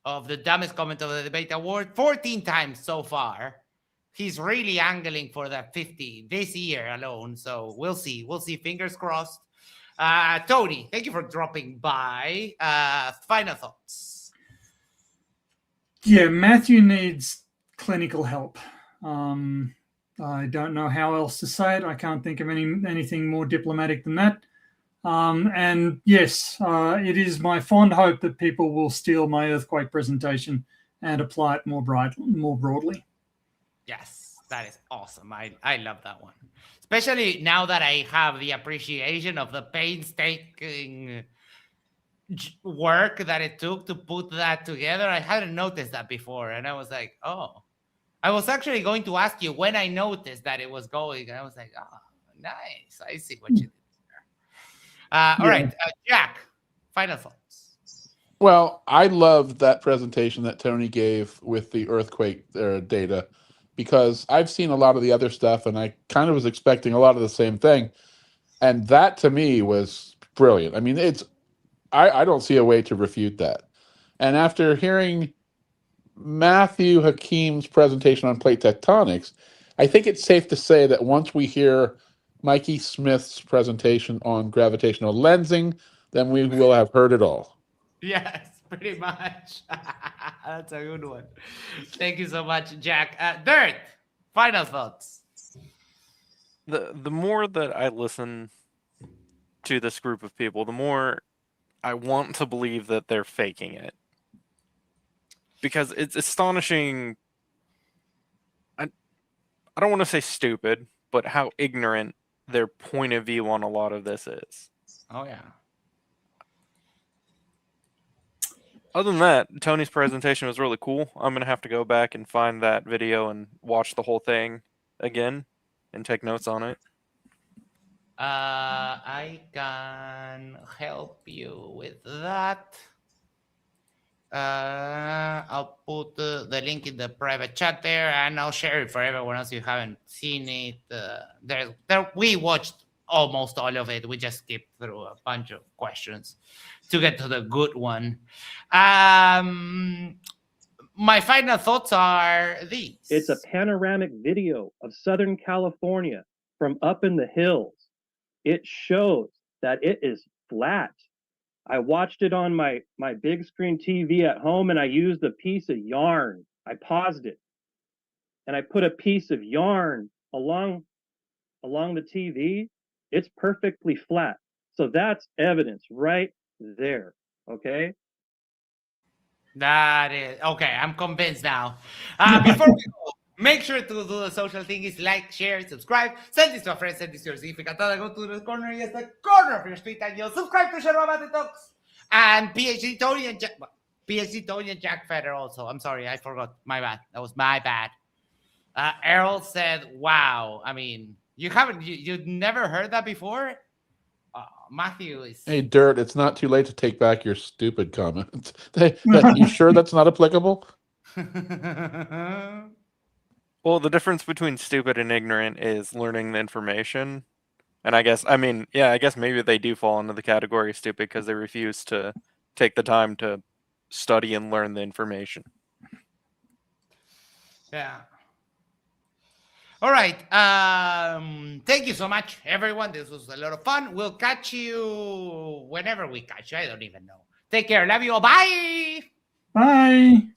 of the dumbest comment of the debate award 14 times so far. He's really angling for that 50 this year alone. So we'll see. We'll see. Fingers crossed. Tony, thank you for dropping by. Final thoughts. Yeah, Matthew needs clinical help. I don't know how else to say it. I can't think of anything more diplomatic than that. And yes, it is my fond hope that people will steal my earthquake presentation and apply it more broadly. Yes, that is awesome. I love that one. Especially now that I have the appreciation of the painstaking work that it took to put that together. I hadn't noticed that before. And I was like, oh. I was actually going to ask you when I noticed that it was going. And I was like, oh, nice. I see what you did there. All right, Jack, final thoughts. Well, I loved that presentation that Tony gave with the earthquake data, because I've seen a lot of the other stuff and I kind of was expecting a lot of the same thing. And that to me was brilliant. I mean, I don't see a way to refute that. And after hearing Matthew Hakim's presentation on plate tectonics, I think it's safe to say that once we hear Mikey Smith's presentation on gravitational lensing, then we will have heard it all. Yes, pretty much. That's a good one. Thank you so much, Jack. Dirt, final thoughts. The more that I listen to this group of people, the more I want to believe that they're faking it. Because it's astonishing. I don't want to say stupid, but how ignorant their point of view on a lot of this is. Oh, yeah. Other than that, Tony's presentation was really cool. I'm going to have to go back and find that video and watch the whole thing again and take notes on it. I can help you with that. I'll put the link in the private chat there, and I'll share it for everyone else who haven't seen it. We watched almost all of it. We just skipped through a bunch of questions to get to the good one. My final thoughts are these. It's a panoramic video of Southern California from up in the hills. It shows that it is flat. I watched it on my big screen TV at home, and I used a piece of yarn. I paused it, and I put a piece of yarn along the TV. It's perfectly flat. So that's evidence right there. Okay? That is okay. I'm convinced now. Before we go, make sure to do the social thing is like, share, subscribe, send this to a friend, send this to your significant other, go to the corner, yes, the corner of your street, and you'll subscribe to Yerba Talks. And PhD Tony and Jack Feather also. I'm sorry, I forgot. My bad. That was my bad. Errol said, wow. I mean, you've never heard that before? Matthew is... Hey, Dirt, it's not too late to take back your stupid comment. You sure that's not applicable? Well, the difference between stupid and ignorant is learning the information. And I guess maybe they do fall into the category of stupid because they refuse to take the time to study and learn the information. Yeah. All right. Thank you so much, everyone. This was a lot of fun. We'll catch you whenever we catch you. I don't even know. Take care. Love you all. Bye. Bye.